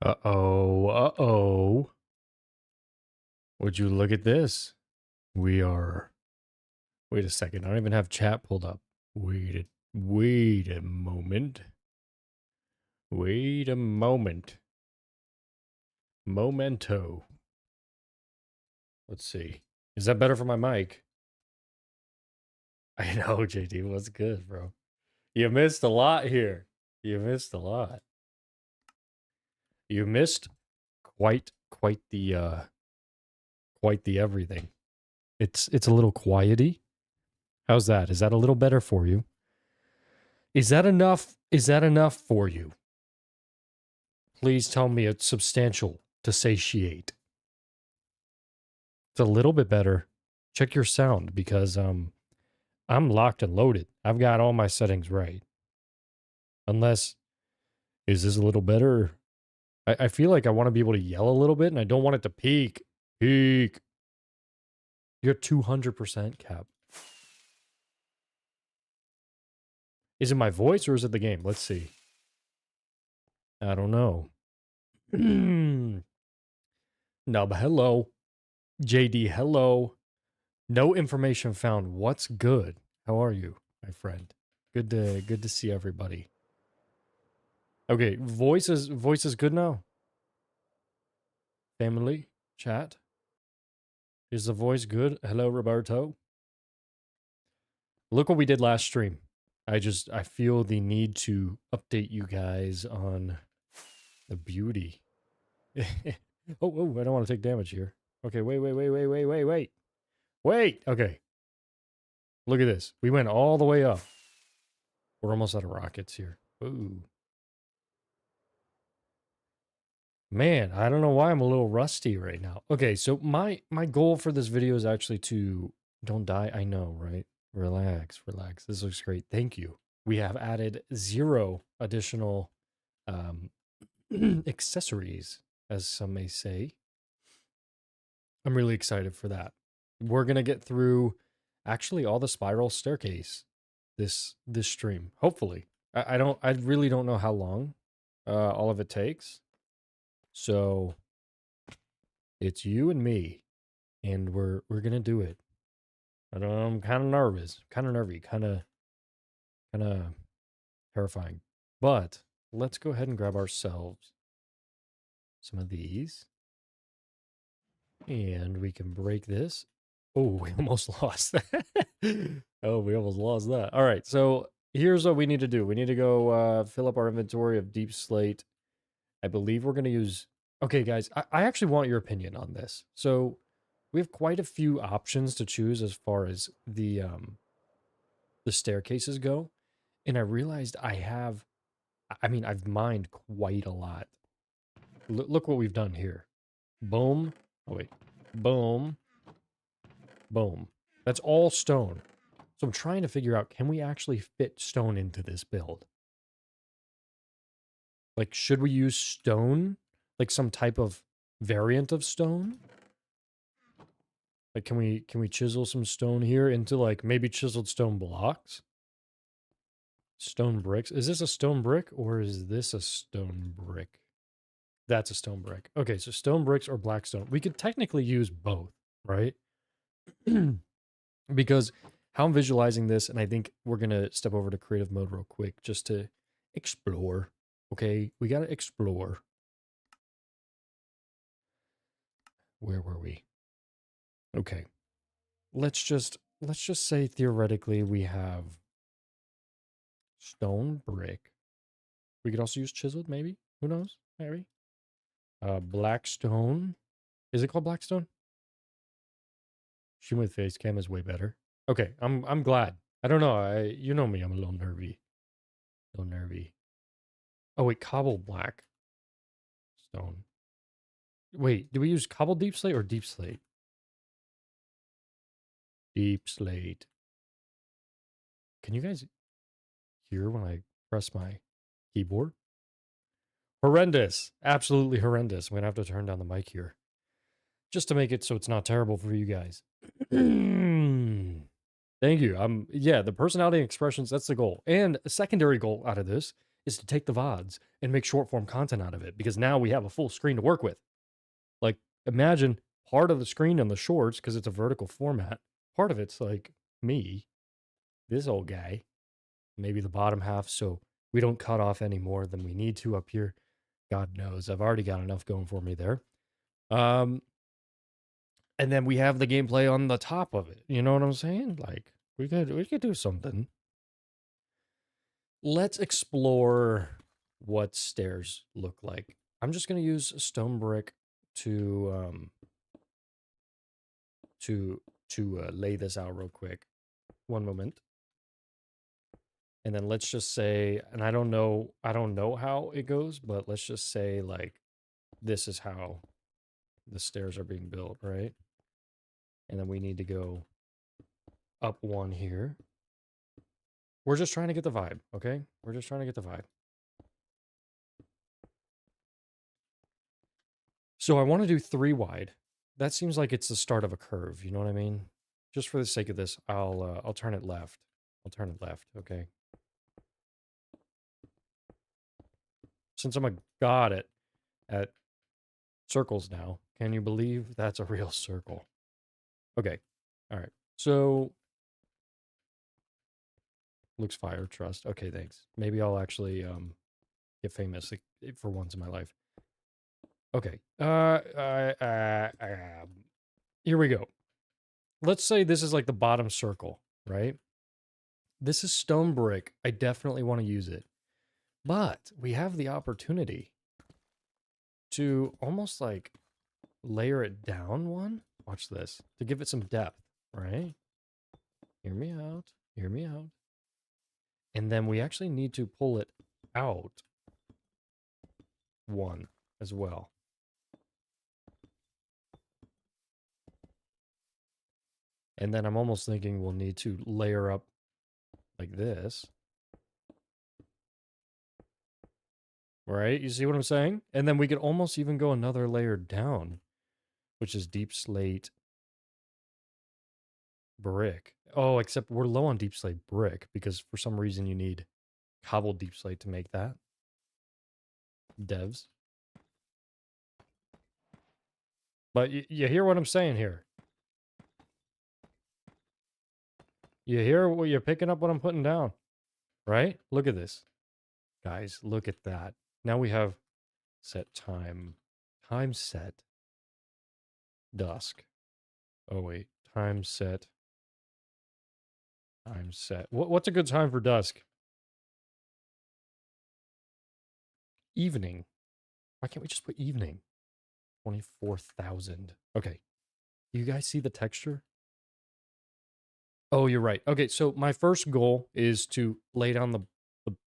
Uh-oh, uh-oh. Would you look at this? We are... Wait a second, I don't even have chat pulled up. Wait a moment. Wait a moment. Momento. Let's see. Is that better for my mic? I know, JD, what's good, bro? You missed a lot here. You missed a lot. You missed quite the everything. It's a little quiety. How's that? Is that a little better for you? Is that enough? Is that enough for you? Please tell me it's substantial to satiate. It's a little bit better. Check your sound because I'm locked and loaded. I've got all my settings right. Unless, is this a little better? I feel like I want to be able to yell a little bit and I don't want it to peak. Peak. You're 200% Cap. Is it my voice or is it the game? Let's see. I don't know. Nub, hello. JD, hello. No information found. What's good? How are you, my friend? Good to see everybody. Okay, voice is good now. Family, chat. Is the voice good? Hello, Roberto. Look what we did last stream. I feel the need to update you guys on the beauty. oh, I don't want to take damage here. Okay, wait. Wait, okay. Look at this. We went all the way up. We're almost out of rockets here. Ooh. Man, I don't know why I'm a little rusty right now. Okay, so my goal for this video is actually to... Don't die, I know, right? Relax. This looks great. Thank you. We have added 0 additional accessories, as some may say. I'm really excited for that. We're going to get through actually all the spiral staircase this stream. Hopefully. I really don't know how long all of it takes. So it's you and me, and we're going to do it. I'm kind of nervous, kind of nervy, kind of terrifying. But let's go ahead and grab ourselves some of these. And we can break this. Oh, we almost lost that. Oh, we almost lost that. All right, so here's what we need to do. We need to go fill up our inventory of deep slate. I believe we're going to use... Okay, guys, I actually want your opinion on this. So we have quite a few options to choose as far as the staircases go. And I realized I've mined quite a lot. Look what we've done here. Boom. Oh, wait. Boom. Boom. That's all stone. So I'm trying to figure out, can we actually fit stone into this build? Like, should we use stone? Like some type of variant of stone? Like, can we chisel some stone here into, like, maybe chiseled stone blocks? Stone bricks. Is this a stone brick or is this a stone brick? That's a stone brick. Okay, so stone bricks or black stone. We could technically use both, right? Because how I'm visualizing this, and I think we're going to step over to creative mode real quick just to explore. Okay, we got to explore. Where were we? Okay. Let's just say theoretically we have stone brick. We could also use chiseled, maybe. Who knows? Maybe. Black stone. Is it called black stone? Shoot with face cam is way better. Okay, I'm glad. I don't know. You know me. I'm a little nervy. Oh wait, cobble black stone. Wait, do we use cobble deep slate or deep slate? Deep slate. Can you guys hear when I press my keyboard? Horrendous. Absolutely horrendous. I'm gonna have to turn down the mic here, just to make it so it's not terrible for you guys. Thank you. Yeah, the personality and expressions, that's the goal. And a secondary goal out of this is to take the VODs and make short form content out of it, because now we have a full screen to work with. Like, imagine part of the screen on the shorts, because it's a vertical format. Part of it's like me, this old guy, maybe the bottom half, so we don't cut off any more than we need to up here. God knows, I've already got enough going for me there. And then we have the gameplay on the top of it. You know what I'm saying? Like, we could do something. Let's explore what stairs look like. I'm just gonna use stone brick to lay this out real quick. One moment. And then let's just say, and I don't know how it goes, but let's just say like this is how the stairs are being built, right? And then we need to go up one here. We're just trying to get the vibe, okay? We're just trying to get the vibe. So I want to do 3 wide. That seems like it's the start of a curve, you know what I mean? Just for the sake of this, I'll turn it left. I'll turn it left, okay? Since I'm a god at circles now, can you believe that's a real circle? Okay. All right. So looks fire, trust. Okay, thanks. Maybe I'll actually get famous for once in my life. Okay. Here we go. Let's say this is like the bottom circle, right? This is stone brick. I definitely want to use it. But we have the opportunity to almost like layer it down one. Watch this. To give it some depth, right? Hear me out. Hear me out. And then we actually need to pull it out one as well. And then I'm almost thinking we'll need to layer up like this. Right? You see what I'm saying? And then we could almost even go another layer down, which is deep slate brick. Oh, except we're low on deep slate brick because for some reason you need cobbled deep slate to make that. Devs. But you hear what I'm saying here? You hear what you're picking up what I'm putting down, right? Look at this. Guys, look at that. Now we have set time. Time set. Dusk. Oh, wait. Time set. Time set. What's a good time for dusk? Evening. Why can't we just put evening? 24,000. Okay. You guys see the texture? Oh, you're right. Okay, so my first goal is to lay down the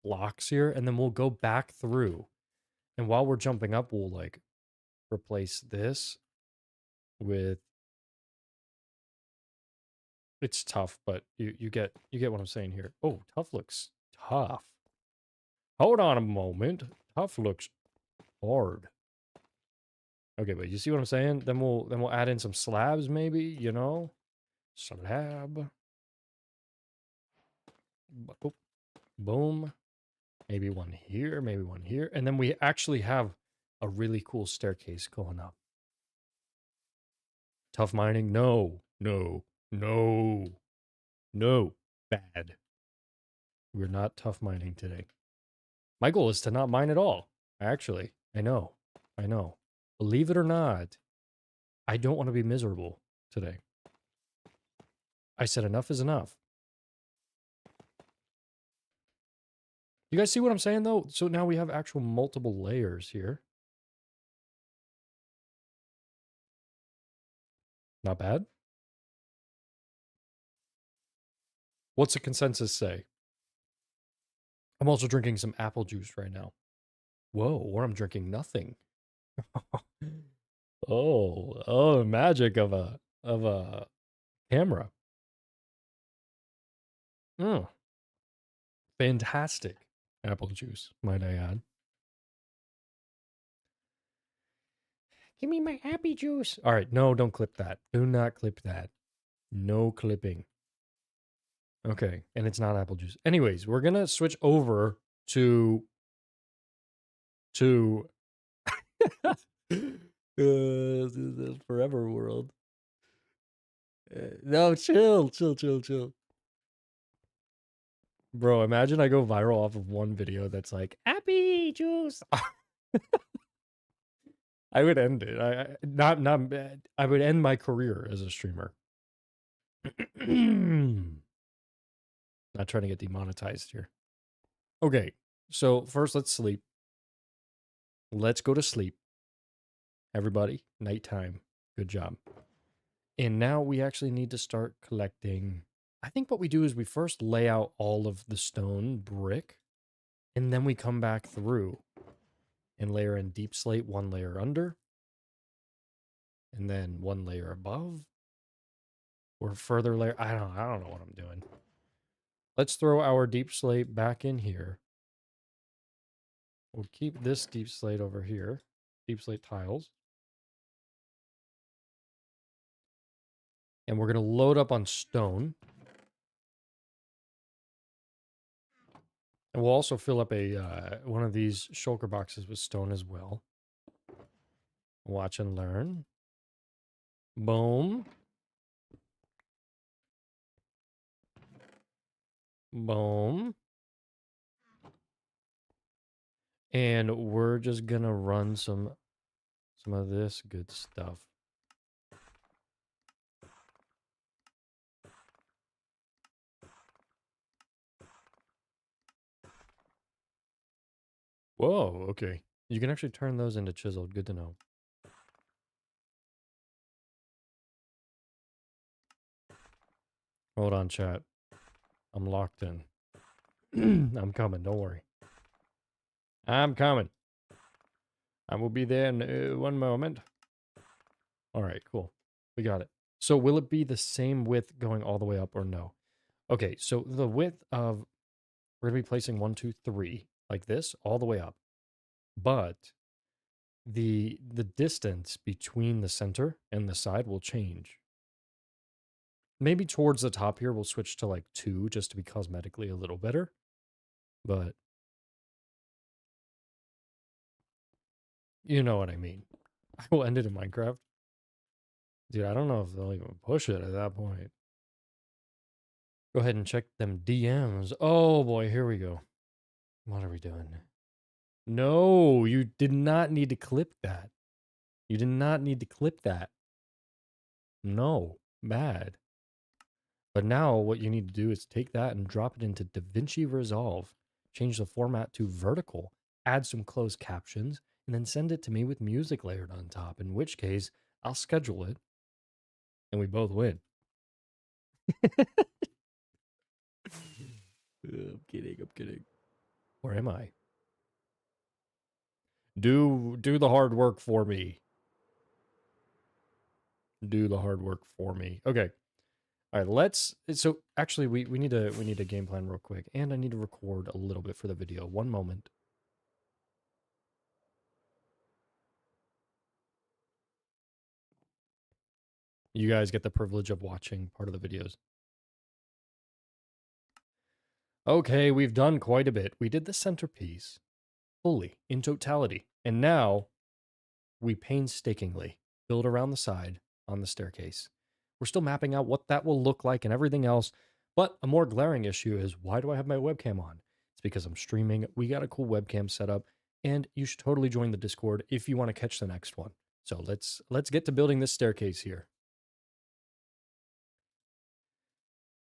blocks here, and then we'll go back through. And while we're jumping up, we'll like replace this with... It's tough, but you get what I'm saying here. Oh, tough looks tough. Hold on a moment. Tough looks hard. Okay, but you see what I'm saying? Then we'll add in some slabs, maybe, you know? Slab. Oh, boom. Maybe one here, maybe one here. And then we actually have a really cool staircase going up. Tough mining? No, no, no, no. Bad. We're not tough mining today. My goal is to not mine at all. Actually, I know. I know. Believe it or not, I don't want to be miserable today. I said enough is enough. You guys see what I'm saying, though? So now we have actual multiple layers here. Not bad. What's the consensus say? I'm also drinking some apple juice right now. Whoa, or I'm drinking nothing. Oh, magic of a camera. Fantastic apple juice, might I add. Give me my happy juice. All right, no, don't clip that. Do not clip that. No clipping. Okay, and it's not apple juice. Anyways, we're gonna switch over to to this is a forever world. No, chill, chill, chill, chill. Bro, imagine I go viral off of one video that's like, happy juice. I would end it. Not bad. I would end my career as a streamer. Not trying to get demonetized here. Okay, so first let's sleep. Let's go to sleep. Everybody, nighttime. Good job. And now we actually need to start collecting. I think what we do is we first lay out all of the stone brick, and then we come back through and layer in deep slate one layer under, and then one layer above, or further layer. I don't know what I'm doing. Let's throw our deep slate back in here. We'll keep this deep slate over here. Deep slate tiles. And we're going to load up on stone. And we'll also fill up a one of these shulker boxes with stone as well. Watch and learn. Boom. Boom. And we're just going to run some of this good stuff. Whoa, okay. You can actually turn those into chiseled. Good to know. Hold on, chat. I'm locked in. I'm coming, don't worry. I'm coming. I will be there in one moment. All right, cool. We got it. So will it be the same width going all the way up or no? Okay, so the width of, we're going to be placing 1, 2, 3 like this all the way up. But the distance between the center and the side will change. Maybe towards the top here, we'll switch to like 2 just to be cosmetically a little better. But you know what I mean. I will end it in Minecraft. Dude, I don't know if they'll even push it at that point. Go ahead and check them DMs. Oh boy, here we go. What are we doing? No, you did not need to clip that. You did not need to clip that. No, bad. But now what you need to do is take that and drop it into DaVinci Resolve. Change the format to vertical. Add some closed captions. And then send it to me with music layered on top. In which case, I'll schedule it. And we both win. I'm kidding, I'm kidding. Where am I? Do the hard work for me. Do the hard work for me. Okay. All right, let's so actually we need a game plan real quick, and I need to record a little bit for the video. One moment. You guys get the privilege of watching part of the videos. Okay, we've done quite a bit. We did the centerpiece fully in totality. And now we painstakingly build around the side on the staircase. We're still mapping out what that will look like and everything else. But a more glaring issue is, why do I have my webcam on? It's because I'm streaming. We got a cool webcam setup, and you should totally join the Discord if you want to catch the next one. So let's get to building this staircase here.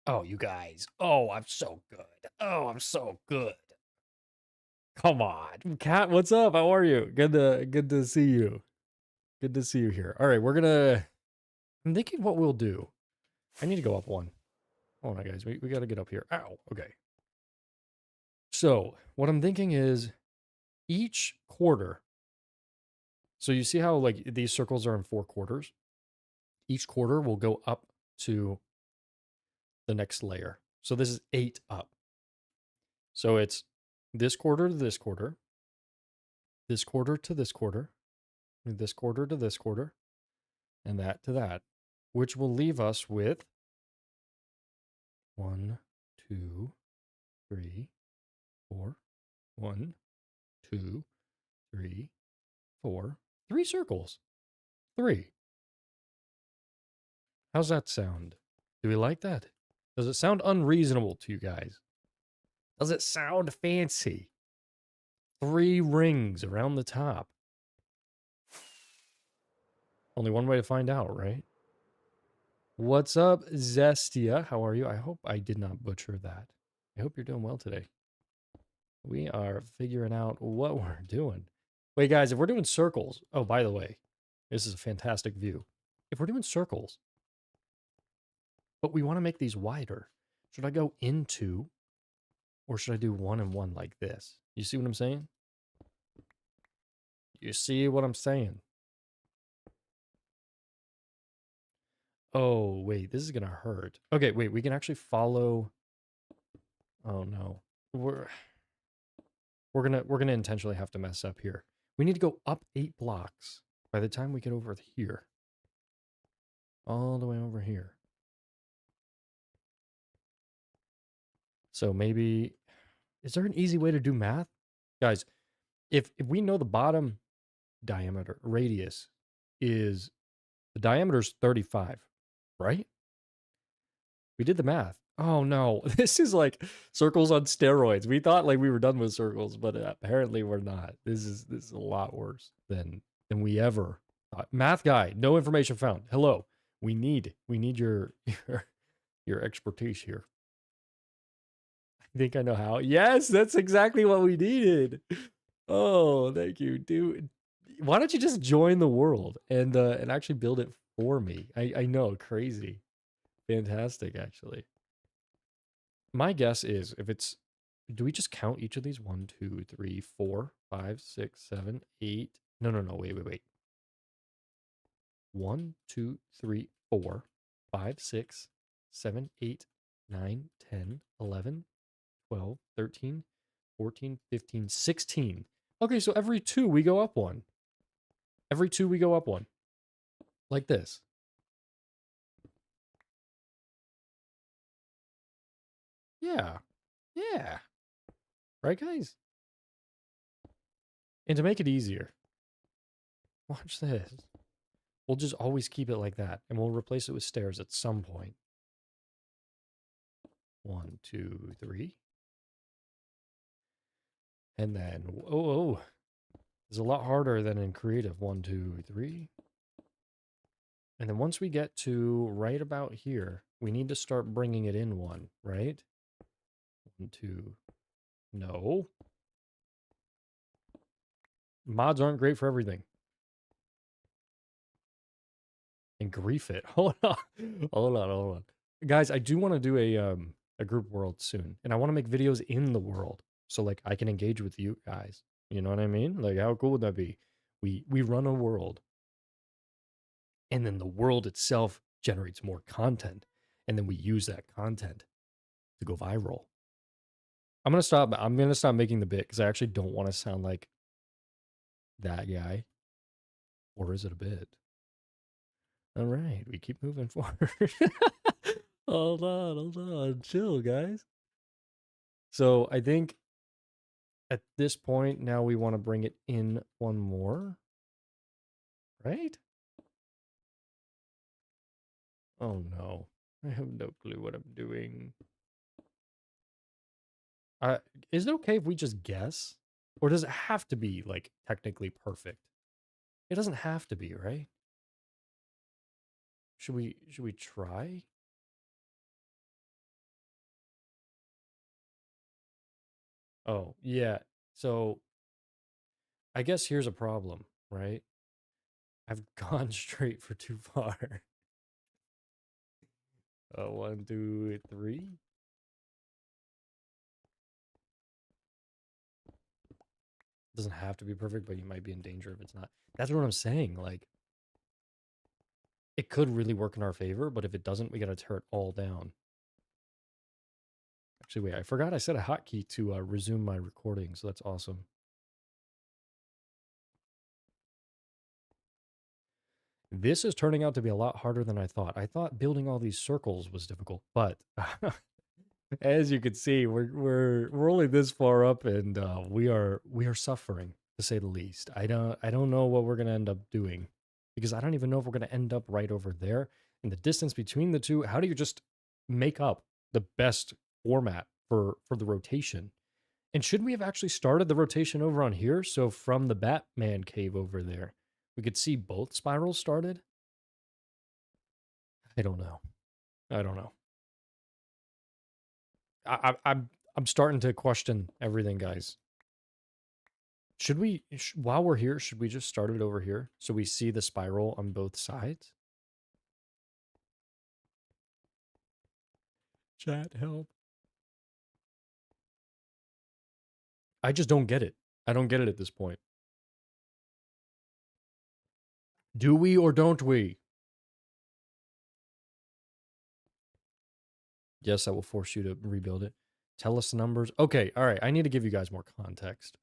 Oh, you guys. Oh, I'm so good. Oh, I'm so good. Come on. Kat, what's up? How are you? Good to see you. Good to see you here. All right, I'm thinking what we'll do. I need to go up one. Hold on, guys. We got to get up here. Ow. Okay. So what I'm thinking is each quarter. So you see how like these circles are in 4 quarters? Each quarter will go up to the next layer. So this is 8 up. So it's this quarter to this quarter, this quarter to this quarter, this quarter to this quarter, and that to that, which will leave us with 1, 2, 3, 4, 1, 2, 3, 4. 3 circles. 3. How's that sound? Do we like that? Does it sound unreasonable to you guys? Does it sound fancy? 3 rings around the top. Only one way to find out, right? What's up, Zestia? How are you? I hope I did not butcher that. I hope you're doing well today. We are figuring out what we're doing. Wait, guys, if we're doing circles... Oh, by the way, this is a fantastic view. If we're doing circles, but we want to make these wider, should I go into, or should I do 1 and 1 like this? You see what I'm saying? You see what I'm saying? Oh, wait, this is gonna hurt. Okay, wait, we can actually follow... Oh, no. We're gonna intentionally have to mess up here. We need to go up 8 blocks by the time we get over here. All the way over here. So maybe... Is there an easy way to do math? Guys, if we know the bottom diameter, radius, is... The diameter's 35, right? We did the math. Oh no, this is like circles on steroids. We thought like we were done with circles, but apparently we're not. This is a lot worse than we ever thought. Math guy, no information found. Hello. We need your your expertise here. I think I know how. Yes, that's exactly what we needed. Oh, thank you, dude. Why don't you just join the world and actually build it for me? I know, crazy. Fantastic, actually. My guess is if it's, do we just count each of these? 1, 2, 3, 4, 5, 6, 7, 8. No, wait. 1, 2, 3, 4, 5, 6, 7, 8, 9, 10, 11, 12, 13, 14, 15, 16. Okay, so every 2 we go up 1. Every 2 we go up 1. Like this. Yeah. Yeah. Right, guys? And to make it easier, watch this. We'll just always keep it like that, and we'll replace it with stairs at some point. 1, 2, 3. And then, oh, it's a lot harder than in creative. 1, 2, 3. And then once we get to right about here, we need to start bringing it in 1, right? 1, 2. No. Mods aren't great for everything. And grief it. Hold on. Guys, I do want to do a group world soon, and I want to make videos in the world so like I can engage with you guys. You know what I mean? Like how cool would that be? We run a world, and then the world itself generates more content, and then we use that content to go viral. I'm gonna stop making the bit because I actually don't want to sound like that guy. Or is it a bit? All right, we keep moving forward. Hold on. Chill, guys. So I think at this point now we want to bring it in 1 more. Right? Oh no. I have no clue what I'm doing. Is it okay if we just guess? Or does it have to be like technically perfect? It doesn't have to be, right? Should we try? Oh, yeah. So I guess here's a problem, right? I've gone straight for too far. 1, 2, 3. Doesn't have to be perfect, but you might be in danger if it's not. That's what I'm saying. Like, it could really work in our favor, but if it doesn't, we gotta tear it all down. Actually, wait, I forgot I set a hotkey to resume my recording, so that's awesome. This is turning out to be a lot harder than I thought. I thought building all these circles was difficult, but as you can see, we're only this far up, and we are suffering. to say the least. I don't know what we're gonna end up doing because I don't even know if we're gonna end up right over there. And the distance between the two, how do you just make up the best format for the rotation? And should we have actually started the rotation over on here? So from the Batman cave over there, we could see both spirals started. I don't know. I don't know. I'm starting to question everything, guys. Should we, while we're here, should we just start it over here so we see the spiral on both sides? Chat, help. I just don't get it. I don't get it at this point. Do we or don't we? Yes, I will force you to rebuild it. Tell us the numbers. Okay, all right. I need to give you guys more context.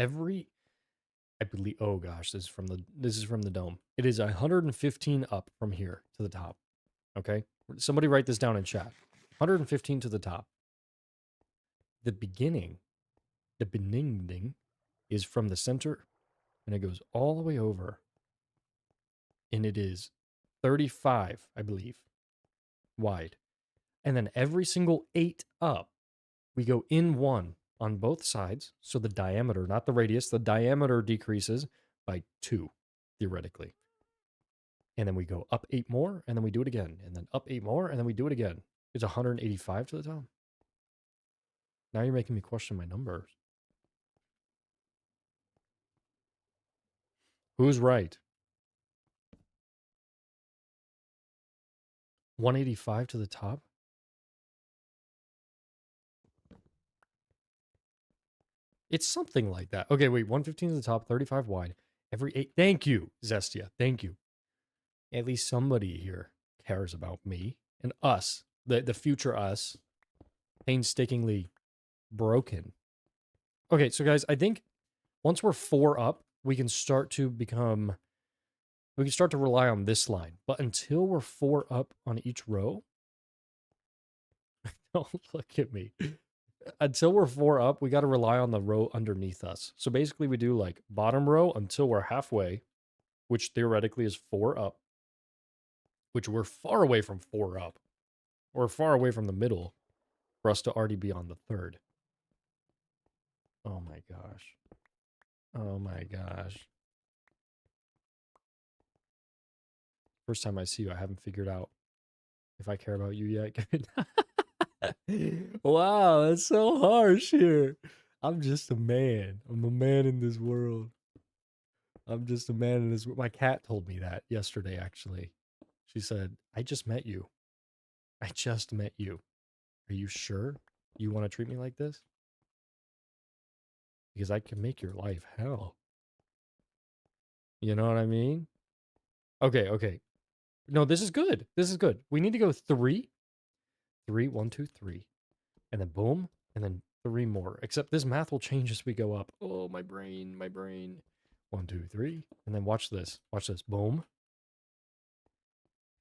I believe, oh gosh, this is from the dome. It is 115 up from here to the top. Okay? Somebody write this down in chat. 115 to the top. The beginning is from the center and it goes all the way over. And it is 35, I believe, wide. And then every single 8 up, we go in 1 on both sides. So the diameter, not the radius, the diameter decreases by 2, theoretically. And then we go up 8 more, and then we do it again. And then up 8 more, and then we do it again. It's 185 to the top. Now you're making me question my numbers. Who's right? 185 to the top? It's something like that. Okay, wait. 115 to the top, 35 wide. Every 8. Thank you, Zestia. Thank you. At least somebody here cares about me and us, the future us, painstakingly broken. Okay, so guys, I think once we're 4 up, we can start to rely on this line. But until we're 4 up on each row, don't look at me. Until we're 4 up, we got to rely on the row underneath us. So basically we do like bottom row until we're halfway, which theoretically is 4 up, which we're far away from 4 up. We're far away from the middle for us to already be on the 3rd. Oh my gosh. Oh my gosh. First time I see you, I haven't figured out if I care about you yet. Wow, that's so harsh here. I'm just a man. I'm a man in this world. I'm just a man in this world. My cat told me that yesterday, actually. She said, I just met you. I just met you. Are you sure you want to treat me like this? Because I can make your life hell. You know what I mean? Okay, okay. No, this is good. This is good. We need to go 3. 3, 1, 2, 3. And then boom. And then 3 more. Except this math will change as we go up. Oh, my brain, my brain. 1, 2, 3. And then watch this. Watch this. Boom.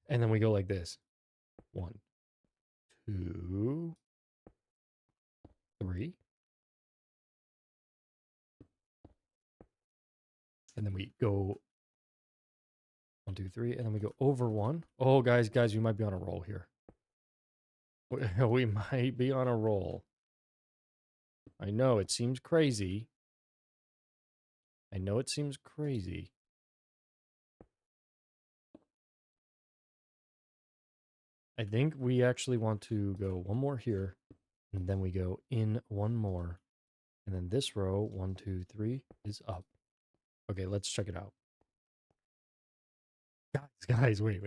And then we go like this. 1, 2, 3. And then we go 1, 2, 3. And then we go over 1. Oh, guys, we might be on a roll here. We might be on a roll. I know it seems crazy. I know it seems crazy. I think we actually want to go 1 more here. And then we go in 1 more. And then this row, 1, 2, 3, is up. Okay, let's check it out. Guys, wait.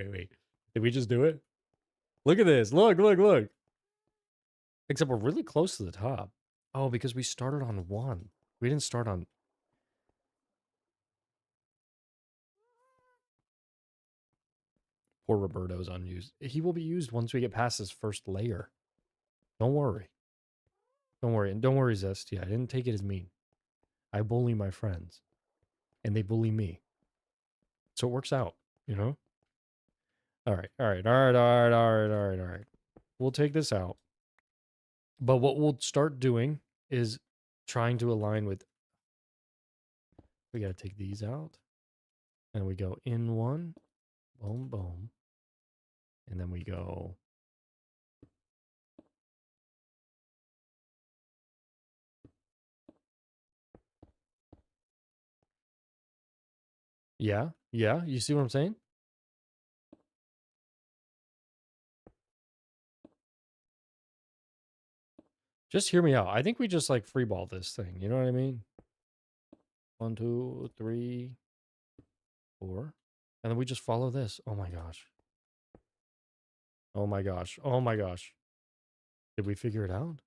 Did we just do it? Look at this. Look. Except we're really close to the top. Oh, because we started on 1. We didn't start on... Poor Roberto's unused. He will be used once we get past his first layer. Don't worry. Don't worry. And don't worry, Zesty. I didn't take it as mean. I bully my friends. And they bully me. So it works out, you know? All right. We'll take this out. But what we'll start doing is trying to align with We gotta take these out. And we go in one. Boom, boom. And then we go... Yeah, yeah. You see what I'm saying? Just hear me out. I think we just like freeball this thing. You know what I mean? 1, 2, 3, 4. And then we just follow this. Oh my gosh. Oh my gosh. Oh my gosh. Did we figure it out?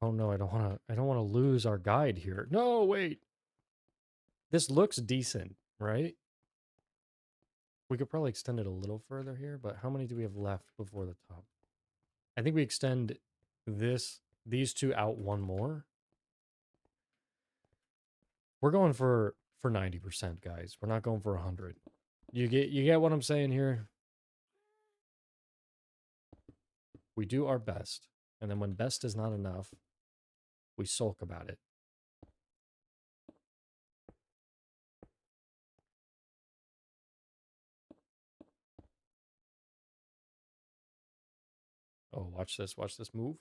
Oh no, I don't want to lose our guide here. No, wait. This looks decent, right? We could probably extend it a little further here, but how many do we have left before the top? I think we extend these two out one more. We're going for 90%, guys. We're not going for 100. You get what I'm saying here? We do our best, and then when best is not enough, we sulk about it. Oh, watch this move.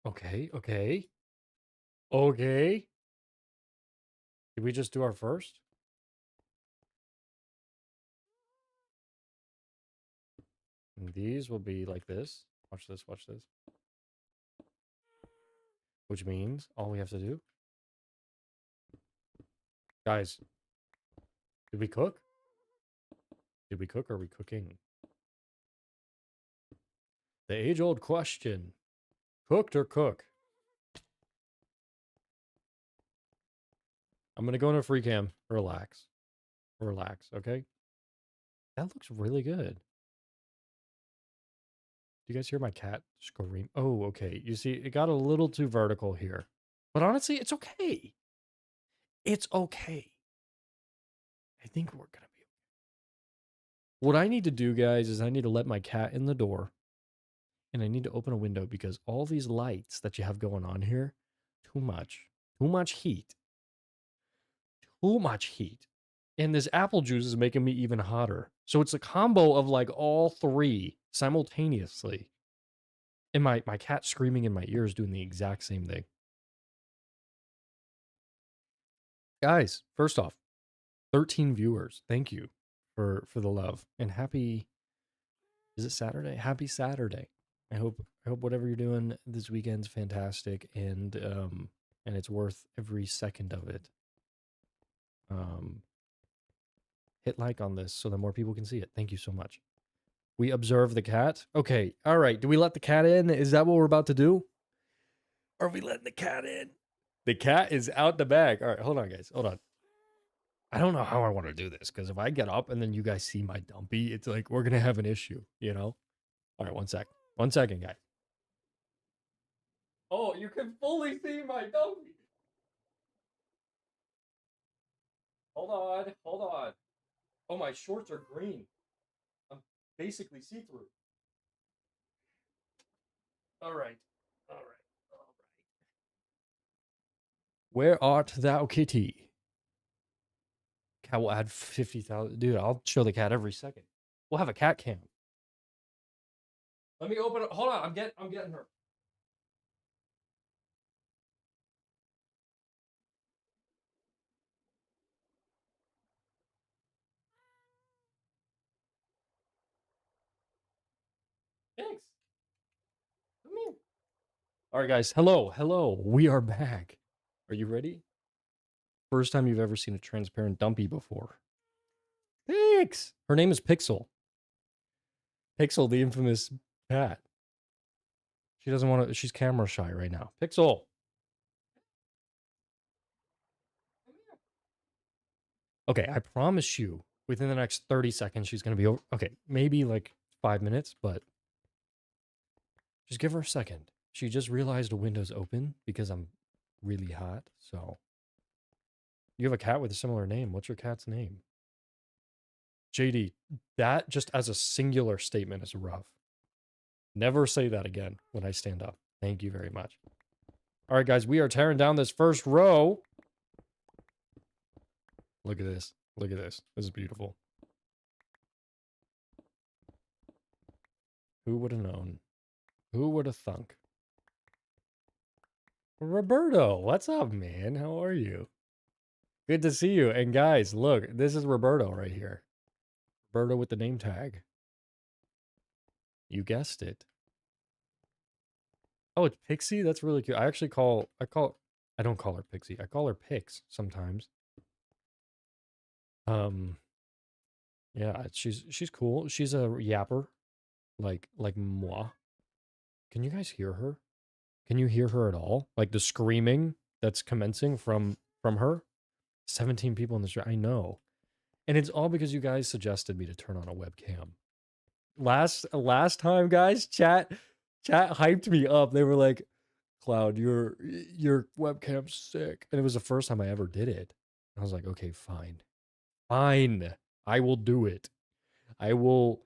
Okay, okay. Okay. Did we just do our first? And these will be like this. Watch this, watch this. Which means all we have to do... Guys, did we cook? Did we cook or are we cooking? The age-old question. Cooked or cook? I'm going to go into free cam. Relax. Relax, okay? That looks really good. Do you guys hear my cat scream? Oh, okay. You see, it got a little too vertical here. But honestly, it's okay. It's okay. I think we're going to be okay. What I need to do, guys, is I need to let my cat in the door. And I need to open a window because all these lights that you have going on here, too much. Too much heat. Too much heat. And this apple juice is making me even hotter. So it's a combo of like all three simultaneously. And my cat screaming in my ears doing the exact same thing. Guys, first off, 13 viewers. Thank you for the love. And happy... Is it Saturday? Happy Saturday. I hope whatever you're doing this weekend's fantastic and it's worth every second of it. Hit like on this so that more people can see it. Thank you so much. We observe the cat. Okay, all right. Do we let the cat in? Is that what we're about to do? Are we letting the cat in? The cat is out the bag. All right, hold on, guys. Hold on. I don't know how I want to do this because if I get up and then you guys see my dumpy, it's like we're gonna have an issue, you know? All right, 1 sec. 1 second, guys. Oh, you can fully see my dumpy. Hold on, hold on. Oh, my shorts are green. I'm basically see-through. All right. All right. All right. Where art thou, kitty? Cat will add 50,000. Dude, I'll show the cat every second. We'll have a cat cam. Let me open it. Hold on. I'm getting her. Thanks. Come here. All right, guys. Hello. Hello. We are back. Are you ready? First time you've ever seen a transparent dumpy before. Thanks. Her name is Pixel. Pixel, the infamous cat. She doesn't want to, she's camera shy right now. Pixel. Okay, I promise you, within the next 30 seconds, she's going to be over. Okay, maybe like 5 minutes, but just give her a second. She just realized a window's open because I'm really hot, so. You have a cat with a similar name. What's your cat's name? JD, that just as a singular statement is rough. Never say that again when I stand up. Thank you very much. All right, guys, we are tearing down this first row. Look at this. Look at this. This is beautiful. Who would have known? Who would have thunk? Roberto, what's up, man? How are you? Good to see you. And guys, look, this is Roberto right here. Roberto with the name tag. You guessed it. Oh, it's Pixie? That's really cute. I don't call her Pixie. I call her Pix sometimes. Yeah, she's cool. She's a yapper, like moi. Can you guys hear her? Can you hear her at all? Like the screaming that's commencing from her? 17 people in this room. I know. And it's all because you guys suggested me to turn on a webcam. Last time, guys, chat hyped me up. They were like, "Cloud, your webcam's sick." And it was the first time I ever did it. I was like, "Okay, fine. Fine. I will do it. I will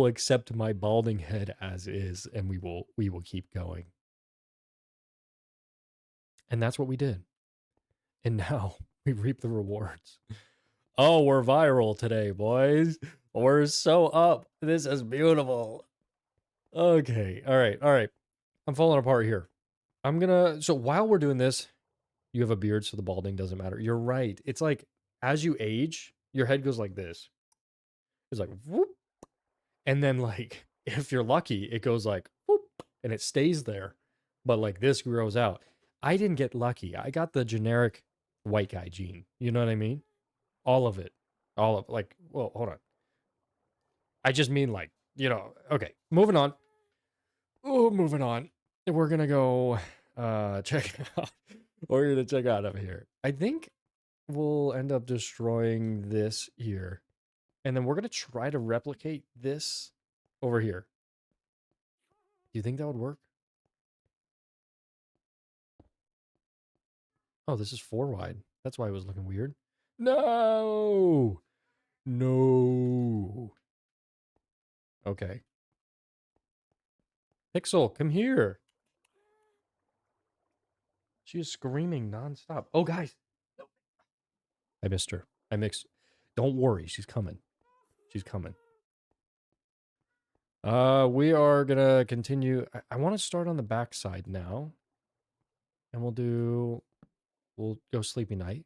accept my balding head as is, and we will keep going." And that's what we did. And now we reap the rewards. Oh, we're viral today, boys. We're so up. This is beautiful. Okay. All right. All right. I'm falling apart here. So while we're doing this, you have a beard, so the balding doesn't matter. You're right. It's like as you age, your head goes like this. It's like whoop. And then like if you're lucky, it goes like whoop and it stays there. But like this grows out. I didn't get lucky. I got the generic white guy gene. You know what I mean? All of it. All of like, well, hold on. I just mean like, okay, moving on. Oh, moving on. We're gonna go check out. We're gonna check out of here. I think we'll end up destroying this here. And then we're gonna try to replicate this over here. Do you think that would work? Oh, this is 4 wide. That's why it was looking weird. No! No. Okay. Pixel, come here. She is screaming nonstop. Oh, guys. I missed her. Don't worry. She's coming. She's coming. We are gonna continue. I want to start on the back side now. And we'll go Sleepy Night.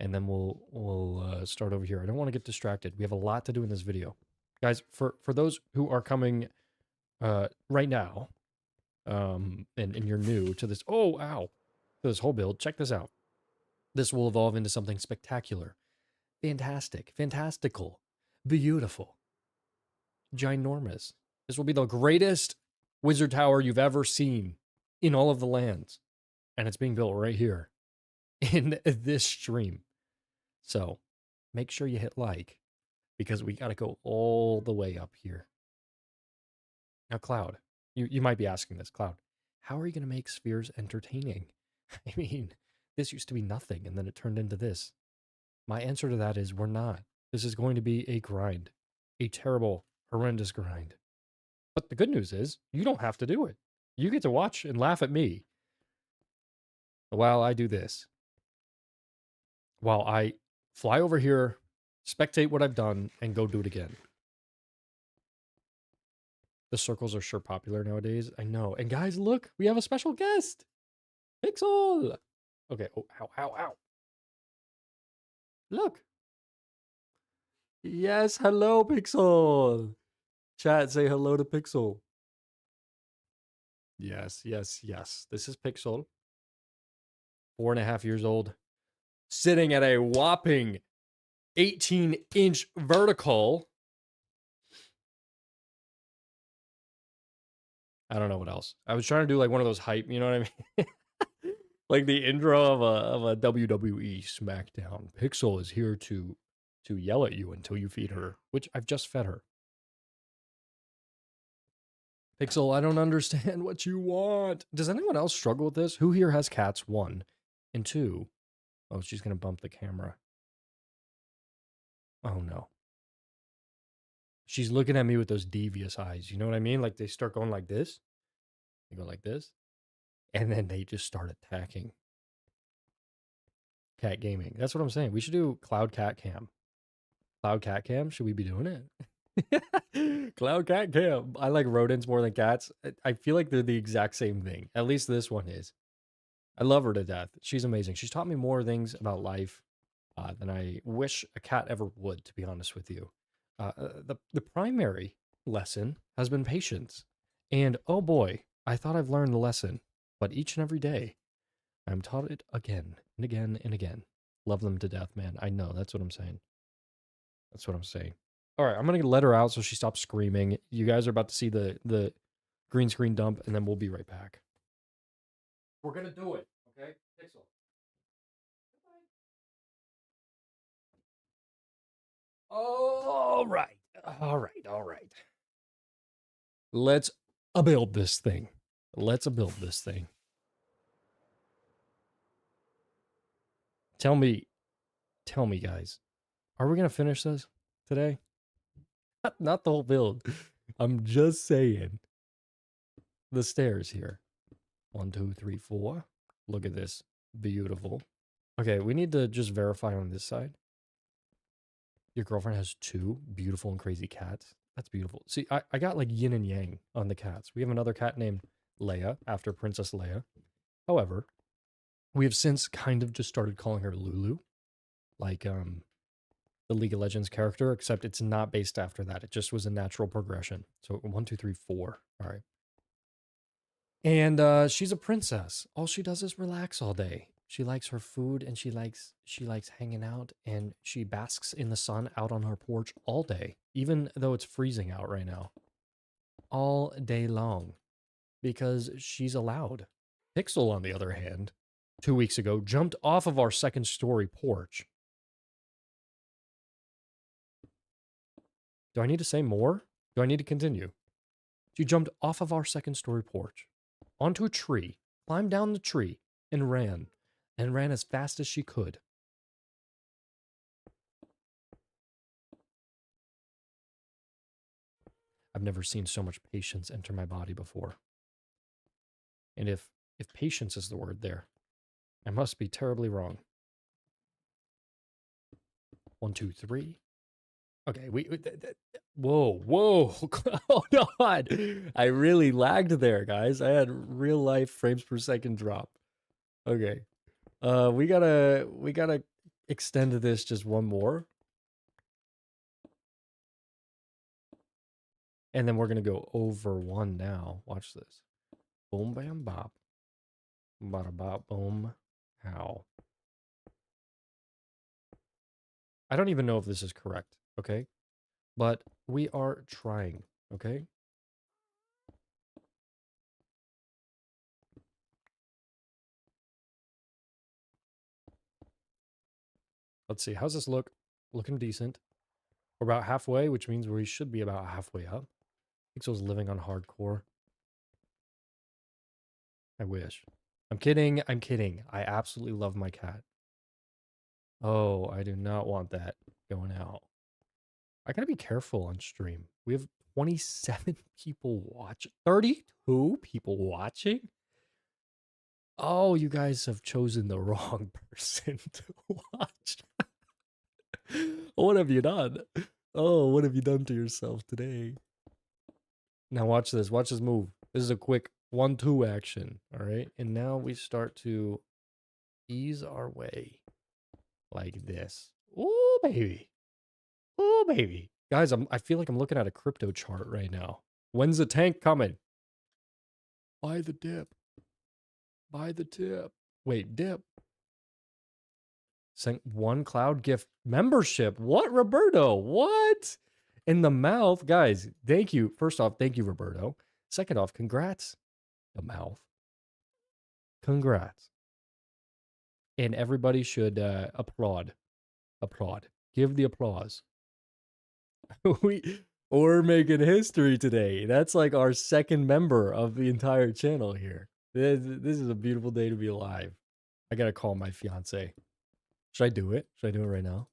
And then we'll start over here. I don't want to get distracted. We have a lot to do in this video. Guys, for those who are coming right now, and you're new to this, oh, ow, to this whole build, check this out. This will evolve into something spectacular, fantastic, fantastical, beautiful, ginormous. This will be the greatest wizard tower you've ever seen in all of the lands. And it's being built right here in this stream. So make sure you hit like because we got to go all the way up here. Now, Cloud, you might be asking this, Cloud, how are you going to make spheres entertaining? I mean, this used to be nothing and then it turned into this. My answer to that is we're not. This is going to be a grind, a terrible, horrendous grind. But the good news is you don't have to do it. You get to watch and laugh at me while I do this. While I fly over here, spectate what I've done, and go do it again. The circles are sure popular nowadays. I know. And guys, look, we have a special guest. Pixel. Okay. Oh, ow, ow, ow. Look. Yes, hello, Pixel. Chat, say hello to Pixel. Yes, yes, yes. This is Pixel. 4.5 years old. Sitting at a whopping 18-inch vertical. I don't know what else. I was trying to do like one of those hype, you know what I mean? Like the intro of a WWE SmackDown. Pixel is here to yell at you until you feed her, which I've just fed her. Pixel, I don't understand what you want. Does anyone else struggle with this? Who here has cats? 1 and 2. Oh, she's gonna bump the camera. Oh no. she's looking at me with those devious eyes. You know what I mean? Like they start going like this. They go like this. And then they just start attacking. Cat gaming. That's what I'm saying. We should do Cloud Cat Cam. Cloud Cat Cam? Should we be doing it? Cloud Cat Cam. I like rodents more than cats. I feel like they're the exact same thing. At least this one is. I love her to death. She's amazing. She's taught me more things about life than I wish a cat ever would, to be honest with you. The primary lesson has been patience. And oh boy, I thought I've learned the lesson, but each and every day, I'm taught it again and again and again. Love them to death, man. I know. That's what I'm saying. That's what I'm saying. All right, I'm gonna let her out so she stops screaming. You guys are about to see the green screen dump, and then we'll be right back. We're gonna do it, okay? Pixel. All right, all right, all right. Let's build this thing. Let's build this thing. Tell me, guys, are we gonna finish this today? Not the whole build. I'm just saying. The stairs here. 1, 2, 3, 4. Look at this. Beautiful. Okay, we need to just verify on this side. Your girlfriend has 2 beautiful and crazy cats. That's beautiful. See, I got like yin and yang on the cats. We have another cat named Leia, after Princess Leia. However, we have since kind of just started calling her Lulu. Like, the League of Legends character, except it's not based after that. It just was a natural progression. So 1, 2, 3, 4. All right. And she's a princess. All she does is relax all day. She likes her food and she likes hanging out, and she basks in the sun out on her porch all day, even though it's freezing out right now. All day long. Because she's allowed. Pixel, on the other hand, 2 weeks ago, jumped off of our second story porch. Do I need to say more? Do I need to continue? She jumped off of our second story porch, onto a tree, climbed down the tree, and ran as fast as she could. I've never seen so much patience enter my body before. And if patience is the word there, I must be terribly wrong. 1, 2, 3. Okay, whoa, hold on. I really lagged there, guys. I had real life frames per second drop. Okay. We gotta extend this just one more. And then we're gonna go over 1 now. Watch this. Boom, bam, bop. Bada bop, boom. How? I don't even know if this is correct, okay? But we are trying, okay? Let's see. How's this look? Looking decent. We're about halfway, which means we should be about halfway up. Pixel's living on hardcore. I wish. I'm kidding. I'm kidding. I absolutely love my cat. Oh, I do not want that going out. I gotta be careful on stream. We have 27 people watch, 32 people watching. Oh, you guys have chosen the wrong person to watch. What have you done? Oh, what have you done to yourself today? Now watch this. Watch this move. This is a quick 1-2 action. All right. And now we start to ease our way like this. Ooh, baby. Ooh, baby. Guys, I feel like I'm looking at a crypto chart right now. When's the tank coming? Buy the dip. Buy the tip. Wait, dip. Sent 1 cloud gift membership. What, Roberto? What? In the mouth. Guys, thank you. First off, thank you, Roberto. Second off, congrats. The mouth. Congrats. And everybody should applaud. Applaud. Give the applause. We're making history today. That's like our second member of the entire channel here. This is a beautiful day to be alive. I gotta call my fiance. Should I do it? Should I do it right now?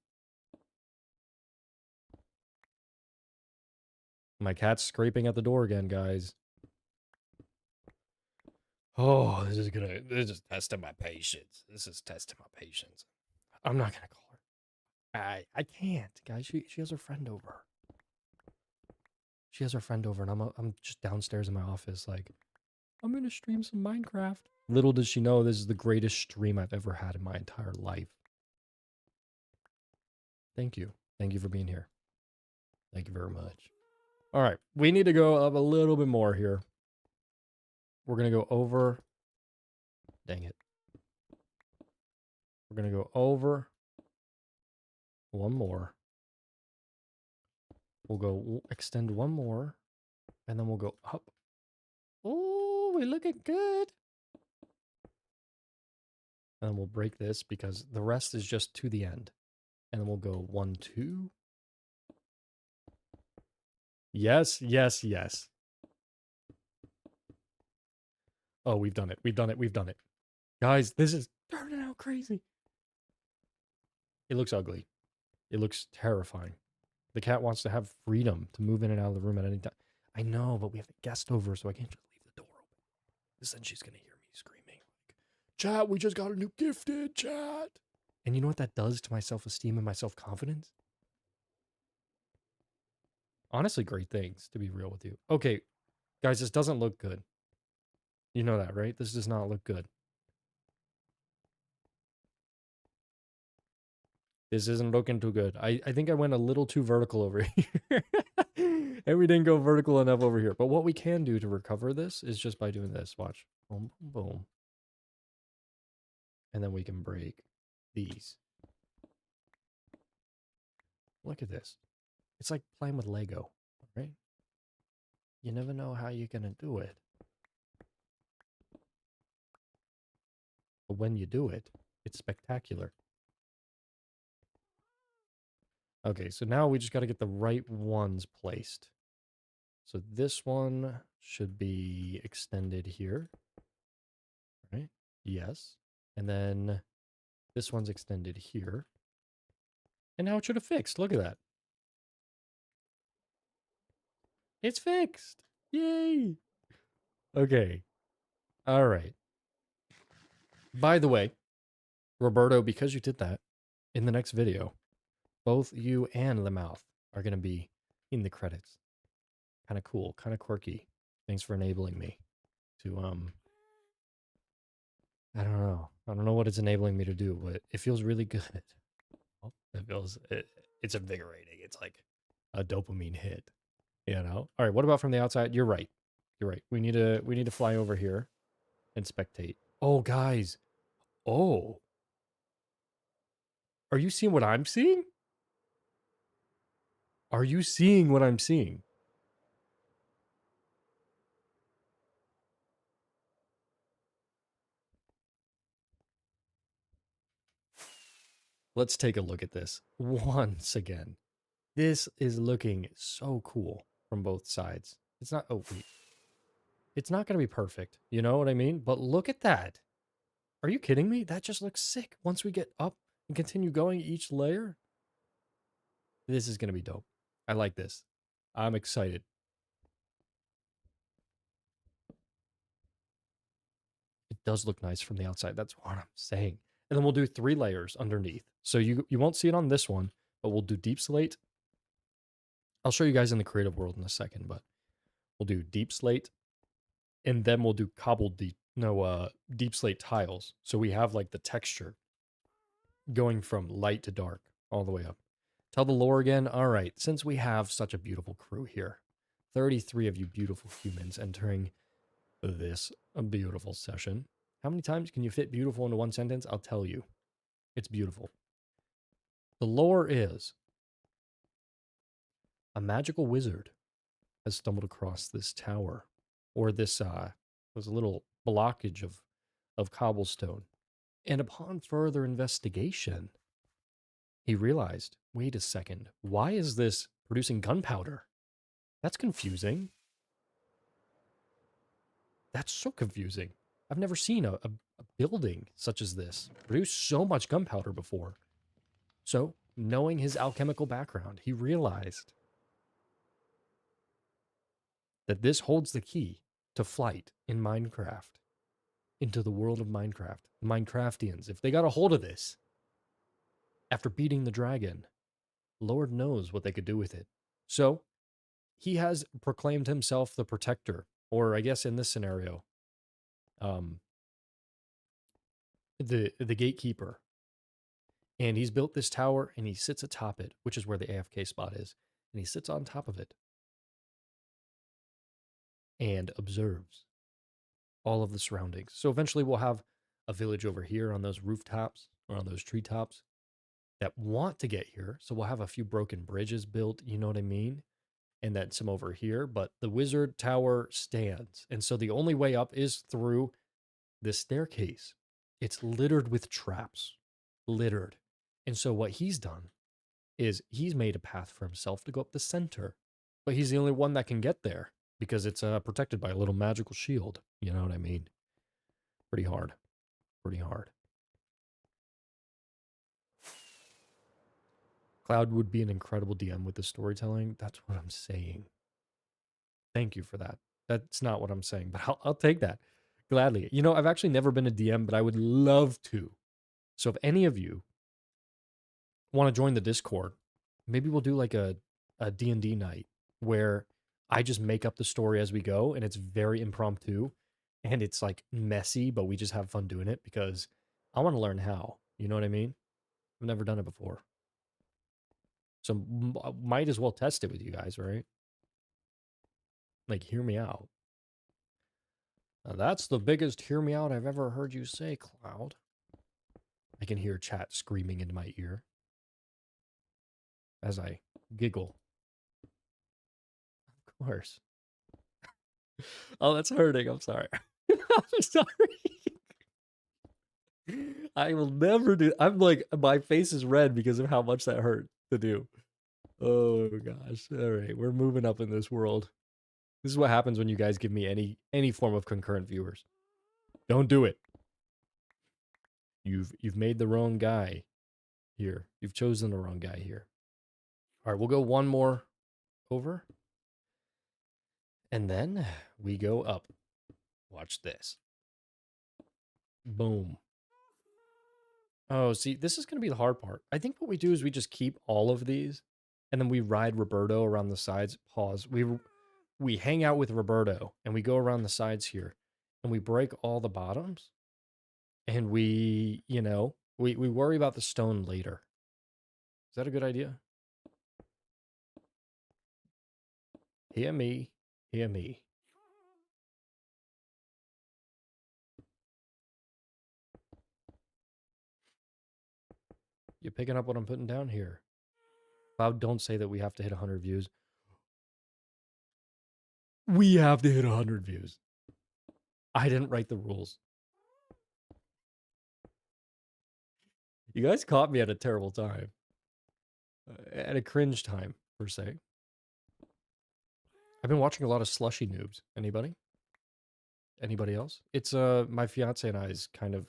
My cat's scraping at the door again, guys. Oh, this is testing my patience. This is testing my patience. I'm not gonna call her. I can't, guys. She has her friend over. She has her friend over, and I'm just downstairs in my office, like, I'm gonna stream some Minecraft. Little does she know this is the greatest stream I've ever had in my entire life. Thank you. Thank you for being here. Thank you very much. All right, we need to go up a little bit more here. We're gonna go over. Dang it. We're gonna go over one more. We'll extend one more, and then we'll go up. Oh, we're looking good. And then we'll break this because the rest is just to the end. And then we'll go 1, 2. Yes, yes, yes. Oh, we've done it. We've done it. We've done it. Guys, this is turning out crazy. It looks ugly. It looks terrifying. The cat wants to have freedom to move in and out of the room at any time. I know, but we have a guest over, so I can't just leave the door open. Because then she's going to hear me screaming. Like, chat, we just got a new gifted, chat. And you know what that does to my self-esteem and my self-confidence? Honestly, great things, to be real with you. Okay, guys, this doesn't look good. You know that, right? This does not look good. This isn't looking too good. I think I went a little too vertical over here. And we didn't go vertical enough over here. But what we can do to recover this is just by doing this. Watch. Boom, boom, boom. And then we can break these. Look at this. It's like playing with Lego, right? You never know how you're going to do it. But when you do it, it's spectacular. Okay, so now we just got to get the right ones placed. So this one should be extended here. Right? Yes. And then this one's extended here. And now it should have fixed. Look at that. It's fixed. Yay. Okay. All right. By the way, Roberto, because you did that, in the next video, both you and Lemouth are going to be in the credits. Kind of cool, kind of quirky. Thanks for enabling me to, I don't know. I don't know what it's enabling me to do, but it feels really good. It's invigorating. It's like a dopamine hit, you know? All right, what about from the outside? You're right. You're right. We need to fly over here and spectate. Oh, guys. Oh. Are you seeing what I'm seeing? Are you seeing what I'm seeing? Let's take a look at this once again. This is looking so cool from both sides. It's not, oh, wait. It's not going to be perfect. You know what I mean? But look at that. Are you kidding me? That just looks sick. Once we get up and continue going each layer, this is going to be dope. I like this. I'm excited. It does look nice from the outside. That's what I'm saying. And then we'll do 3 layers underneath. So you won't see it on this one, but we'll do deep slate. I'll show you guys in the creative world in a second, but we'll do deep slate, and then we'll do deep slate tiles. So we have like the texture going from light to dark all the way up. Tell the lore again. All right, since we have such a beautiful crew here, 33 of you beautiful humans entering this beautiful session. How many times can you fit beautiful into one sentence? I'll tell you. It's beautiful. The lore is a magical wizard has stumbled across this tower, or this little blockage of cobblestone. And upon further investigation, he realized, wait a second, why is this producing gunpowder? That's confusing. That's so confusing. I've never seen a building such as this produce so much gunpowder before. So, knowing his alchemical background, he realized that this holds the key to flight in Minecraft, into the world of Minecraft. Minecraftians, if they got a hold of this after beating the dragon, Lord knows what they could do with it. So he has proclaimed himself the protector, or I guess in this scenario, um, the gatekeeper. And he's built this tower and he sits atop it, which is where the AFK spot is. And he sits on top of it and observes all of the surroundings. So eventually we'll have a village over here on those rooftops or on those treetops that want to get here. So we'll have a few broken bridges built, you know what I mean? And then some over here. But the wizard tower stands. And so the only way up is through this staircase. It's littered with traps. Littered. And so what he's done is he's made a path for himself to go up the center. But he's the only one that can get there because it's protected by a little magical shield. You know what I mean? Pretty hard. Pretty hard. Cloud would be an incredible DM with the storytelling. That's what I'm saying. Thank you for that. That's not what I'm saying, but I'll take that gladly. You know, I've actually never been a DM, but I would love to. So if any of you want to join the Discord, maybe we'll do like a D&D night where I just make up the story as we go and it's very impromptu and it's like messy, but we just have fun doing it because I want to learn how. You know what I mean? I've never done it before. So might as well test it with you guys, right? Like, hear me out. Now, that's the biggest hear me out I've ever heard you say, Cloud. I can hear chat screaming into my ear as I giggle. Of course. Oh, that's hurting. I'm sorry. I'm sorry. I will never do. I'm like, my face is red because of how much that hurt to do. Oh gosh. All right, we're moving up in this world. This is what happens when you guys give me any form of concurrent viewers. Don't do it. You've made the wrong guy here. You've chosen the wrong guy here. All right, we'll go one more over. And then we go up. Watch this. Boom. Oh, see, this is going to be the hard part. I think what we do is we just keep all of these and then we ride Roberto around the sides. Pause. We hang out with Roberto and we go around the sides here and we break all the bottoms and we, you know, we worry about the stone later. Is that a good idea? Hear me. Hear me. You're picking up what I'm putting down here. Cloud, don't say that we have to hit 100 views. We have to hit 100 views. I didn't write the rules. You guys caught me at a terrible time. At a cringe time, per se. I've been watching a lot of Slushy Noobs. Anybody? Anybody else? It's my fiance and I's kind of,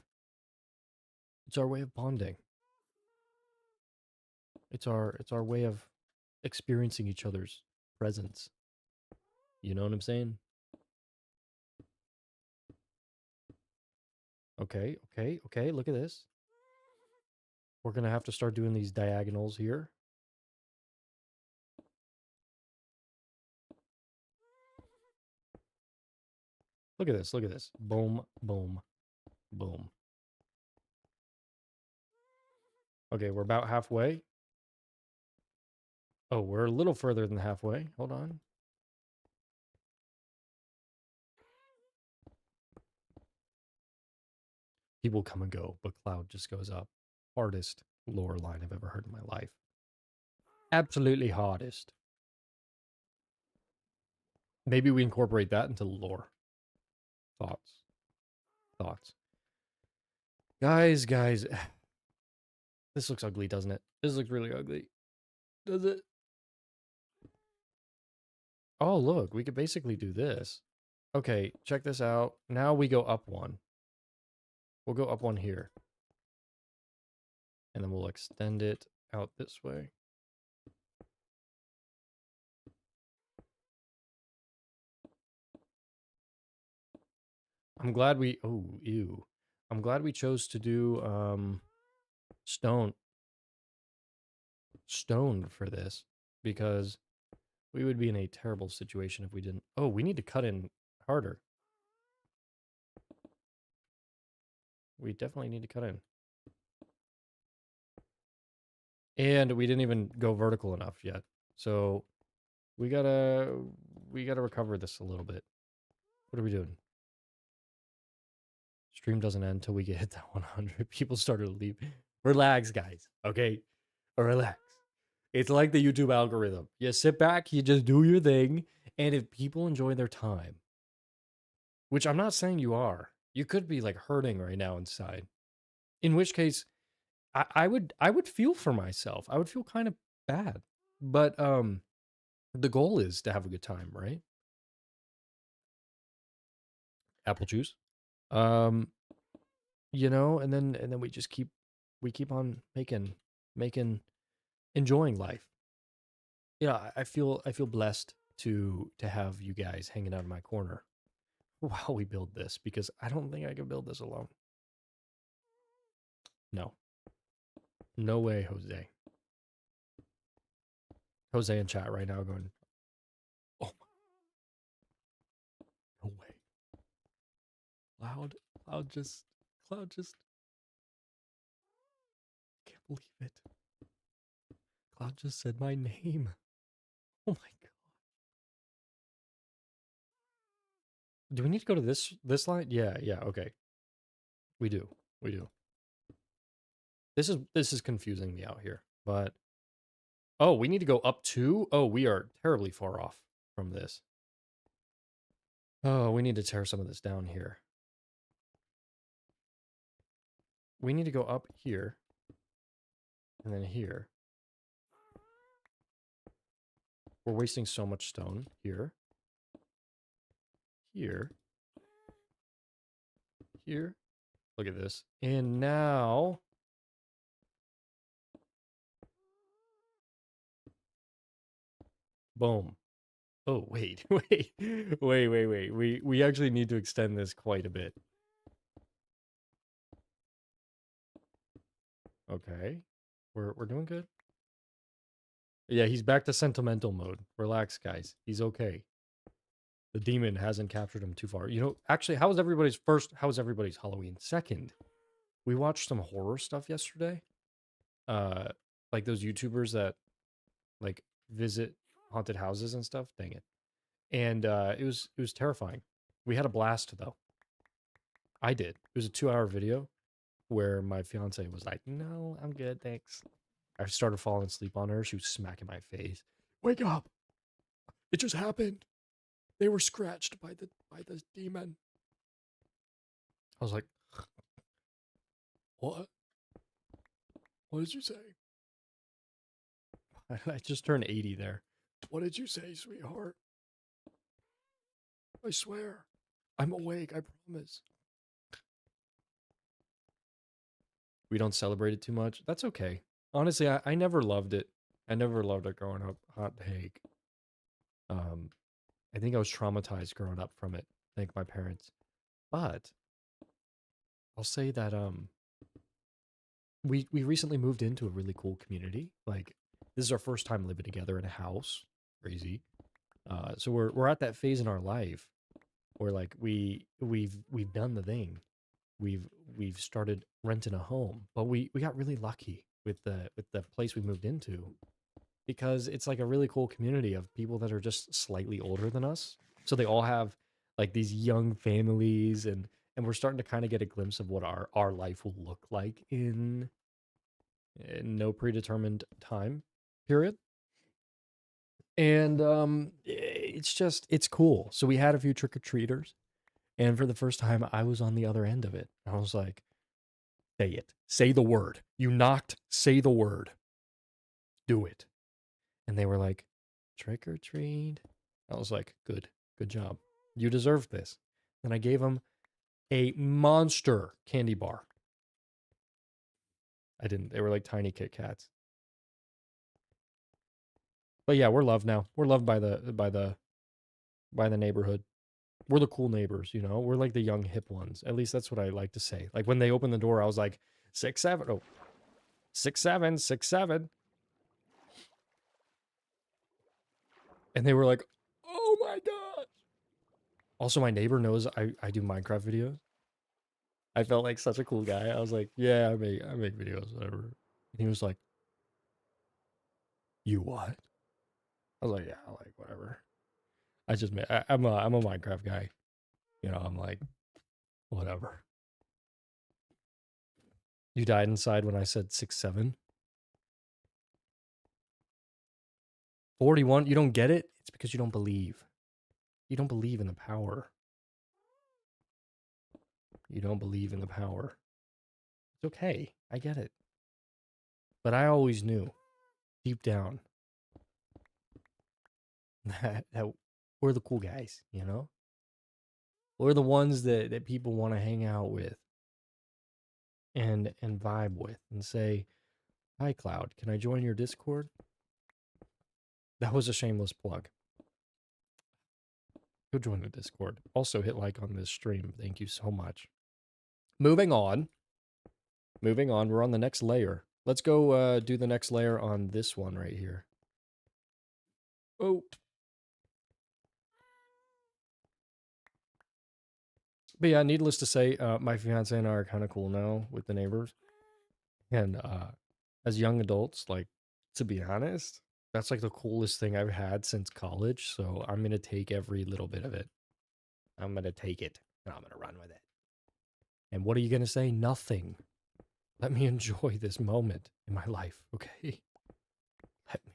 it's our way of bonding. It's our way of experiencing each other's presence. You know what I'm saying? Okay, okay, okay, look at this. We're gonna have to start doing these diagonals here. Look at this, look at this. Boom, boom, boom. Okay, we're about halfway. Oh, we're a little further than halfway. Hold on. People come and go, but Cloud just goes up. Hardest lore line I've ever heard in my life. Absolutely hardest. Maybe we incorporate that into lore. Thoughts. Thoughts. Guys. This looks ugly, doesn't it? This looks really ugly. Does it? Oh, look. We could basically do this. Okay, check this out. Now we go up one. We'll go up one here. And then we'll extend it out this way. I'm glad we, oh, ew. I'm glad we chose to do stone stone for this, because we would be in a terrible situation if we didn't. Oh, we need to cut in harder. We definitely need to cut in. And we didn't even go vertical enough yet. So we gotta recover this a little bit. What are we doing? Stream doesn't end until we get hit that 100. People started to leave. Relax, guys. Okay? Relax. It's like the YouTube algorithm. You sit back, you just do your thing, and if people enjoy their time, which I'm not saying you are, you could be like hurting right now inside. In which case, I would feel for myself. I would feel kind of bad. But the goal is to have a good time, right? Apple juice. Um, and then we keep on making enjoying life. I feel blessed to have you guys hanging out in my corner while we build this, because I don't think I can build this alone. No. No way, Jose. Jose in chat right now going, "Oh, no way." Cloud Cloud just can't believe it. Cloud just said my name. Oh my god. Do we need to go to this line? Yeah, okay. We do. We do. This is confusing me out here. But oh, we need to go up too? Oh, we are terribly far off from this. Oh, we need to tear some of this down here. We need to go up here. And then here. We're wasting so much stone. Here. Here. Here. Look at this. And now boom. Oh, wait. Wait. We actually need to extend this quite a bit. Okay. We're doing good. Yeah, he's back to sentimental mode. Relax, guys. He's okay. The demon hasn't captured him too far. Actually, how was everybody's Halloween? Second, we watched some horror stuff yesterday. Uh, like those YouTubers that like visit haunted houses and stuff. Dang it. And it was terrifying. We had a blast though. I did. It was a 2-hour video where my fiance was like, "No, I'm good, thanks." I started falling asleep on her. She was smacking my face. "Wake up! It just happened. They were scratched by the demon." I was like, "What? What did you say?" I just turned 80 there. "What did you say, sweetheart?" "I swear. I'm awake, I promise." We don't celebrate it too much. That's okay. Honestly, I never loved it. I never loved it growing up. Hot take. Um, I think I was traumatized growing up from it. Thank my parents. But I'll say that we recently moved into a really cool community. Like, this is our first time living together in a house. Crazy. So we're at that phase in our life where like we've done the thing. We've started renting a home, but we got really lucky with the place we moved into, because it's like a really cool community of people that are just slightly older than us. So they all have like these young families, and we're starting to kind of get a glimpse of what our life will look like in no predetermined time period. And it's cool. So we had a few trick-or-treaters, and for the first time I was on the other end of it. I was like, "Say it. Say the word. You knocked. Say the word. Do it." And they were like, "Trick or treat." I was like, good job. You deserve this. And I gave them a monster candy bar. I didn't. They were like tiny Kit Kats. But yeah, we're loved now. We're loved by the neighborhood. We're the cool neighbors, you know? We're like the young hip ones. At least that's what I like to say. Like when they opened the door, I was like, 6'7". Oh, 6'7", 6'7". And they were like, oh my god. Also, my neighbor knows I do Minecraft videos. I felt like such a cool guy. I was like, yeah, I make videos, whatever. And he was like, you what? I was like, yeah, like whatever. I'm a Minecraft guy. You know, I'm like, whatever. You died inside when I said 6'7". 41, you don't get it? It's because you don't believe. You don't believe in the power. You don't believe in the power. It's okay. I get it. But I always knew, deep down, that we're the cool guys, you know? We're the ones that people want to hang out with and vibe with and say, hi, Cloud, can I join your Discord? That was a shameless plug. Go join the Discord. Also, hit like on this stream. Thank you so much. Moving on. Moving on. We're on the next layer. Let's go do the next layer on this one right here. Oh. But yeah, needless to say, my fiance and I are kind of cool now with the neighbors. And as young adults, like, to be honest, that's like the coolest thing I've had since college. So I'm going to take every little bit of it. I'm going to take it and I'm going to run with it. And what are you going to say? Nothing. Let me enjoy this moment in my life, okay? Let me,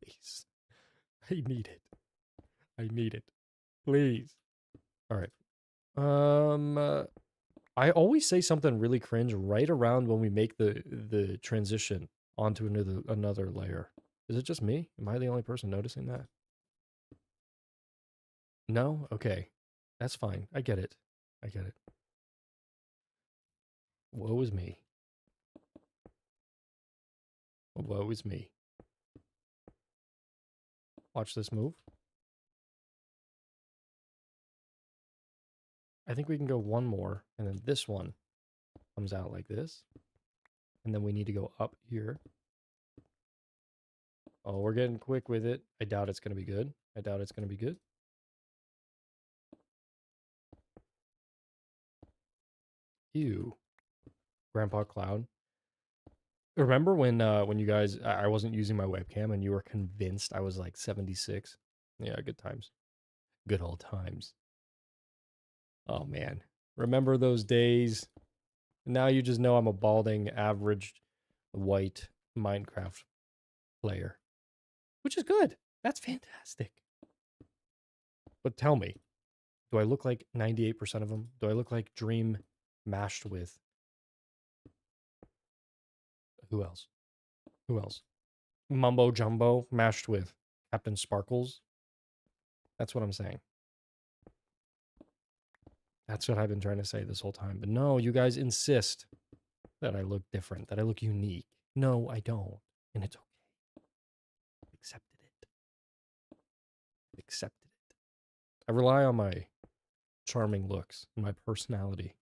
please. I need it. I need it. Please. All right. I always say something really cringe right around when we make the transition onto another layer. Is it just me? Am I the only person noticing that? No? Okay. That's fine. I get it. I get it. Woe is me. Woe is me. Watch this move. I think we can go one more, and then this one comes out like this. And then we need to go up here. Oh, we're getting quick with it. I doubt it's going to be good. I doubt it's going to be good. Ew. Grandpa Cloud. Remember when you guys I wasn't using my webcam and you were convinced I was like 76? Yeah, good times. Good old times. Oh man. Remember those days? Now you just know I'm a balding average white Minecraft player, which is good. That's fantastic. But tell me, do I look like 98% of them? Do I look like Dream mashed with who else? Who else? Mumbo Jumbo mashed with Captain Sparkles? That's what I'm saying. That's what I've been trying to say this whole time. But no, you guys insist that I look different, that I look unique. No, I don't. And it's okay. I've accepted it. I've accepted it. I rely on my charming looks and my personality.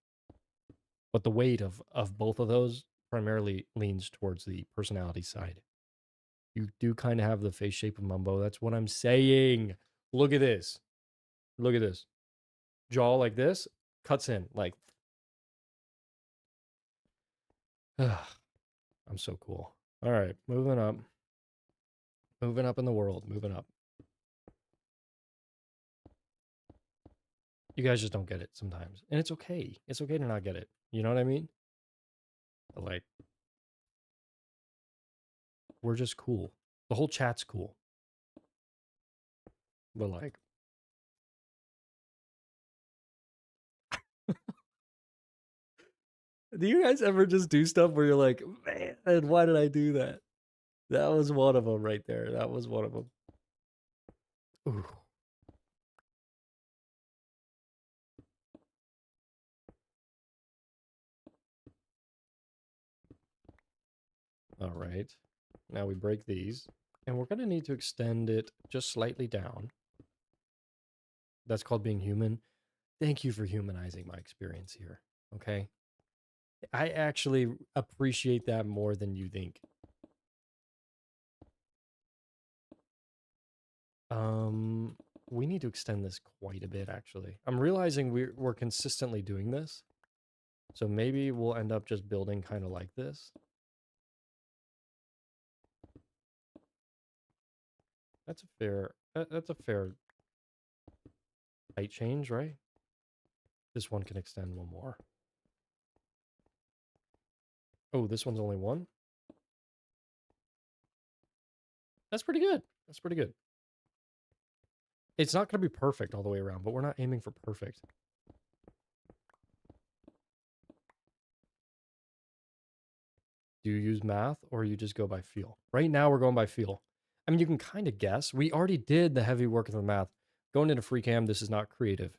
But the weight of both of those primarily leans towards the personality side. You do kind of have the face shape of Mumbo. That's what I'm saying. Look at this. Look at this. Jaw like this, cuts in like. I'm so cool. All right, moving up. Moving up in the world. Moving up. You guys just don't get it sometimes. And it's okay. It's okay to not get it. You know what I mean? But like, we're just cool. The whole chat's cool. But like, do you guys ever just do stuff where you're like, man, why did I do that? That was one of them right there. That was one of them. Ooh. All right. Now we break these. And we're going to need to extend it just slightly down. That's called being human. Thank you for humanizing my experience here. Okay. I actually appreciate that more than you think. Um, we need to extend this quite a bit, actually. I'm realizing we're consistently doing this. So maybe we'll end up just building kind of like this. That's a fair, that's a fair height change, right? This one can extend one more. Oh, this one's only one? That's pretty good. That's pretty good. It's not going to be perfect all the way around, but we're not aiming for perfect. Do you use math or you just go by feel? Right now, we're going by feel. I mean, you can kind of guess. We already did the heavy work of the math. Going into free cam, this is not creative.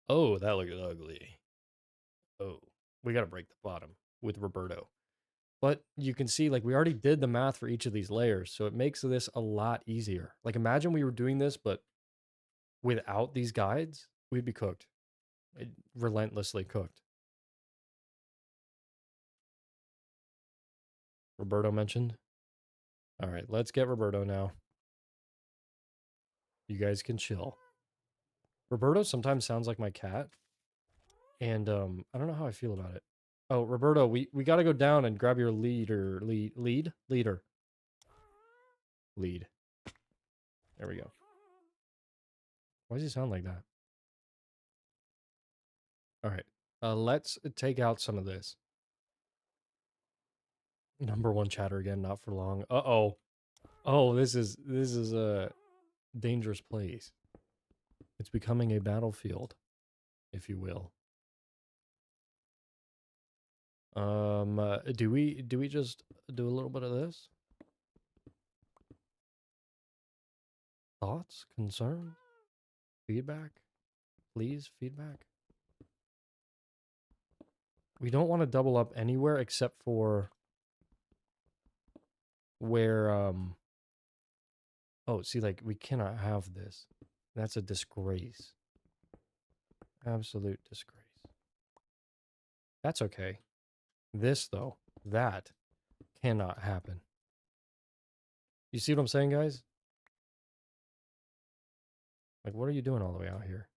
Oh, that looks ugly. Oh, we got to break the bottom with Roberto. But you can see, like, we already did the math for each of these layers, so it makes this a lot easier. Like, imagine we were doing this, but without these guides, we'd be cooked. Relentlessly cooked. Roberto mentioned. All right, let's get Roberto now. You guys can chill. Roberto sometimes sounds like my cat, and I don't know how I feel about it. Oh, Roberto, we got to go down and grab your leader. Lead? Leader. Lead. There we go. Why does he sound like that? All right. Let's take out some of this. Number one chatter again, not for long. Uh-oh. Oh, this is a dangerous place. It's becoming a battlefield, if you will. Do we just do a little bit of this? Thoughts, concerns, feedback? Please, feedback. We don't want to double up anywhere except for where oh, see, like, we cannot have this. That's a disgrace. Absolute disgrace. That's okay. This, though, that cannot happen. You see what I'm saying, guys? Like, what are you doing all the way out here?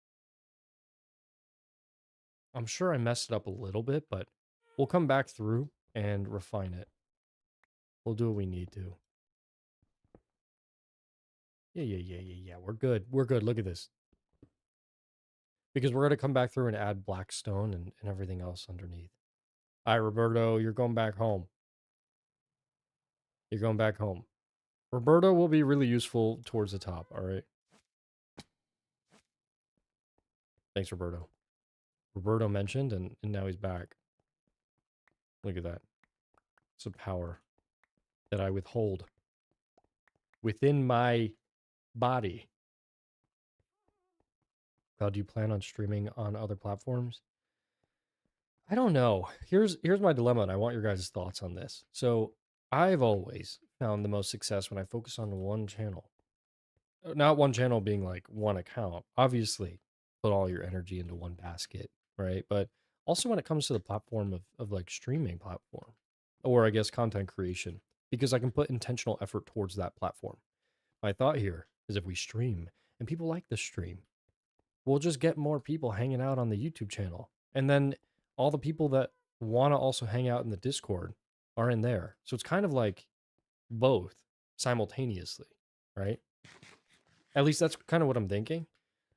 I'm sure I messed it up a little bit, but we'll come back through and refine it. We'll do what we need to. Yeah. We're good. We're good. Look at this. Because we're going to come back through and add black stone and everything else underneath. All right, Roberto, you're going back home. You're going back home. Roberto will be really useful towards the top, all right? Thanks, Roberto. Roberto mentioned, and now he's back. Look at that. It's a power that I withhold within my body. How do you plan on streaming on other platforms? I don't know. Here's my dilemma, and I want your guys' thoughts on this. So I've always found the most success when I focus on one channel. Not one channel being like one account. Obviously, put all your energy into one basket, right? But also when it comes to the platform of like streaming platform, or I guess content creation, because I can put intentional effort towards that platform. My thought here is if we stream and people like the stream, we'll just get more people hanging out on the YouTube channel. And then all the people that want to also hang out in the Discord are in there. So it's kind of like both simultaneously, right? At least that's kind of what I'm thinking.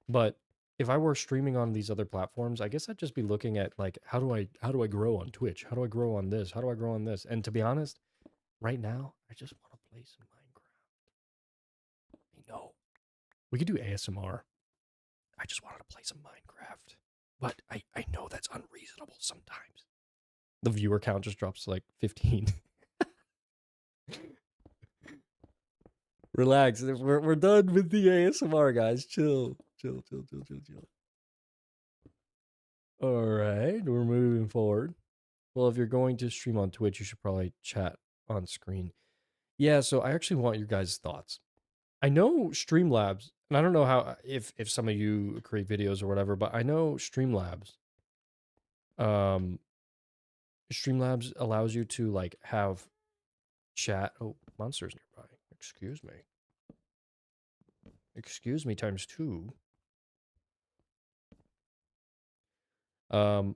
But if I were streaming on these other platforms, I guess I'd just be looking at like how do I grow on Twitch? How do I grow on this? How do I grow on this? And to be honest, right now, I just want to play some Minecraft. I know. We could do ASMR. I just wanted to play some Minecraft. But I know that's unreasonable sometimes. The viewer count just drops to like 15. Relax. We're done with the ASMR, guys. Chill. Chill. All right, we're moving forward. Well, if you're going to stream on Twitch, you should probably chat on screen. Yeah, so I actually want your guys' thoughts. I know Streamlabs And I don't know how if some of you create videos or whatever, but I know um Streamlabs allows you to like have chat. Oh, monsters nearby. Excuse me. Excuse me times two. Um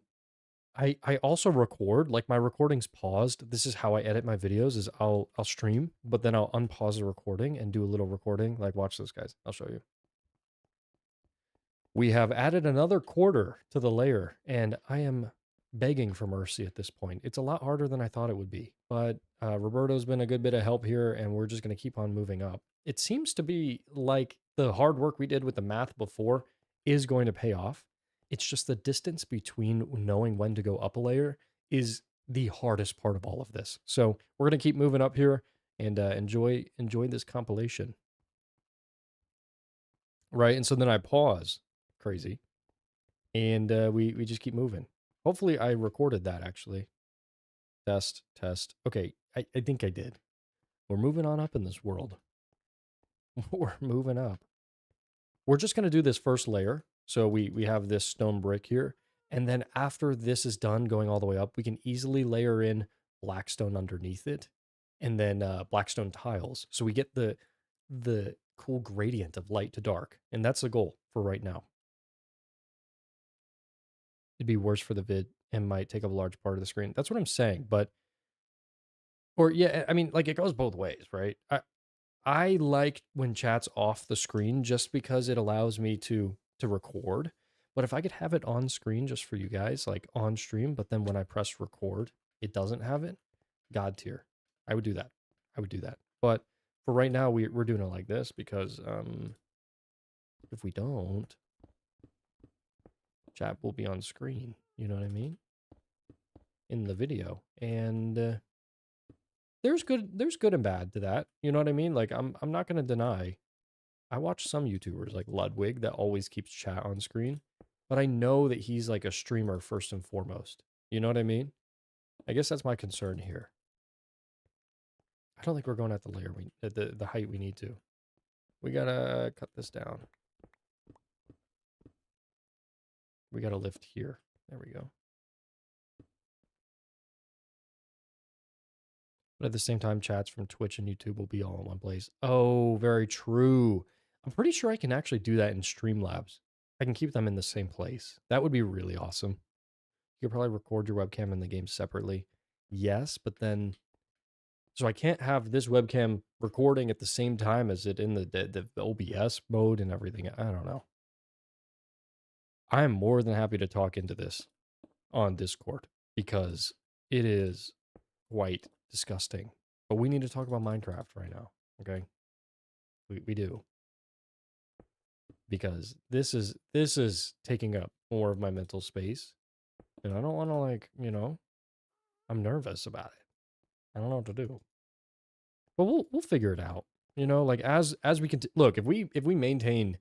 I also record, like my recording's paused. This is how I edit my videos is I'll stream, but then I'll unpause the recording and do a little recording. Like watch this guys. I'll show you. We have added another quarter to the layer, and I am begging for mercy at this point. It's a lot harder than I thought it would be, but Roberto's been a good bit of help here, and we're just going to keep on moving up. It seems to be like the hard work we did with the math before is going to pay off. It's just the distance between knowing when to go up a layer is the hardest part of all of this. So we're going to keep moving up here and enjoy this compilation. Right, and so then I pause. Crazy. And we just keep moving. Hopefully I recorded that actually. Test, test. Okay, I think I did. We're moving on up in this world. We're moving up. We're just going to do this first layer. So we have this stone brick here. And then after this is done going all the way up, we can easily layer in blackstone underneath it. And then blackstone tiles. So we get the cool gradient of light to dark. And that's the goal for right now. It'd be worse for the vid and might take up a large part of the screen. That's what I'm saying. But or yeah, I mean, like it goes both ways, right? I like when chat's off the screen just because it allows me to record. But if I could have it on screen just for you guys, like on stream, but then when I press record, it doesn't have it, God tier. I would do that. I would do that. But for right now, we're doing it like this because if we don't, chat will be on screen. You know what I mean? In the video. And there's good and bad to that. You know what I mean? Like I'm not gonna deny. I watch some YouTubers like Ludwig that always keeps chat on screen, but I know that he's like a streamer first and foremost. You know what I mean? I guess that's my concern here. I don't think we're going at the layer we at the height we need to. We gotta cut this down. We gotta lift here. There we go. But at the same time, chats from Twitch and YouTube will be all in one place. Oh, very true. I'm pretty sure I can actually do that in Streamlabs. I can keep them in the same place. That would be really awesome. You could probably record your webcam and the game separately. Yes, but then... So I can't have this webcam recording at the same time as it in the OBS mode and everything. I don't know. I am more than happy to talk into this on Discord because it is quite disgusting. But we need to talk about Minecraft right now, okay? We do. Because this is taking up more of my mental space. And I don't want to like, you know, I'm nervous about it. I don't know what to do. But we'll figure it out. You know, like as we can look, if we maintain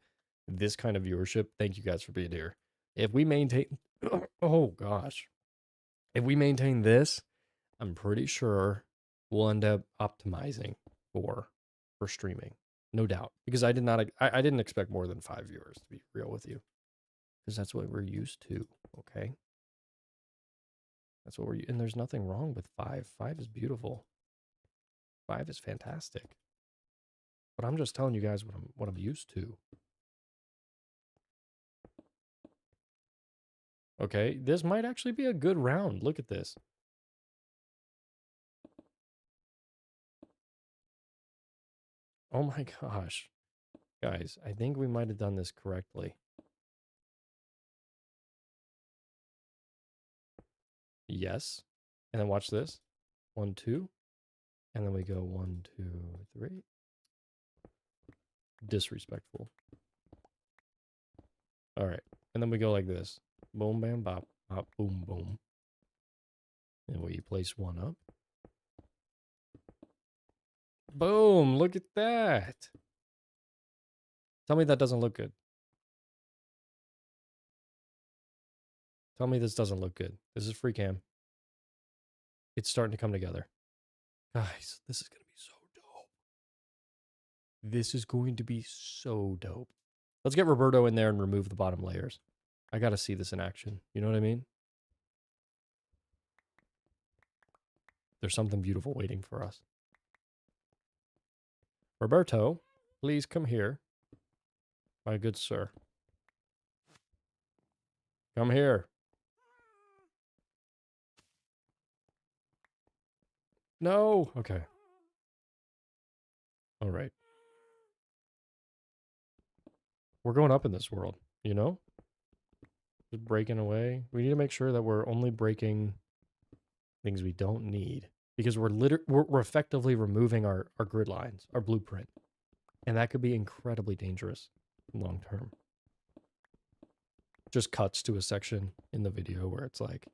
this kind of viewership, thank you guys for being here. If we maintain oh gosh. If we maintain this, I'm pretty sure we'll end up optimizing for streaming. No doubt. Because I didn't expect more than 5 viewers, to be real with you. Because that's what we're used to, okay? That's what and there's nothing wrong with 5. 5 is beautiful. 5 is fantastic. But I'm just telling you guys what I'm used to. Okay, this might actually be a good round. Look at this. Oh my gosh. Guys, I think we might have done this correctly. Yes. And then watch this. 1, 2. And then we go 1, 2, 3. Disrespectful. All right. And then we go like this. Boom, bam, bop, bop, boom, boom. And we place one up. Boom, look at that. Tell me that doesn't look good. Tell me this doesn't look good. This is free cam. It's starting to come together. Guys, this is going to be so dope. This is going to be so dope. Let's get Roberto in there and remove the bottom layers. I gotta see this in action. You know what I mean? There's something beautiful waiting for us. Roberto, please come here. My good sir. Come here. No. Okay. All right. We're going up in this world, you know? Just breaking away. We need to make sure that we're only breaking things we don't need. Because we're effectively removing our grid lines, our blueprint. And that could be incredibly dangerous long term. Just cuts to a section in the video where it's like,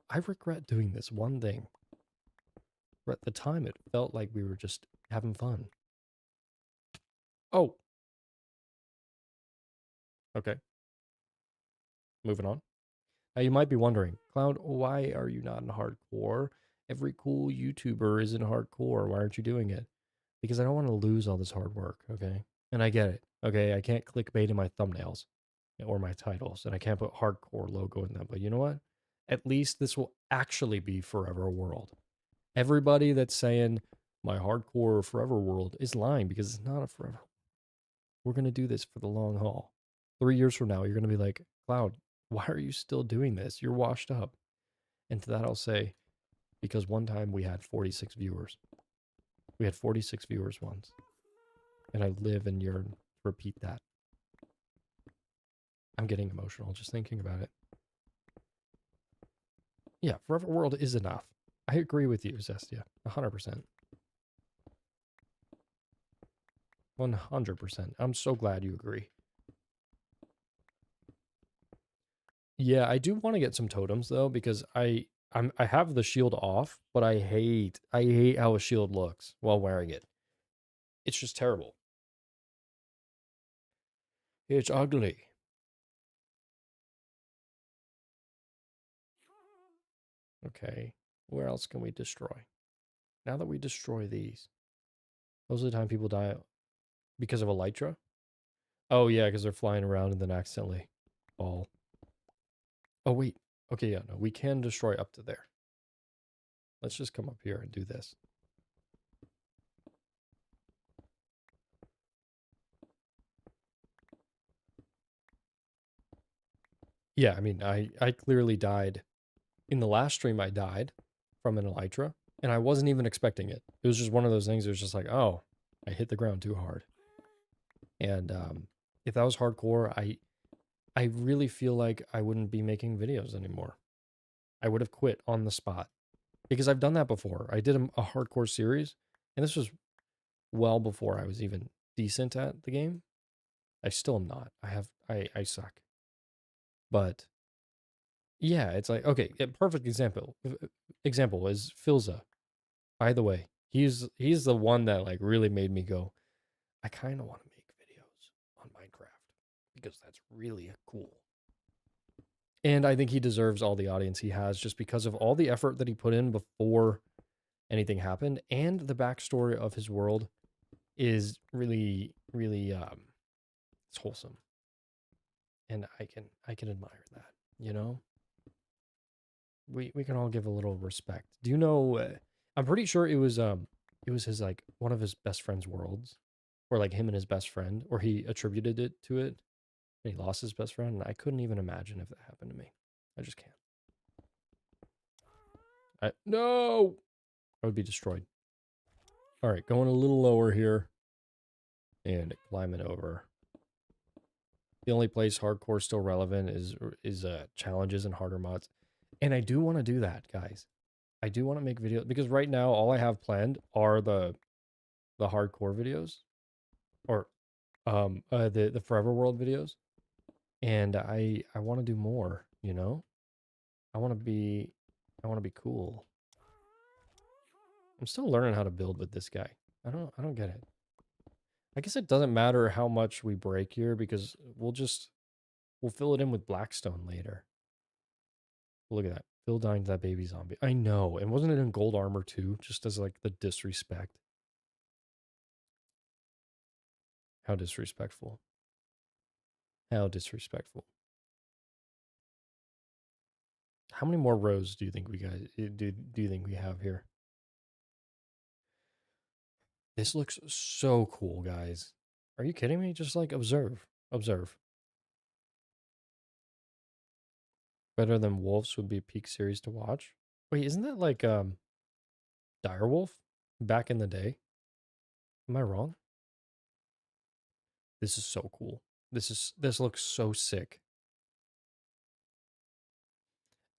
I regret doing this one thing. But at the time, it felt like we were just having fun. Oh. Okay. Moving on. Now you might be wondering, Cloud, why are you not in hardcore? Every cool YouTuber is in hardcore. Why aren't you doing it? Because I don't want to lose all this hard work, okay? And I get it, okay? I can't clickbait in my thumbnails or my titles, and I can't put hardcore logo in them. But you know what? At least this will actually be Forever World. Everybody that's saying my hardcore Forever World is lying because it's not a forever. We're going to do this for the long haul. 3 years from now, you're going to be like, Cloud, why are you still doing this? You're washed up. And to that, I'll say, because one time we had 46 viewers. We had 46 viewers once. And I live and yearn to repeat that. I'm getting emotional just thinking about it. Yeah, Forever World is enough. I agree with you, Zestia. 100%. 100%. I'm so glad you agree. Yeah, I do want to get some totems though, because I have the shield off, but I hate how a shield looks while wearing it. It's just terrible. It's ugly. Okay, where else can we destroy? Now that we destroy these, most of the time people die because of elytra. Oh yeah, because they're flying around and then accidentally fall. Oh wait, okay, yeah, no, we can destroy up to there. Let's just come up here and do this. Yeah, I mean, I clearly died. In the last stream, I died from an elytra, and I wasn't even expecting it. It was just one of those things. It was just like, oh, I hit the ground too hard. And if that was hardcore, I really feel like I wouldn't be making videos anymore. I would have quit on the spot because I've done that before. I did a hardcore series, and this was well before I was even decent at the game. I still am not. I suck. But yeah, it's like, okay, a perfect example is Filza. By the way, he's the one that like really made me go, I kind of want to make videos on Minecraft because that's really cool. And I think he deserves all the audience he has just because of all the effort that he put in before anything happened, and the backstory of his world is really, really it's wholesome. And I can admire that, you know? We can all give a little respect. Do you know I'm pretty sure it was his like one of his best friend's worlds, or like him and his best friend, or he attributed it to it and he lost his best friend, and I couldn't even imagine if that happened to me. I just can't. No, I would be destroyed. All right, going a little lower here and climbing over. The only place hardcore still relevant is challenges and harder mods. And I do want to do that, guys. I do want to make videos because right now all I have planned are the hardcore videos, or the Forever World videos. And I want to do more, you know? I want to be cool. I'm still learning how to build with this guy. I don't get it. I guess it doesn't matter how much we break here because we'll fill it in with Blackstone later. Look at that. Phil dying to that baby zombie. I know. And wasn't it in gold armor too? Just as like the disrespect. How disrespectful. How disrespectful. How many more rows do you think we guys do you think we have here? This looks so cool, guys. Are you kidding me? Just like observe. Observe. Better than Wolves would be a peak series to watch. Wait, isn't that like Direwolf back in the day? Am I wrong? This is so cool. This looks so sick.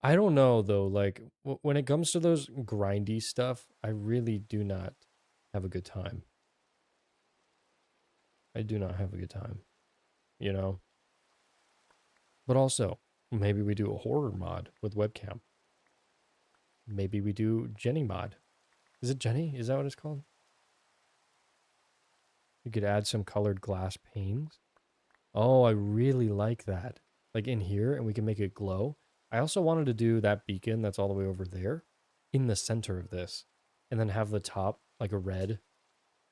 I don't know though, like when it comes to those grindy stuff, I really do not have a good time. I do not have a good time, you know? But also, maybe we do a horror mod with webcam. Maybe we do Jenny mod. Is it Jenny? Is that what it's called? You could add some colored glass panes. Oh, I really like that. Like in here, and we can make it glow. I also wanted to do that beacon that's all the way over there in the center of this. And then have the top like a red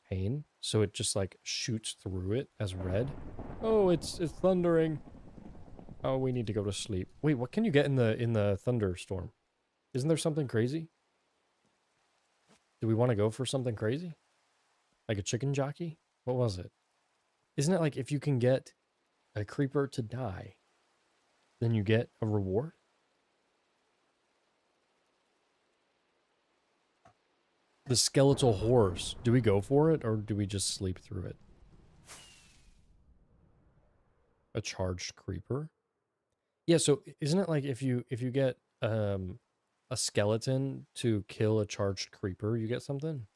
pane. So it just like shoots through it as red. Oh, it's thundering. Oh, we need to go to sleep. Wait, what can you get in the thunderstorm? Isn't there something crazy? Do we want to go for something crazy? Like a chicken jockey? What was it? Isn't it like if you can get a creeper to die, then you get a reward? The skeletal horse. Do we go for it or do we just sleep through it? A charged creeper? Yeah, so isn't it like if you get a skeleton to kill a charged creeper, you get something?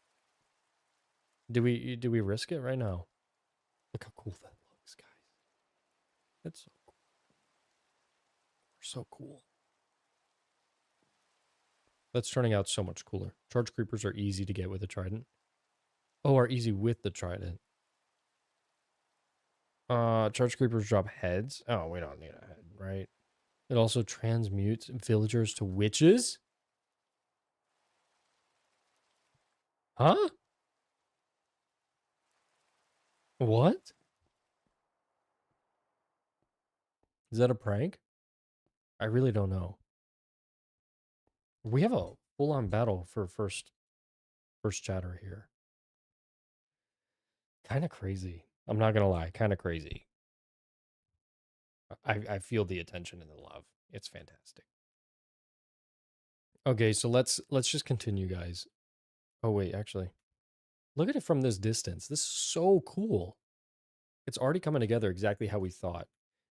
Do we risk it right now? Look how cool that looks, guys. That's so cool. So cool. That's turning out so much cooler. Charged creepers are easy to get with a trident. Oh, are easy with the trident. Charged creepers drop heads. Oh, we don't need a head, right? It also transmutes villagers to witches. Huh? What? Is that a prank? I really don't know. We have a full-on battle for first chatter here. Kind of crazy. I'm not gonna lie, kind of crazy. I feel the attention and the love. It's fantastic. Okay, so let's just continue, guys. Oh wait, actually, look at it from this distance. This is so cool. It's already coming together exactly how we thought.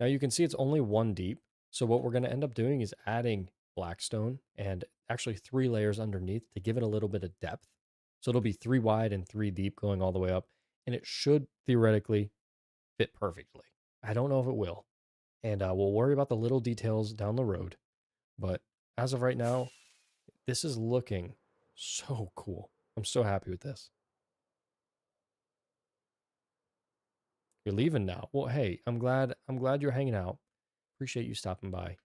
Now you can see it's only one deep. So what we're going to end up doing is adding blackstone and actually 3 layers underneath to give it a little bit of depth. So it'll be 3 wide and 3 deep going all the way up. And it should theoretically fit perfectly. I don't know if it will. And we'll worry about the little details down the road. But as of right now, this is looking so cool. I'm so happy with this. You're leaving now. Well, hey, I'm glad you're hanging out. Appreciate you stopping by.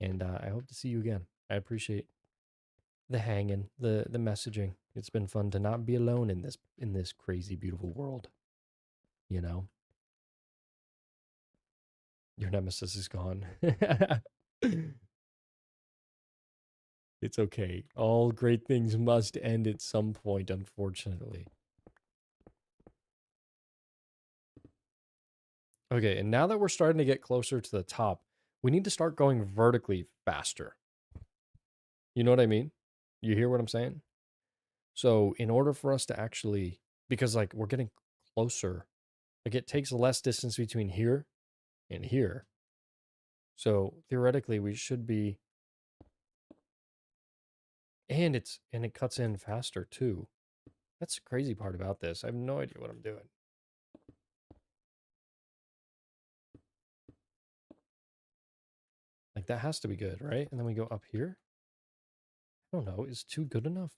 And I hope to see you again. I appreciate the hanging, the messaging. It's been fun to not be alone in this crazy beautiful world. You know, your nemesis is gone. It's okay. All great things must end at some point, unfortunately. Okay, and now that we're starting to get closer to the top, we need to start going vertically faster. You know what I mean? You hear what I'm saying? So, in order for us to actually, because like we're getting closer, like it takes less distance between here and here. So, theoretically, we should be, and it cuts in faster too. That's the crazy part about this. I have no idea what I'm doing. Like that has to be good, right? And then we go up here. I don't know. Is 2 good enough?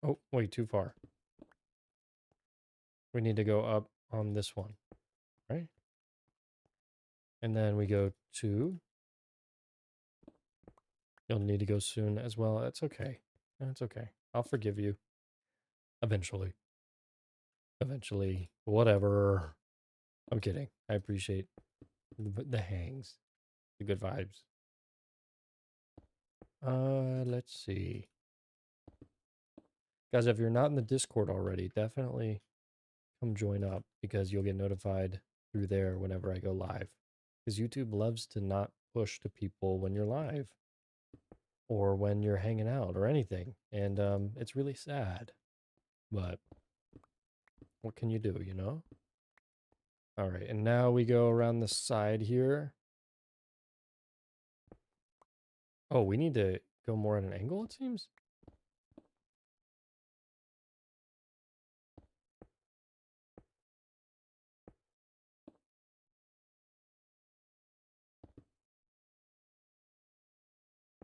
Oh, wait, too far. We need to go up on this one, right? And then we go 2. You'll need to go soon as well. It's okay. It's okay. I'll forgive you eventually. Eventually. Whatever. I'm kidding. I appreciate the hangs, the good vibes. Let's see. Guys, if you're not in the Discord already, definitely come join up because you'll get notified through there whenever I go live. Because YouTube loves to not push to people when you're live or when you're hanging out or anything. And it's really sad. But what can you do, you know? All right, and now we go around the side here. Oh, we need to go more at an angle, it seems.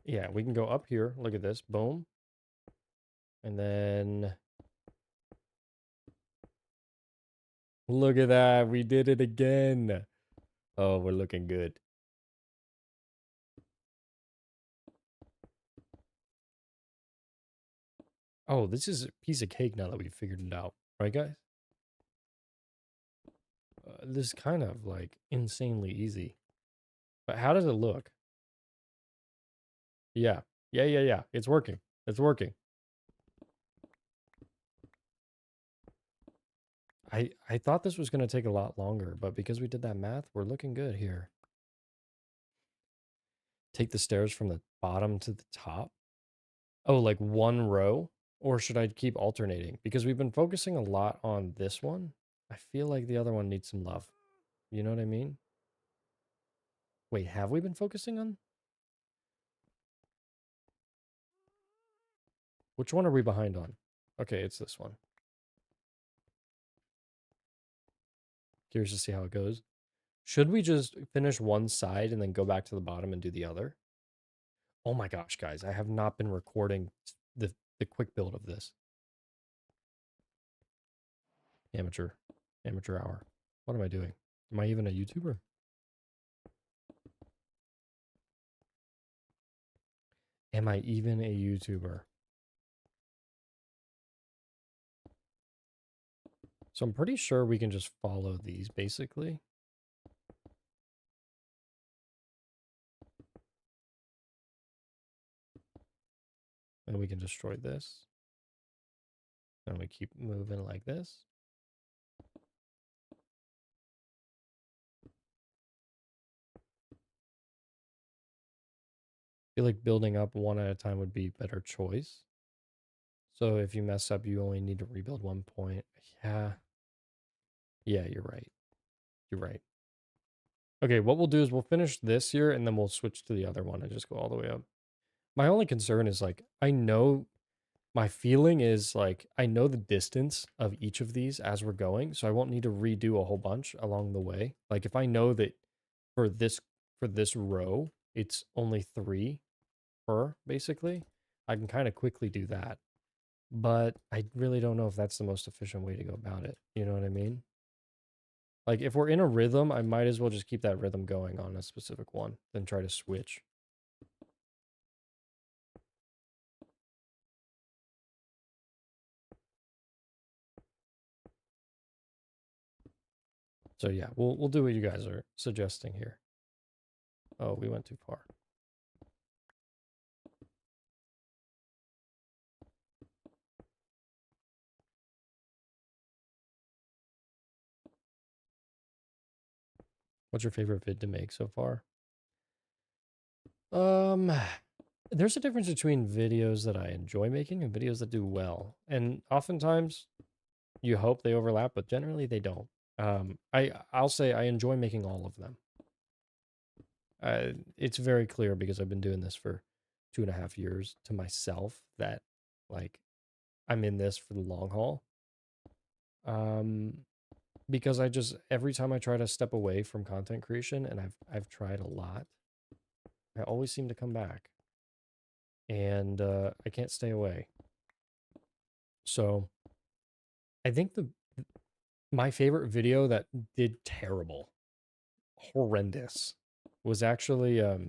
Yeah, we can go up here. Look at this. Boom. And then look at that. We did it again. Oh, we're looking good. Oh, this is a piece of cake now that we've figured it out. Right, guys? This is kind of like insanely easy. But how does it look? Yeah. Yeah. It's working. It's working. I thought this was going to take a lot longer, but because we did that math, we're looking good here. Take the stairs from the bottom to the top. Oh, like one row? Or should I keep alternating? Because we've been focusing a lot on this one. I feel like the other one needs some love. You know what I mean? Wait, have we been focusing on? Which one are we behind on? Okay, it's this one. Curious to see how it goes. Should we just finish one side and then go back to the bottom and do the other? Oh my gosh, guys, I have not been recording the quick build of this. Amateur. Amateur hour. What am I doing? Am I even a YouTuber? Am I even a YouTuber? So I'm pretty sure we can just follow these basically. And we can destroy this. And we keep moving like this. I feel like building up one at a time would be a better choice. So if you mess up, you only need to rebuild 1 point. Yeah. Yeah, you're right. You're right. Okay, what we'll do is we'll finish this here and then we'll switch to the other one and just go all the way up. My only concern is like, I know my feeling is like, I know the distance of each of these as we're going, so I won't need to redo a whole bunch along the way. Like if I know that for this row, it's only 3 per basically, I can kind of quickly do that. But I really don't know if that's the most efficient way to go about it. You know what I mean? Like if we're in a rhythm, I might as well just keep that rhythm going on a specific one than try to switch. So yeah, we'll do what you guys are suggesting here. Oh, we went too far. What's your favorite vid to make so far? Um, there's a difference between videos that I enjoy making and videos that do well. And oftentimes you hope they overlap, but generally they don't. I'll say I enjoy making all of them. It's very clear because I've been doing this for 2.5 years to myself that like I'm in this for the long haul. Because I just every time I try to step away from content creation, and I've tried a lot, I always seem to come back, and I can't stay away. So I think my favorite video that did terrible, horrendous, was actually I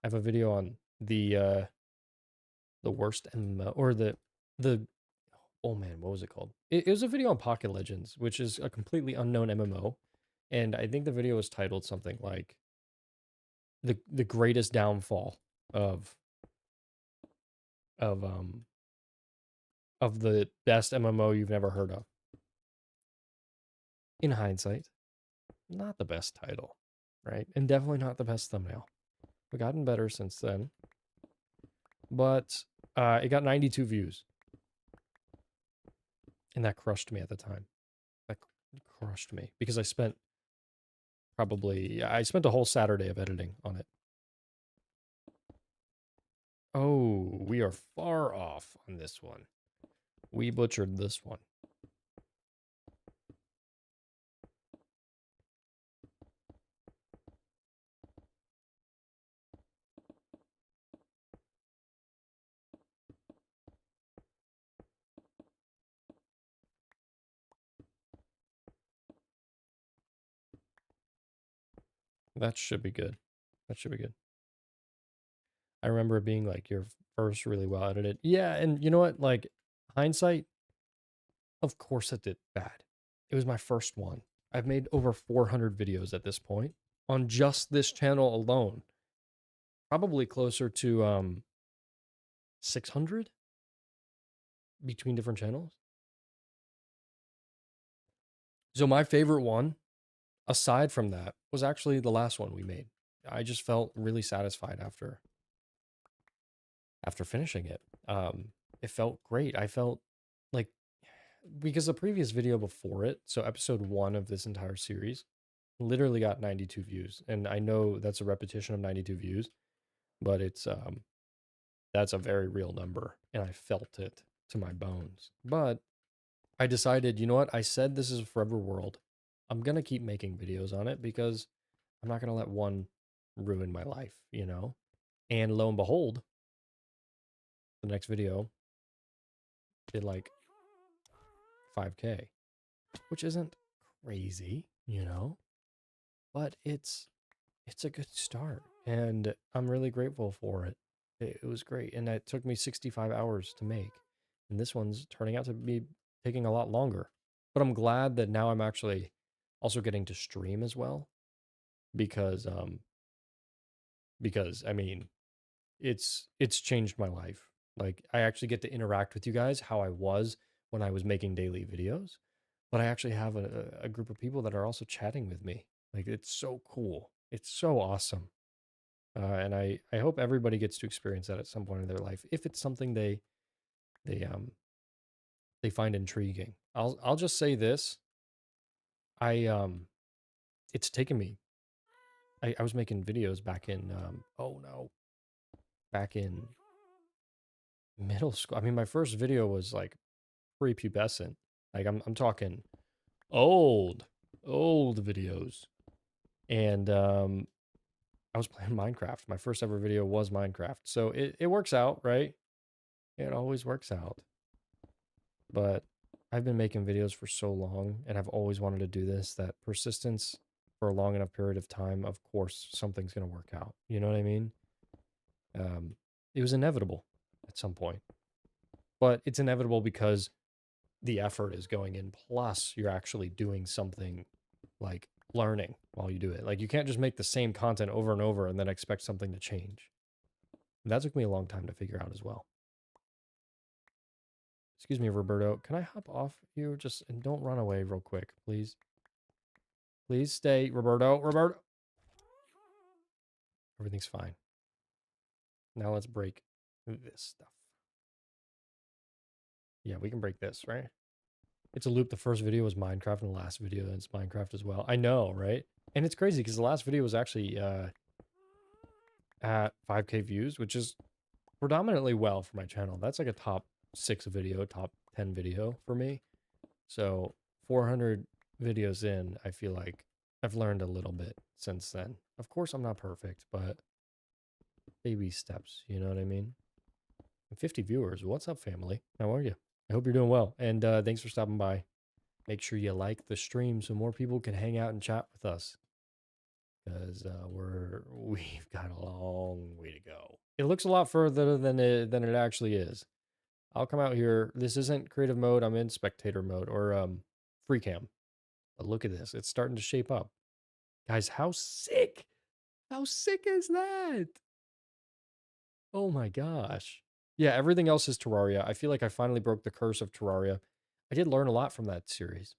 have a video on the worst MMO, or the oh man, what was it called? It was a video on Pocket Legends, which is a completely unknown MMO, and I think the video was titled something like the greatest downfall of of um of the best MMO you've never heard of. In hindsight, not the best title, right? And definitely not the best thumbnail. We've gotten better since then, but it got 92 views, and that crushed me at the time. That crushed me because I spent a whole Saturday of editing on it. Oh, we are far off on this one. We butchered this one. That should be good. That should be good. I remember it being like your first really well edited. Yeah, and you know what? Like, hindsight, of course it did bad. It was my first one. I've made over 400 videos at this point on just this channel alone. Probably closer to 600 between different channels. So my favorite one, aside from that, was actually the last one we made. I just felt really satisfied after finishing it. It felt great. I felt like, because the previous video before it, so episode 1 of this entire series, literally got 92 views. And I know that's a repetition of 92 views, but it's that's a very real number, and I felt it to my bones. But I decided, you know what? I said this is a forever world. I'm going to keep making videos on it because I'm not going to let one ruin my life, you know? And lo and behold, the next video did like 5K, which isn't crazy, you know? But it's a good start, and I'm really grateful for it. It was great, and it took me 65 hours to make. And this one's turning out to be taking a lot longer. But I'm glad that now I'm actually also getting to stream as well, because I mean, it's changed my life. Like, I actually get to interact with you guys how I was when I was making daily videos, but I actually have a group of people that are also chatting with me. Like, it's so cool. It's so awesome. And I hope everybody gets to experience that at some point in their life, if it's something they they find intriguing. I'll just say this. I it's taken me. I was making videos back in oh no, back in middle school. I mean, my first video was like prepubescent. Like, I'm talking old videos. And I was playing Minecraft. My first ever video was Minecraft. So it works out, right? It always works out. But I've been making videos for so long, and I've always wanted to do this, that persistence for a long enough period of time, of course, something's going to work out. You know what I mean? It was inevitable at some point. But it's inevitable because the effort is going in, plus you're actually doing something, like learning while you do it. Like, you can't just make the same content over and over and then expect something to change. That took me a long time to figure out as well. Excuse me, Roberto. Can I hop off you? Just, and don't run away real quick, please. Please stay, Roberto. Roberto. Everything's fine. Now let's break this stuff. Yeah, we can break this, right? It's a loop. The first video was Minecraft, and the last video is Minecraft as well. I know, right? And it's crazy because the last video was actually at 5K views, which is predominantly well for my channel. That's like a top 6 video, top 10 video for me. So 400 videos in, I feel like I've learned a little bit since then. Of course, I'm not perfect, but baby steps, you know what I mean? And 50 viewers. What's up, family? How are you? I hope you're doing well. And thanks for stopping by. Make sure you like the stream so more people can hang out and chat with us. Because we've got a long way to go. It looks a lot further than it actually is. I'll come out here. This isn't creative mode. I'm in spectator mode or free cam. But look at this. It's starting to shape up. Guys, how sick? How sick is that? Oh my gosh. Yeah, everything else is Terraria. I feel like I finally broke the curse of Terraria. I did learn a lot from that series.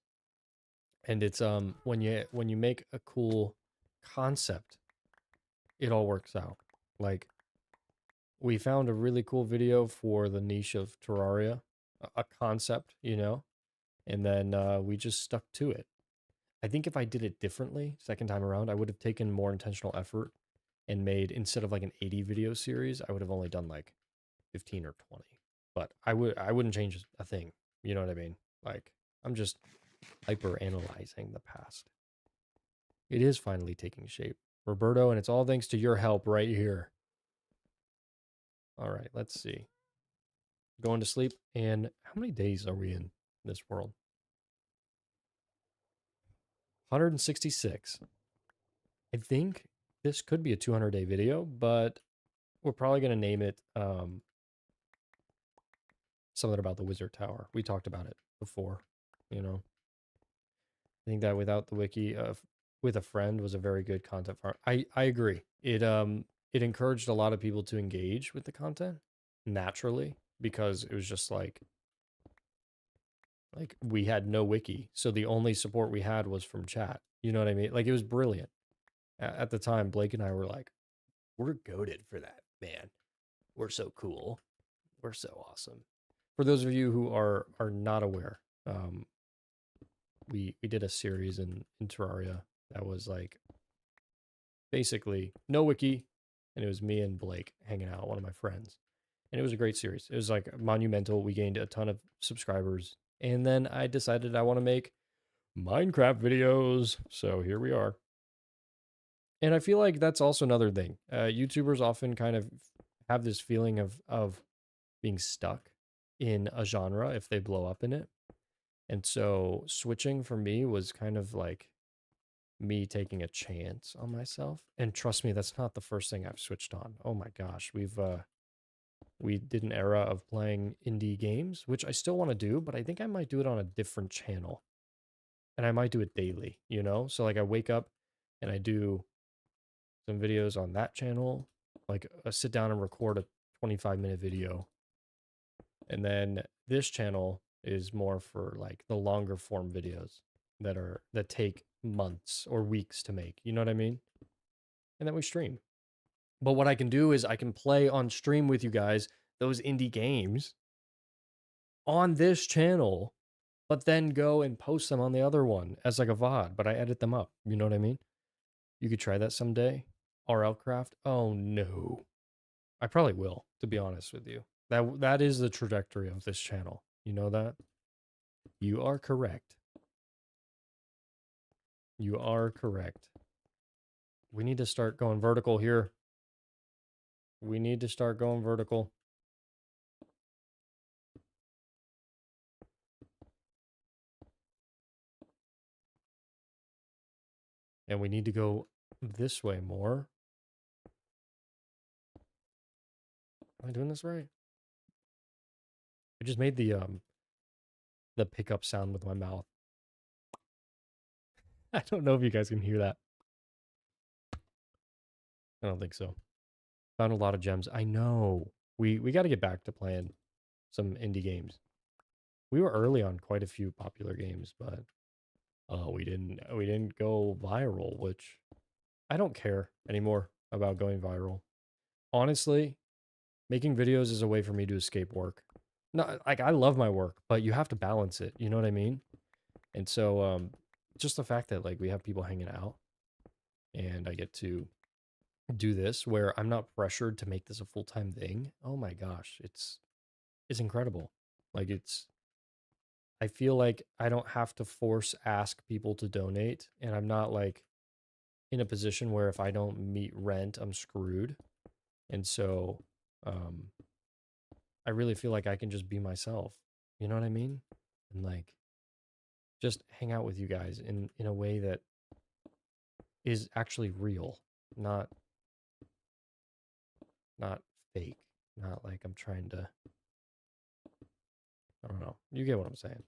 And it's when you make a cool concept, it all works out. Like we found a really cool video for the niche of Terraria, a concept, you know, and then we just stuck to it. I think if I did it differently second time around, I would have taken more intentional effort and made, instead of like an 80 video series, I would have only done like 15 or 20. But I wouldn't change a thing. You know what I mean? Like I'm just hyper analyzing the past. It is finally taking shape, Roberto, and it's all thanks to your help right here. All right, let's see. Going to sleep, and how many days are we in this world? 166. I think this could be a 200-day video, but we're probably going to name it something about the Wizard Tower. We talked about it before, you know. I think that without the wiki of with a friend was a very good content farm. I agree. It encouraged a lot of people to engage with the content naturally because it was just like we had no wiki. So the only support we had was from chat. You know what I mean? Like it was brilliant. At the time, Blake and I were like, we're goated for that, man. We're so cool. We're so awesome. For those of you who are not aware, we did a series in Terraria that was like basically no wiki, and it was me and Blake hanging out, one of my friends, and it was a great series. It was like monumental. We gained a ton of subscribers, and then I decided I want to make Minecraft videos, so here we are. And I feel like that's also another thing. YouTubers often kind of have this feeling of being stuck in a genre if they blow up in it. And so switching for me was kind of like me taking a chance on myself. And trust me, that's not the first thing I've switched on. Oh my gosh, we did an era of playing indie games, which I still want to do, but I think I might do it on a different channel. And I might do it daily, you know? So like I wake up and I do some videos on that channel, like I sit down and record a 25-minute video. And then this channel is more for like the longer form videos that take months or weeks to make. You know what I mean? And then we stream. But what I can do is I can play on stream with you guys those indie games on this channel, but then go and post them on the other one as like a VOD, but I edit them up. You know what I mean? You could try that someday. RL Craft? Oh no. I probably will, to be honest with you. That is the trajectory of this channel. You know that? You are correct. You are correct. We need to start going vertical here. We need to start going vertical. And we need to go this way more. Am I doing this right? I just made the pickup sound with my mouth. I don't know if you guys can hear that. I don't think so. Found a lot of gems. I know. We got to get back to playing some indie games. We were early on quite a few popular games, but we didn't go viral, which I don't care anymore about going viral. Honestly, making videos is a way for me to escape work. No, like I love my work, but you have to balance it. You know what I mean? And so, just the fact that like we have people hanging out, and I get to do this where I'm not pressured to make this a full-time thing. Oh my gosh, it's incredible. Like I feel like I don't have to force ask people to donate, and I'm not like in a position where if I don't meet rent, I'm screwed. And so, um, I really feel like I can just be myself. You know what I mean? And like just hang out with you guys in a way that is actually real, not fake, not like I'm trying to, I don't know. You get what I'm saying.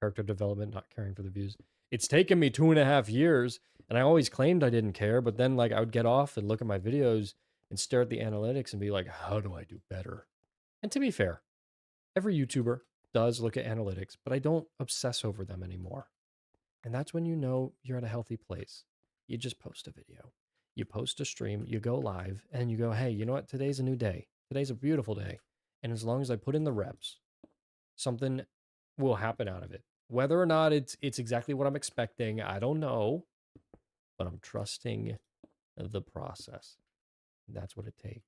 Character development, not caring for the views. It's taken me 2.5 years, and I always claimed I didn't care, but then like I would get off and look at my videos and stare at the analytics and be like, how do I do better? And to be fair, every YouTuber does look at analytics, but I don't obsess over them anymore. And that's when you know you're at a healthy place. You just post a video, you post a stream, you go live, and you go, hey, you know what? Today's a new day. Today's a beautiful day. And as long as I put in the reps, something will happen out of it. Whether or not it's exactly what I'm expecting, I don't know, but I'm trusting the process. That's what it takes.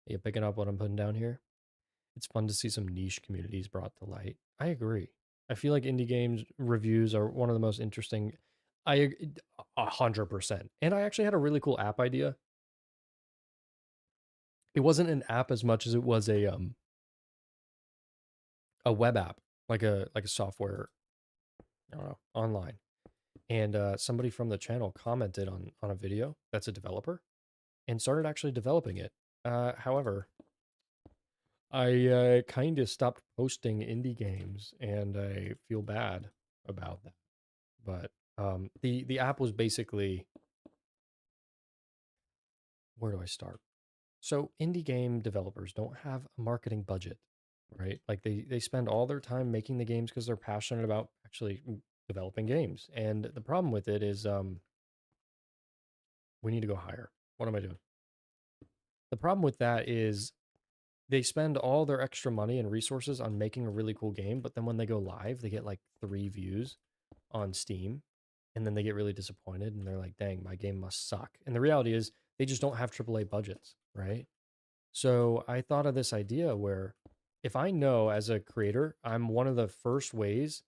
Are you picking up what I'm putting down here? It's fun to see some niche communities brought to light. I agree. I feel like indie games reviews are one of the most interesting. 100%. And I actually had a really cool app idea. It wasn't an app as much as it was a web app, like a software, I don't know, online. And somebody from the channel commented on a video that's a developer and started actually developing it. However, I kind of stopped posting indie games, and I feel bad about that. But the app was basically, where do I start? So indie game developers don't have a marketing budget, right? Like they spend all their time making the games because they're passionate about actually developing games. And the problem with it is we need to go higher. What am I doing? The problem with that is they spend all their extra money and resources on making a really cool game, but then when they go live, they get like 3 views on Steam, and then they get really disappointed and they're like, dang, my game must suck. And the reality is they just don't have AAA budgets, right? So I thought of this idea where if I know as a creator, I'm one of the first ways,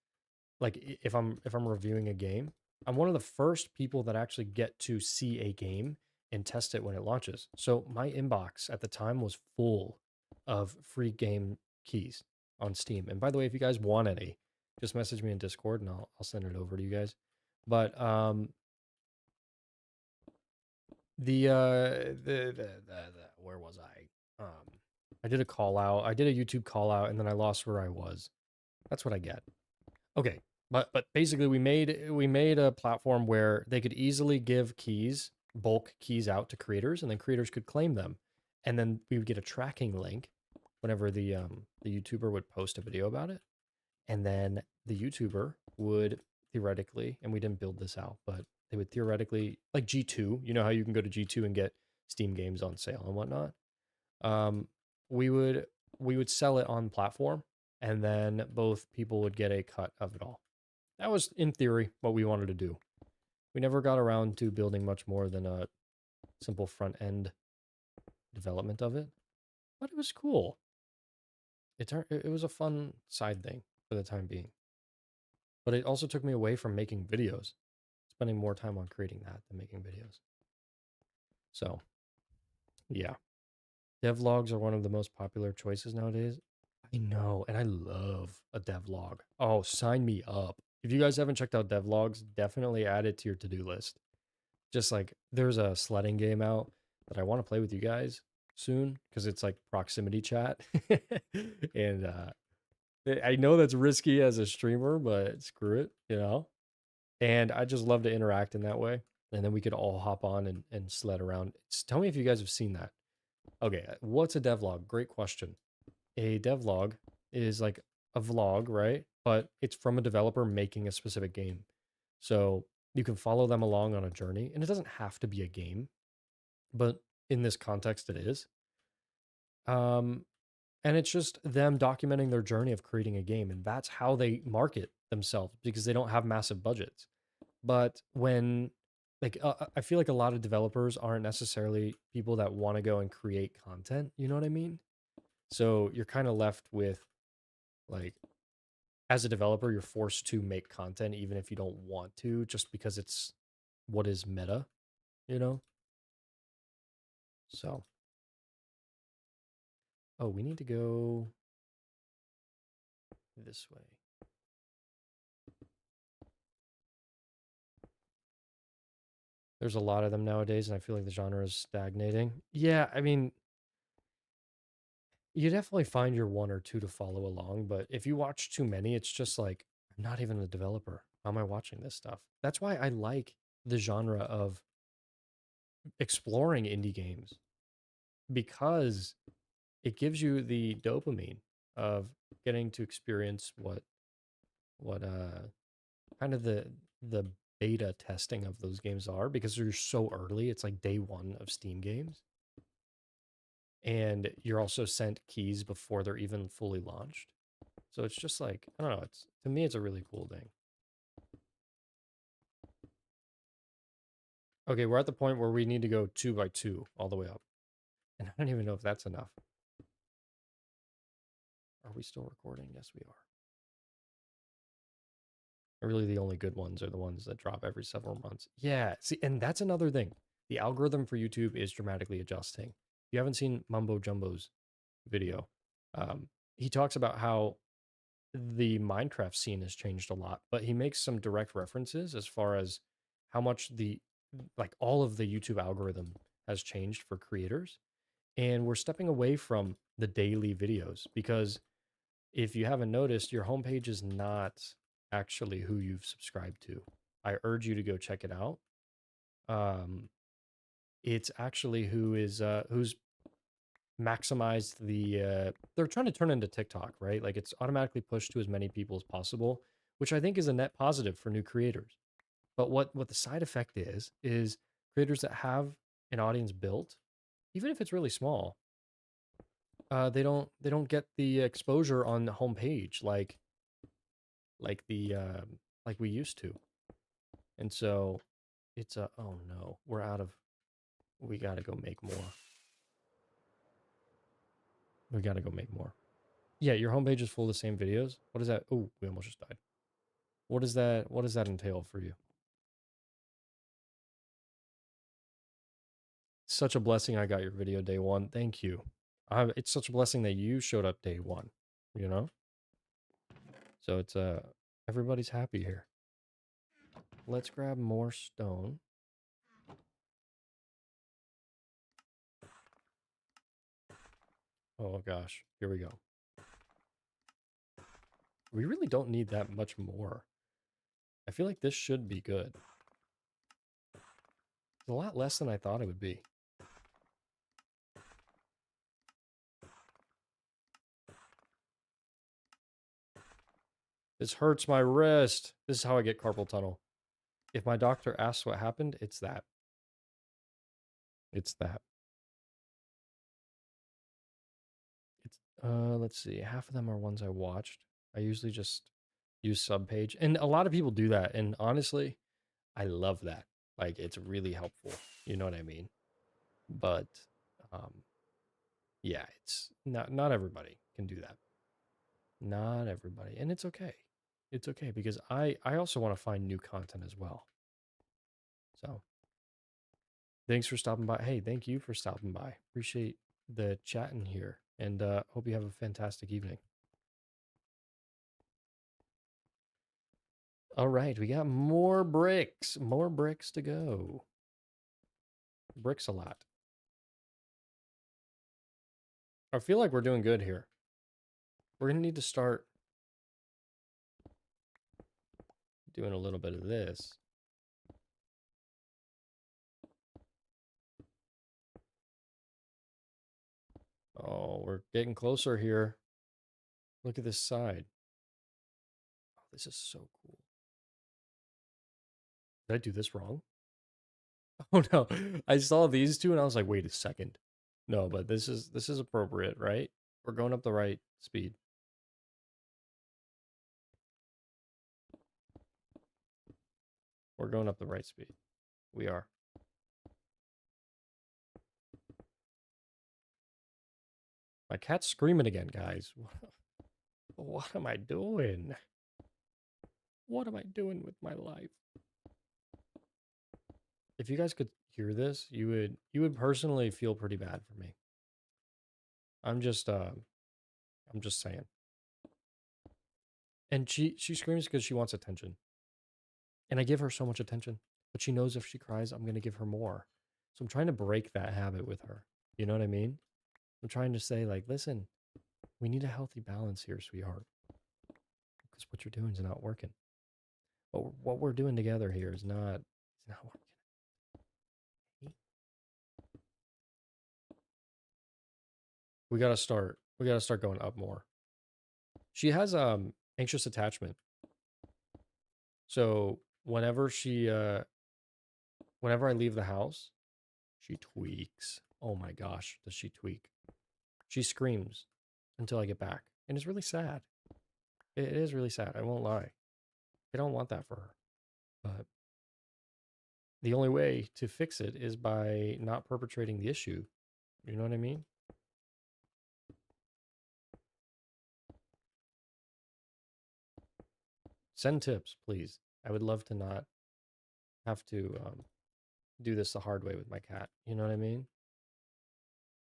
like if I'm reviewing a game, I'm one of the first people that actually get to see a game and test it when it launches. So my inbox at the time was full of free game keys on Steam. And by the way, if you guys want any, just message me in Discord and I'll send it over to you guys. But the where was I? I did a call out. I did a YouTube call out and then I lost where I was. That's what I get. Okay. But basically we made a platform where they could easily give keys, bulk keys out to creators, and then creators could claim them. And then we would get a tracking link whenever the YouTuber would post a video about it. And then the YouTuber would theoretically, and we didn't build this out, but they would theoretically, like G2, you know how you can go to G2 and get Steam games on sale and whatnot. Um, we would we would sell it on platform, and then both people would get a cut of it all. That was in theory what we wanted to do. We never got around to building much more than a simple front end development of it, but it was cool. It was a fun side thing for the time being. But it also took me away from making videos, spending more time on creating that than making videos. So, yeah. Devlogs are one of the most popular choices nowadays. I know, and I love a devlog. Oh, sign me up. If you guys haven't checked out devlogs, definitely add it to your to-do list. Just like there's a sledding game out that I want to play with you guys soon because it's like proximity chat. And I know that's risky as a streamer, but screw it, you know? And I just love to interact in that way. And then we could all hop on and sled around. Tell me if you guys have seen that. Okay, what's a devlog? Great question. A devlog is like a vlog, right? But it's from a developer making a specific game. So you can follow them along on a journey, and it doesn't have to be a game, but in this context, it is. Um, and it's just them documenting their journey of creating a game, and that's how they market themselves because they don't have massive budgets. But when I feel like a lot of developers aren't necessarily people that want to go and create content, you know what I mean? So you're kind of left with like as a developer, you're forced to make content even if you don't want to, just because it's what is meta, you know? So, oh, we need to go this way. There's a lot of them nowadays, and I feel like the genre is stagnating. Yeah, I mean, you definitely find your one or two to follow along, but if you watch too many, it's just like, I'm not even a developer. How am I watching this stuff? That's why I like the genre of exploring indie games because it gives you the dopamine of getting to experience what kind of the beta testing of those games are because they're so early. It's like day one of Steam games. And you're also sent keys before they're even fully launched. So it's just like, I don't know, it's to me it's a really cool thing. Okay, we're at the point where we need to go 2 by 2 all the way up. And I don't even know if that's enough. Are we still recording? Yes, we are. Really, the only good ones are the ones that drop every several months. Yeah, see, and that's another thing. The algorithm for YouTube is dramatically adjusting. If you haven't seen Mumbo Jumbo's video, he talks about how the Minecraft scene has changed a lot, but he makes some direct references as far as how much the like all of the YouTube algorithm has changed for creators. And we're stepping away from the daily videos because if you haven't noticed, your homepage is not actually who you've subscribed to. I urge you to go check it out. Um, it's actually who's maximized they're trying to turn into TikTok, right? Like it's automatically pushed to as many people as possible, which I think is a net positive for new creators. But what the side effect is creators that have an audience built, even if it's really small, they don't get the exposure on the homepage like the like we used to. And so it's a oh no, we're out of we gotta go make more. We gotta go make more. Yeah, your homepage is full of the same videos. What is that? Oh, we almost just died. What does that entail for you? Such a blessing I got your video day one. Thank you. It's such a blessing that you showed up day one, you know? So it's everybody's happy here. Let's grab more stone. Oh gosh, here we go. We really don't need that much more. I feel like this should be good. It's a lot less than I thought it would be. This hurts my wrist. This is how I get carpal tunnel. If my doctor asks what happened, it's that. It's that. It's let's see. Half of them are ones I watched. I usually just use subpage. And a lot of people do that. And honestly, I love that. Like it's really helpful. You know what I mean? But um yeah, it's not everybody can do that. Not everybody. And it's okay. It's okay because I also want to find new content as well. So, thanks for stopping by. Hey, thank you for stopping by. Appreciate the chatting here and hope you have a fantastic evening. All right, we got more bricks. More bricks to go. Bricks a lot. I feel like we're doing good here. We're going to need to start doing a little bit of this. Oh, we're getting closer here. Look at this side. Oh, this is so cool. Did I do this wrong? Oh no. I saw these two and I was like, wait a second. No, but this is appropriate, right? We're going up the right speed. We're going up the right speed. We are. My cat's screaming again, guys. What am I doing? What am I doing with my life? If you guys could hear this, you would personally feel pretty bad for me. I'm just saying. And she screams because she wants attention. And I give her so much attention. But she knows if she cries, I'm going to give her more. So I'm trying to break that habit with her. You know what I mean? I'm trying to say, like, listen, we need a healthy balance here, sweetheart, because what you're doing is not working. What we're doing together here is not working. We gotta start going up more. She has anxious attachment. So whenever I leave the house, she tweaks. Oh my gosh, does she tweak? She screams until I get back. And it's really sad. It is really sad. I won't lie. I don't want that for her. But the only way to fix it is by not perpetrating the issue. You know what I mean? Send tips, please. I would love to not have to do this the hard way with my cat. You know what I mean?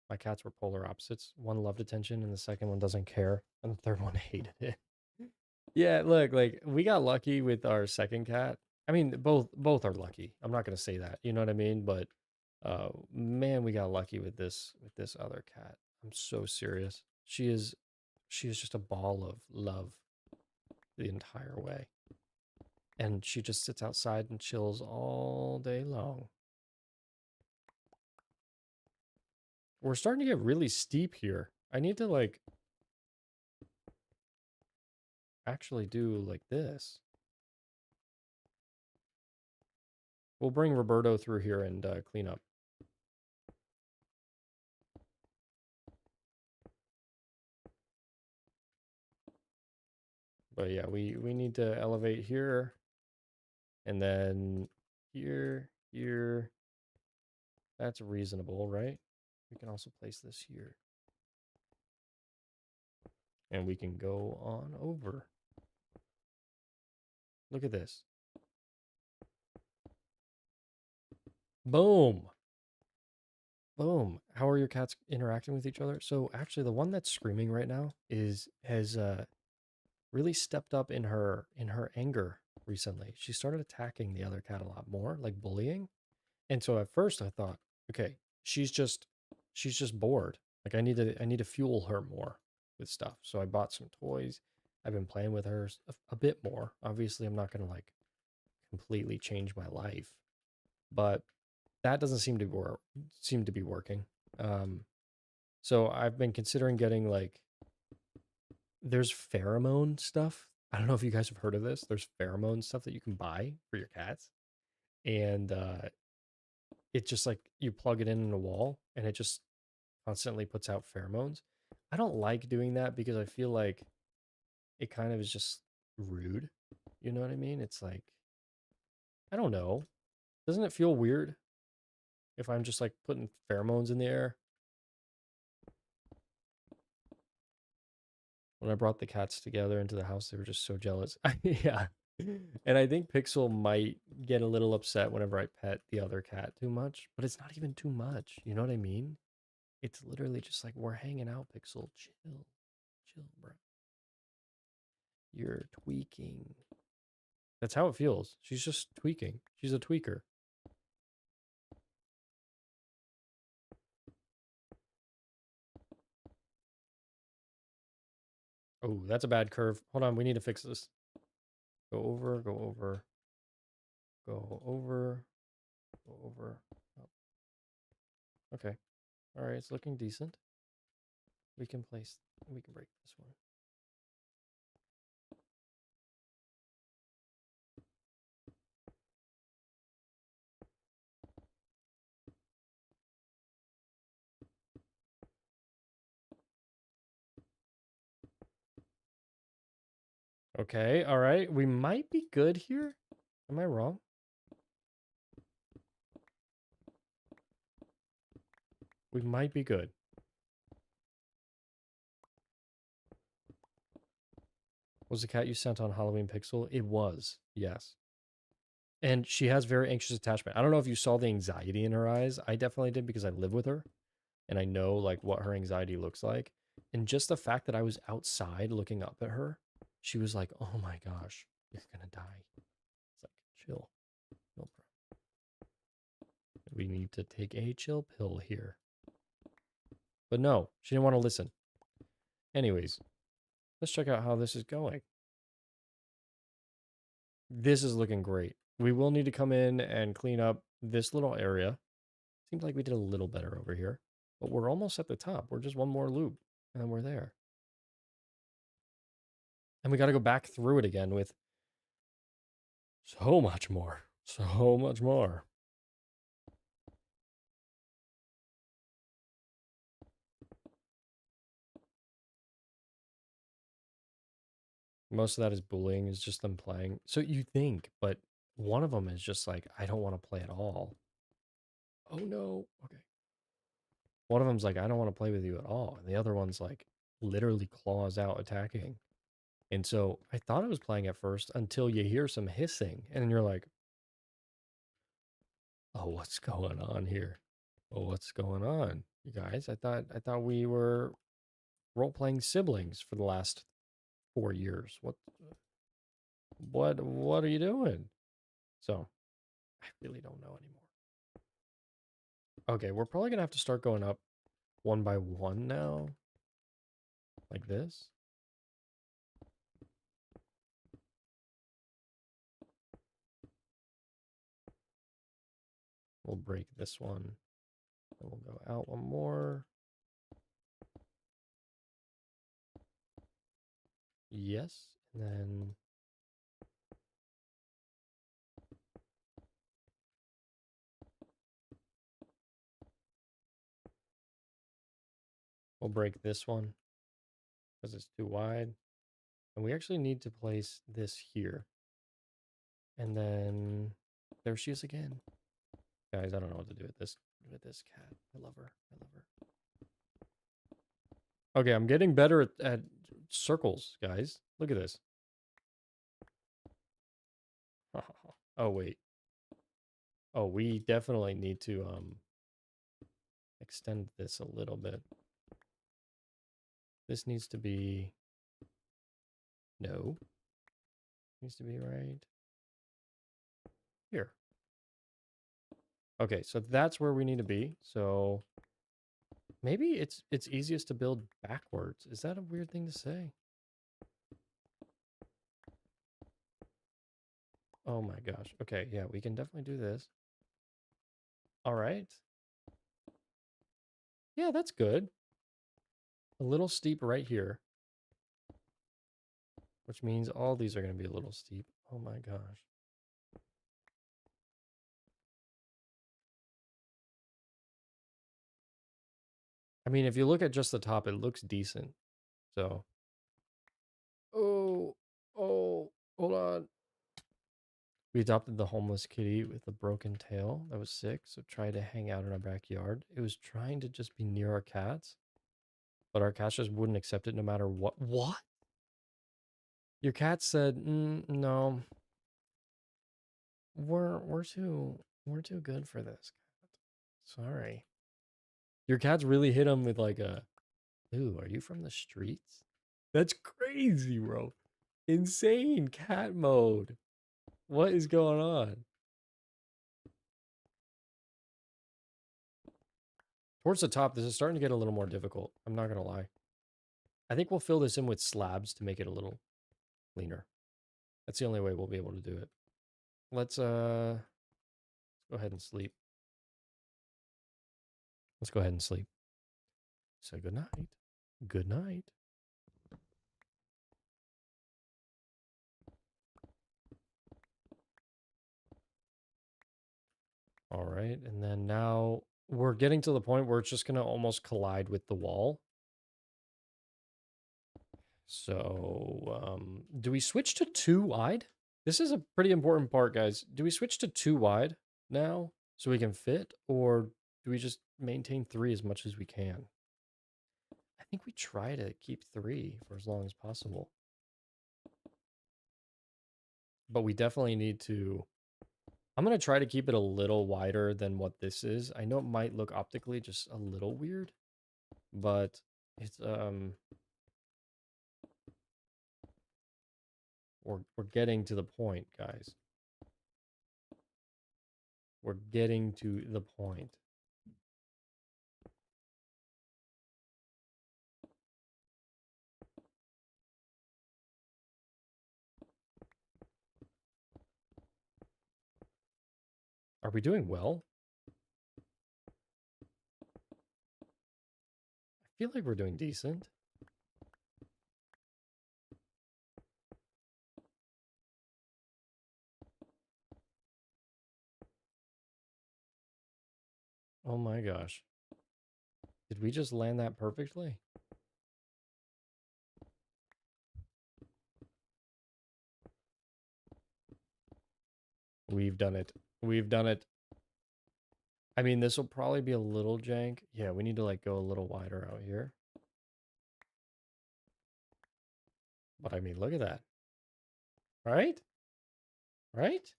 My cats were polar opposites. One loved attention and the second one doesn't care. And the third one hated it. Yeah, look, like we got lucky with our second cat. I mean, both are lucky. I'm not gonna say that, you know what I mean? But man, we got lucky with this other cat. I'm so serious. She is just a ball of love the entire way. And she just sits outside and chills all day long. We're starting to get really steep here. I need to like actually do like this. We'll bring Roberto through here and clean up. But yeah, we need to elevate here. And then here, here. That's reasonable, right? We can also place this here. And we can go on over. Look at this. Boom. Boom. How are your cats interacting with each other? So actually the one that's screaming right now has really stepped up in her anger recently. She started attacking the other cat a lot more, like bullying. And so at first I thought, okay, she's just bored. Like I need to fuel her more with stuff. So I bought some toys. I've been playing with her a bit more. Obviously, I'm not going to like completely change my life, but that doesn't seem to be working. Um so I've been considering getting like there's pheromone stuff. I don't know if you guys have heard of this. There's pheromone stuff that you can buy for your cats. And it's just like you plug it in a wall and it just constantly puts out pheromones. I don't like doing that because I feel like it kind of is just rude. You know what I mean? It's like, I don't know. Doesn't it feel weird if I'm just like putting pheromones in the air? When I brought the cats together into the house, they were just so jealous. Yeah. And I think Pixel might get a little upset whenever I pet the other cat too much, but it's not even too much. You know what I mean? It's literally just like we're hanging out, Pixel. Chill. Chill, bro. You're tweaking. That's how it feels. She's just tweaking. She's a tweaker. Oh, that's a bad curve. Hold on, we need to fix this. Go over, go over, go over, go over. Oh, okay. All right, it's looking decent. We can break this one. Okay, all right. We might be good here. Am I wrong? We might be good. Was the cat you sent on Halloween Pixel? It was, yes. And she has very anxious attachment. I don't know if you saw the anxiety in her eyes. I definitely did because I live with her and I know like what her anxiety looks like. And just the fact that I was outside looking up at her, she was like, "Oh my gosh, you're gonna die." It's like, chill, no problem. we need to take a chill pill here. But no, she didn't want to listen. Anyways, let's check out how this is going. This is looking great. We will need to come in and clean up this little area. Seems like we did a little better over here. But we're almost at the top. We're just one more loop, and then we're there. And we got to go back through it again with so much more. So much more. Most of that is bullying, is just them playing. So you think, but one of them is just like, I don't want to play at all. Oh no. Okay. One of them's like, I don't want to play with you at all. And the other one's like, literally claws out attacking. And so I thought I was playing at first until you hear some hissing. And then you're like, oh, what's going on here? Oh, what's going on? You guys, I thought we were role-playing siblings for the last 4 years. What are you doing? So I really don't know anymore. Okay, we're probably gonna have to start going up one by one now. Like this. We'll break this one. And we'll go out one more. Yes. And then we'll break this one because it's too wide. And we actually need to place this here. And then there she is again. Guys, I don't know what to do with this cat. I love her. I love her. Okay, I'm getting better at circles, guys. Look at this. Oh, wait. Oh, we definitely need to extend this a little bit. This needs to be... No. Needs to be right here. Okay, so that's where we need to be. So maybe it's easiest to build backwards. Is that a weird thing to say? Oh my gosh. Okay, yeah, we can definitely do this. All right. Yeah, that's good. A little steep right here. Which means all these are going to be a little steep. Oh my gosh. I mean, if you look at just the top, it looks decent. So. Oh, hold on. We adopted the homeless kitty with a broken tail that was sick, so tried to hang out in our backyard. It was trying to just be near our cats, but our cats just wouldn't accept it no matter what. What? Your cat said, "No, we're too good for this, cat. Sorry." Your cat's really hit him with like a, "Ooh, are you from the streets?" That's crazy, bro. Insane cat mode. What is going on? Towards the top, this is starting to get a little more difficult. I'm not gonna lie. I think we'll fill this in with slabs to make it a little cleaner. That's the only way we'll be able to do it. Let's go ahead and sleep. Let's go ahead and sleep. Say good night. Good night. All right, and then now we're getting to the point where it's just gonna almost collide with the wall. So, do we switch to 2 wide? This is a pretty important part, guys. Do we switch to 2 wide now so we can fit, or do we just maintain 3 as much as we can? I think we try to keep 3 for as long as possible. But we definitely need to... I'm going to try to keep it a little wider than what this is. I know it might look optically just a little weird, but it's we're getting to the point, guys. We're getting to the point. Are we doing well? I feel like we're doing decent. Oh my gosh. Did we just land that perfectly? We've done it. We've done it. I mean, this will probably be a little jank. Yeah, we need to like go a little wider out here. But I mean, look at that. Right? Right?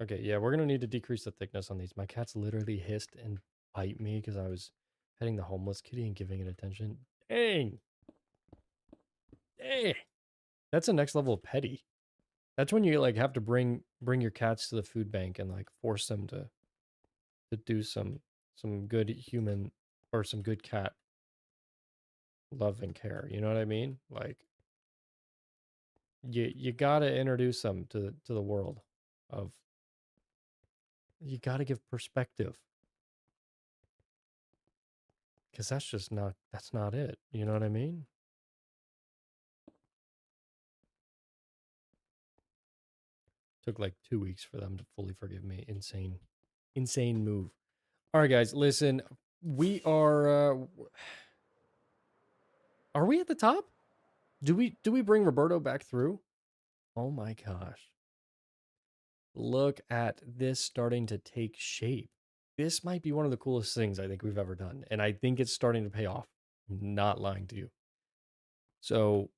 Okay, yeah, we're gonna need to decrease the thickness on these. My cat's literally hissed and bite me because I was petting the homeless kitty and giving it attention. Dang! Dang! That's a next level of petty. That's when you like have to bring your cats to the food bank and like force them to do some good human or some good cat love and care. You know what I mean? Like you gotta introduce them to the world of you gotta give perspective. Because that's not it. You know what I mean? Took like 2 weeks for them to fully forgive me. Insane. Insane move. All right, guys, listen. We are we at the top? Do we bring Roberto back through? Oh my gosh. Look at this starting to take shape. This might be one of the coolest things I think we've ever done. And I think it's starting to pay off. I'm not lying to you. So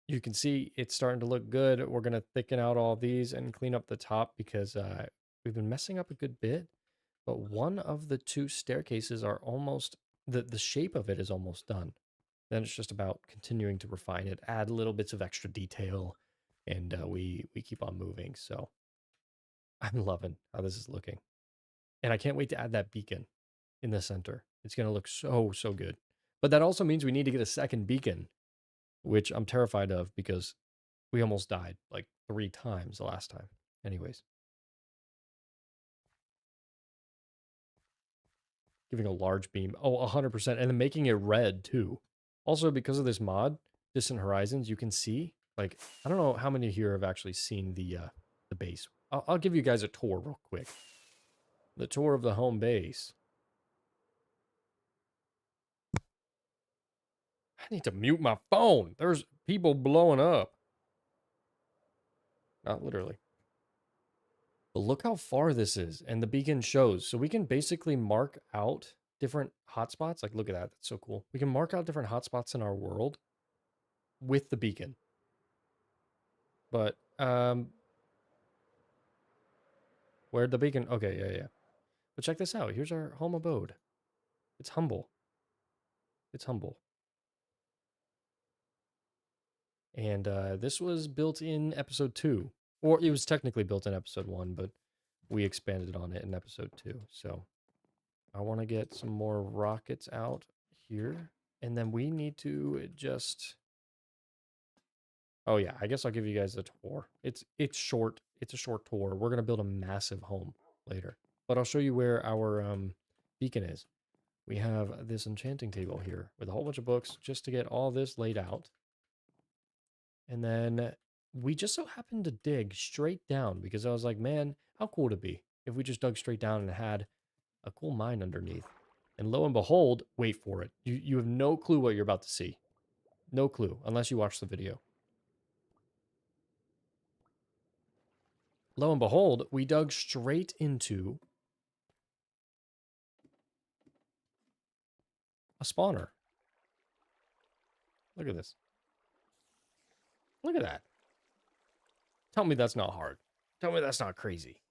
you can see it's starting to look good. We're going to thicken out all these and clean up the top because we've been messing up a good bit. But one of the two staircases are almost, the shape of it is almost done. Then it's just about continuing to refine it, add little bits of extra detail, and we keep on moving. So I'm loving how this is looking. And I can't wait to add that beacon in the center. It's going to look so, so good. But that also means we need to get a second beacon, which I'm terrified of because we almost died like 3 times the last time. Anyways, giving a large beam. Oh, 100%. And then making it red too. Also, because of this mod, Distant Horizons, you can see, like, I don't know how many here have actually seen the base. I'll give you guys a tour real quick. The tour of the home base. I need to mute my phone. There's people blowing up. Not literally. But look how far this is, and the beacon shows. So we can basically mark out different hotspots. Like, look at that. That's so cool. We can mark out different hotspots in our world with the beacon. But, where'd the beacon? Okay, yeah. But check this out. Here's our home abode. It's humble. It's humble. And this was built in episode 2. Or it was technically built in episode 1, but we expanded on it in episode 2. So I want to get some more rockets out here. And then we need to just... Oh yeah, I guess I'll give you guys a tour. It's short. It's a short tour. We're going to build a massive home later. But I'll show you where our beacon is. We have this enchanting table here with a whole bunch of books just to get all this laid out. And then we just so happened to dig straight down because I was like, man, how cool would it be if we just dug straight down and had a cool mine underneath? And lo and behold, wait for it. You have no clue what you're about to see. No clue, unless you watch the video. Lo and behold, we dug straight into a spawner. Look at this. Look at that. Tell me that's not hard. Tell me that's not crazy.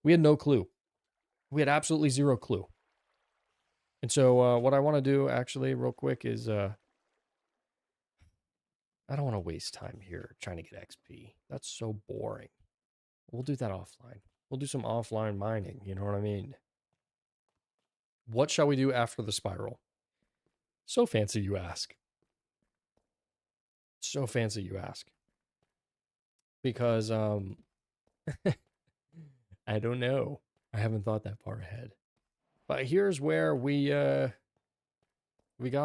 We had no clue. We had absolutely zero clue. And so what I want to do actually real quick is I don't want to waste time here trying to get XP. That's so boring. We'll do that offline. We'll do some offline mining, you know what I mean? What shall we do after the spiral? So fancy you ask. So fancy you ask. Because I don't know. I haven't thought that far ahead. But here's where we got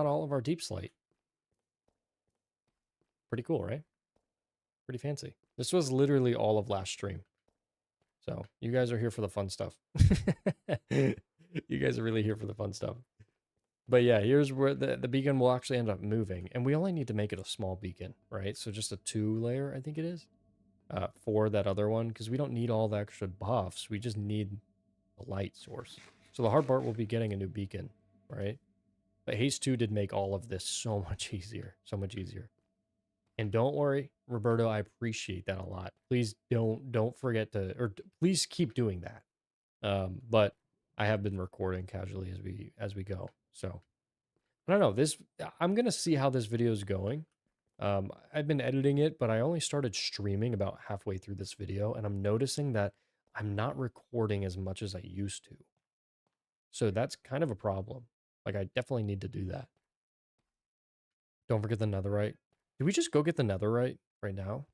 all of our deep slate. Pretty cool, right? Pretty fancy. This was literally all of last stream. So you guys are here for the fun stuff. You guys are really here for the fun stuff. But yeah, here's where the beacon will actually end up moving. And we only need to make it a small beacon, right? So just a 2-layer, I think it is, for that other one. Because we don't need all the extra buffs. We just need the light source. So the hard part will be getting a new beacon, right? But Haste 2 did make all of this so much easier. So much easier. And don't worry, Roberto, I appreciate that a lot. Please don't forget to, or please keep doing that. But I have been recording casually as we go. So I don't know. I'm gonna see how this video is going. I've been editing it, but I only started streaming about halfway through this video, and I'm noticing that I'm not recording as much as I used to. So that's kind of a problem. Like I definitely need to do that. Don't forget the netherite. Did we just go get the netherite right now?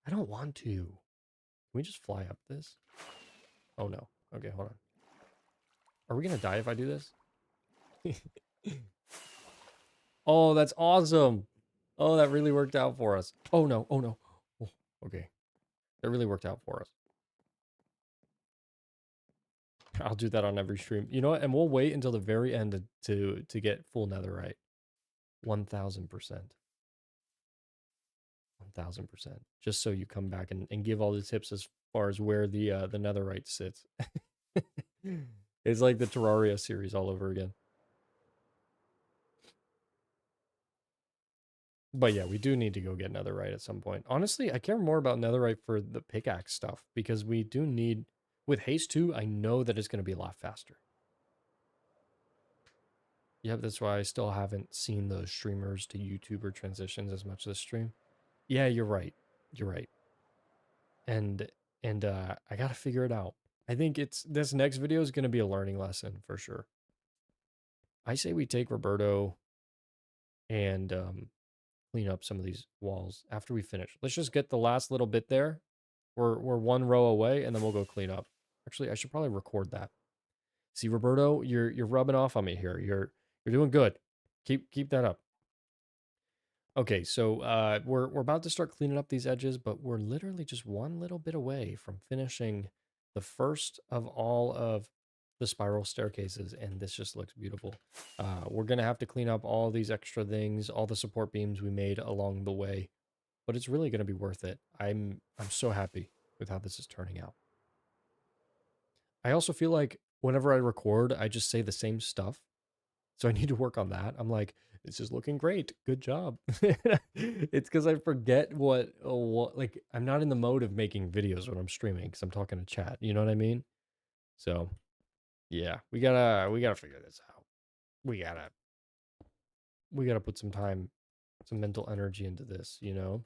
I don't want to. Can we just fly up this? Oh no. Okay, hold on. Are we gonna die if I do this? Oh, that's awesome. Oh, that really worked out for us. Oh no, oh no. Oh, okay. That really worked out for us. I'll do that on every stream. You know what? And we'll wait until the very end to get full netherite. 1000%. 1000%. Just so you come back and give all the tips as far as where the netherite sits. It's like the Terraria series all over again. But yeah, we do need to go get netherite at some point. Honestly, I care more about netherite for the pickaxe stuff because we do need, with haste 2, I know that it's going to be a lot faster. Yep, that's why I still haven't seen those streamers to YouTuber transitions as much this stream. Yeah, you're right. You're right. And I got to figure it out. I think this next video is going to be a learning lesson for sure. I say we take Roberto and clean up some of these walls after we finish. Let's just get the last little bit there. We're one row away, and then we'll go clean up. Actually, I should probably record that. See, Roberto, you're rubbing off on me here. You're doing good. Keep that up. Okay, so we're about to start cleaning up these edges, but we're literally just one little bit away from finishing the first of all of the spiral staircases, and this just looks beautiful. We're gonna have to clean up all these extra things, all the support beams we made along the way, but it's really gonna be worth it. I'm so happy with how this is turning out. I also feel like whenever I record, I just say the same stuff. So I need to work on that. I'm like, this is looking great. Good job. It's because I forget what, like, I'm not in the mode of making videos when I'm streaming because I'm talking to chat. You know what I mean? So yeah, we gotta figure this out. We gotta put some time, some mental energy into this, you know?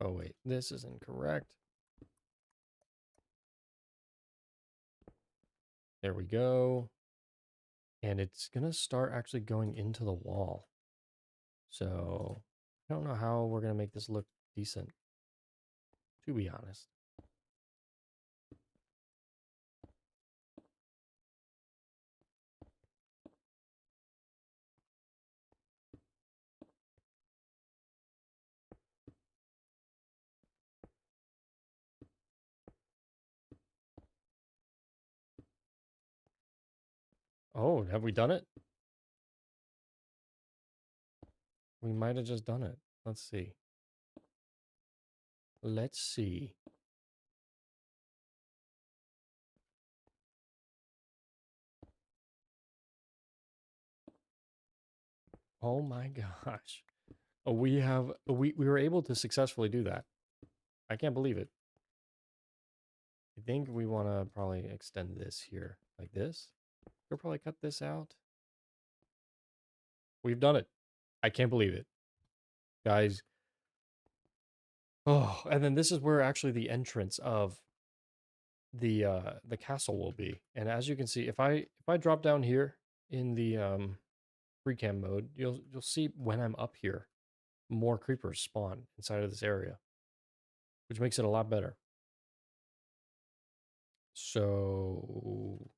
Oh wait, this is incorrect. There we go. And it's gonna start actually going into the wall. So I don't know how we're gonna make this look decent, to be honest. Oh, have we done it? We might have just done it. Let's see. Let's see. Oh my gosh. We were able to successfully do that. I can't believe it. I think we want to probably extend this here like this. We'll probably cut this out. We've done it. I can't believe it. Guys. Oh, and then this is where actually the entrance of the castle will be. And as you can see, if I drop down here in the free cam mode, you'll see when I'm up here, more creepers spawn inside of this area, which makes it a lot better. So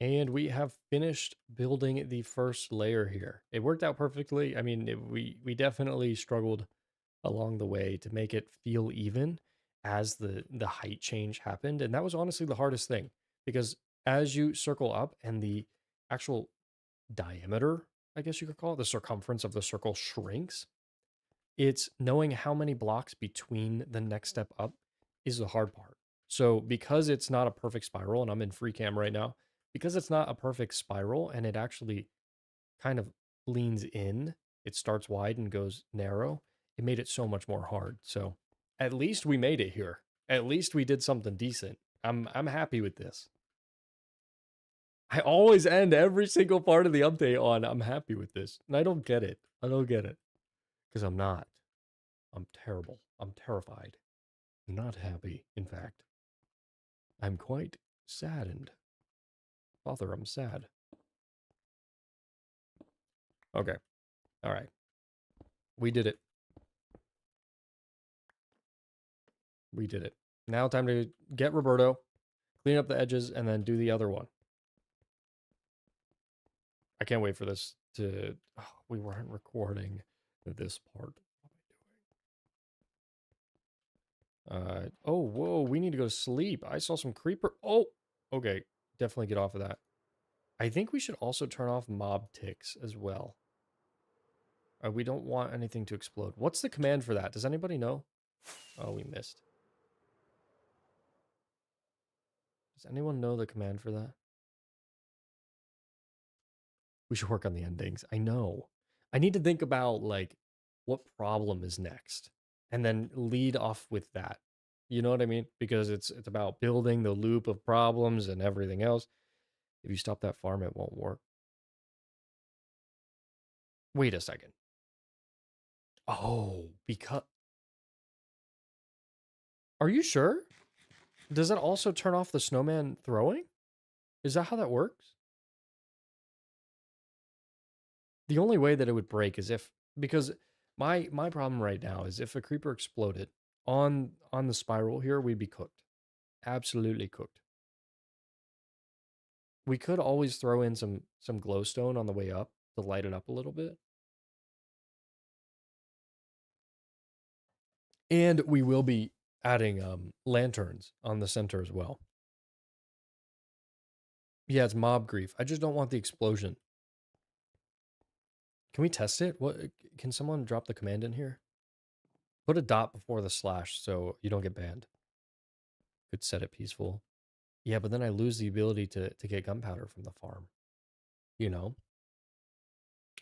and we have finished building the first layer here. It worked out perfectly. I mean, we definitely struggled along the way to make it feel even as the height change happened, and that was honestly the hardest thing because as you circle up and the actual diameter, I guess you could call it, the circumference of the circle shrinks, it's knowing how many blocks between the next step up is the hard part. So because it's not a perfect spiral, and I'm in free cam right now, because it's not a perfect spiral and it actually kind of leans in, it starts wide and goes narrow, it made it so much more hard. So at least we made it here. At least we did something decent. I'm happy with this. I always end every single part of the update on I'm happy with this. And I don't get it. I don't get it. Because I'm not. I'm terrible. I'm terrified. Not happy, in fact. I'm quite saddened. Father, I'm sad. Okay. All right. We did it. We did it. Now time to get Roberto, clean up the edges, and then do the other one. I can't wait for this to... Oh, we weren't recording this part. Oh, whoa, we need to go to sleep. I saw some creeper. Oh, okay. Definitely get off of that. I think we should also turn off mob ticks as well. We don't want anything to explode. What's the command for that? Does anybody know? Oh, we missed. Does anyone know the command for that? We should work on the endings. I know. I need to think about, like, what problem is next. And then lead off with that. You know what I mean? Because it's about building the loop of problems and everything else. If you stop that farm, it won't work. Wait a second. Oh, because... Are you sure? Does that also turn off the snowman throwing? Is that how that works? The only way that it would break is if... Because my problem right now is if a creeper exploded on the spiral here, we'd be cooked. Absolutely cooked. We could always throw in some glowstone on the way up to light it up a little bit. And we will be adding lanterns on the center as well. Yeah, it's mob grief. I just don't want the explosion. Can we test it? What can someone drop the command in here? Put a dot before the slash so you don't get banned. Could set it peaceful. Yeah, but then I lose the ability to get gunpowder from the farm. You know?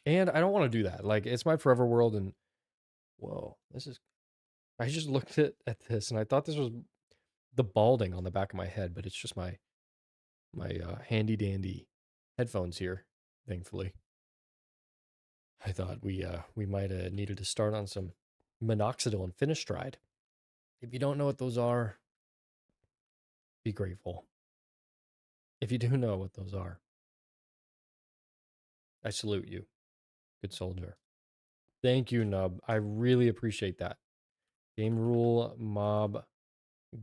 And I don't want to do that. Like, it's my forever world and... Whoa, this is... I just looked at this and I thought this was the balding on the back of my head, but it's just my handy dandy headphones here, thankfully. I thought we might have needed to start on some minoxidil and finasteride. If you don't know what those are, be grateful. If you do know what those are, I salute you. Good soldier. Thank you, Nub. I really appreciate that. Game rule mob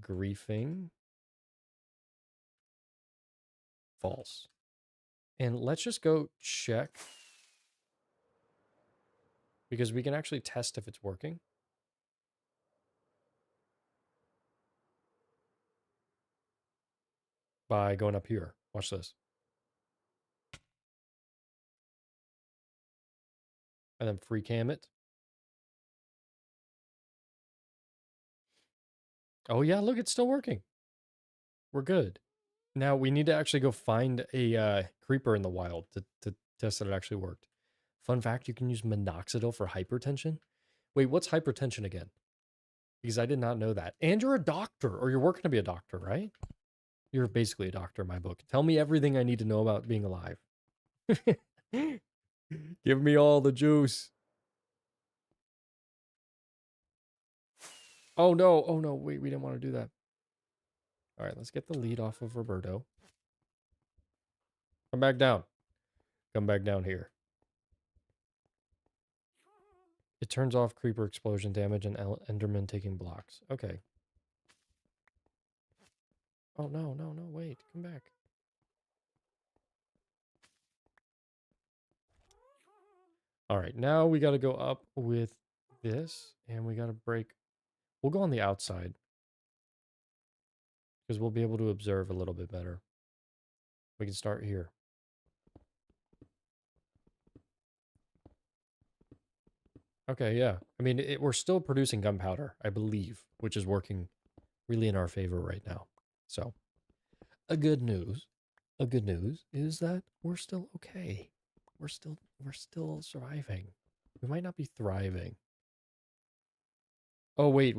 griefing. False. And let's just go check. Because we can actually test if it's working. By going up here. Watch this. And then free cam it. Oh yeah, look, it's still working. We're good. Now we need to actually go find a creeper in the wild to test that it actually worked. Fun fact, you can use minoxidil for hypertension. Wait, what's hypertension again? because I did not know that. And you're a doctor, or you're working to be a doctor, right? You're basically a doctor in my book. Tell me everything I need to know about being alive. Give me all the juice. Oh no, oh no, wait, we didn't want to do that. All right, let's get the lead off of Roberto. Come back down. Come back down here. It turns off creeper explosion damage and Enderman taking blocks. Okay. Oh no, no, no, wait, come back. All right, now we got to go up with this, and we got to break. We'll go on the outside because we'll be able to observe a little bit better. We can start here. Okay, yeah. I mean, we're still producing gunpowder, I believe, which is working really in our favor right now. So, a good news is that we're still okay. We're still surviving. We might not be thriving. Oh, wait.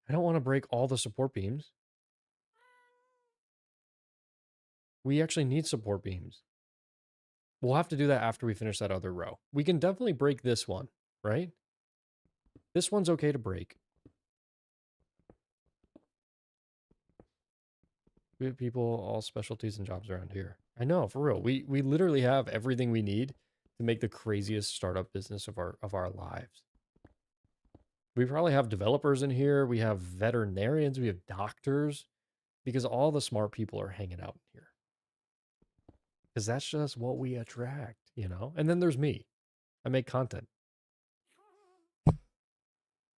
I don't want to break all the support beams. We actually need support beams. We'll have to do that after we finish that other row. We can definitely break this one, right? This one's okay to break. We have people, all specialties and jobs around here. I know, for real. We literally have everything we need to make the craziest startup business of our lives. We probably have developers in here. We have veterinarians. We have doctors. Because all the smart people are hanging out in here. Because that's just what we attract, you know? And then there's me. I make content.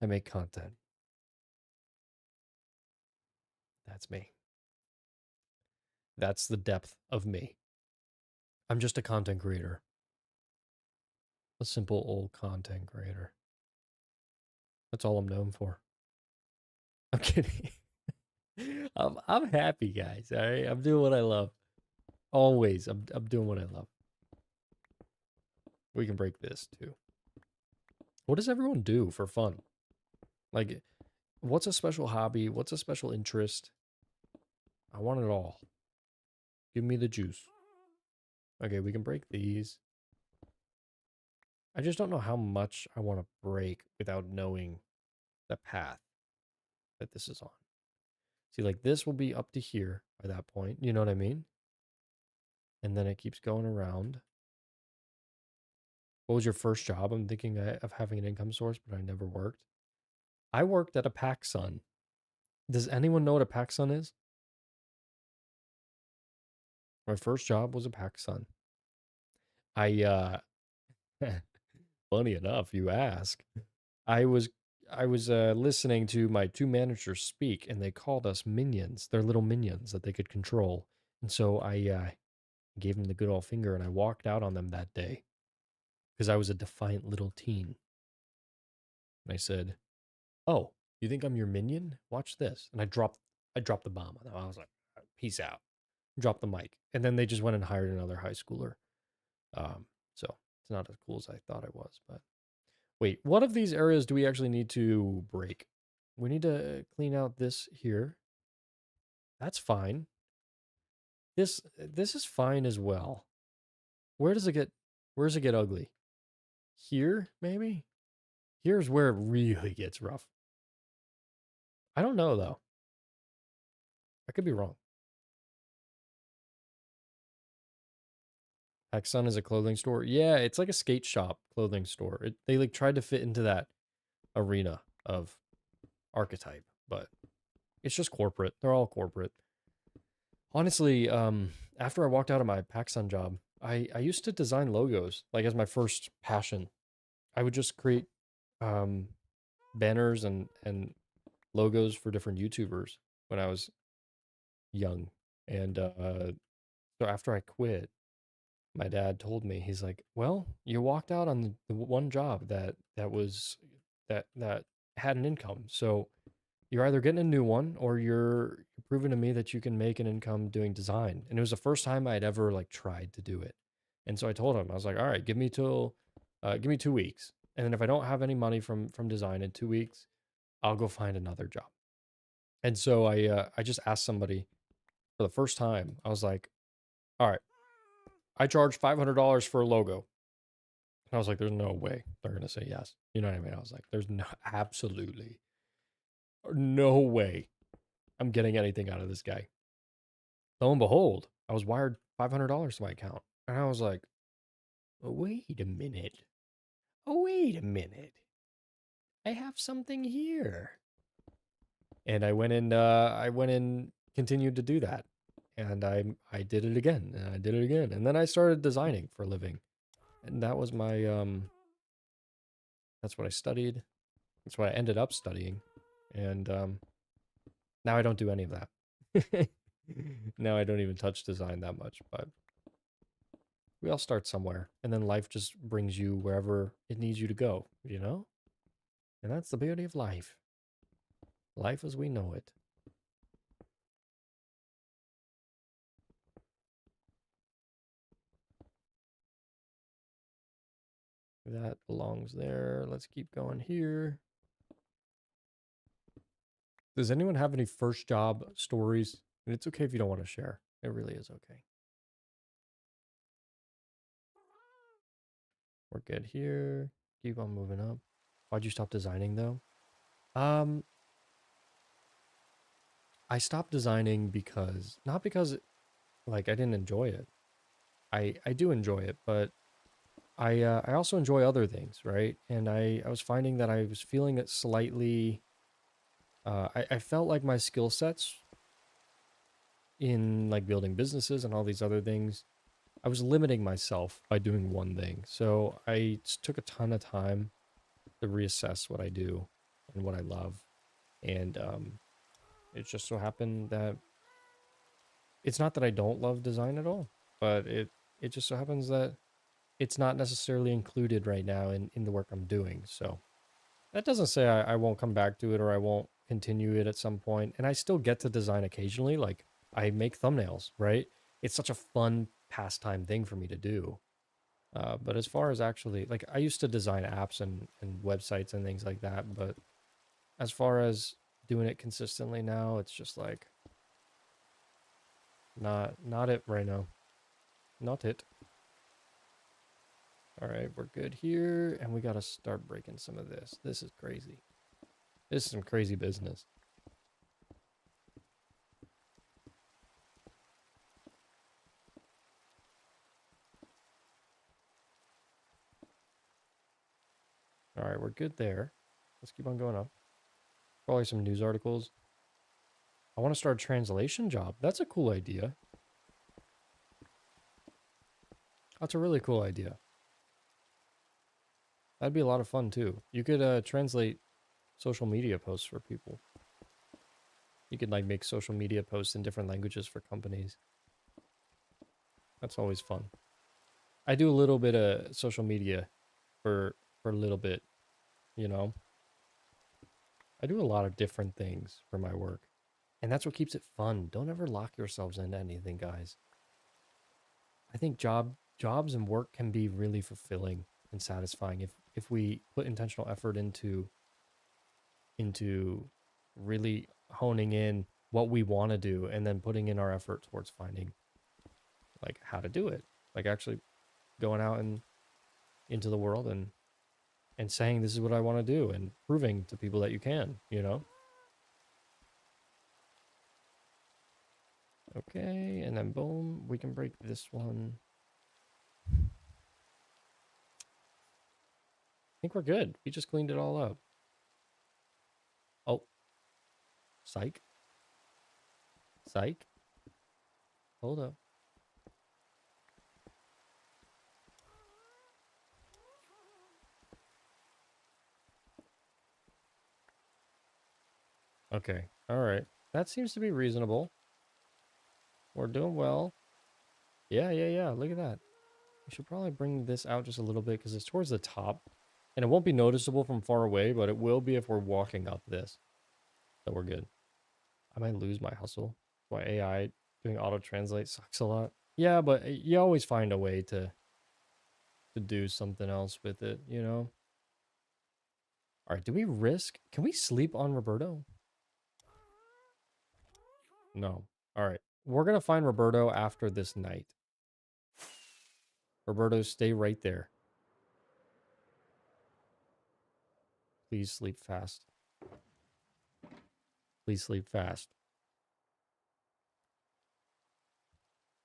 I make content. That's me. That's the depth of me. I'm just a content creator. A simple old content creator. That's all I'm known for. I'm kidding. I'm happy, guys. All right, I'm doing what I love. Always, I'm doing what I love. We can break this too. What does everyone do for fun? Like, what's a special hobby? What's a special interest? I want it all. Give me the juice. Okay, we can break these. I just don't know how much I want to break without knowing the path that this is on. See, like this will be up to here by that point. You know what I mean? And then it keeps going around. What was your first job? I'm thinking of having an income source, but I never worked. I worked at a PacSun. Does anyone know what a PacSun is? My first job was a PacSun. Funny enough, you ask. I was listening to my two managers speak, and they called us minions. They're little minions that they could control. And so I gave them the good old finger, and I walked out on them that day because I was a defiant little teen. And I said, "Oh, you think I'm your minion? Watch this." And I dropped the bomb on them. I was like, "Peace out." Dropped the mic, and then they just went and hired another high schooler. So it's not as cool as I thought it was, but. Wait, what of these areas do we actually need to break? We need to clean out this here. That's fine. This is fine as well. Where does it get ugly? Here, maybe? Here's where it really gets rough. I don't know though. I could be wrong. PacSun is a clothing store. Yeah, it's like a skate shop clothing store. They like tried to fit into that arena of archetype, but it's just corporate. They're all corporate. Honestly, after I walked out of my PacSun job, I used to design logos, like as my first passion. I would just create banners and logos for different YouTubers when I was young. And so after I quit, my dad told me, he's like, "Well, you walked out on the one job that had an income. So you're either getting a new one or you're proving to me that you can make an income doing design." And it was the first time I had ever like tried to do it. And so I told him, I was like, "All right, give me 2 weeks." And then if I don't have any money from design in 2 weeks, I'll go find another job. And so I just asked somebody for the first time. I was like, all right, I charge $500 for a logo. And I was like, there's no way they're gonna say yes. You know what I mean? I was like, there's no absolutely no way I'm getting anything out of this guy. Lo and behold, I was wired $500 to my account. And I was like, oh, wait a minute. Oh, wait a minute. I have something here. And I went in, continued to do that. And I did it again, and I did it again. And then I started designing for a living. And that was my that's what I studied. That's what I ended up studying. And now I don't do any of that. Now I don't even touch design that much, but we all start somewhere, and then life just brings you wherever it needs you to go, you know? And that's the beauty of life. Life as we know it. That belongs there. Let's keep going here. Does anyone have any first job stories? And it's okay if you don't want to share. It really is okay. We're good here. Keep on moving up. Why'd you stop designing though? Um, I stopped designing because not because like I didn't enjoy it. I do enjoy it, but I also enjoy other things, right? And I was finding that I was feeling it slightly I felt like my skill sets in like building businesses and all these other things, I was limiting myself by doing one thing. So I took a ton of time to reassess what I do and what I love. And it just so happened that it's not that I don't love design at all, but it just so happens that it's not necessarily included right now in the work I'm doing. So that doesn't say I won't come back to it or I won't continue it at some point. And I still get to design occasionally. Like I make thumbnails, right? It's such a fun pastime thing for me to do. But as far as actually, like I used to design apps and websites and things like that. But as far as doing it consistently now, it's just like not it right now. Not it. All right, we're good here. And we got to start breaking some of this. This is crazy. This is some crazy business. All right, we're good there. Let's keep on going up. Probably some news articles. I want to start a translation job. That's a cool idea. That's a really cool idea. That'd be a lot of fun too. You could translate social media posts for people. You could like make social media posts in different languages for companies. That's always fun. I do a little bit of social media for a little bit, you know. I do a lot of different things for my work. And that's what keeps it fun. Don't ever lock yourselves into anything, guys. I think jobs and work can be really fulfilling and satisfying if we put intentional effort into really honing in what we want to do and then putting in our effort towards finding like how to do it. Like actually going out and into the world and saying this is what I want to do and proving to people that you can, you know? Okay, and then boom, we can break this one. I think we're good. We just cleaned it all up. Oh, psych. Psych. Hold up. Okay. All right. That seems to be reasonable. We're doing well. Yeah, yeah, yeah. Look at that. We should probably bring this out just a little bit because it's towards the top. And it won't be noticeable from far away, but it will be if we're walking up this. So we're good. I might lose my hustle. Why AI doing auto translate sucks a lot. Yeah, but you always find a way to do something else with it, you know? All right, do we risk? Can we sleep on Roberto? No. All right. We're going to find Roberto after this night. Roberto, stay right there. Please sleep fast. Please sleep fast.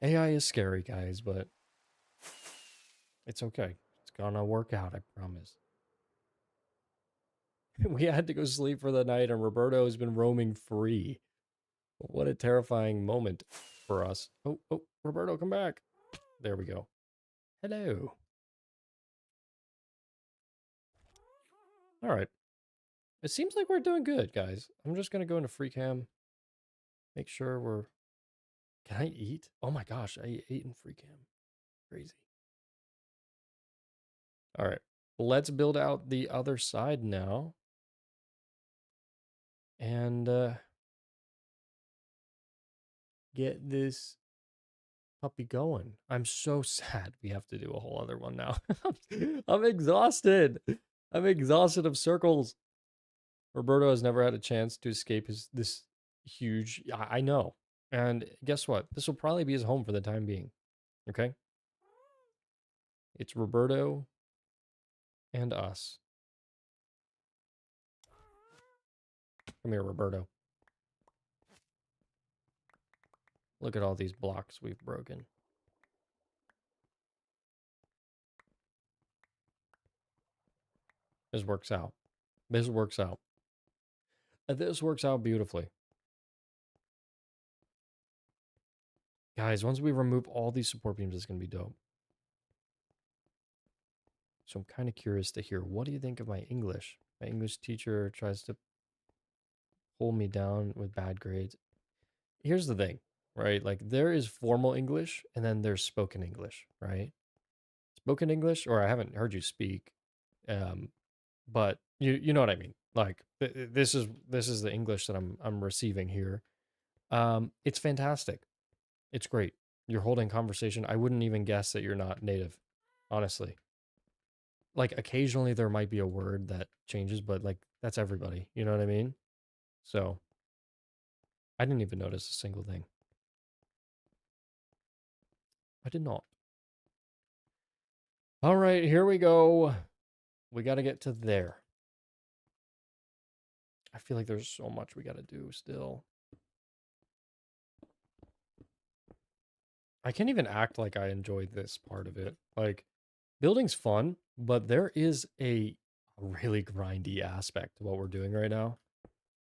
AI is scary, guys, but it's okay. It's gonna work out, I promise. We had to go sleep for the night, and Roberto has been roaming free. What a terrifying moment for us. Oh, Roberto, come back. There we go. Hello. All right. It seems like we're doing good, guys. I'm just gonna go into free cam. Make sure we're... Can I eat? Oh my gosh, I ate in free cam. Crazy. All right. Let's build out the other side now. And get this puppy going. I'm so sad we have to do a whole other one now. I'm exhausted. I'm exhausted of circles. Roberto has never had a chance to escape this huge... I know. And guess what? This will probably be his home for the time being. Okay? It's Roberto and us. Come here, Roberto. Look at all these blocks we've broken. This works out. This works out. This works out beautifully. Guys, once we remove all these support beams, it's going to be dope. So I'm kind of curious to hear, what do you think of my English? My English teacher tries to pull me down with bad grades. Here's the thing, right? Like, there is formal English and then there's spoken English, right? Spoken English, or I haven't heard you speak, but you know what I mean. Like, this is the English that I'm receiving here. It's fantastic. It's great. You're holding conversation. I wouldn't even guess that you're not native, honestly. Like, occasionally there might be a word that changes, but like, that's everybody. You know what I mean? So I didn't even notice a single thing. I did not. All right, here we go. We got to get to there. I feel like there's so much we got to do still. I can't even act like I enjoyed this part of it. Like, building's fun, but there is a really grindy aspect to what we're doing right now.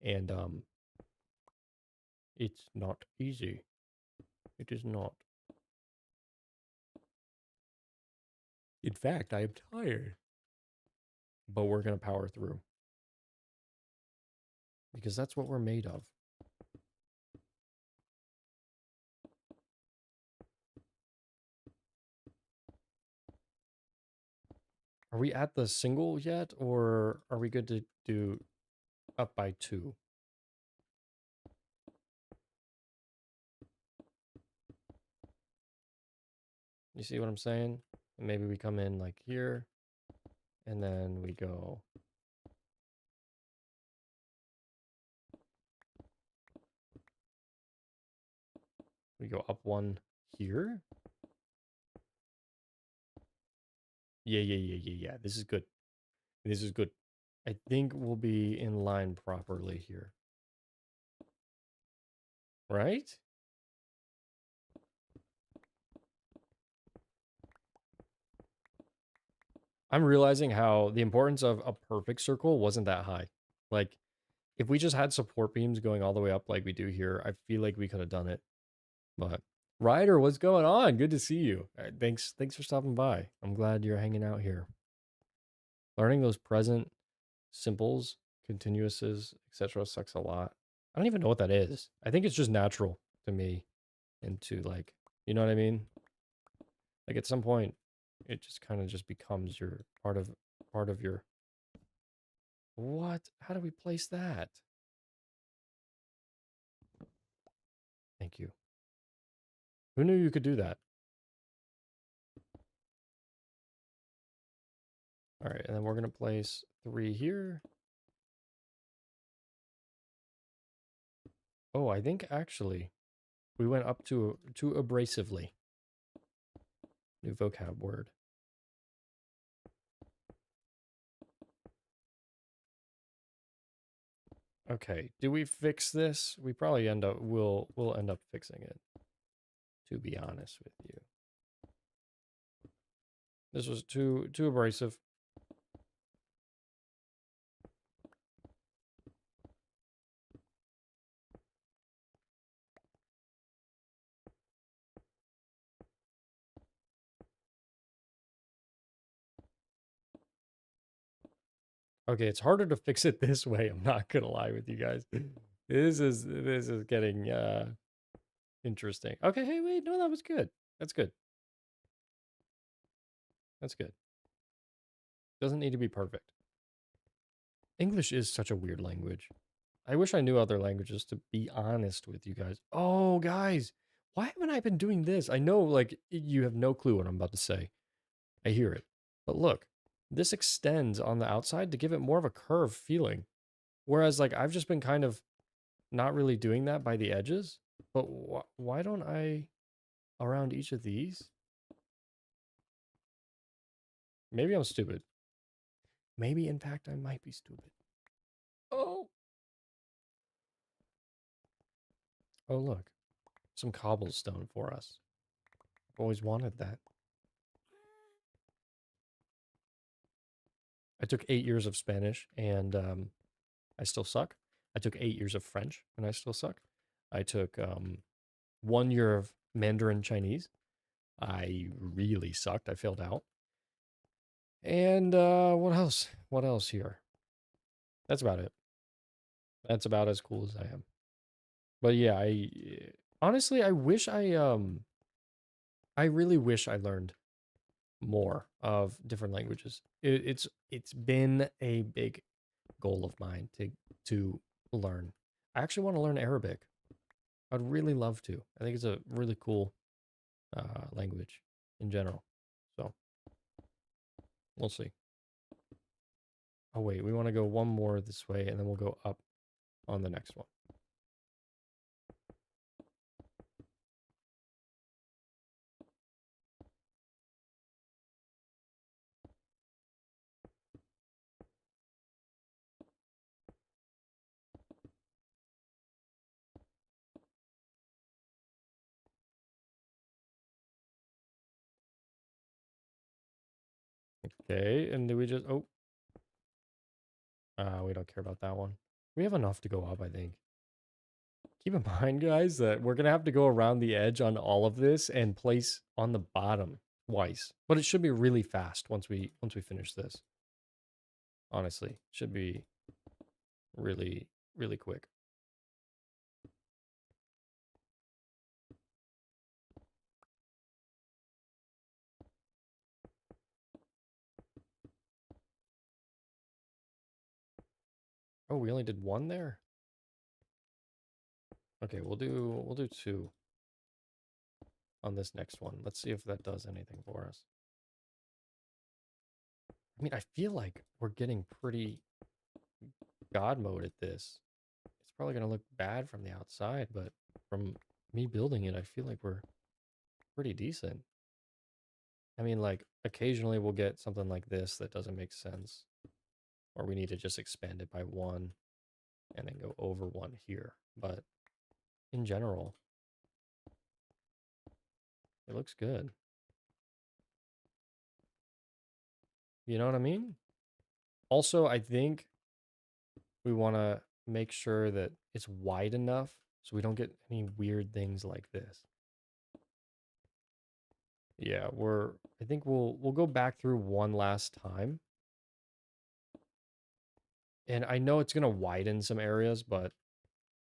And it's not easy. It is not. In fact, I am tired. But we're going to power through. Because that's what we're made of. Are we at the single yet? Or are we good to do up by 2? You see what I'm saying? And maybe we come in like here. And then we go... We go up 1 here. Yeah. This is good. This is good. I think we'll be in line properly here. Right? I'm realizing how the importance of a perfect circle wasn't that high. Like, if we just had support beams going all the way up like we do here, I feel like we could have done it. But Ryder, what's going on? Good to see you. Thanks for stopping by. I'm glad you're hanging out here. Learning those present simples, continuouses, etc. sucks a lot. I don't even know what that is. I think it's just natural to me and to, like, you know what I mean? Like, at some point it just kind of just becomes your part of your... What? How do we place that? Thank you. Who knew you could do that? All right, and then we're going to place 3 here. Oh, I think actually we went up to abrasively. New vocab word. Okay, do we fix this? We probably we'll end up fixing it, to be honest with you. This was too abrasive. Okay, it's harder to fix it this way. I'm not gonna lie with you guys. This is getting interesting. Okay, hey, wait, no, that was good. That's good. That's good. Doesn't need to be perfect. English is such a weird language. I wish I knew other languages, to be honest with you guys. Oh, guys, why haven't I been doing this? I know, like, you have no clue what I'm about to say. I hear it. But look, this extends on the outside to give it more of a curved feeling. Whereas, like, I've just been kind of not really doing that by the edges. But why don't I around each of these? Maybe I'm stupid. Maybe, in fact, I might be stupid. Oh. Oh, look. Some cobblestone for us. Always wanted that. I took 8 years of Spanish and I still suck. I took 8 years of French and I still suck. I took 1 year of Mandarin Chinese. I really sucked. I failed out. And what else? What else here? That's about it. That's about as cool as I am. But yeah, I honestly I really wish I learned more of different languages. It's been a big goal of mine to learn. I actually want to learn Arabic. I'd really love to. I think it's a really cool language in general. So we'll see. Oh wait, we want to go one more this way, and then we'll go up on the next one. Okay, and do we just we don't care about that one. We have enough to go up, I think. Keep in mind, guys, that we're gonna have to go around the edge on all of this and place on the bottom twice. But it should be really fast once we finish this. Honestly, should be really, really quick. Oh, we only did one there? Okay, we'll do two on this next one. Let's see if that does anything for us. I mean, I feel like we're getting pretty god mode at this. It's probably gonna look bad from the outside, but from me building it, I feel like we're pretty decent. I mean, like, occasionally we'll get something like this that doesn't make sense, or we need to just expand it by one and then go over one here. But in general, it looks good. You know what I mean? Also, I think we want to make sure that it's wide enough so we don't get any weird things like this. Yeah, I think we'll go back through one last time. And I know it's going to widen some areas, but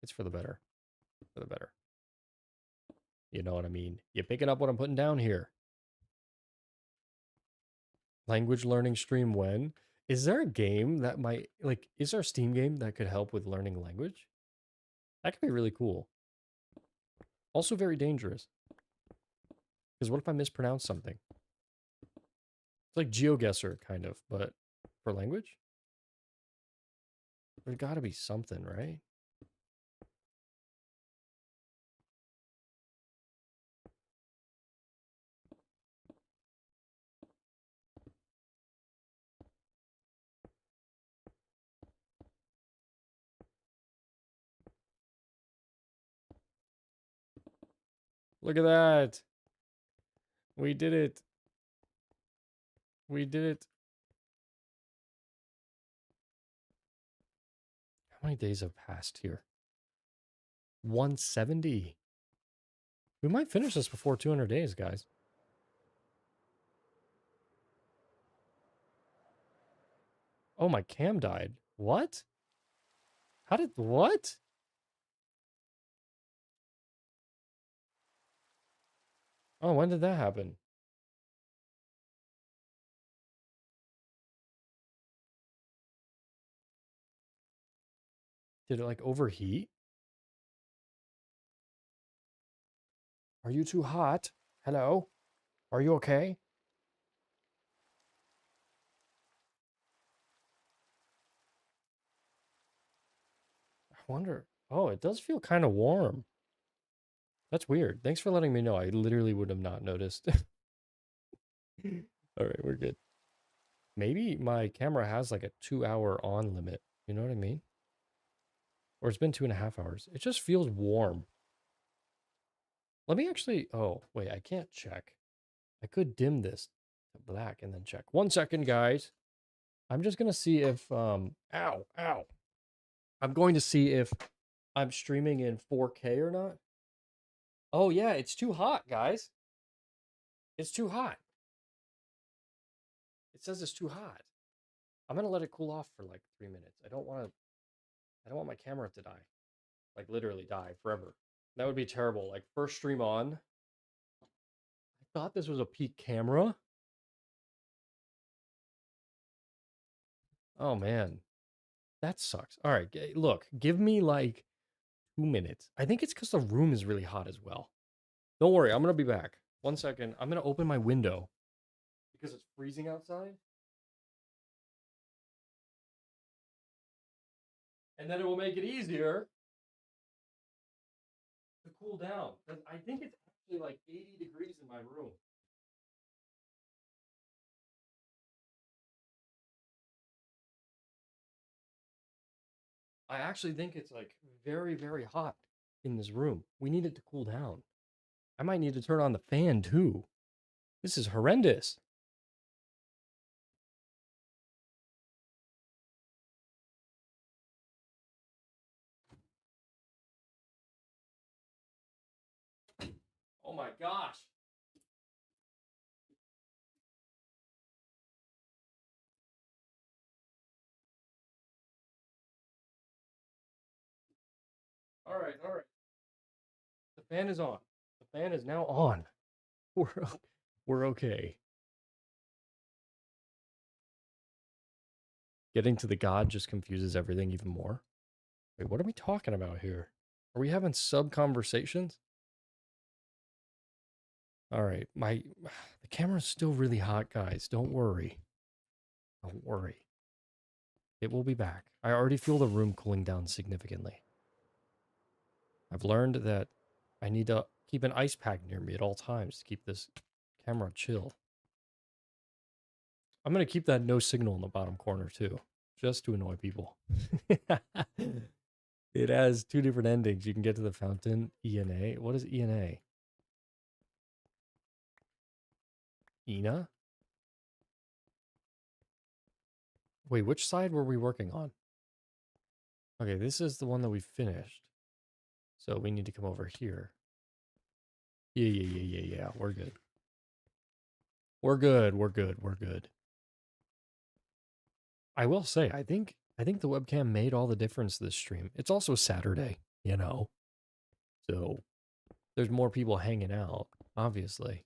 it's for the better. For the better. You know what I mean? You picking up what I'm putting down here. Language learning stream when? Is there a game that might, like, is there a Steam game that could help with learning language? That could be really cool. Also very dangerous. Because what if I mispronounce something? It's like GeoGuessr, kind of, but for language? There's got to be something, right? Look at that. We did it. We did it. How many days have passed here? 170. We might finish this before 200 days, guys. Oh, my cam died. What? How did... What? Oh, when did that happen? Did it, like, overheat? Are you too hot? Hello? Are you okay? I wonder. Oh, it does feel kind of warm. That's weird. Thanks for letting me know. I literally would have not noticed. All right, we're good. Maybe my camera has like a 2 hour on limit. You know what I mean? Or it's been 2.5 hours. It just feels warm. Let me actually. Oh, wait, I can't check. I could dim this to black and then check. 1 second, guys. I'm just gonna see if ow, ow. I'm going to see if I'm streaming in 4K or not. Oh yeah, it's too hot, guys. It's too hot. It says it's too hot. I'm gonna let it cool off for like 3 minutes. I don't want my camera to die. Like literally die forever. That would be terrible. Like first stream on. I thought this was a peak camera. Oh man. That sucks. All right, look, give me like 2 minutes. I think it's because the room is really hot as well. Don't worry, I'm gonna be back. 1 second. I'm gonna open my window because it's freezing outside. And then it will make it easier to cool down. I think it's actually like 80 degrees in my room. I actually think it's like very, very hot in this room. We need it to cool down. I might need to turn on the fan too. This is horrendous. Oh my gosh. All right, all right. The fan is on. The fan is now on. We're we're okay. Getting to the god just confuses everything even more. Wait, what are we talking about here? Are we having sub conversations? All right, the camera's still really hot, guys. Don't worry. Don't worry. It will be back. I already feel the room cooling down significantly. I've learned that I need to keep an ice pack near me at all times to keep this camera chill. I'm going to keep that no signal in the bottom corner too, just to annoy people. It has two different endings. You can get to the fountain, ENA. What is ENA? ENA? Wait, which side were we working on? Okay, this is the one that we finished. So we need to come over here. Yeah. We're good. We're good. We're good. We're good. I will say, I think the webcam made all the difference this stream. It's also Saturday, you know. So there's more people hanging out, obviously.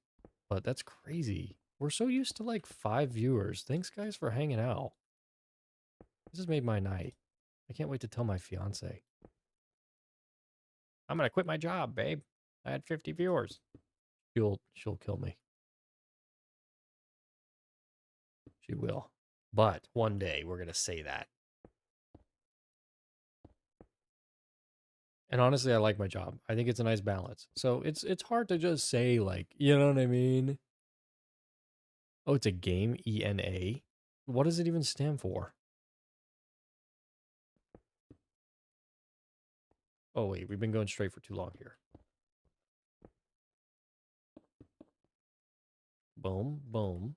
But that's crazy. We're so used to like 5 viewers. Thanks guys for hanging out. This has made my night. I can't wait to tell my fiance. I'm gonna quit my job, babe. I had 50 viewers. She'll kill me. She will. But one day we're gonna say that. And honestly, I like my job. I think it's a nice balance. So it's hard to just say like, you know what I mean? Oh, it's a game, ENA. What does it even stand for? Oh wait, we've been going straight for too long here. Boom, boom.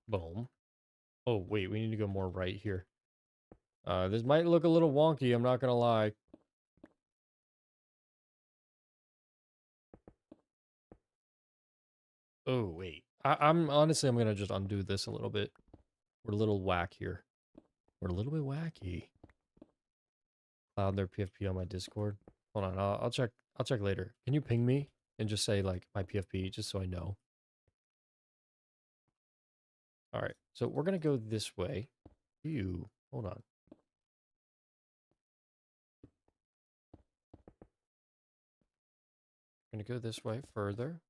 Boom. Oh, wait, we need to go more right here. This might look a little wonky, I'm not gonna lie. Oh, wait. I'm honestly, I'm gonna just undo this a little bit. We're a little whack here. We're a little bit wacky. Cloud their PFP on my Discord. Hold on, I'll check. I'll check later. Can you ping me and just say like my PFP just so I know? All right, so we're gonna go this way. Ew, hold on. Gonna go this way further.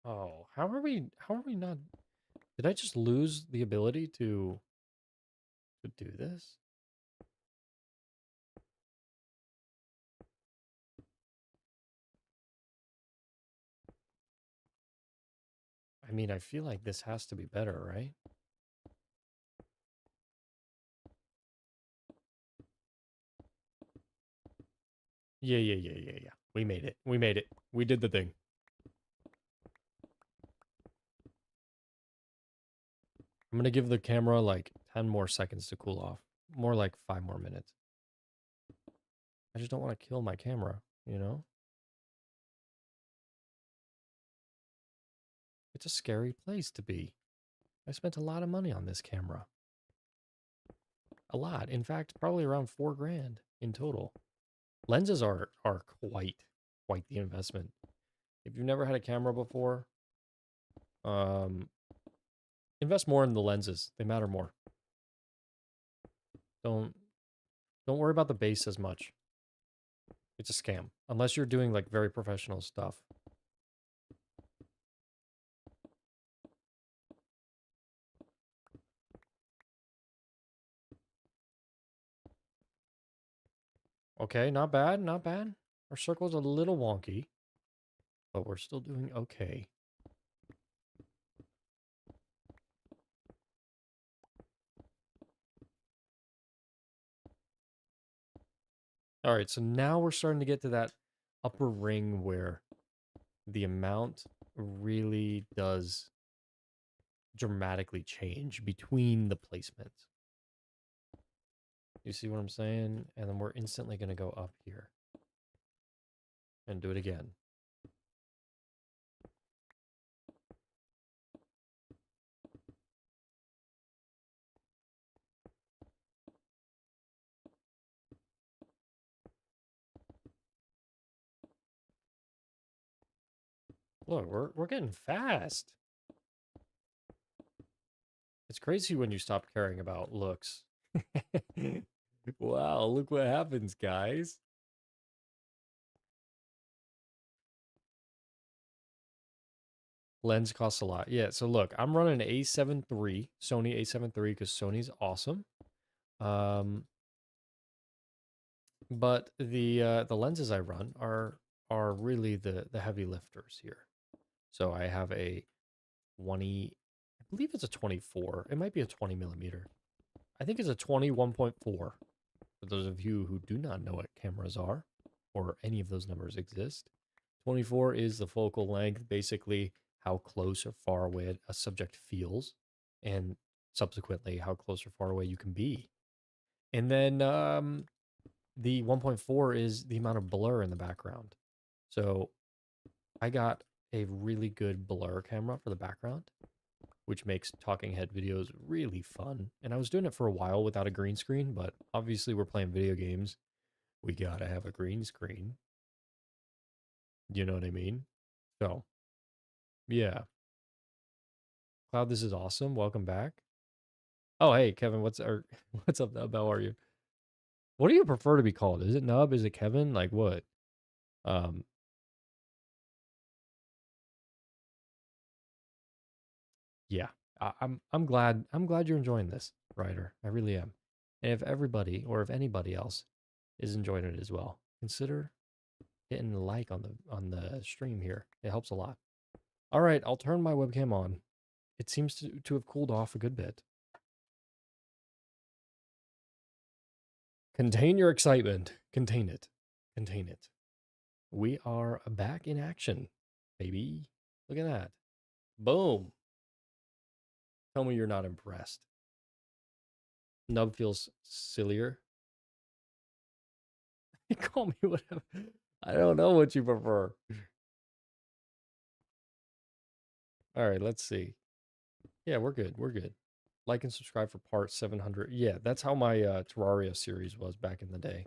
Oh, how are we not, did I just lose the ability to do this? I mean, I feel like this has to be better, right? Yeah. We made it. We made it. We did the thing. I'm gonna give the camera like 10 more seconds to cool off. More like 5 more minutes. I just don't want to kill my camera, you know? It's a scary place to be. I spent a lot of money on this camera. A lot. In fact, probably around 4 grand in total. Lenses are quite the investment. If you've never had a camera before, um invest more in the lenses. They matter more. Don't don't worry about the base as much. It's a scam. Unless you're doing like very professional stuff. Okay, not bad, not bad. Our circle's a little wonky, but we're still doing okay. All right, so now we're starting to get to that upper ring where the amount really does dramatically change between the placements. You see what I'm saying? And then we're instantly going to go up here and do it again. Look, we're getting fast. It's crazy when you stop caring about looks. Wow, look what happens, guys. Lens costs a lot. Yeah, so look, I'm running an A7 III, Sony A7 III, because Sony's awesome. But the lenses I run are really the heavy lifters here. So I have a 20, I believe it's a 24. It might be a 20 millimeter. I think it's a 20 1.4. For those of you who do not know what cameras are, or any of those numbers exist, 24 is the focal length, basically how close or far away a subject feels, and subsequently how close or far away you can be. And then the 1.4 is the amount of blur in the background. So I got a really good blur camera for the background, which makes talking head videos really fun. And I was doing it for a while without a green screen, but obviously we're playing video games. We gotta have a green screen. You know what I mean? So, yeah. Cloud, this is awesome. Welcome back. Oh, hey, Kevin, what's up, Nub? How are you? What do you prefer to be called? Is it Nub? Is it Kevin? Like what? Um, yeah. I'm glad you're enjoying this, Ryder. I really am. And if everybody or if anybody else is enjoying it as well, consider hitting like on the stream here. It helps a lot. All right, I'll turn my webcam on. It seems to have cooled off a good bit. Contain your excitement. Contain it. Contain it. We are back in action, baby. Look at that. Boom. Tell me you're not impressed. Nub feels sillier. Call me whatever. I don't know what you prefer. All right, let's see. Yeah, we're good. We're good. Like and subscribe for part 700. Yeah, that's how my Terraria series was back in the day.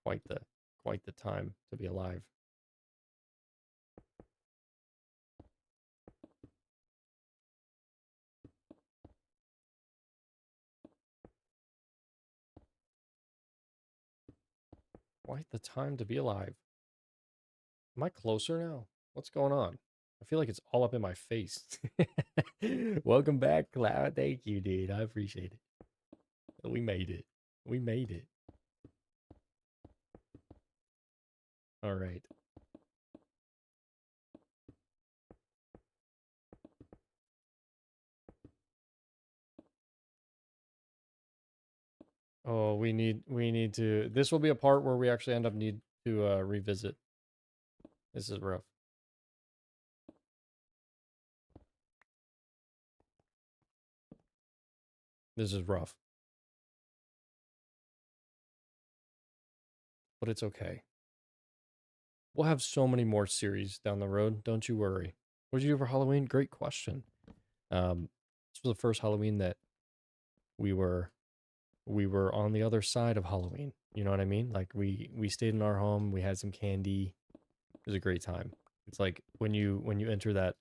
Quite the quite the time to be alive. Quite the time to be alive. Am I closer now? What's going on? I feel like it's all up in my face. Welcome back, Cloud. Thank you, dude. I appreciate it. We made it. We made it. All right. Oh, we need to. This will be a part where we actually end up need to revisit. This is rough. This is rough. But it's okay. We'll have so many more series down the road. Don't you worry. What did you do for Halloween? Great question. This was the first Halloween that we were we were on the other side of Halloween. You know what I mean? Like we stayed in our home, we had some candy. It was a great time. It's like when you enter that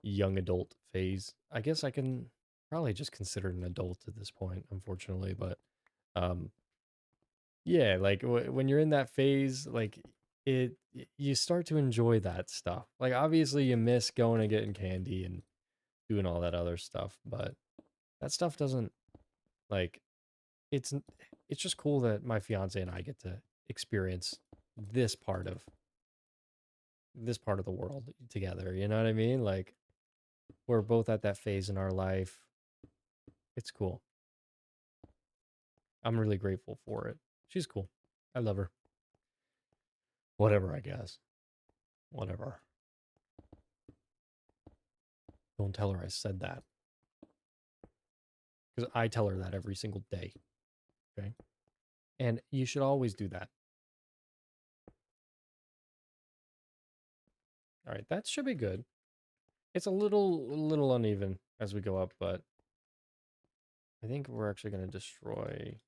young adult phase. I guess I can probably just consider an adult at this point, unfortunately, but um yeah, like when you're in that phase, like you start to enjoy that stuff. Like obviously you miss going and getting candy and doing all that other stuff, but that stuff doesn't like it's it's just cool that my fiance and I get to experience this part of this part of the world together, you know what I mean? Like we're both at that phase in our life. It's cool. I'm really grateful for it. She's cool. I love her. Whatever, I guess. Whatever. Don't tell her I said that. Because I tell her that every single day. Okay? And you should always do that. All right, that should be good. It's a little uneven as we go up, but I think we're actually going to destroy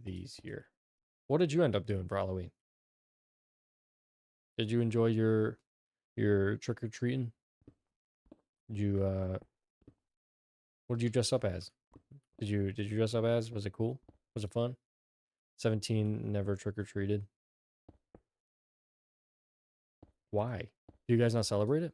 these here. What did you end up doing for Halloween? Did you enjoy your trick or treating? Did you what did you dress up as? Did you dress up as? Was it cool? Was it fun? 17 never trick or treated. Why? Do you guys not celebrate it?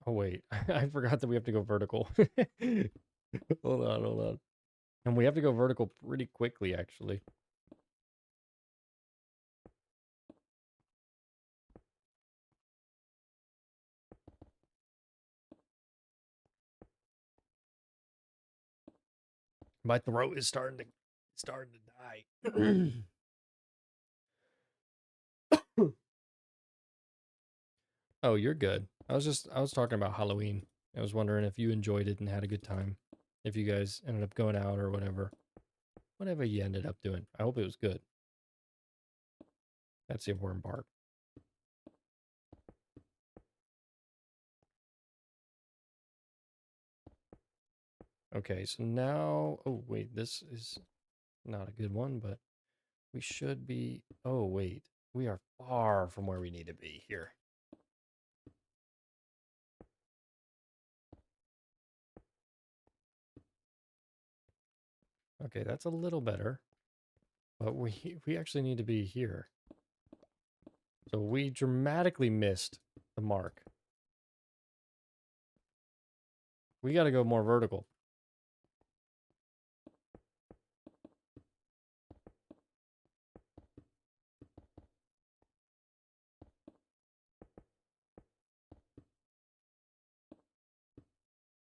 Oh wait, I forgot that we have to go vertical. Hold on. And we have to go vertical pretty quickly, actually. My throat is starting to die. Oh, you're good. I was talking about Halloween. I was wondering if you enjoyed it and had a good time. If you guys ended up going out or whatever. Whatever you ended up doing. I hope it was good. That's the important part. Okay, so now, oh wait, this is not a good one, but we should be, oh wait, we are far from where we need to be here. Okay, that's a little better. But we actually need to be here. So we dramatically missed the mark. We got to go more vertical.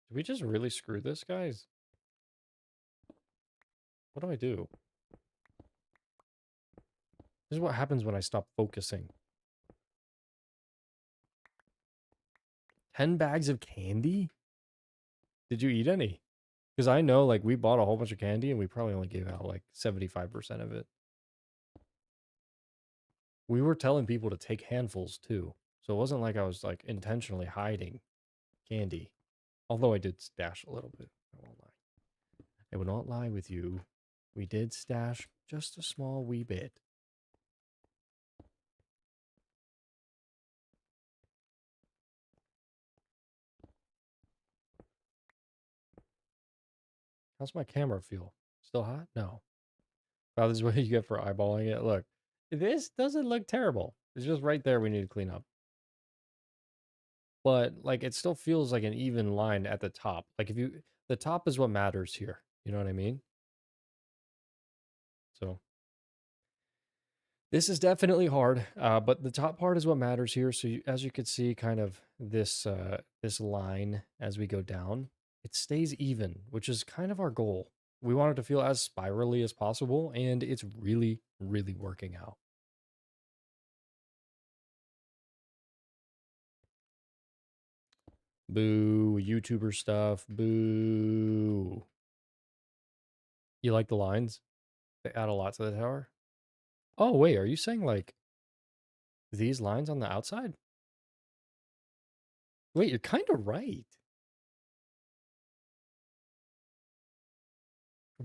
Did we just really screw this, guys? What do I do? This is what happens when I stop focusing. 10 bags of candy? Did you eat any? Because I know, like, we bought a whole bunch of candy and we probably only gave out, like, 75% of it. We were telling people to take handfuls, too. So it wasn't like I was, like, intentionally hiding candy. Although I did stash a little bit. I won't lie. I will not lie with you. We did stash just a small wee bit. How's my camera feel? Still hot? No. Wow, this is what you get for eyeballing it. Look, this doesn't look terrible. It's just right there we need to clean up. But, like, it still feels like an even line at the top. Like, if you... The top is what matters here. You know what I mean? So... This is definitely hard, but the top part is what matters here. So as you can see, kind of this line as we go down, it stays even, which is kind of our goal. We want it to feel as spirally as possible, and it's really, really working out. Boo, YouTuber stuff. Boo. You like the lines? They add a lot to the tower. Oh, wait, are you saying like these lines on the outside? Wait, you're kind of right.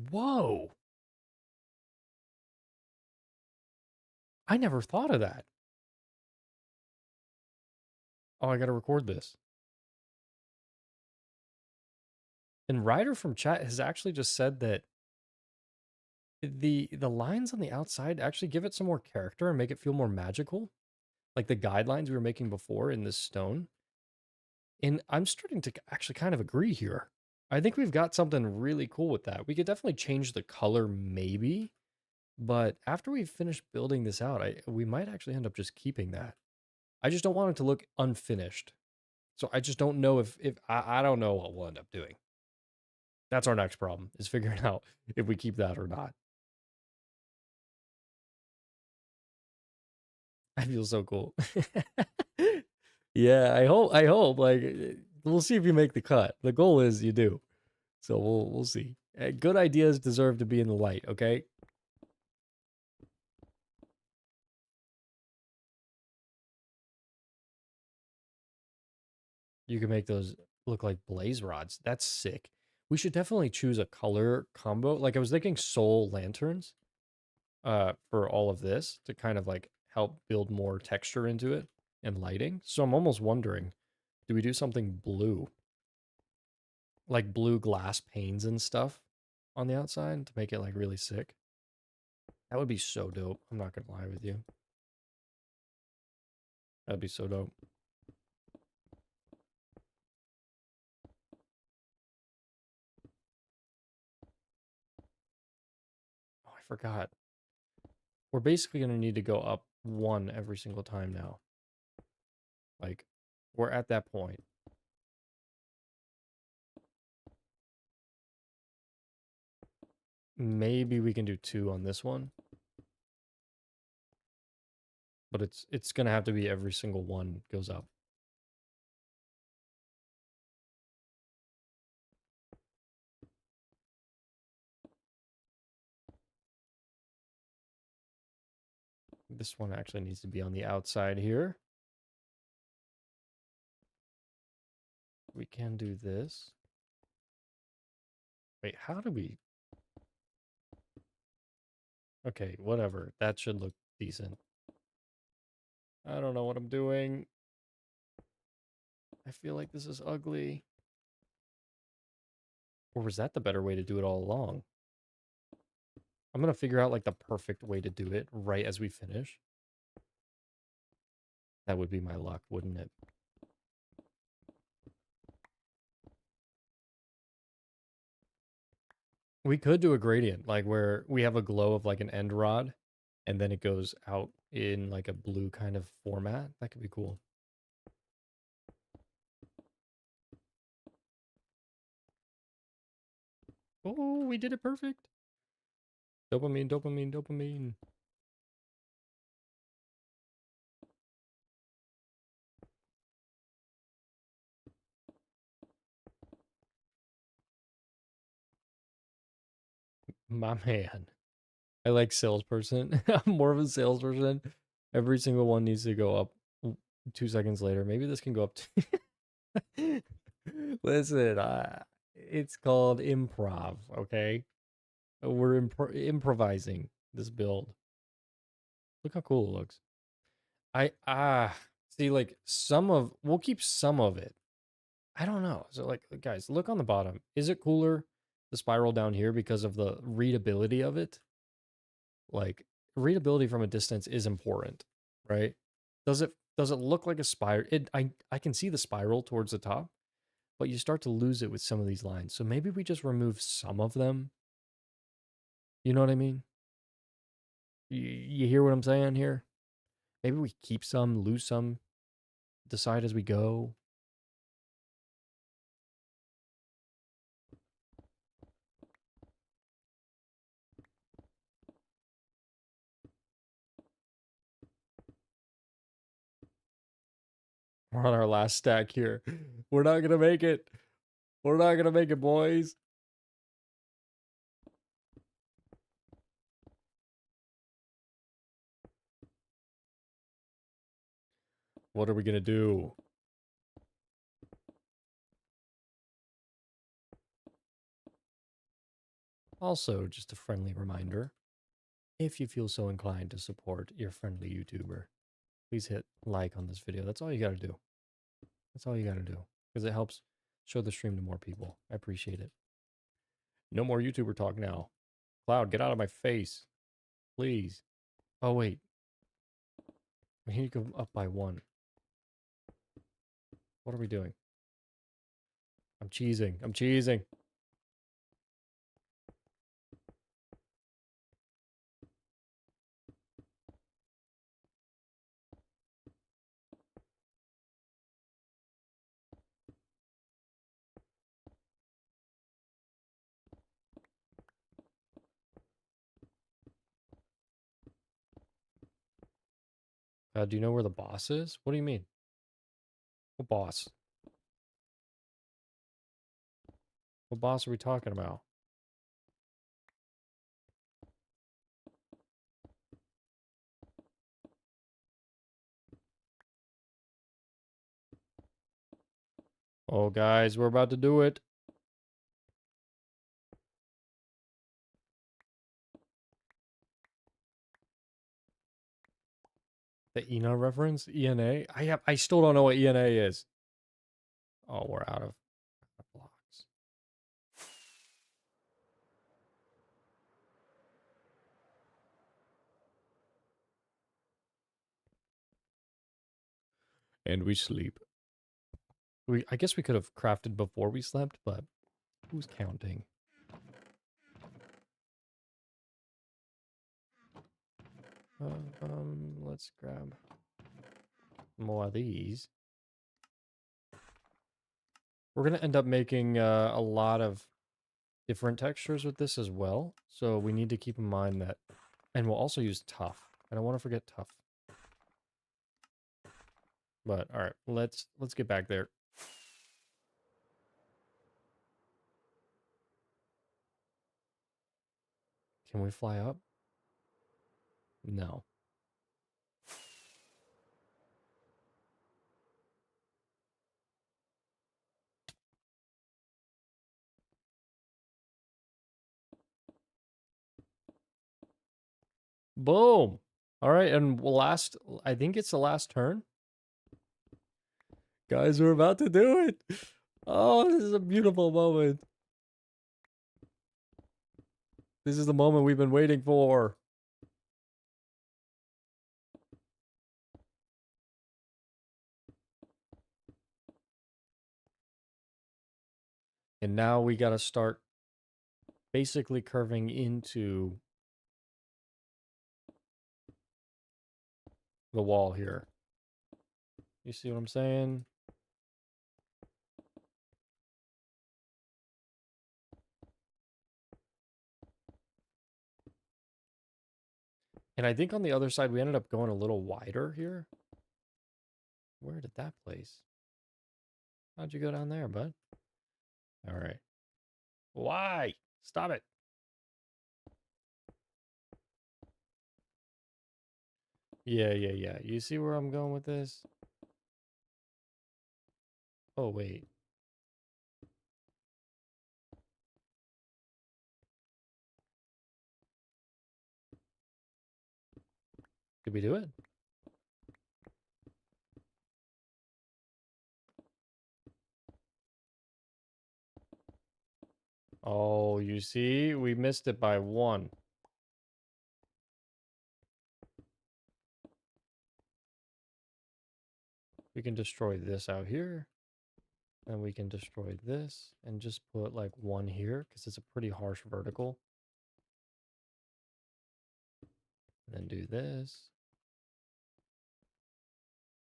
Whoa. I never thought of that. Oh, I gotta record this. And Ryder from chat has actually just said that the lines on the outside actually give it some more character and make it feel more magical. Like the guidelines we were making before in this stone. And I'm starting to actually kind of agree here. I think we've got something really cool with that. We could definitely change the color maybe, but after we finish building this out, we might actually end up just keeping that. I just don't want it to look unfinished. So I just don't know if I don't know what we'll end up doing. That's our next problem, is figuring out if we keep that or not. I feel so cool. Yeah, I hope like we'll see if you make the cut. The goal is you do. So we'll see. Good ideas deserve to be in the light, okay? You can make those look like blaze rods. That's sick. We should definitely choose a color combo. Like I was thinking soul lanterns for all of this to kind of like help build more texture into it and lighting. So I'm almost wondering, do we do something blue? Like blue glass panes and stuff on the outside to make it like really sick? That would be so dope. I'm not gonna lie with you. That'd be so dope. Oh, I forgot. We're basically gonna need to go up one every single time now. Like, we're at that point. Maybe we can do two on this one. But it's gonna have to be every single one goes up. This one actually needs to be on the outside here. We can do this. Wait, how do we... Okay, whatever. That should look decent. I don't know what I'm doing. I feel like this is ugly. Or was that the better way to do it all along? I'm gonna figure out like the perfect way to do it right as we finish. That would be my luck, wouldn't it? We could do a gradient, like where we have a glow of like an end rod, and then it goes out in like a blue kind of format. That could be cool. Oh, we did it perfect. Dopamine, dopamine, dopamine. My man. I like salesperson. I'm more of a salesperson. Every single one needs to go up 2 seconds later. Maybe this can go up to... Listen, it's called improv, okay? We're improvising this build. Look how cool it looks. See, like we'll keep some of it. I don't know. So like guys, look on the bottom. Is it cooler the spiral down here because of the readability of it? Like readability from a distance is important, right? Does it look like a spiral? I can see the spiral towards the top, but you start to lose it with some of these lines. So maybe we just remove some of them. You know what I mean? You hear what I'm saying here? Maybe we keep some, lose some, decide as we go. We're on our last stack here. We're not gonna make it. We're not gonna make it, boys. What are we gonna do? Also, just a friendly reminder, if you feel so inclined to support your friendly YouTuber, please hit like on this video. That's all you gotta do. That's all you gotta do. Because it helps show the stream to more people. I appreciate it. No more YouTuber talk now. Cloud, get out of my face. Please. Oh, wait. We need to go up by one. What are we doing? I'm cheesing. I'm cheesing. Do you know where the boss is? What do you mean? What boss? What boss are we talking about? Oh, guys, we're about to do it. The ENA reference? ENA? I still don't know what ENA is. Oh, we're out of blocks. And we sleep. I guess we could have crafted before we slept, but who's counting? Let's grab more of these. We're gonna end up making a lot of different textures with this as well, so we need to keep in mind that, and we'll also use tough. I don't want to forget tough. But all right, let's get back there. Can we fly up? No. Boom. All right, and last, I think it's the last turn. Guys, we're about to do it. Oh, this is a beautiful moment. This is the moment we've been waiting for. And now we got to start basically curving into the wall here. You see what I'm saying? And I think on the other side, we ended up going a little wider here. Where did that place? How'd you go down there, bud? All right. Why? Stop it. Yeah. You see where I'm going with this? Oh, wait. Did we do it? Oh, you see? We missed it by one. We can destroy this out here. And we can destroy this and just put like one here because it's a pretty harsh vertical. And then do this.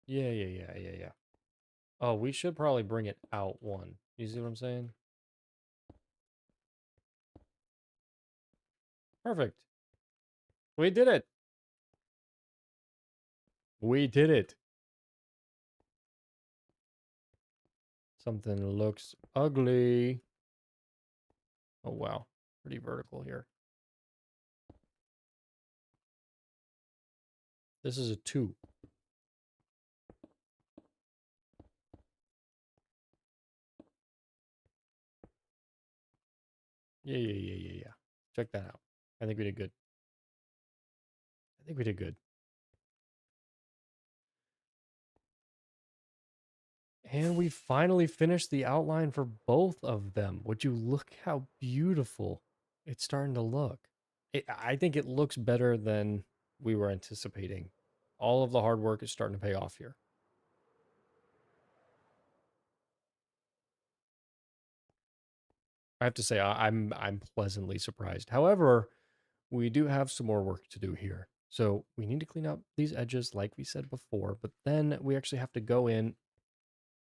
Yeah. Oh, we should probably bring it out one. You see what I'm saying? Perfect. We did it. We did it. Something looks ugly. Oh, wow. Pretty vertical here. This is a 2. Yeah. Check that out. I think we did good. I think we did good. And we finally finished the outline for both of them. Would you look how beautiful it's starting to look? I think it looks better than we were anticipating. All of the hard work is starting to pay off here. I have to say I'm pleasantly surprised. However, we do have some more work to do here. So we need to clean up these edges like we said before, but then we actually have to go in.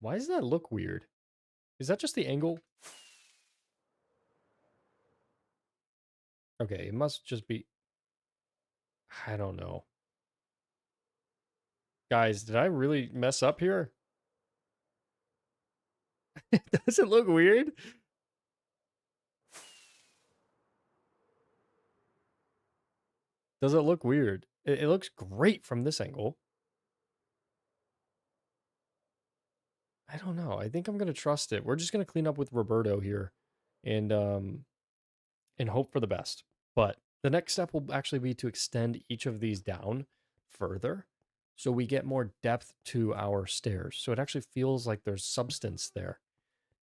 Why does that look weird? Is that just the angle? Okay, it must just be, I don't know. Guys, did I really mess up here? Does it look weird? Does it look weird? It looks great from this angle. I don't know. I think I'm gonna trust it. We're just gonna clean up with Roberto here, and hope for the best. But the next step will actually be to extend each of these down further, so we get more depth to our stairs. So it actually feels like there's substance there.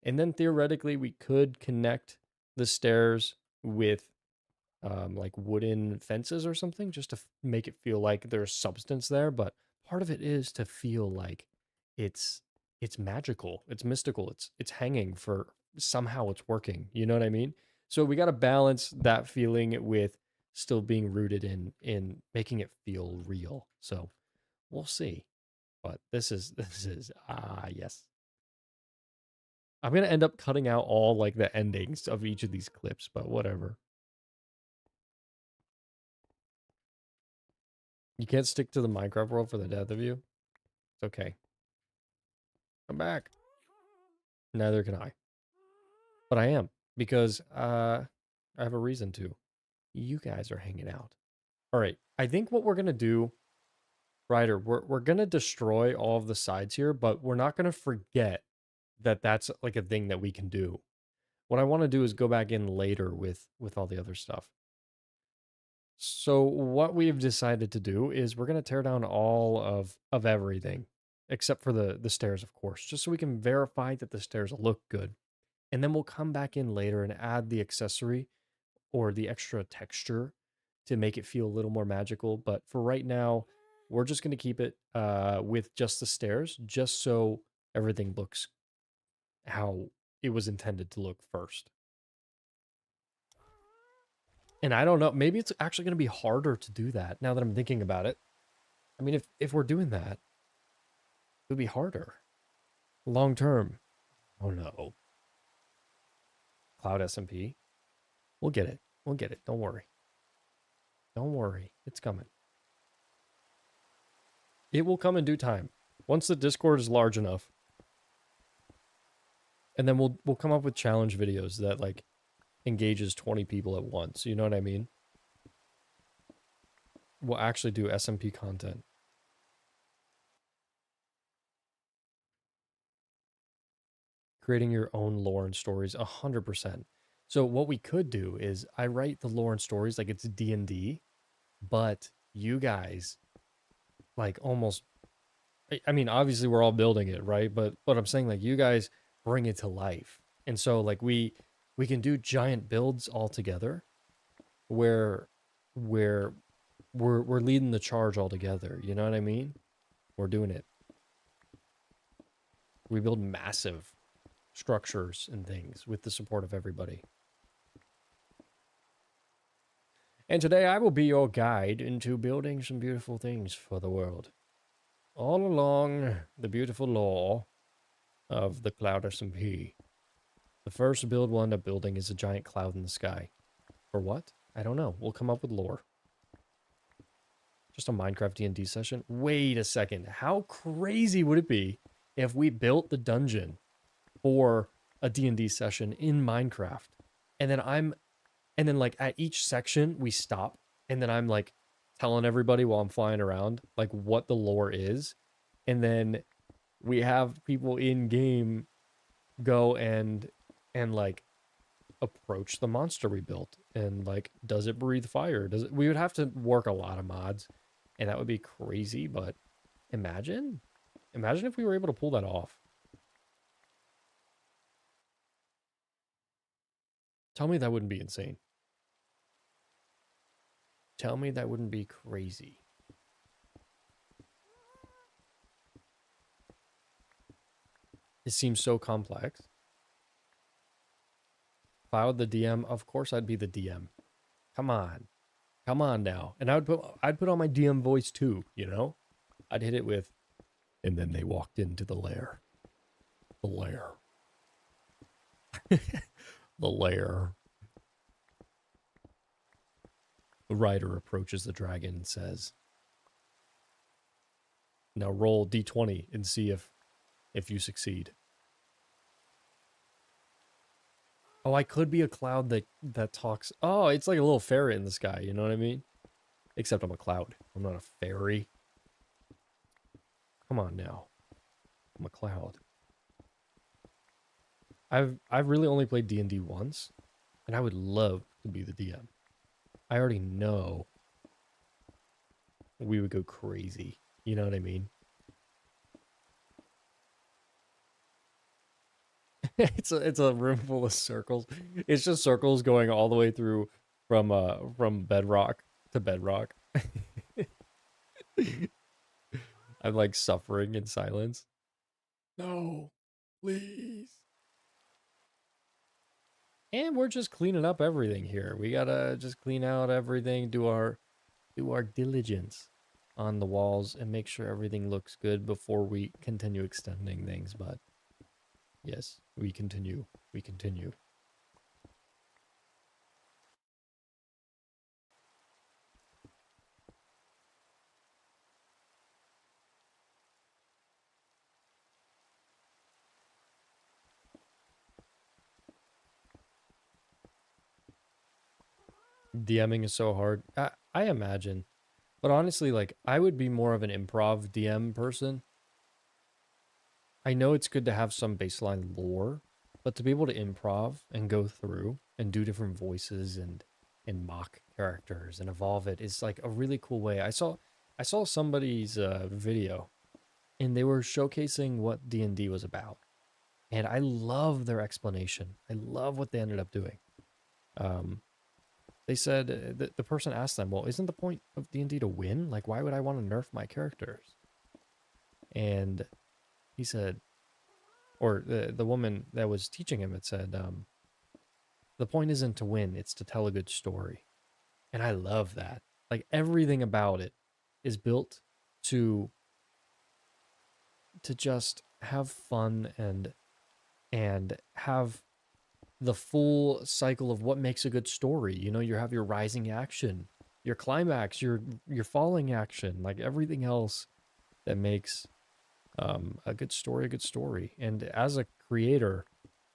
And then theoretically, we could connect the stairs with like wooden fences or something just to make it feel like there's substance there. But part of it is to feel like it's it's magical, it's mystical, it's hanging for somehow it's working. You know what I mean? So we got to balance that feeling with still being rooted in making it feel real. So we'll see. But this is yes. I'm gonna end up cutting out all like the endings of each of these clips, but whatever. You can't stick to the Minecraft world for the death of you. It's okay. Come back. Neither can I. But I am because I have a reason to. You guys are hanging out. All right. I think what we're gonna do, Ryder, we're gonna destroy all of the sides here, but we're not gonna forget that that's like a thing that we can do. What I want to do is go back in later with all the other stuff. So what we've decided to do is we're going to tear down all of everything except for the stairs, of course, just so we can verify that the stairs look good. And then we'll come back in later and add the accessory or the extra texture to make it feel a little more magical. But for right now, we're just going to keep it with just the stairs, just so everything looks how it was intended to look first. And I don't know, maybe it's actually going to be harder to do that now that I'm thinking about it. I mean, if we're doing that, it would be harder long term. Oh no. Cloud SMP. We'll get it. We'll get it. Don't worry. Don't worry. It's coming. It will come in due time. Once the Discord is large enough. And then we'll come up with challenge videos that like engages 20 people at once. You know what I mean? We'll actually do SMP content. Creating your own lore and stories 100%. So what we could do is I write the lore and stories like it's D&D, but you guys like almost I mean obviously we're all building it, right? But what I'm saying like you guys bring it to life. And so like we can do giant builds all together where where we're leading the charge all together, you know what I mean? We're doing it. We build massive structures and things with the support of everybody. And today I will be your guide into building some beautiful things for the world. All along the beautiful lore of the Cloud SMP. The first build we'll end up building is a giant cloud in the sky. For what? I don't know. We'll come up with lore. Just a Minecraft D&D session? Wait a second. How crazy would it be if we built the dungeon for a D&D session in Minecraft? And then like at each section we stop and then I'm like telling everybody while I'm flying around like what the lore is. And then we have people in game go and like approach the monster we built and like, does it breathe fire? Does it? We would have to work a lot of mods and that would be crazy, but imagine if we were able to pull that off. Tell me that wouldn't be insane. Tell me that wouldn't be crazy. It seems so complex. If I were the DM, of course I'd be the DM. Come on. Come on now. And I'd put on my DM voice too, you know? I'd hit it with, and then they walked into the lair. The lair. The lair. The rider approaches the dragon and says, now roll d20 and see if you succeed. Oh, I could be a cloud that talks. Oh, it's like a little ferret in the sky, you know what I mean? Except I'm a cloud. I'm not a fairy. Come on now. I'm a cloud. I've really only played D&D once, and I would love to be the DM. I already know we would go crazy. You know what I mean? It's a room full of circles. It's just circles going all the way through from bedrock to bedrock. I'm like suffering in silence. No, please. And we're just cleaning up everything here. We gotta just clean out everything, do our diligence on the walls and make sure everything looks good before we continue extending things. But yes, we continue. We continue. DMing is so hard. I imagine. But honestly, like, I would be more of an improv DM person. I know it's good to have some baseline lore, but to be able to improv and go through and do different voices and mock characters and evolve it is like a really cool way. I saw somebody's video and they were showcasing what D&D was about. And I love their explanation. I love what they ended up doing. they said the person asked them, well, isn't the point of D&D to win? Like, why would I want to nerf my characters? And he said, or the woman that was teaching him had said, the point isn't to win, it's to tell a good story. And I love that. Like, everything about it is built to just have fun and have the full cycle of what makes a good story. You know, you have your rising action, your climax, your falling action, like everything else that makes a good story a good story. And as a creator,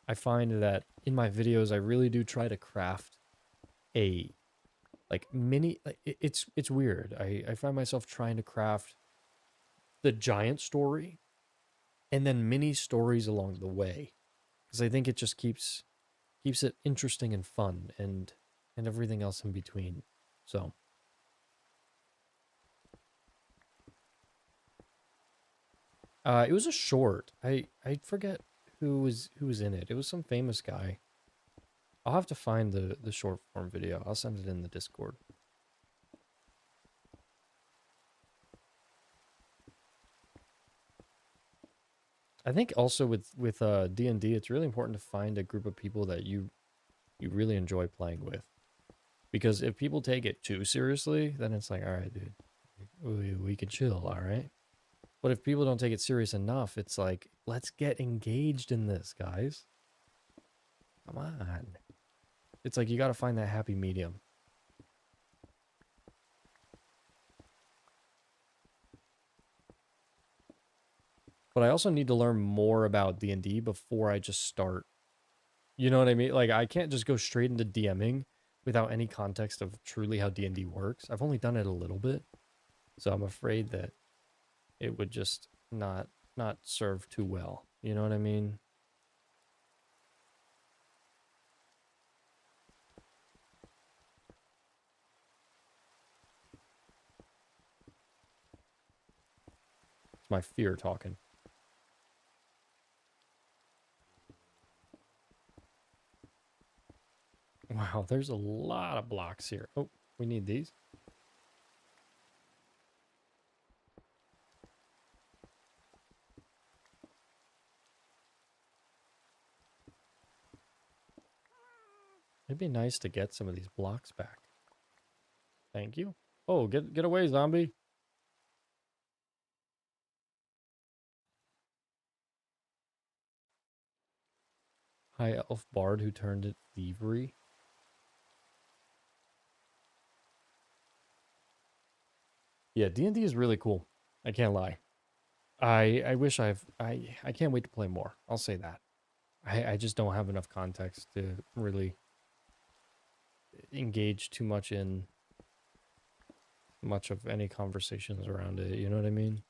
I find that in my videos I really do try to craft a like mini like it's weird. I find myself trying to craft the giant story and then mini stories along the way, because I think it just keeps it interesting and fun and everything else in between. So it was a short. I forget who was in it. It was some famous guy. I'll have to find the short form video. I'll send it in the Discord. I think also with D&D, it's really important to find a group of people that you really enjoy playing with. Because if people take it too seriously, then it's like, all right, dude, we can chill, all right? But if people don't take it serious enough, it's like, let's get engaged in this, guys. Come on. It's like you got to find that happy medium. But I also need to learn more about D&D before I just start. You know what I mean? Like, I can't just go straight into DMing without any context of truly how D&D works. I've only done it a little bit, so I'm afraid that it would just not serve too well. You know what I mean? It's my fear talking. Wow, there's a lot of blocks here. Oh, we need these. It'd be nice to get some of these blocks back. Thank you. Oh, get away, zombie. High elf bard who turned it thievery. Yeah, D&D is really cool. I can't lie. I wish I can't wait to play more. I'll say that. I just don't have enough context to really engage too much in much of any conversations around it. You know what I mean?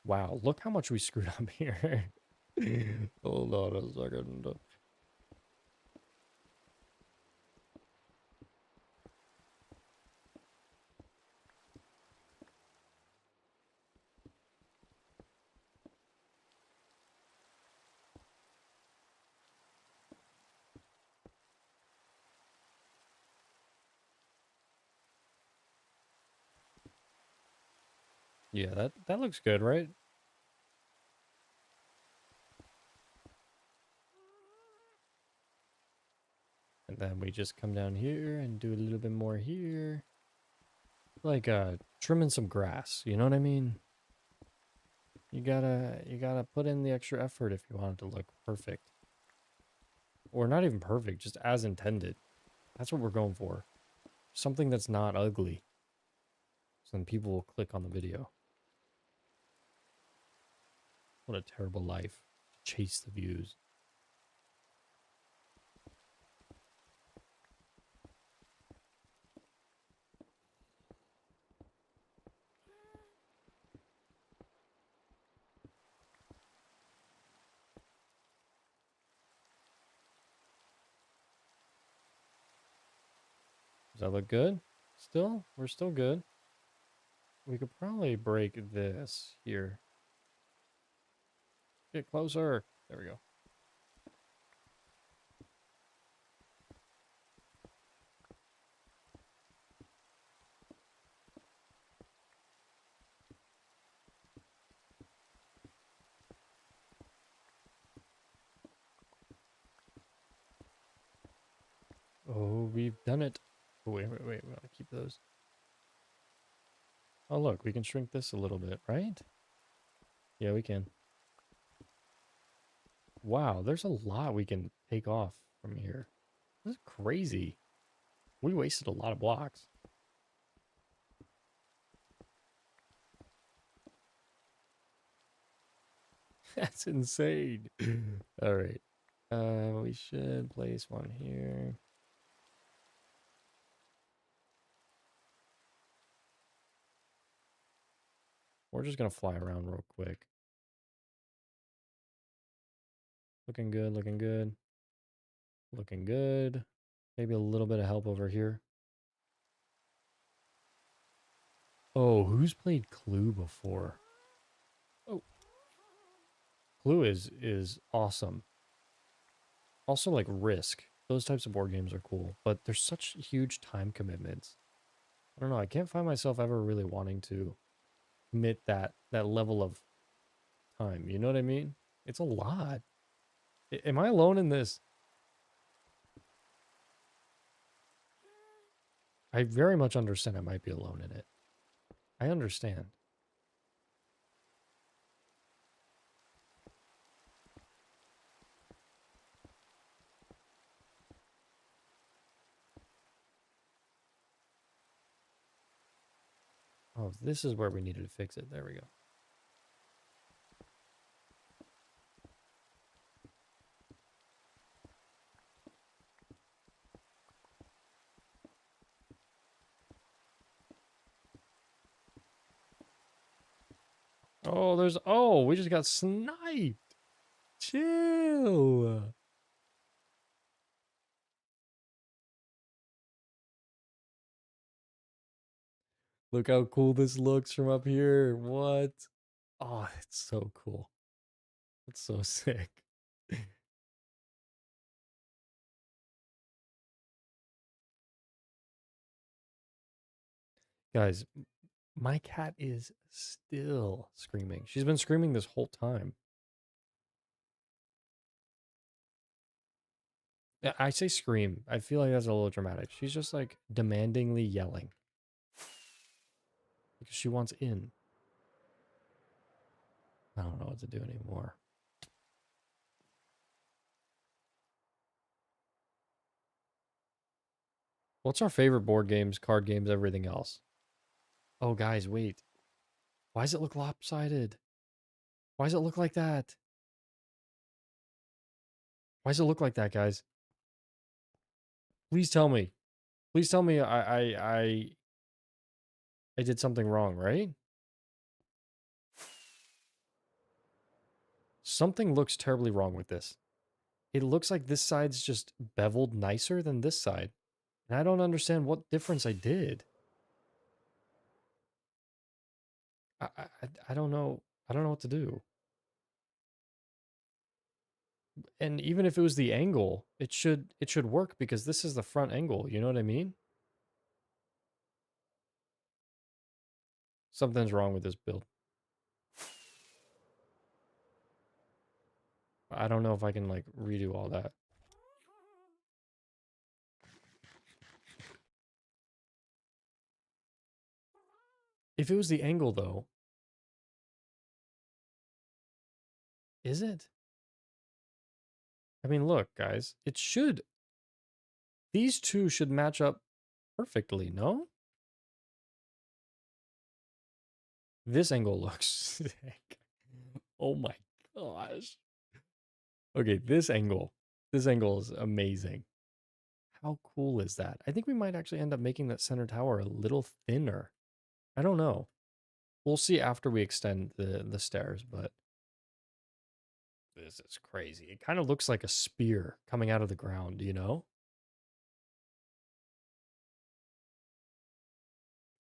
Wow, look how much we screwed up here. Hold on a second. Yeah, that looks good, right? And then we just come down here and do a little bit more here. Like trimming some grass, you know what I mean? You gotta put in the extra effort if you want it to look perfect. Or not even perfect, just as intended. That's what we're going for. Something that's not ugly. So then people will click on the video. What a terrible life. Chase the views. Does that look good? Still? We're still good. We could probably break this here. Get closer. There we go. we've done it. Oh, wait. We want to keep those. Oh, look, we can shrink this a little bit, right? Yeah, we can. Wow, there's a lot we can take off from here. This is crazy. We wasted a lot of blocks. That's insane. All right. We should place one here. We're just gonna fly around real quick. Looking good, looking good. Looking good. Maybe a little bit of help over here. Oh, who's played Clue before? Oh, Clue is awesome. Also like Risk. Those types of board games are cool, but there's such huge time commitments. I don't know, I can't find myself ever really wanting to commit that level of time. You know what I mean? It's a lot. Am I alone in this? I very much understand I might be alone in it. I understand. Oh, this is where we needed to fix it. There we go. Oh, we just got sniped. Chill. Look how cool this looks from up here. What? Oh, it's so cool. It's so sick. Guys, my cat is still screaming. She's been screaming this whole time. Yeah, I say scream. I feel like that's a little dramatic. She's just like demandingly yelling because she wants in. I don't know what to do anymore. What's our favorite board games, card games, everything else? Oh, guys, wait. Why does it look lopsided? Why does it look like that? Why does it look like that, guys? Please tell me. Please tell me I did something wrong, right? Something looks terribly wrong with this. It looks like this side's just beveled nicer than this side. And I don't understand what difference I did. I don't know. I don't know what to do. And even if it was the angle, it should work because this is the front angle, you know what I mean? Something's wrong with this build. I don't know if I can like redo all that. If it was the angle though, is it? I mean, look, guys, it should. These two should match up perfectly, no? This angle looks sick. Oh my gosh. Okay, this angle. This angle is amazing. How cool is that? I think we might actually end up making that center tower a little thinner. I don't know. We'll see after we extend the stairs, but this is crazy. It kind of looks like a spear coming out of the ground, you know?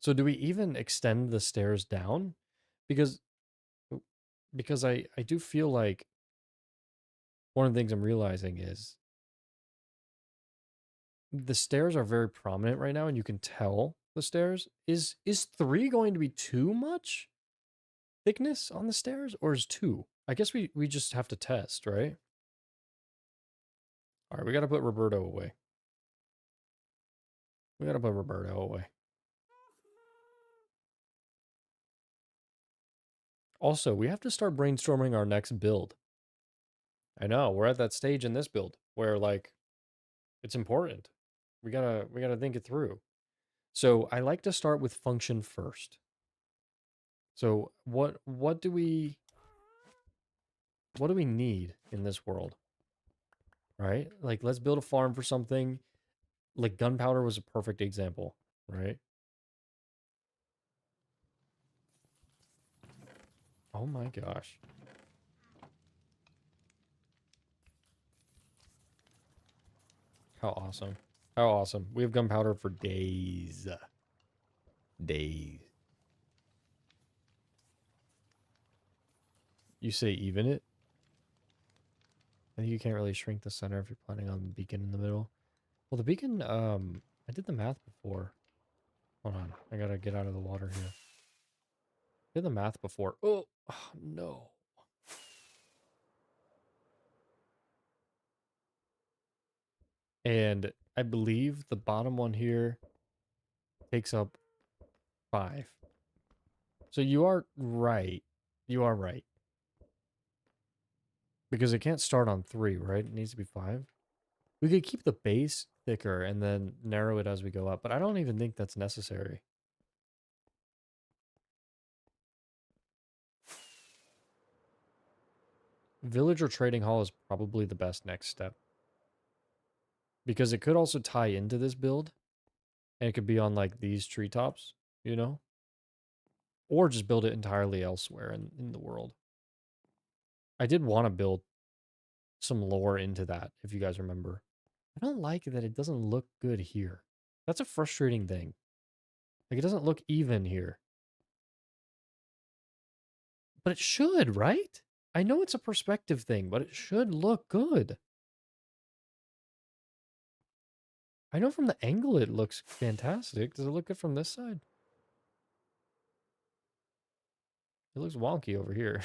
So do we even extend the stairs down? Because I do feel like one of the things I'm realizing is the stairs are very prominent right now and you can tell the stairs. Is 3 going to be too much thickness on the stairs or is 2? I guess we just have to test, right? All right, we got to put Roberto away. We gotta put Roberto away. Also, we have to start brainstorming our next build. I know, we're at that stage in this build where like it's important. We gotta think it through. So I like to start with function first. So what do we need in this world? Right? Like let's build a farm for something. Like gunpowder was a perfect example, right? Oh my gosh. How awesome. How awesome. We have gunpowder for days. Days. You say even it? I think you can't really shrink the center if you're planning on the beacon in the middle. Well, the beacon, I did the math before. Hold on. I gotta get out of the water here. Did the math before. Oh, oh no. And I believe the bottom one here takes up 5. So you are right. You are right. Because it can't start on 3, right? It needs to be 5. We could keep the base thicker and then narrow it as we go up, but I don't even think that's necessary. Villager trading hall is probably the best next step. Because it could also tie into this build. And it could be on like these treetops, you know? Or just build it entirely elsewhere in the world. I did want to build some lore into that, if you guys remember. I don't like that it doesn't look good here. That's a frustrating thing. Like, it doesn't look even here. But it should, right? I know it's a perspective thing, but it should look good. I know from the angle it looks fantastic. Does it look good from this side? It looks wonky over here.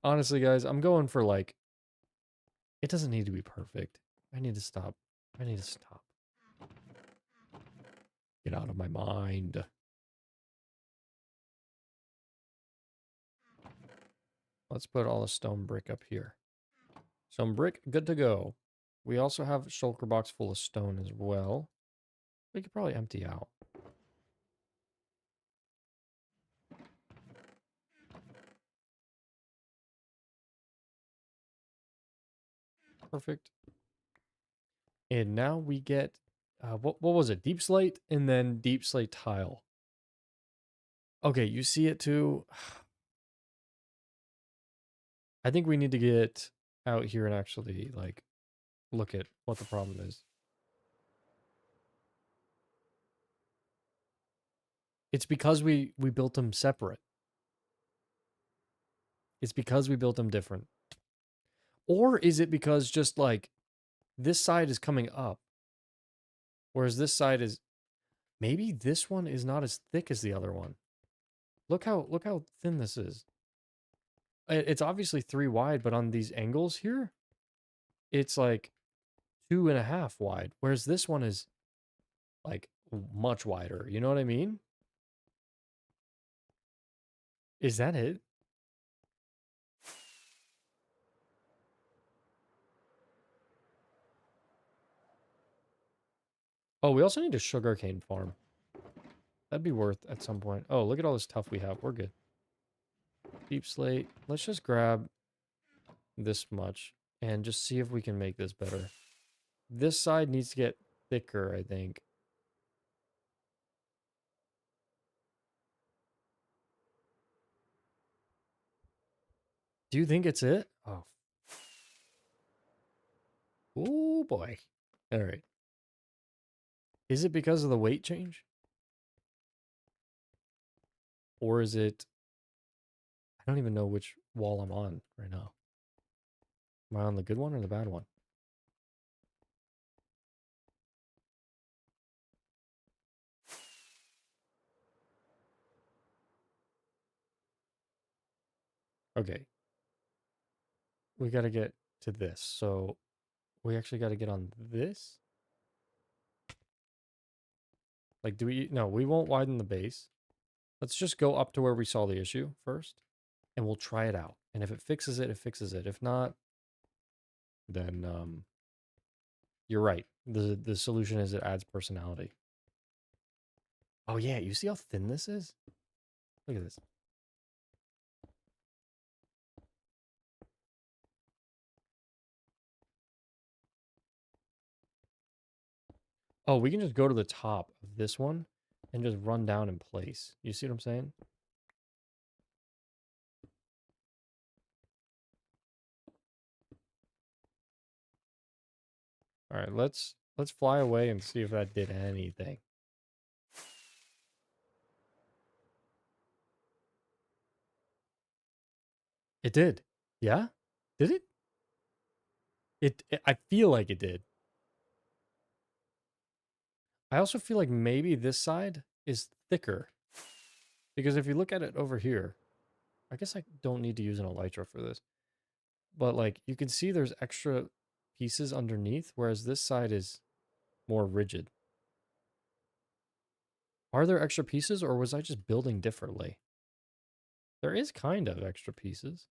Honestly, guys, I'm going for like, it doesn't need to be perfect. I need to stop. I need to stop. Get out of my mind. Let's put all the stone brick up here. Stone brick, good to go. We also have a shulker box full of stone as well. We could probably empty out. Perfect. And now we get, what was it? Deep slate and then deep slate tile. Okay, you see it too. I think we need to get out here and actually like look at what the problem is. It's because we built them separate. It's because we built them different. Or is it because just like this side is coming up, whereas this side is, maybe this one is not as thick as the other one. Look how thin this is. It's obviously 3 wide, but on these angles here, it's like 2.5 wide, whereas this one is like much wider. You know what I mean? Is that it? Oh, we also need a sugarcane farm. That'd be worth at some point. Oh, look at all this stuff we have. We're good. Deep slate. Let's just grab this much and just see if we can make this better. This side needs to get thicker, I think. Do you think it's it? Oh. Oh boy. All right. Is it because of the weight change? Or is it... I don't even know which wall I'm on right now. Am I on the good one or the bad one? Okay. we got to get to this. So we actually got to get on this. Like, do we? No, we won't widen the base. Let's just go up to where we saw the issue first, and we'll try it out. And if it fixes it, it fixes it. If not, then you're right. The solution is it adds personality. Oh yeah, you see how thin this is? Look at this. Oh, we can just go to the top of this one and just run down in place. You see what I'm saying? All right, let's fly away and see if that did anything. It did. Yeah? Did it? I feel like it did. I also feel like maybe this side is thicker. Because if you look at it over here, I guess I don't need to use an elytra for this. But like you can see there's extra pieces underneath, whereas this side is more rigid. Are there extra pieces or was I just building differently? There is kind of extra pieces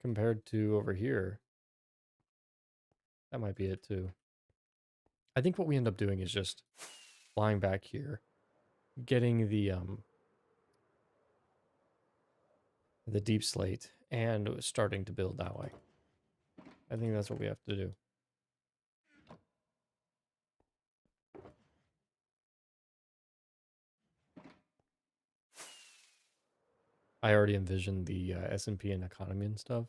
compared to over here. That might be it too. I think what we end up doing is just flying back here, getting the deep slate and starting to build that way. I think that's what we have to do. I already envisioned the S&P and economy and stuff.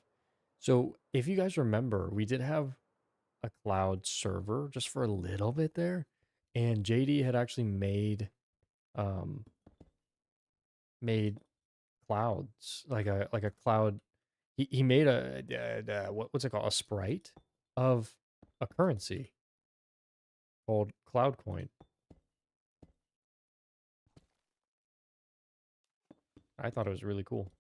So if you guys remember, we did have a cloud server just for a little bit there, and JD had actually um made clouds like a cloud. He made what's it called, a sprite of a currency called Cloud Coin. I thought it was really cool.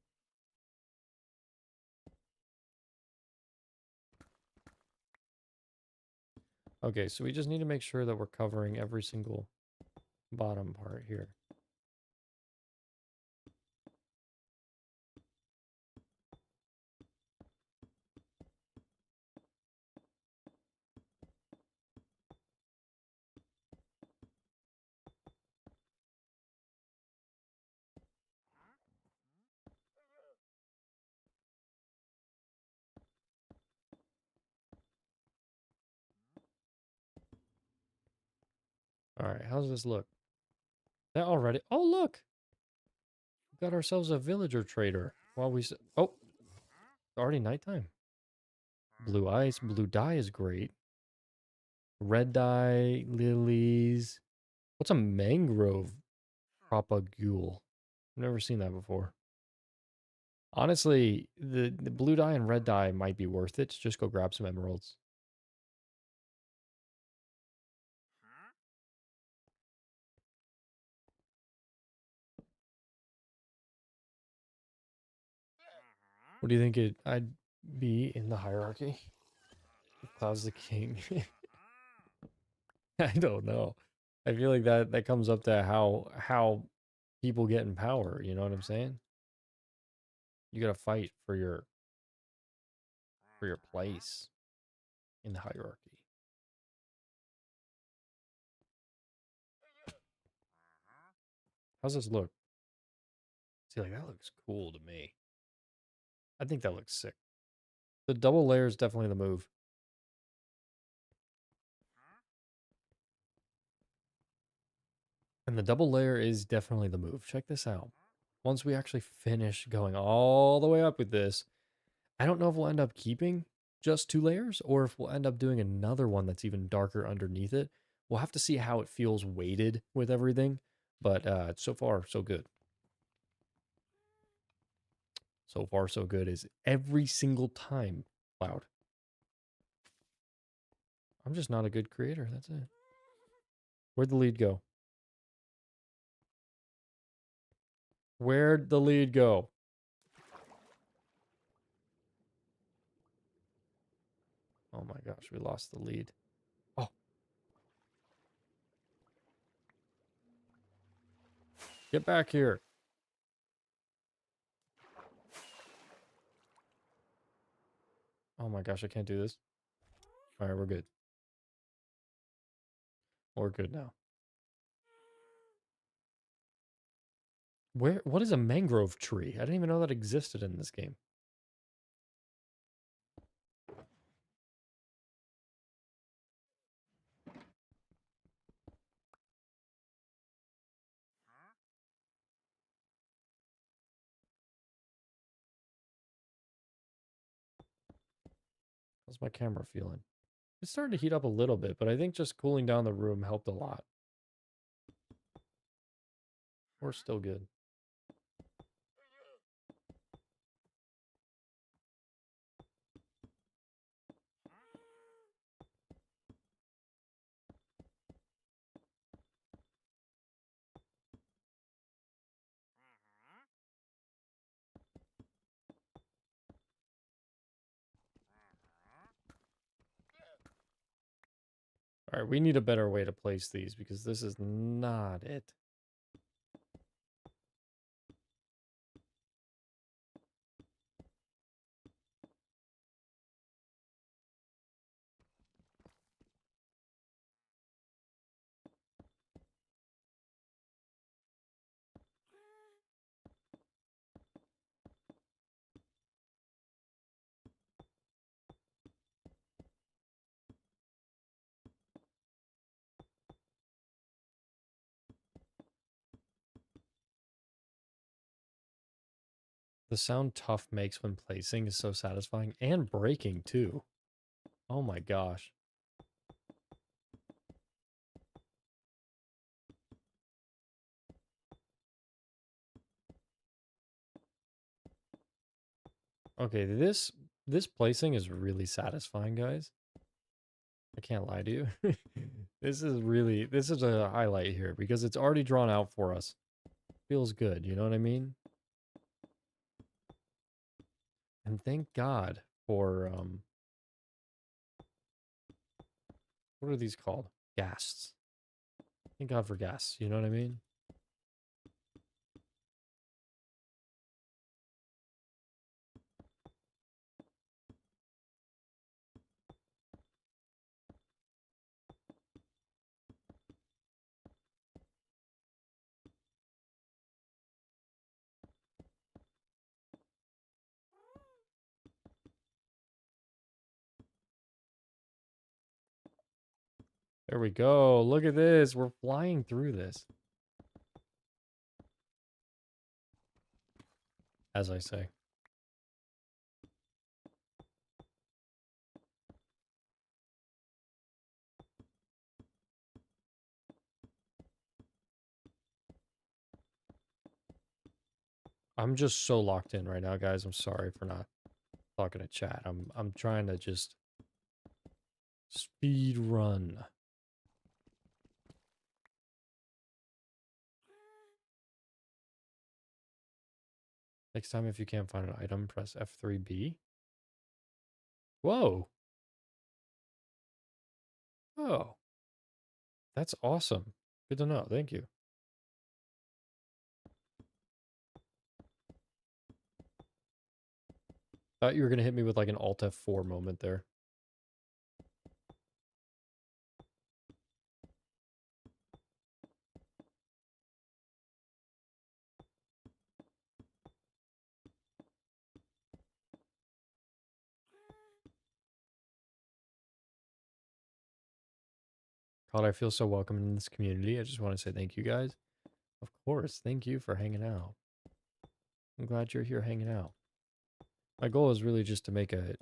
Okay, so we just need to make sure that we're covering every single bottom part here. All right, how's this look? That already. Oh, look. We got ourselves a villager trader while we oh, already nighttime. Blue ice, blue dye is great. Red dye, lilies. What's a mangrove propagule? I've never seen that before. Honestly, the blue dye and red dye might be worth it to just go grab some emeralds. What do you think I'd be in the hierarchy? If Cloud's the king. I don't know. I feel like that comes up to how people get in power, you know what I'm saying? You gotta fight for your place in the hierarchy. How's this look? See, like that looks cool to me. I think that looks sick. The double layer is definitely the move. And the double layer is definitely the move. Check this out. Once we actually finish going all the way up with this, I don't know if we'll end up keeping just 2 layers or if we'll end up doing another one that's even darker underneath it. We'll have to see how it feels weighted with everything. But so far, so good. So far, so good is every single time, Cloud. I'm just not a good creator. That's it. Where'd the lead go? Where'd the lead go? Oh my gosh, we lost the lead. Oh, get back here. Oh my gosh, I can't do this. All right, we're good. We're good now. What is a mangrove tree? I didn't even know that existed in this game. How's my camera feeling? It's starting to heat up a little bit, but I think just cooling down the room helped a lot. We're still good. All right, we need a better way to place these because this is not it. The sound Tough makes when placing is so satisfying and breaking too. Oh my gosh. Okay, this placing is really satisfying, guys. I can't lie to you. This is a highlight here because it's already drawn out for us. Feels good, you know what I mean? And thank God for what are these called? Ghasts. Thank God for ghasts, you know what I mean? There we go. Look at this. We're flying through this. As I say. I'm just so locked in right now, guys. I'm sorry for not talking to chat. I'm trying to just speed run. Next time if you can't find an item, press F3B. Whoa. Oh. That's awesome. Good to know. Thank you. Thought you were gonna hit me with like an Alt F4 moment there. God, I feel so welcome in this community. I just want to say thank you guys. Of course, thank you for hanging out. I'm glad you're here hanging out. My goal is really just to make a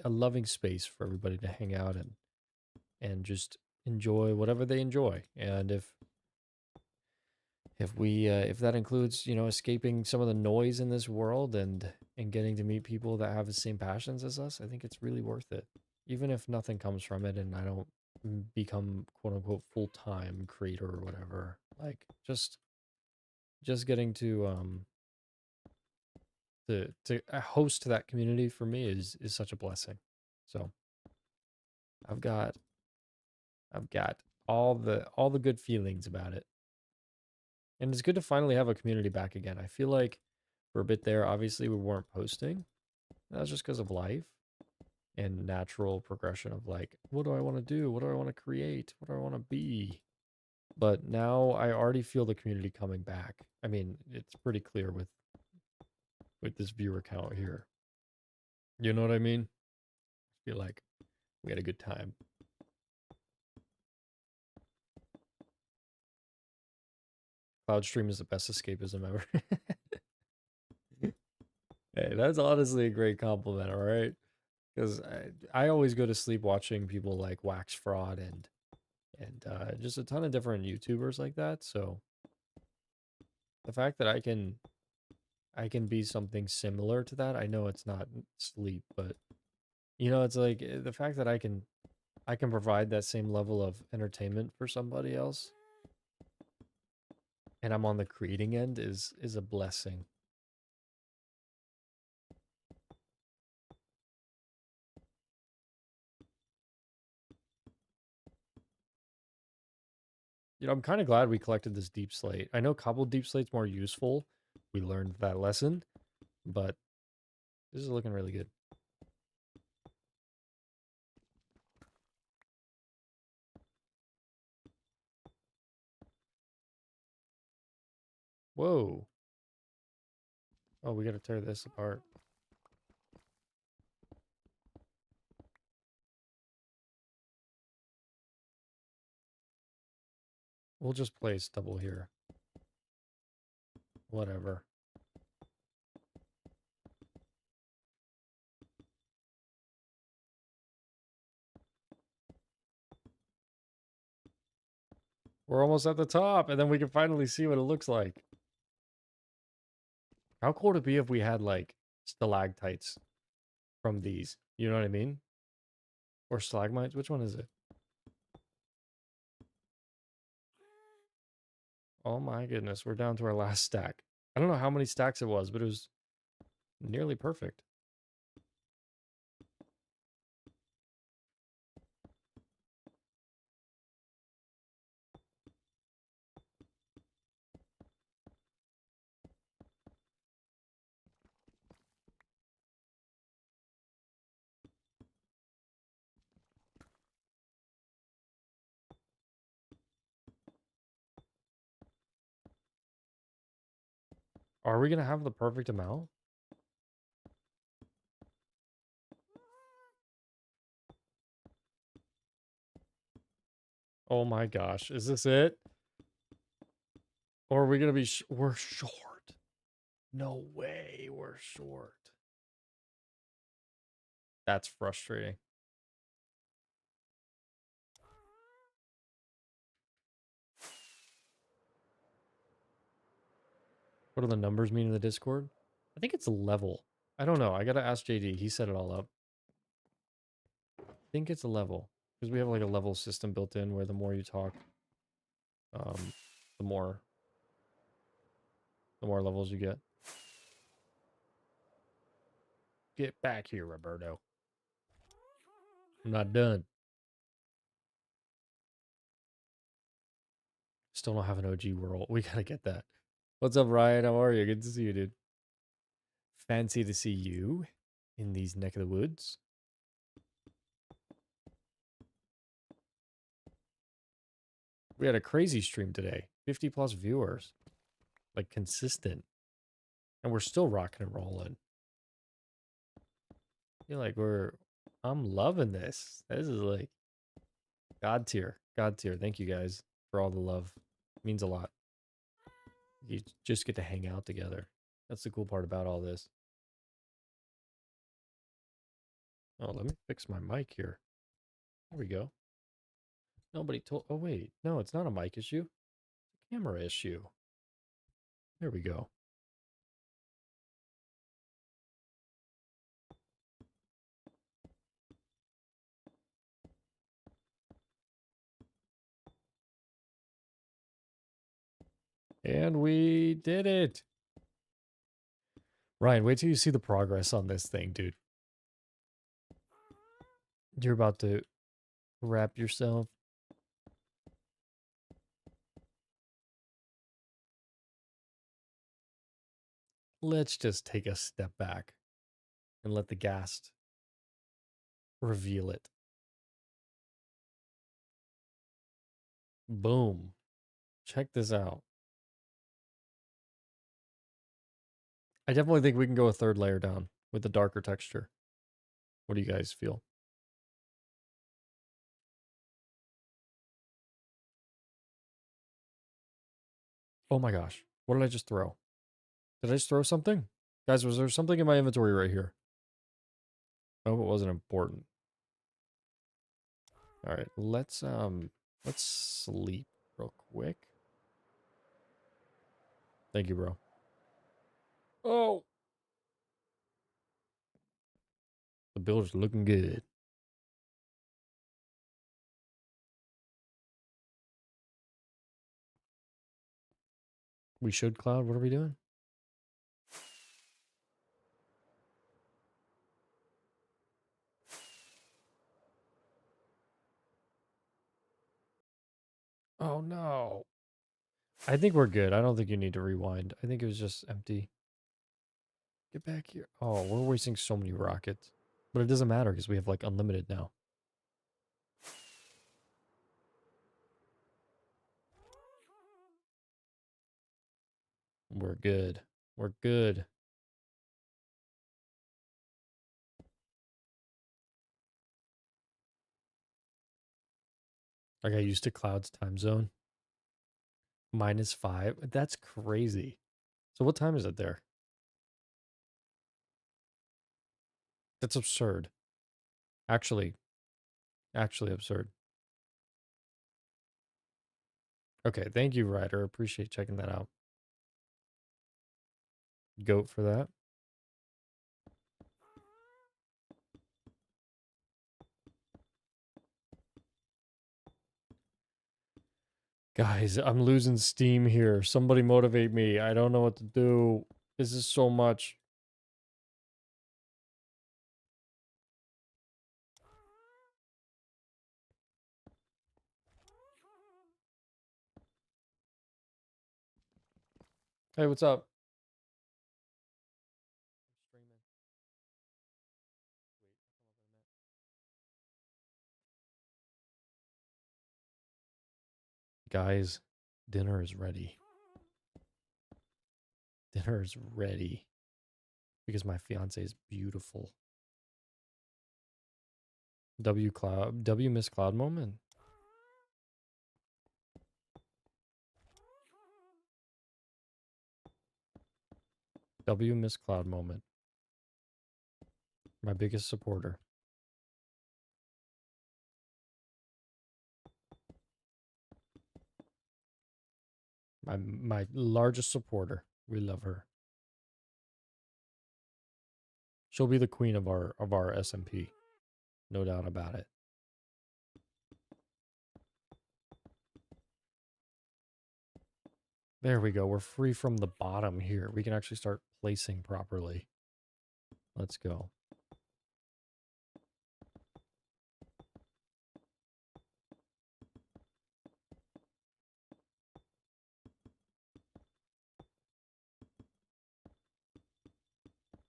loving space for everybody to hang out and just enjoy whatever they enjoy. And if that includes, you know, escaping some of the noise in this world and getting to meet people that have the same passions as us, I think it's really worth it. Even if nothing comes from it and I don't become quote unquote full-time creator or whatever. Like just getting to to host that community for me is such a blessing. So I've got I've got all the good feelings about it. And it's good to finally have a community back again. I feel like for a bit there, obviously we weren't posting. That's just because of life and natural progression of like, what do I want to do? What do I want to create? What do I want to be? But now I already feel the community coming back. I mean, it's pretty clear with this viewer count here. You know what I mean? I feel like we had a good time. Cloud stream is the best escapism ever. Hey, that's honestly a great compliment, all right? Because I always go to sleep watching people like Wax Fraud and just a ton of different YouTubers like that. So the fact that I can be something similar to that, I know it's not sleep, but you know, it's like the fact that I can provide that same level of entertainment for somebody else, and I'm on the creating end is a blessing. You know, I'm kind of glad we collected this deep slate. I know cobbled deep slate's more useful. We learned that lesson, but this is looking really good. Whoa. Oh, we gotta tear this apart. We'll just place double here. Whatever. We're almost at the top, and then we can finally see what it looks like. How cool would it be if we had, like, stalactites from these? You know what I mean? Or stalagmites? Which one is it? Oh my goodness, we're down to our last stack. I don't know how many stacks it was, but it was nearly perfect. Are we gonna have the perfect amount? Oh my gosh, is this it? Or are we gonna be we're short. No way, we're short. That's frustrating. What do the numbers mean in the Discord? I think it's a level. I don't know. I gotta ask JD. He set it all up. I think it's a level. Because we have like a level system built in where the more you talk, um, the more levels you get. Get back here, Roberto. I'm not done. Still don't have an OG world. We gotta get that. What's up, Ryan? How are you? Good to see you, dude. Fancy to see you in these neck of the woods. We had a crazy stream today. 50 plus viewers. Like consistent. And we're still rocking and rolling. I feel like I'm loving this. This is like God tier. God tier. Thank you guys for all the love. It means a lot. You just get to hang out together. That's the cool part about all this. Oh, let me fix my mic here. There we go. Nobody told. Oh, wait. No, it's not a mic issue. It's a camera issue. There we go. And we did it. Ryan, wait till you see the progress on this thing, dude. You're about to wrap yourself. Let's just take a step back and let the ghast reveal it. Boom. Check this out. I definitely think we can go a third layer down with the darker texture. What do you guys feel? Oh my gosh. What did I just throw? Did I just throw something? Guys, was there something in my inventory right here? Oh, it wasn't important. All right, let's sleep real quick. Thank you, bro. Oh, the build's looking good. We should cloud. What are we doing? Oh no. I think we're good. I don't think you need to rewind. I think it was just empty. Get back here. Oh, we're wasting so many rockets. But it doesn't matter because we have like unlimited now. We're good. We're good. I got used to Cloud's time zone. -5. That's crazy. So what time is it there? That's absurd. Actually, actually absurd. Okay, thank you, Ryder. Appreciate checking that out. Goat for that. Guys, I'm losing steam here. Somebody motivate me. I don't know what to do. This is so much. Hey, what's up? Guys, dinner is ready. Dinner is ready. Because my fiance is beautiful. W Miss Cloud moment. W Miss Cloud moment. My biggest supporter. My largest supporter. We love her. She'll be the queen of our SMP. No doubt about it. There we go. We're free from the bottom here. We can actually start placing properly. Let's go.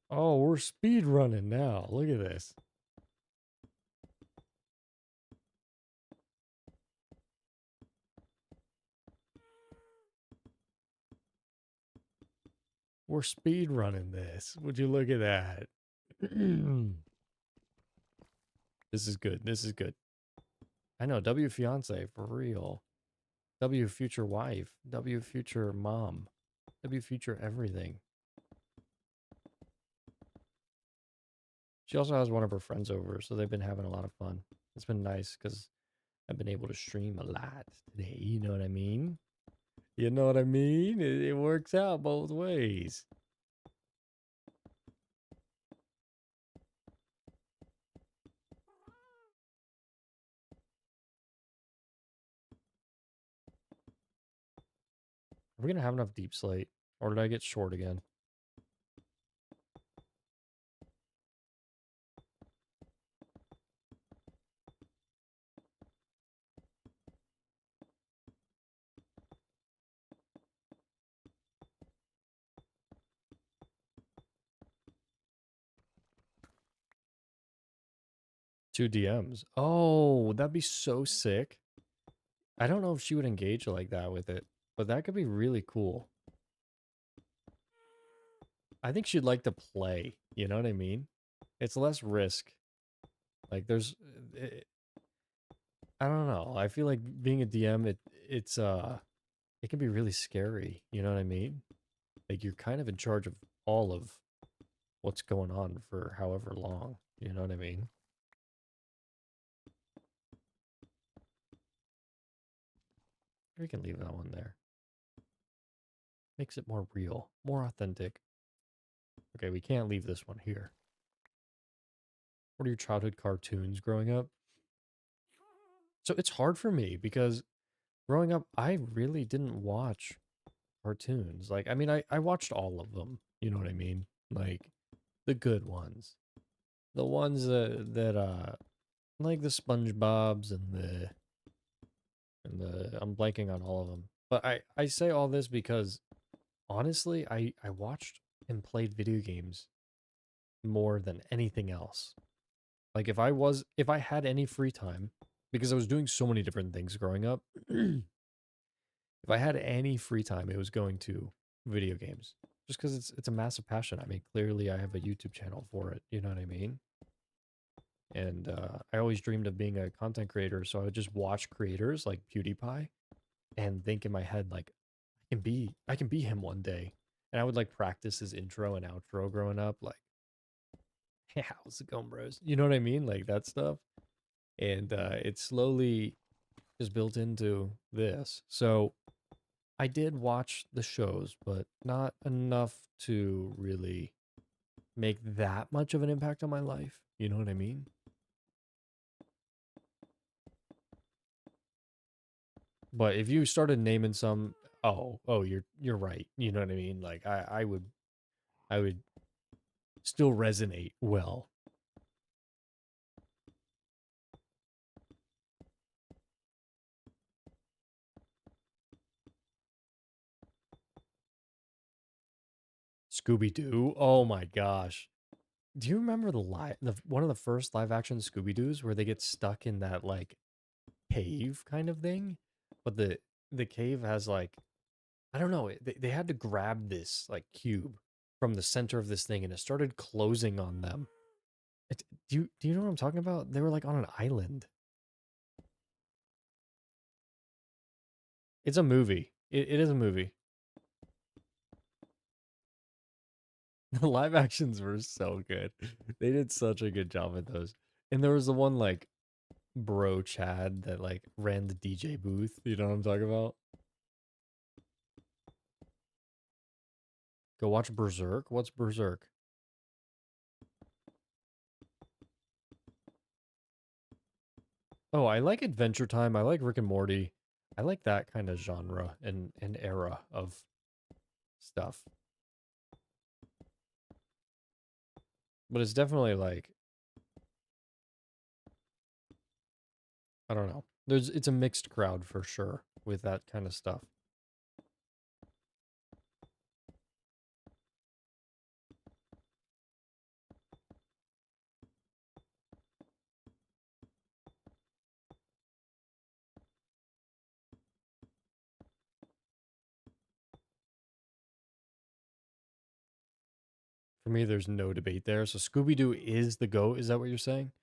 Oh, we're speed running now. Look at this. We're speed running this. Would you look at that? This is good. This is good. I know. W fiance for real. W future wife. W future mom. W future everything. She also has one of her friends over, so they've been having a lot of fun. It's been nice because I've been able to stream a lot today. You know what I mean? You know what I mean? It works out both ways. Are we gonna have enough deep slate? Or did I get short again? Two DMs. Oh, that'd be so sick. I don't know if she would engage like that with it, but that could be really cool. I think she'd like to play. You know what I mean? It's less risk. Like there's, I don't know. I feel like being a DM, it can be really scary. You know what I mean? Like you're kind of in charge of all of what's going on for however long. You know what I mean? We can leave that one there. Makes it more real, more authentic. Okay, we can't leave this one here. What are your childhood cartoons growing up? So it's hard for me because growing up, I really didn't watch cartoons. Like, I mean, I watched all of them. You know what I mean? Like the good ones, the ones like the SpongeBob's and the I'm blanking on all of them. But I say all this because honestly, I watched and played video games more than anything else. Like if I had any free time, because I was doing so many different things growing up, if I had any free time, it was going to video games. Just because it's a massive passion. I mean, clearly I have a YouTube channel for it. You know what I mean? And I always dreamed of being a content creator, so I would just watch creators like PewDiePie and think in my head like I can be him one day. And I would like practice his intro and outro growing up, like, hey, how's it going, bros? You know what I mean? Like that stuff. And it slowly is built into this. So I did watch the shows, but not enough to really make that much of an impact on my life. You know what I mean? But if you started naming some, oh, you're right. You know what I mean? Like I would still resonate well. Scooby Doo. Oh my gosh. Do you remember the one of the first live action Scooby Doo's where they get stuck in that like cave kind of thing? But the cave has like I don't know, they had to grab this like cube from the center of this thing and it started closing on them. Do you know what I'm talking about? They were like on an island. It's a movie. It is a movie. The live actions were so good. They did such a good job at those. And there was the one like bro Chad that like ran the DJ booth. You know what I'm talking about? Go watch Berserk. What's Berserk? Oh, I like Adventure Time. I like Rick and Morty. I like that kind of genre and era of stuff. But it's definitely like I don't know. It's a mixed crowd for sure with that kind of stuff. For me, there's no debate there. So Scooby Doo is the GOAT. Is that what you're saying?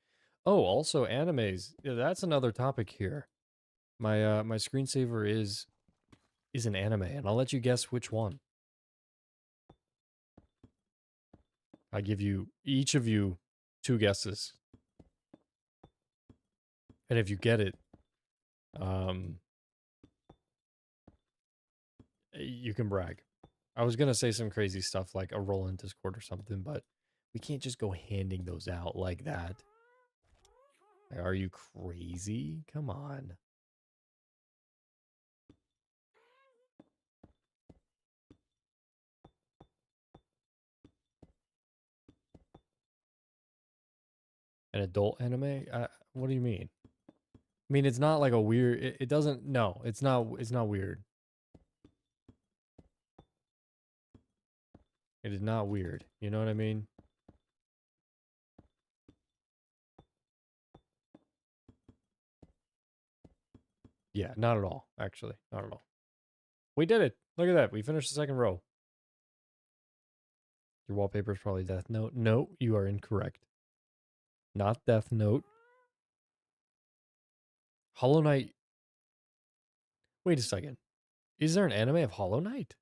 Oh, also animes. Yeah, that's another topic here. My screensaver is an anime, and I'll let you guess which one. I give you each of you two guesses, and if you get it, um, you can brag. I was gonna say some crazy stuff like a roll in Discord or something, but we can't just go handing those out like that. Like, are you crazy? Come on. An adult anime? What do you mean? I mean, it's not like a weird. It doesn't. No, it's not. It's not weird. It is not weird. You know what I mean? Yeah, not at all, actually. Not at all. We did it. Look at that. We finished the second row. Your wallpaper is probably Death Note. No, you are incorrect. Not Death Note. Hollow Knight. Wait a second. Is there an anime of Hollow Knight?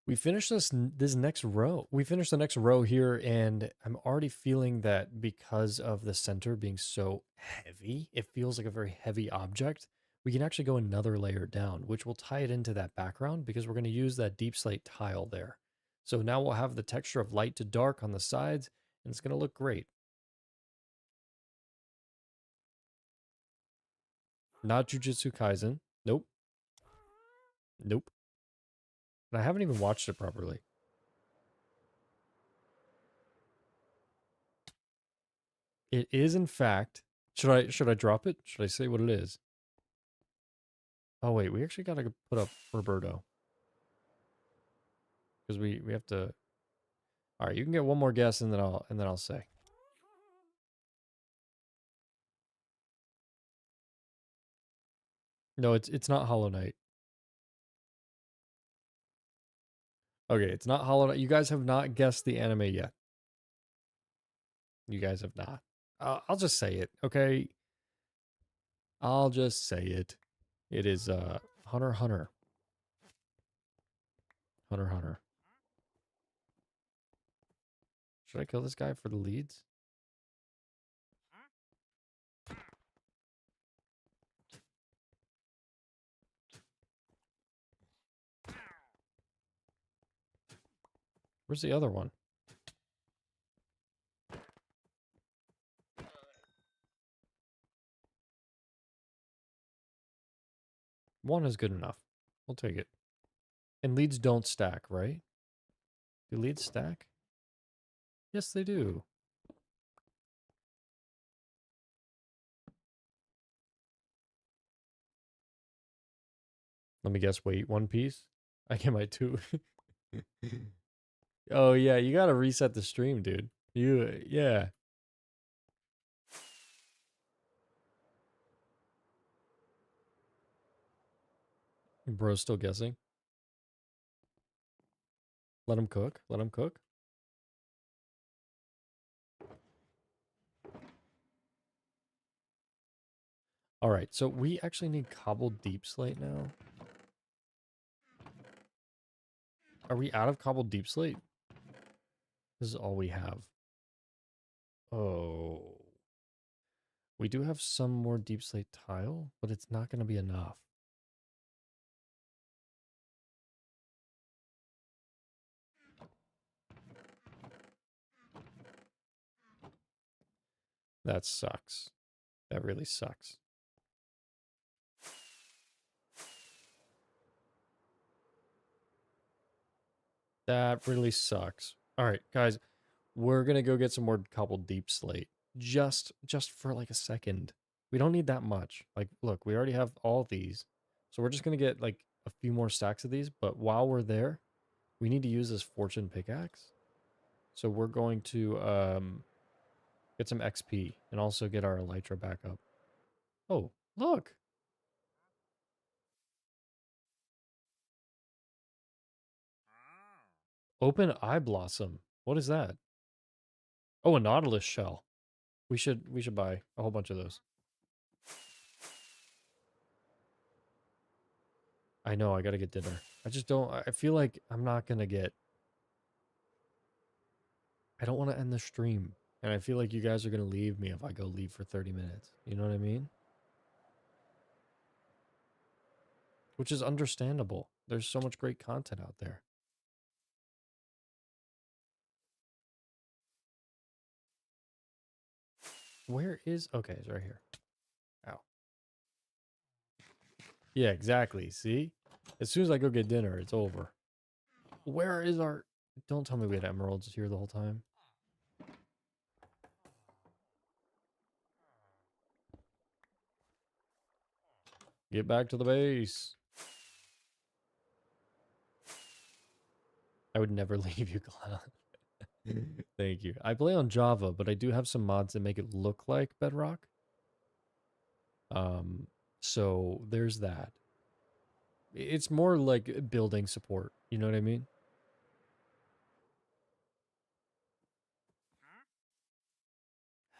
We finished this next row. We finished the next row here, and I'm already feeling that because of the center being so heavy, it feels like a very heavy object. We can actually go another layer down, which will tie it into that background because we're going to use that deep slate tile there. So now we'll have the texture of light to dark on the sides, and it's going to look great. Not Jujutsu Kaisen. Nope. Nope. And I haven't even watched it properly. It is, in fact. Should I drop it? Should I say what it is? Oh wait, we actually gotta put up Roberto because we have to. All right, you can get one more guess and then I'll say. No, it's not Hollow Knight. Okay, it's not Hollow Knight. You guys have not guessed the anime yet. You guys have not. I'll just say it. Okay, I'll just say it. It is Hunter x Hunter. Hunter x Hunter. Should I kill this guy for the leads? Where's the other one? One is good enough. We'll take it. And leads don't stack, right? Do leads stack? Yes, they do. Let me guess. Wait, One Piece? I get my two. Oh, yeah. You got to reset the stream, dude. Yeah. Bro's still guessing. Let him cook. Let him cook. All right. So we actually need cobbled deep slate now. Are we out of cobbled deep slate? This is all we have. Oh. We do have some more deep slate tile, but it's not going to be enough. That sucks. That really sucks. That really sucks. All right, guys, we're going to go get some more cobbled deep slate. Just for like a second. We don't need that much. Like, look, we already have all these. So we're just going to get like a few more stacks of these. But while we're there, we need to use this fortune pickaxe. So we're going to get some XP and also get our elytra back up. Oh, look. Open eye blossom. What is that? Oh, a nautilus shell. We should buy a whole bunch of those. I know, I gotta get dinner. I just don't, I feel like I'm not gonna get, I don't want to end the stream. And I feel like you guys are gonna leave me if I go leave for 30 minutes. You know what I mean? Which is understandable. There's so much great content out there. Where is, okay, it's right here. Ow. Yeah, exactly. See? As soon as I go get dinner, it's over. Where is our, don't tell me we had emeralds here the whole time. Get back to the base. I would never leave you, clown. Thank you. I play on Java, but I do have some mods that make it look like Bedrock. Um, so there's that. It's more like building support. You know what I mean?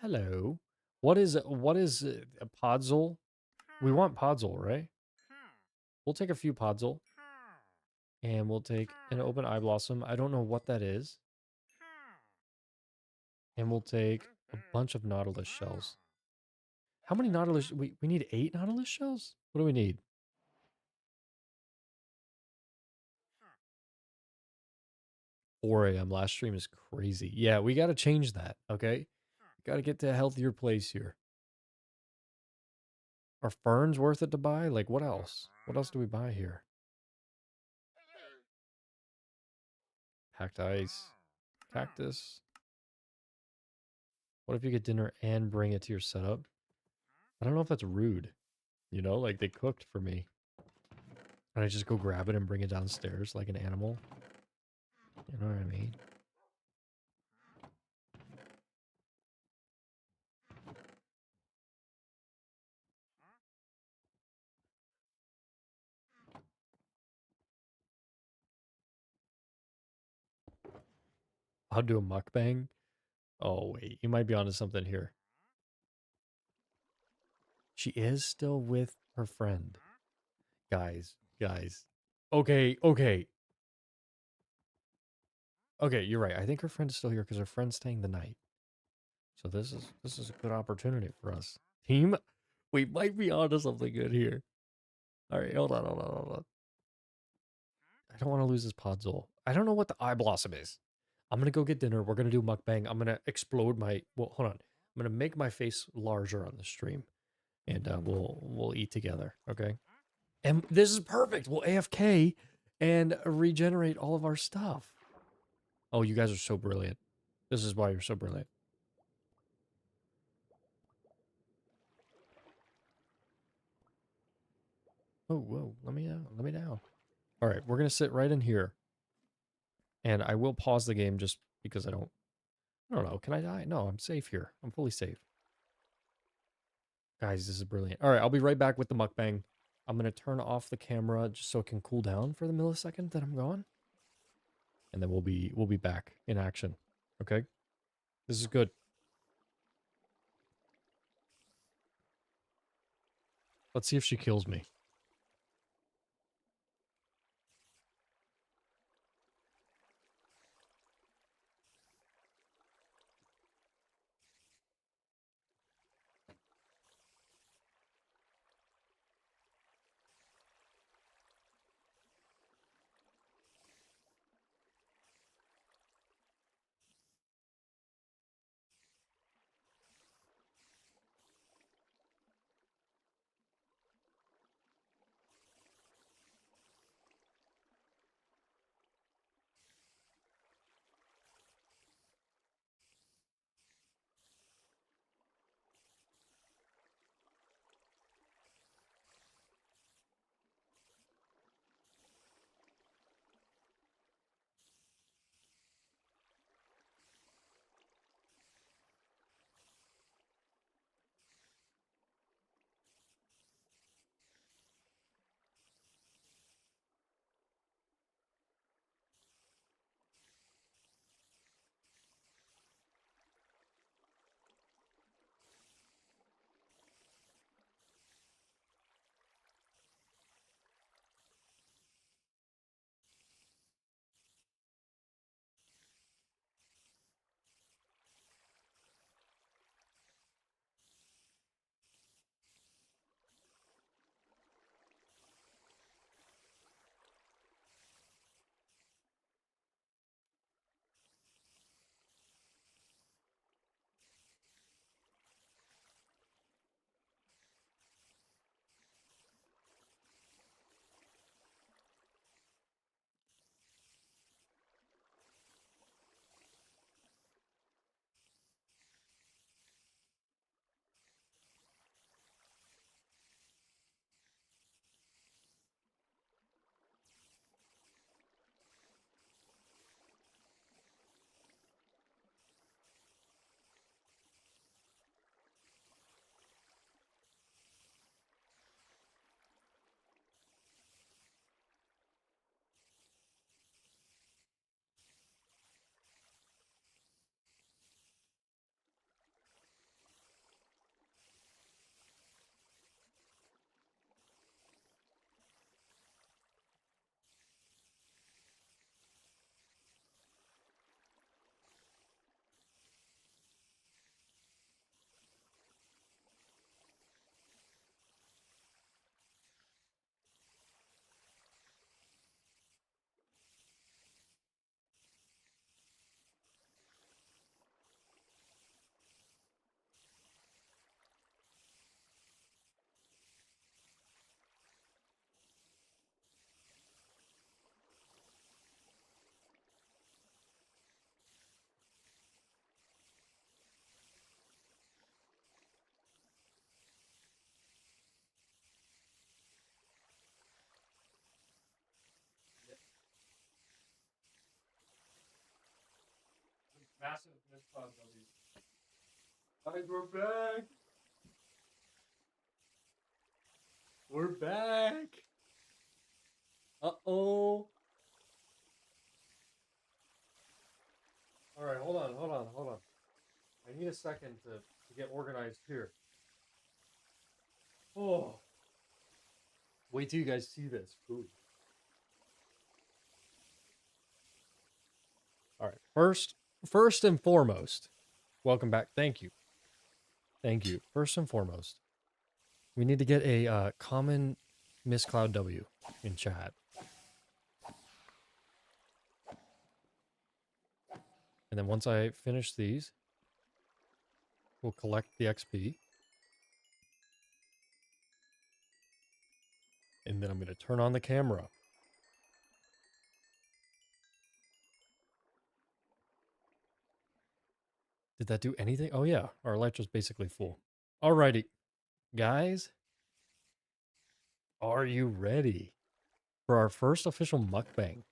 Hello. What is a podzol? We want podzol, right? We'll take a few podzol and we'll take an open eye blossom. I don't know what that is. And we'll take a bunch of nautilus shells. How many nautilus? We need 8 nautilus shells? What do we need? 4 a.m. Last stream is crazy. Yeah, we got to change that, okay? Got to get to a healthier place here. Are ferns worth it to buy? Like, what else? What else do we buy here? Packed ice. Cactus. What if you get dinner and bring it to your setup? I don't know if that's rude. You know, like they cooked for me. And I just go grab it and bring it downstairs like an animal. You know what I mean? I'll do a mukbang. Oh, wait. You might be onto something here. She is still with her friend. Guys. Okay. Okay, you're right. I think her friend is still here because her friend's staying the night. So this is a good opportunity for us. Team, we might be onto something good here. All right, hold on. I don't want to lose this podzol. I don't know what the eye blossom is. I'm gonna go get dinner. We're gonna do mukbang. I'm gonna explode my. Well, hold on. I'm gonna make my face larger on the stream, and we'll eat together. Okay. And this is perfect. We'll AFK and regenerate all of our stuff. Oh, you guys are so brilliant. This is why you're so brilliant. Oh, whoa. Let me down. Let me down. All right, we're gonna sit right in here, and I will pause the game just because I don't know. Can I die? No, I'm safe here. I'm fully safe. Guys, this is brilliant. All right, I'll be right back with the mukbang. I'm gonna turn off the camera just so it can cool down for the millisecond that I'm gone, and then we'll be back in action. Okay, this is good. Let's see if she kills me. Massive miscloud W. Guys, we're back. We're back. Uh-oh. All right, hold on. I need a second to get organized here. Oh, wait till you guys see this food. All right, first and foremost, welcome back. Thank you. First and foremost, we need to get a common Miss Cloud W in chat. And then once I finish these, we'll collect the XP. And then I'm going to turn on the camera. Did that do anything? Oh yeah, our light was basically full. Alrighty, guys. Are you ready for our first official mukbang?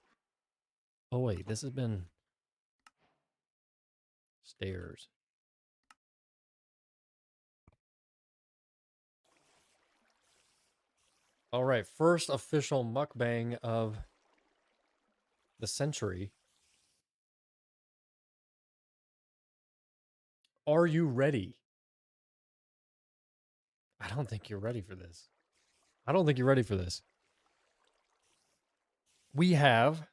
Oh wait, this has been stairs. All right, first official mukbang of the century. Are you ready? I don't think you're ready for this. We have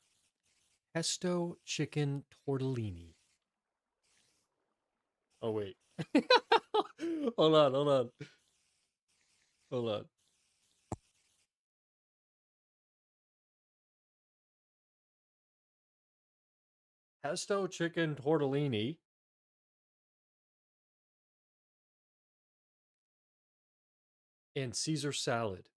pesto chicken tortellini. Oh wait. Hold on. Pesto chicken tortellini. And Caesar salad.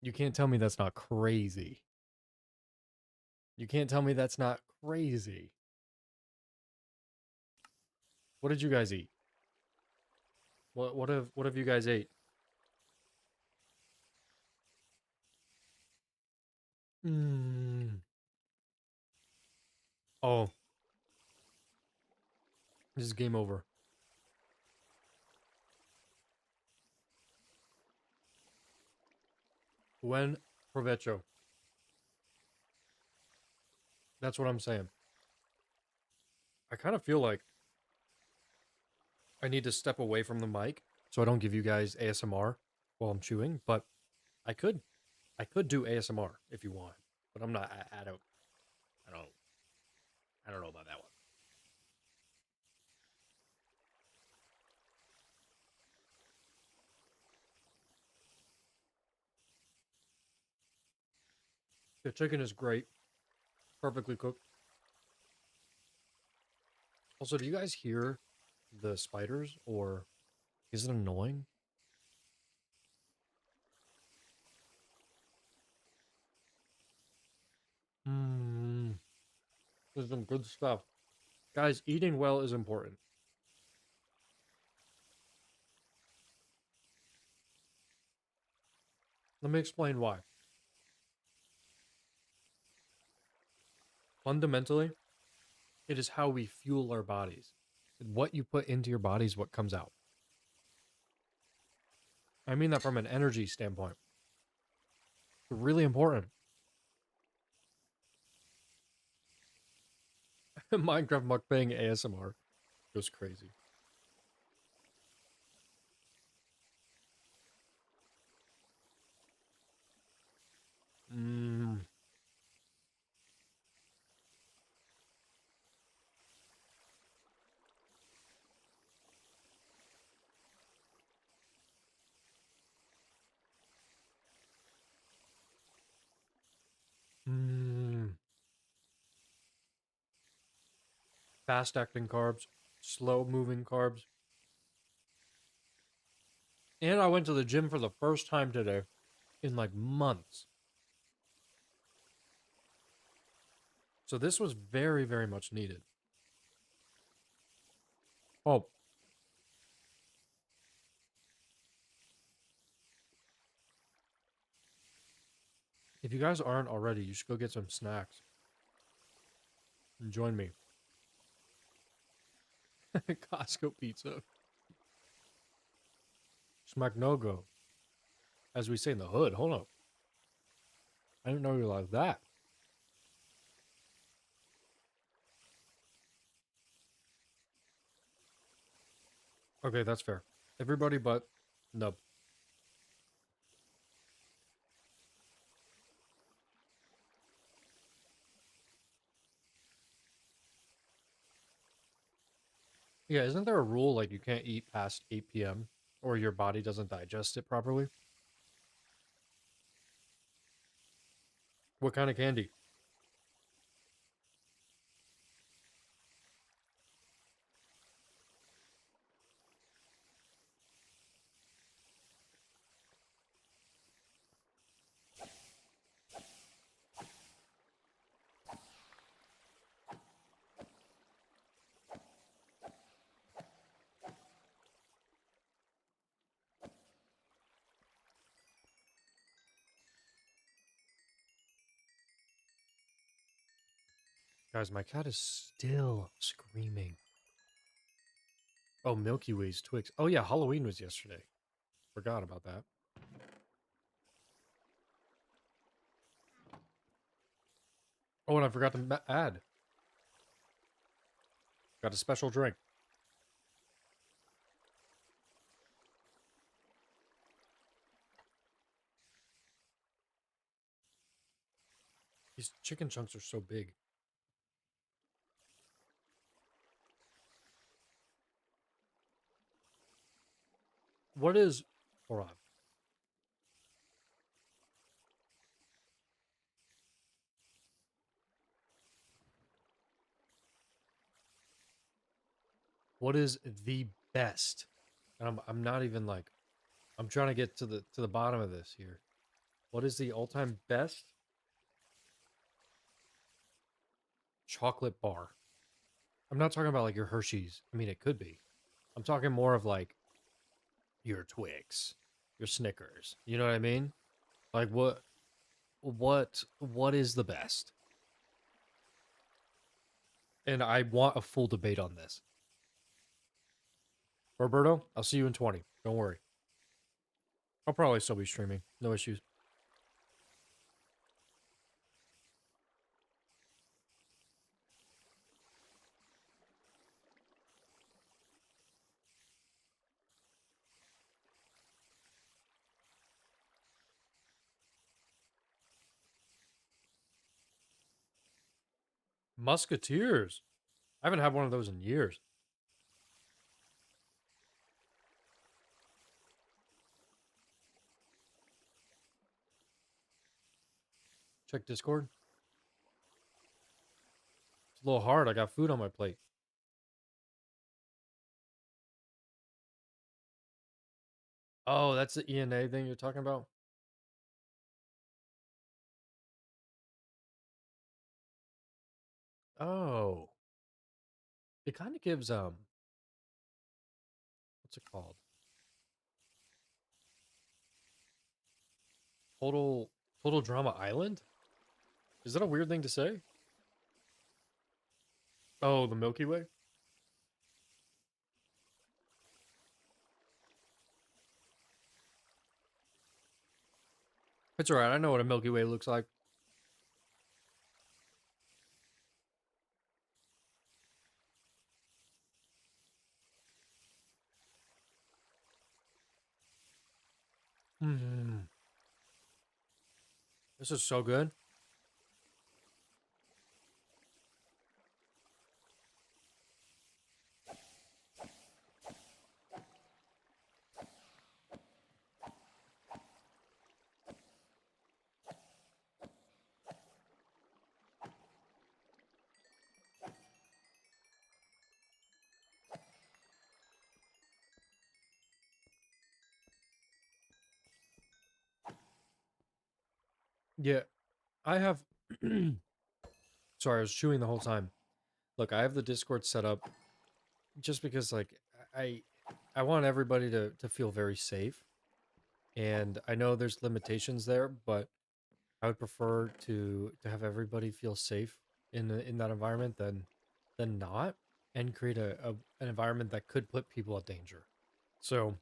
You can't tell me that's not crazy. You can't tell me that's not crazy. What did you guys eat? What have you guys ate? Mm. Oh, this is game over. Buen provecho. That's what I'm saying. I kind of feel like I need to step away from the mic so I don't give you guys ASMR while I'm chewing, but I could do ASMR if you want, but I'm not. I don't know about that one. The chicken is great, perfectly cooked. Also, do you guys hear the spiders, or is it annoying? Mmm, this is some good stuff. Guys, eating well is important. Let me explain why. Fundamentally, it is how we fuel our bodies. What you put into your body is what comes out. I mean that from an energy standpoint. It's really important. Minecraft mukbang ASMR goes crazy. Mmm. Mmm. Fast acting carbs, slow moving carbs. And I went to the gym for the first time today in like months. So this was very, very much needed. Oh, if you guys aren't already, you should go get some snacks. Join me. Costco pizza. Smack no go. As we say in the hood. Hold up. I didn't know you like that. Okay, that's fair. Everybody but Nub. Yeah, isn't there a rule like you can't eat past 8 p.m. or your body doesn't digest it properly? What kind of candy? Guys, my cat is still screaming. Oh, Milky Way's Twix. Oh yeah, Halloween was yesterday. Forgot about that. Oh, and I forgot to add. Got a special drink. These chicken chunks are so big. What is... Hold on. What is the best? And I'm not even like... I'm trying to get to the bottom of this here. What is the all-time best chocolate bar? I'm not talking about like your Hershey's. I mean, it could be. I'm talking more of like your Twix, your Snickers. You know what I mean? Like what is the best? And I want a full debate on this. Roberto, I'll see you in 20. Don't worry. I'll probably still be streaming. No issues. Musketeers. I haven't had one of those in years. Check Discord. It's a little hard. I got food on my plate. Oh, that's the ENA thing you're talking about? Oh. It kind of gives what's it called? Total Drama Island? Is that a weird thing to say? Oh, the Milky Way? It's alright, I know what a Milky Way looks like. Mm. This is so good. Yeah, I have sorry, I was chewing the whole time. Look, I have the Discord set up just because like I I want everybody to feel very safe. And I know there's limitations there, but I would prefer to have everybody feel safe in that environment than not, and create an environment that could put people at danger. So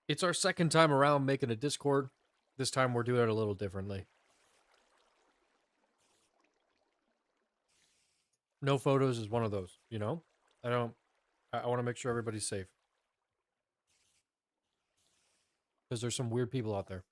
it's our second time around making a Discord. This time we're doing it a little differently. No photos is one of those, you know? I don't I want to make sure everybody's safe. Because there's some weird people out there.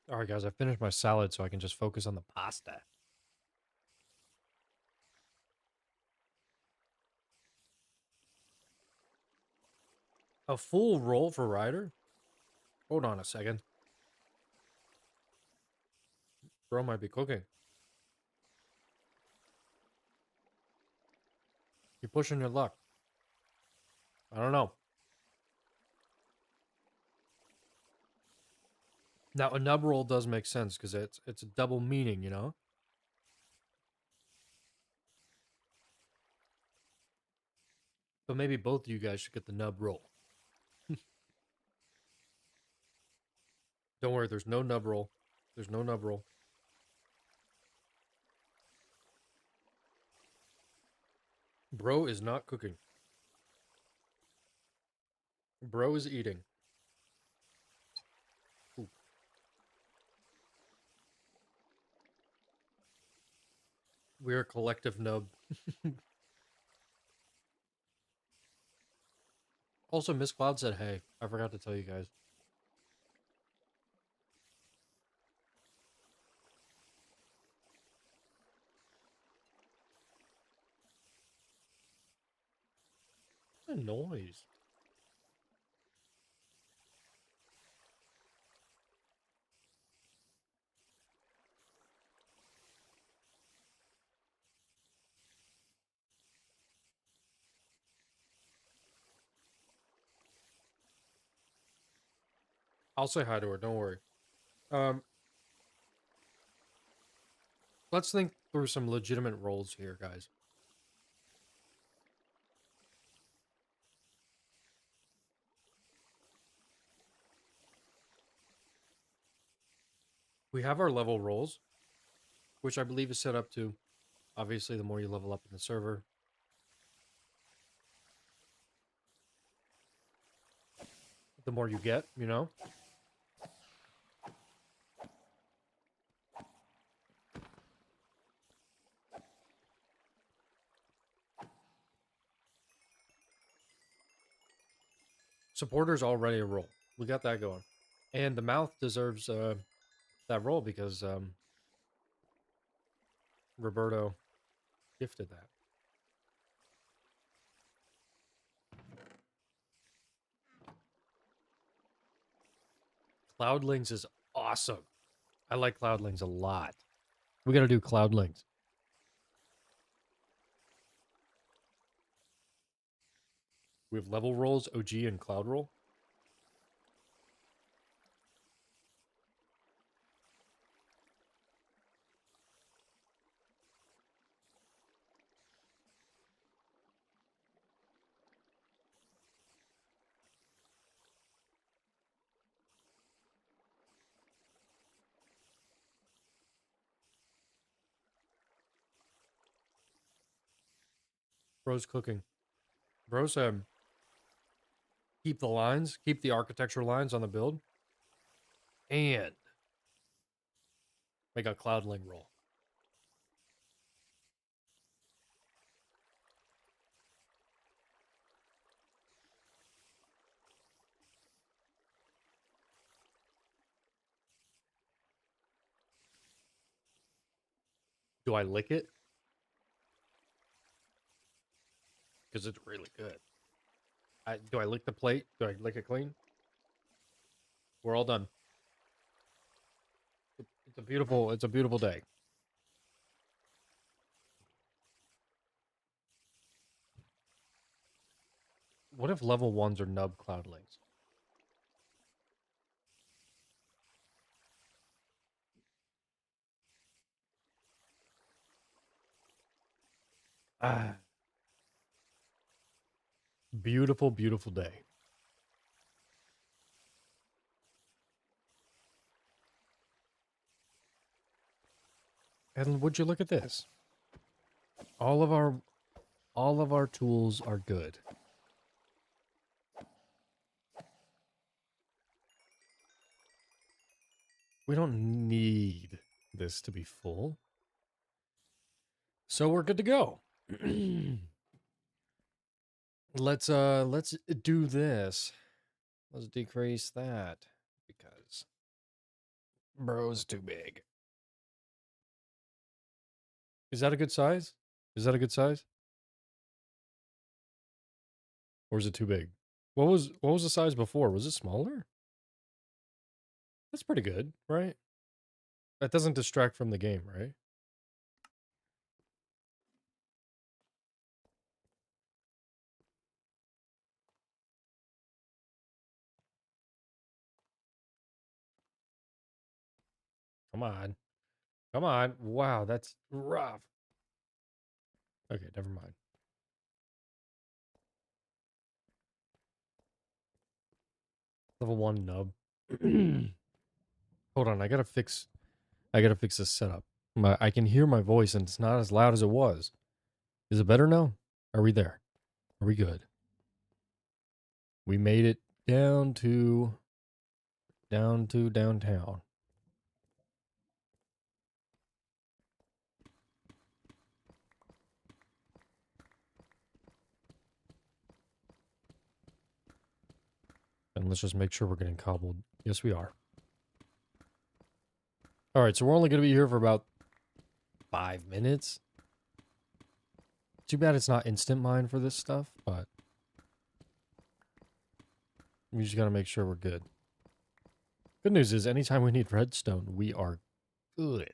All right, guys, I finished my salad so I can just focus on the pasta. A full roll for Ryder? Hold on a second. Bro might be cooking. You're pushing your luck. I don't know. Now, a nub roll does make sense because it's a double meaning, you know? But maybe both of you guys should get the nub roll. Don't worry, there's no nub roll. There's no nub roll. Bro is not cooking. Bro is eating. Ooh. We're a collective nub. Also, Miss Cloud said, hey, I forgot to tell you guys. What a noise. I'll say hi to her, don't worry. Um, let's think through some legitimate roles here, guys. We have our level roles, which I believe is set up to, obviously, the more you level up in the server, the more you get, you know? Supporter's already a role. We got that going. And the mouth deserves that role because Roberto gifted that. Cloudlings is awesome. I like Cloudlings a lot. We gotta do Cloudlings. We have level rolls, OG, and Cloud roll. Bro's cooking. Bro's keep the lines, keep the architecture lines on the build, and make a Cloudling roll. Do I lick it? Because it's really good. Do I lick the plate? Do I lick it clean? We're all done. It's a beautiful day. What if level 1s are nub cloudlings? Ah. Beautiful, beautiful day. And would you look at this? All of our tools are good. We don't need this to be full. So we're good to go. Let's do this. Let's decrease that because bro's too big. Is that a good size? Is that a good size? Or is it too big? What was the size before? Was it smaller? That's pretty good, right? That doesn't distract from the game, right? Come on. Come on. Wow, that's rough. Okay, never mind. Level 1 nub. Hold on, I gotta fix this setup. I can hear my voice and it's not as loud as it was. Is it better now? Are we there? Are we good? We made it down to downtown. And let's just make sure we're getting cobbled. Yes, we are. All right, so we're only going to be here for about 5 minutes. Too bad it's not instant mine for this stuff, but we just got to make sure we're good. Good news is anytime we need redstone, we are good.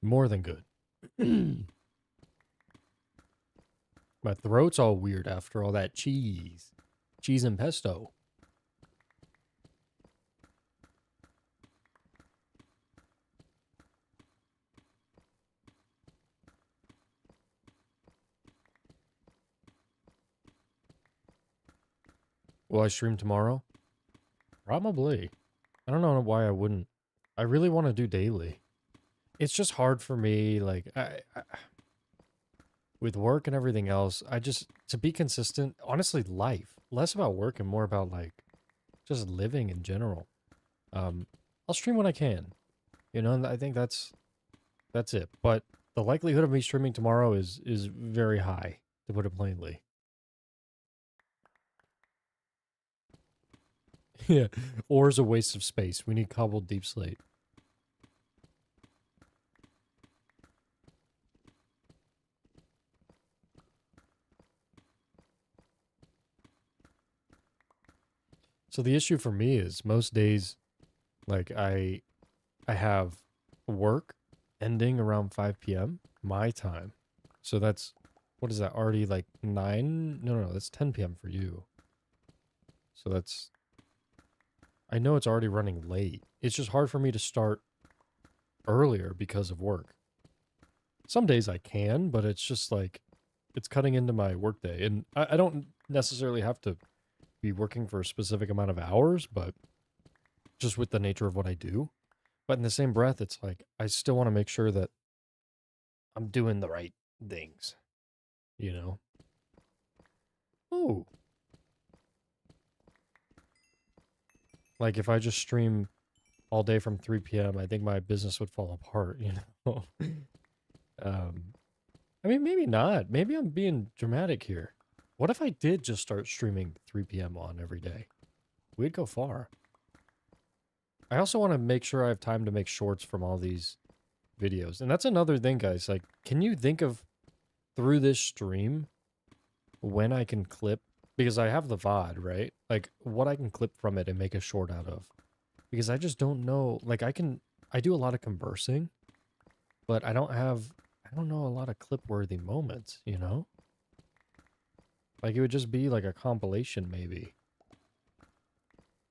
More than good. My throat's all weird after all that cheese. Cheese and pesto. Will I stream tomorrow? Probably. I don't know why I wouldn't. I really want to do daily. It's just hard for me, like, with work and everything else, to be consistent, honestly, life. Less about work and more about, like, just living in general. I'll stream when I can. You know, and I think that's it. But the likelihood of me streaming tomorrow is very high, to put it plainly. Yeah, ore is a waste of space. We need cobbled deep slate. So the issue for me is most days, like I have work ending around 5 p.m. my time. So that's, what is that, already like 9? No, that's 10 p.m. for you. So that's, I know it's already running late. It's just hard for me to start earlier because of work. Some days I can, but it's just like, it's cutting into my workday. And I don't necessarily have to be working for a specific amount of hours, but just with the nature of what I do. But in the same breath, it's like, I still want to make sure that I'm doing the right things, you know? Oh. Like, if I just stream all day from 3 p.m., I think my business would fall apart, you know? I mean, maybe not. Maybe I'm being dramatic here. What if I did just start streaming 3 p.m. on every day? We'd go far. I also want to make sure I have time to make shorts from all these videos. And that's another thing, guys. Like, can you think of, through this stream, when I can clip? Because I have the VOD, right? Like, what I can clip from it and make a short out of. Because I just don't know. Like, I do a lot of conversing, but I don't have I don't know a lot of clip-worthy moments, you know? Like, it would just be like a compilation, maybe.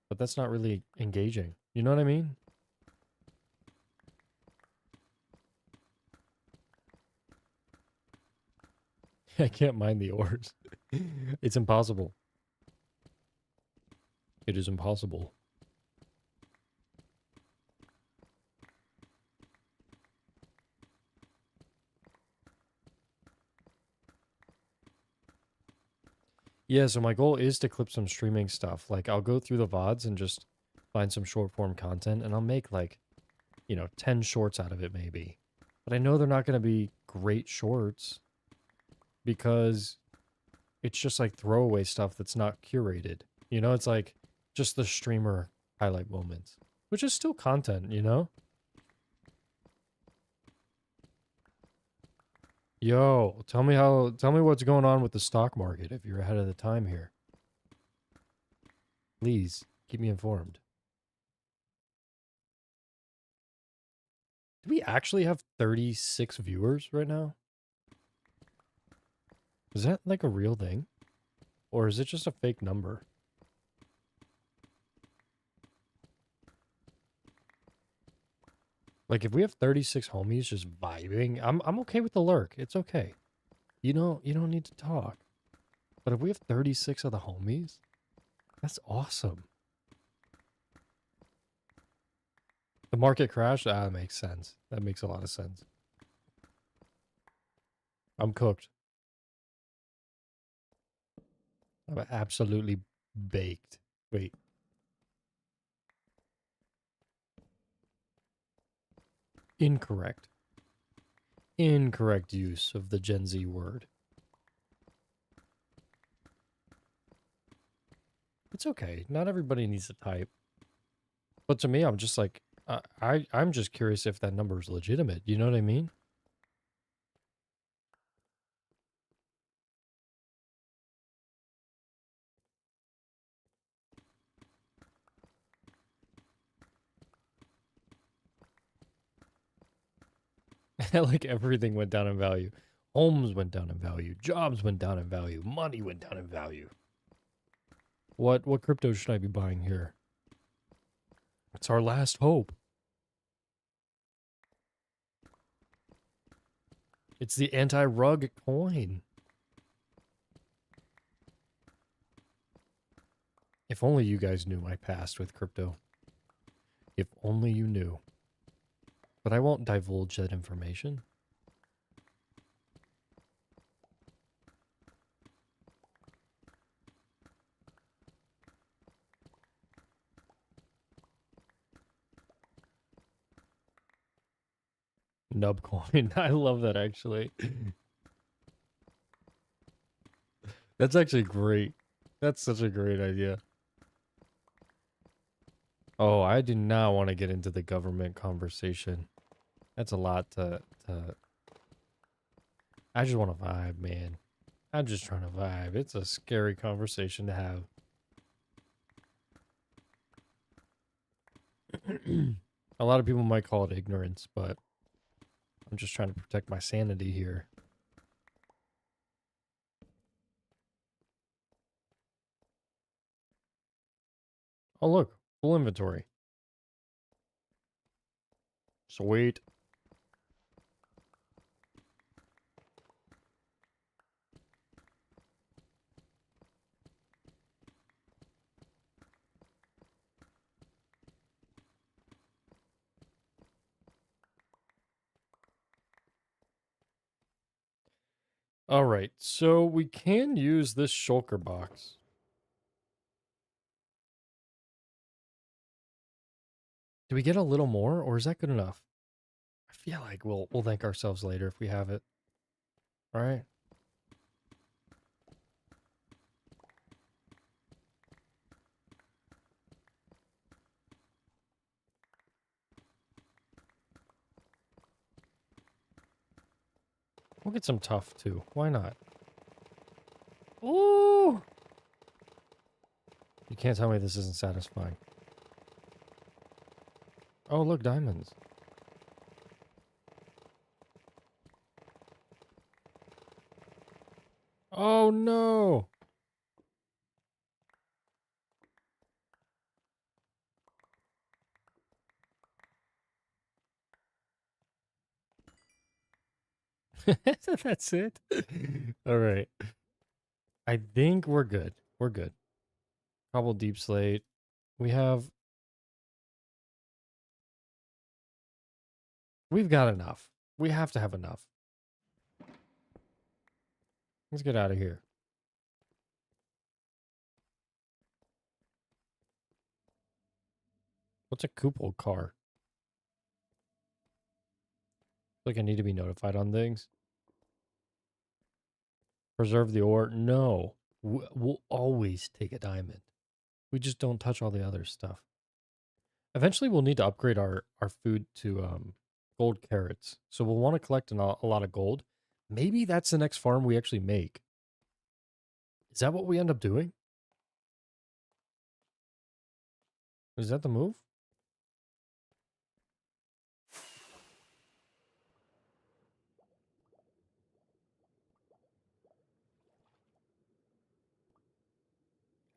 But that's not really engaging. You know what I mean? I can't mine the ores. It's impossible. It is impossible. Yeah, so my goal is to clip some streaming stuff. Like, I'll go through the VODs and just find some short form content, and I'll make, like, you know, 10 shorts out of it, maybe. But I know they're not going to be great shorts because it's just like throwaway stuff that's not curated. You know, it's like just the streamer highlight moments, which is still content, you know? Yo, tell me what's going on with the stock market if you're ahead of the time here. Please keep me informed. Do we actually have 36 viewers right now? Is that like a real thing? Or is it just a fake number? Like if we have 36 homies just vibing, I'm okay with the lurk. It's okay. You don't need to talk. But if we have 36 of the homies, that's awesome. The market crash, that makes sense. That makes a lot of sense. I'm cooked. I'm absolutely baked. Wait. Incorrect. Incorrect use of the Gen Z word. It's okay. Not everybody needs to type. But to me, I'm just like, I'm just curious if that number is legitimate. You know what I mean? Like everything went down in value. Homes went down in value. Jobs went down in value. Money went down in value. What crypto should I be buying here? It's our last hope. It's the anti-rug coin. If only you guys knew my past with crypto. If only you knew. But I won't divulge that information. Nubcoin. I love that actually. That's actually great. That's such a great idea. Oh, I do not want to get into the government conversation. That's a lot to I just want to vibe, man. I'm just trying to vibe. It's a scary conversation to have. A lot of people might call it ignorance, but I'm just trying to protect my sanity here. Oh, look. Full inventory. Sweet. All right, so we can use this shulker box. Do we get a little more, or is that good enough? I feel like we'll thank ourselves later if we have it. All right. We'll get some tough too. Why not? Ooh! You can't tell me this isn't satisfying. Oh, look, diamonds. Oh no! That's it. All right. I think we're good. We're good. Cobble deep slate. We have. We've got enough. We have to have enough. Let's get out of here. What's a Kupol car? Like I need to be notified on things. Preserve the ore? No. We'll always take a diamond. We just don't touch all the other stuff. Eventually, we'll need to upgrade our food to gold carrots. So we'll want to collect a lot of gold. Maybe that's the next farm we actually make. Is that what we end up doing? Is that the move?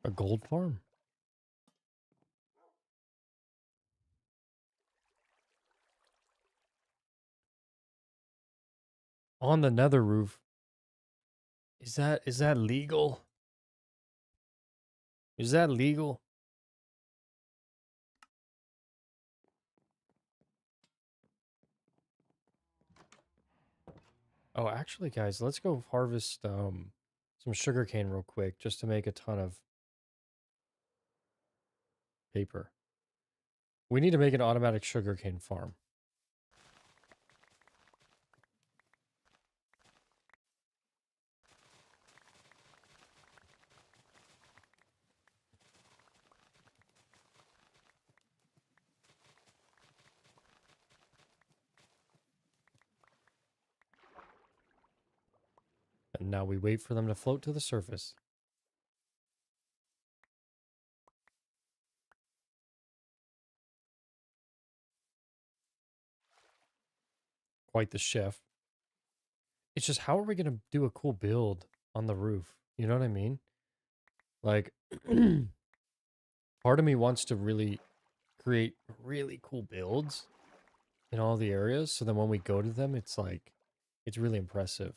A gold farm? On the nether roof. Is that legal? Is that legal? Oh, actually, guys, let's go harvest some sugarcane real quick just to make a ton of paper. We need to make an automatic sugarcane farm. And now we wait for them to float to the surface. Quite the chef. It's just, how are we going to do a cool build on the roof? You know what I mean? Like, part of me wants to really create really cool builds in all the areas. So then when we go to them, it's like, it's really impressive.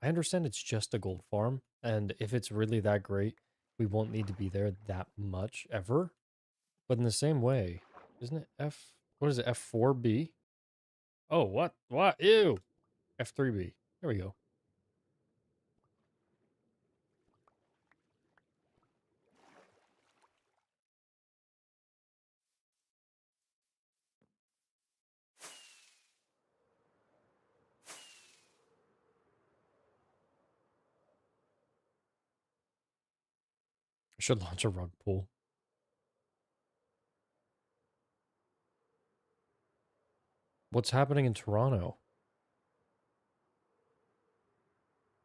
I understand it's just a gold farm. And if it's really that great, we won't need to be there that much ever. But in the same way, isn't it what is it, F4B? Oh, what? What? Ew! F3B. There we go. I should launch a rug pull. What's happening in Toronto?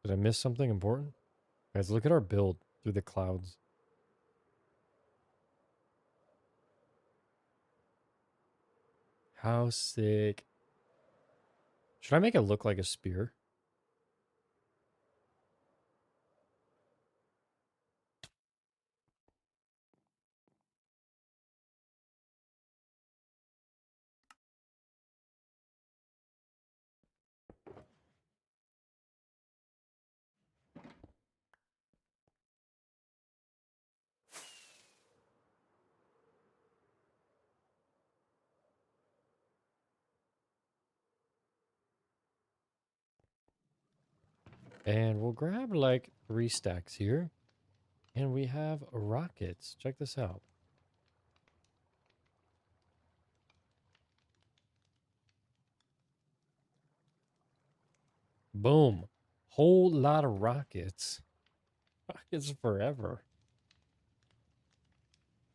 Did I miss something important? Guys, look at our build through the clouds. How sick. Should I make it look like a spear? And we'll grab like 3 stacks here. And we have rockets. Check this out. Boom. Whole lot of rockets. Rockets forever.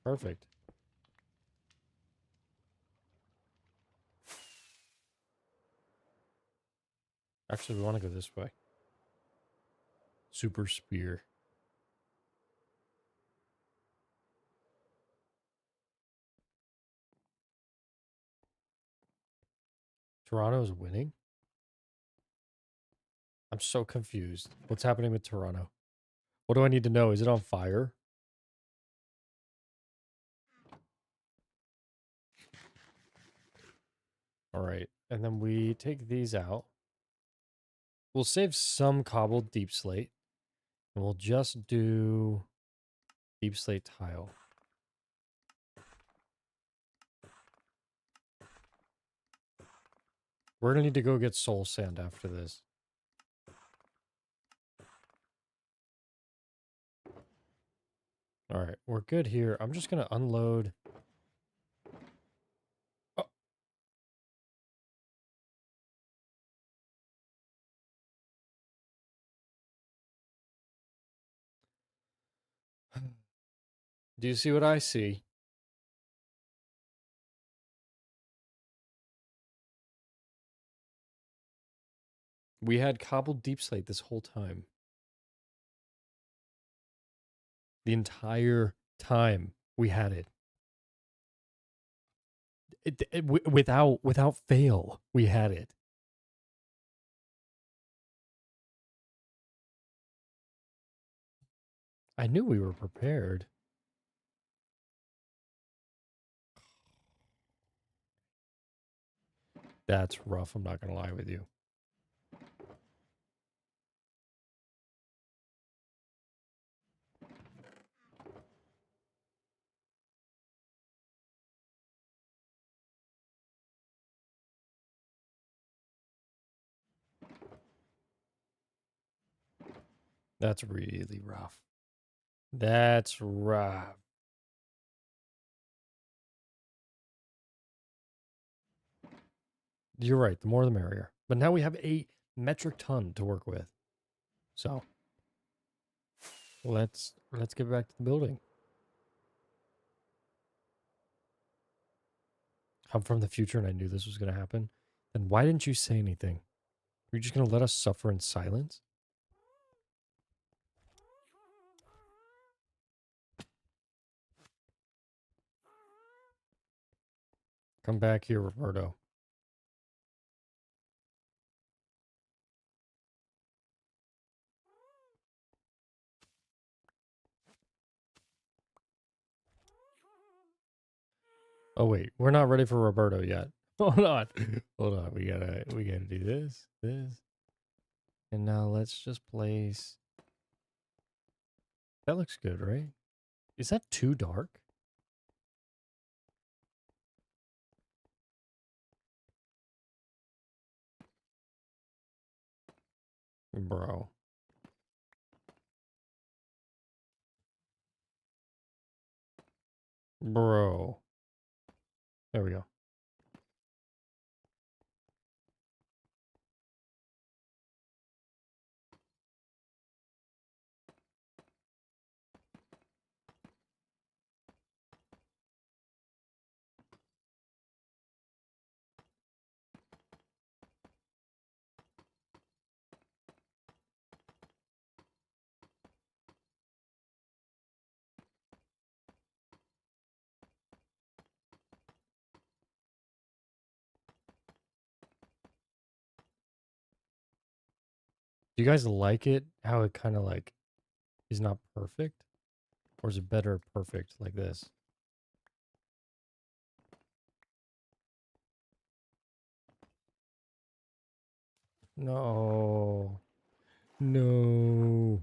Perfect. Actually, we want to go this way. Super spear. Toronto's winning? I'm so confused. What's happening with Toronto? What do I need to know? Is it on fire? All right. And then we take these out. We'll save some cobbled deep slate. And we'll just do deep slate tile. We're going to need to go get soul sand after this. All right. We're good here. I'm just going to unload. Oh. Do you see what I see? We had cobbled deep slate this whole time. The entire time we had it. Without fail, we had it. I knew we were prepared. That's rough, I'm not going to lie with you. That's really rough. That's rough. You're right. The more the merrier. But now we have a metric ton to work with. So let's get back to the building. I'm from the future and I knew this was going to happen. Then why didn't you say anything? Were you just going to let us suffer in silence? Come back here, Roberto. Oh wait, we're not ready for Roberto yet. Hold on. Hold on. We gotta do this. And now let's just place. That looks good, right? Is that too dark? Bro. Bro. There we go. Do you guys like it? How it kind of like is not perfect? Or is it better perfect like this? No. No.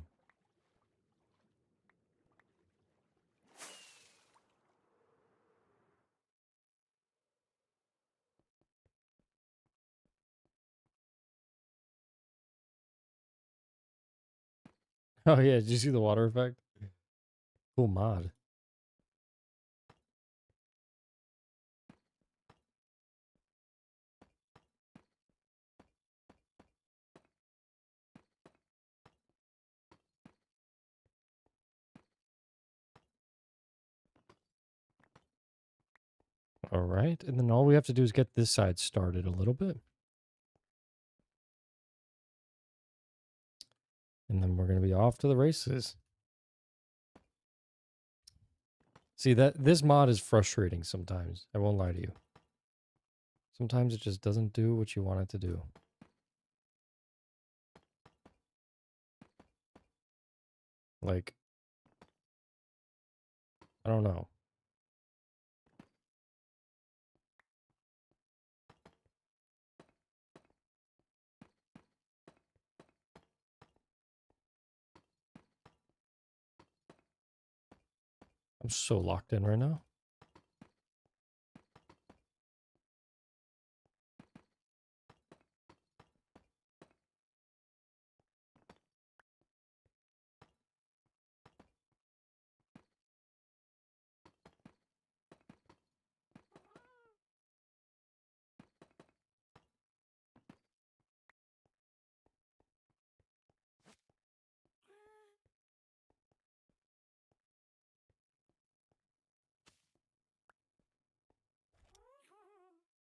Oh yeah, did you see the water effect? Cool mod. All right, and then all we have to do is get this side started a little bit. And then we're going to be off to the races. See, that this mod is frustrating sometimes. I won't lie to you. Sometimes it just doesn't do what you want it to do. Like, I don't know. I'm so locked in right now.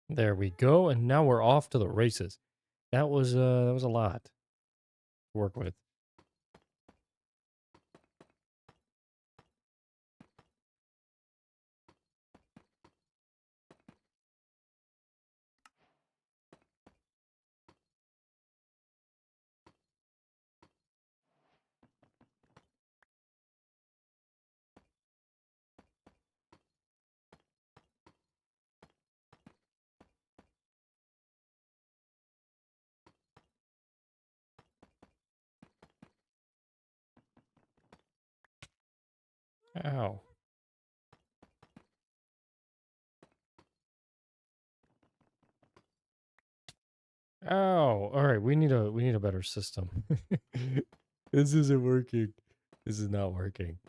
There we go, and now we're off to the races. That was a lot to work with. Ow. Ow. All right, we need a better system. This isn't working. This is not working.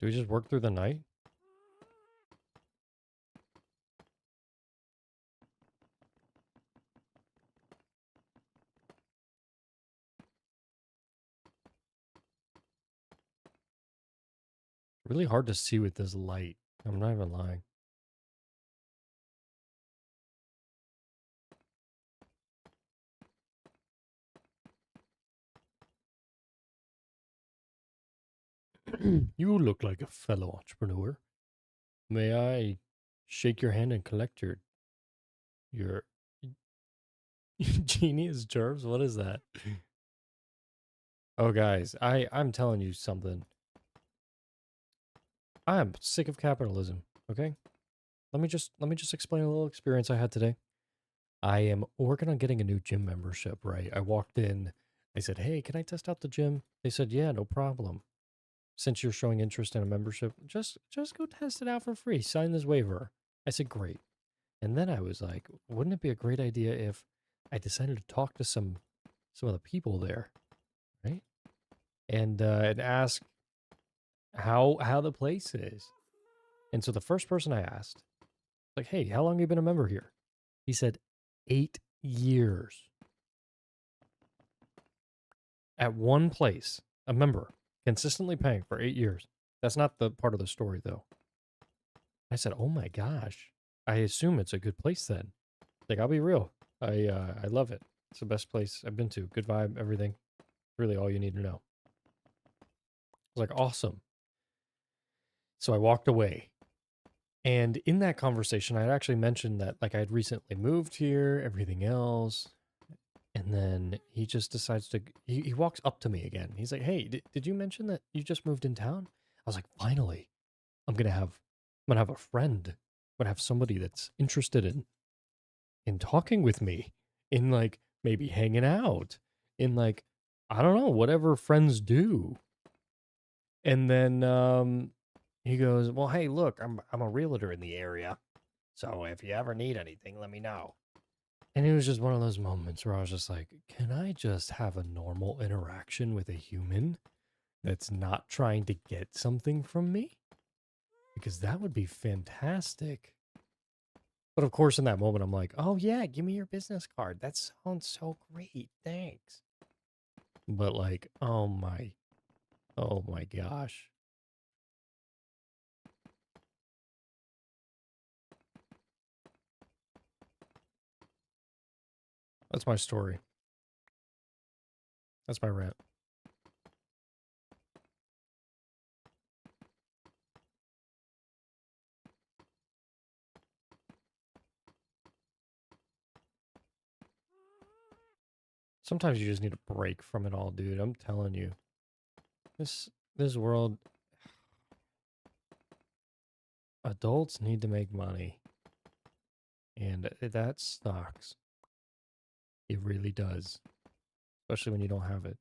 Do we just work through the night? Really hard to see with this light. I'm not even lying. You look like a fellow entrepreneur. May I shake your hand and collect your genius germs? What is that? Oh guys, I'm telling you something. I am sick of capitalism, okay? Let me just explain a little experience I had today. I am working on getting a new gym membership, right? I walked in, I said, "Hey, can I test out the gym?" They said, "Yeah, no problem. Since you're showing interest in a membership, just go test it out for free. Sign this waiver." I said, "Great." And then I was like, wouldn't it be a great idea if I decided to talk to some of the people there, right? And ask how the place is. And so the first person I asked, like, "Hey, how long have you been a member here?" He said, 8 years. At one place, a member, consistently paying for 8 years. That's not the part of the story, though. I said, "Oh my gosh. I assume it's a good place then." Like, I'll be real. I love it. It's the best place I've been to. Good vibe, everything. Really all you need to know. I was like, awesome. So I walked away. And in that conversation, I had actually mentioned that like I had recently moved here, everything else. And then he just decides to, he walks up to me again. He's like, "Hey, did you mention that you just moved in town?" I was like, finally, I'm gonna have a friend. I'm gonna have somebody that's interested in talking with me, in like maybe hanging out, in like, I don't know, whatever friends do. And then he goes, "Well, hey, look, I'm a realtor in the area. So if you ever need anything, let me know." And it was just one of those moments where I was just like, can I just have a normal interaction with a human that's not trying to get something from me? Because that would be fantastic. But of course, in that moment, I'm like, "Oh, yeah, give me your business card. That sounds so great. Thanks." But like, oh my gosh. That's my story. That's my rant. Sometimes you just need a break from it all, dude. I'm telling you. This world, adults need to make money. And that sucks. It really does. Especially when you don't have it.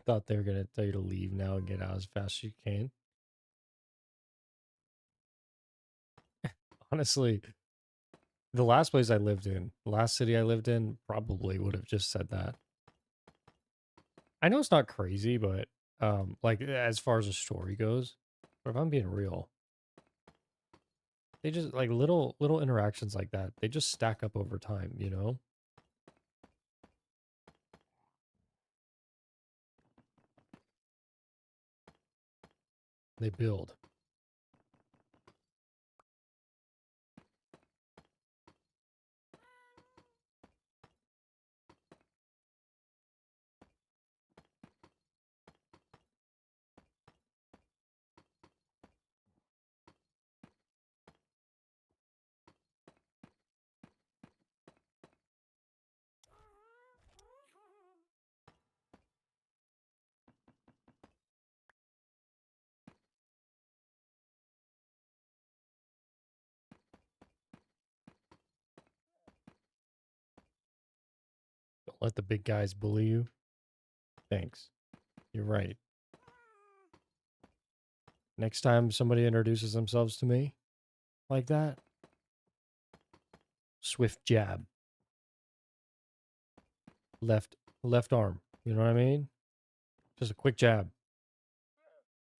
Thought they were gonna tell you to leave now and get out as fast as you can. Honestly, the last place I lived in, the last city I lived in, probably would have just said that. I know it's not crazy, but like as far as the story goes, but if I'm being real, they just like little interactions like that. They just stack up over time, you know? They build. Don't let the big guys bully you. Thanks. You're right. Next time somebody introduces themselves to me like that, swift jab, left left arm. You know what I mean? Just a quick jab.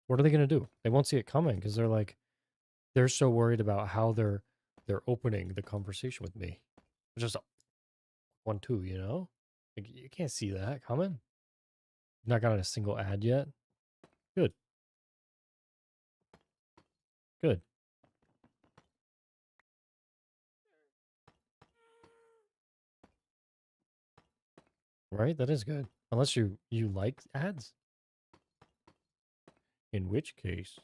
What are they gonna do? They won't see it coming because they're so worried about how they're opening the conversation with me. Just a 1-2, you know? Like, you can't see that coming. Not got a single ad yet. Good, good. Right? That is good. Unless you like ads, in which case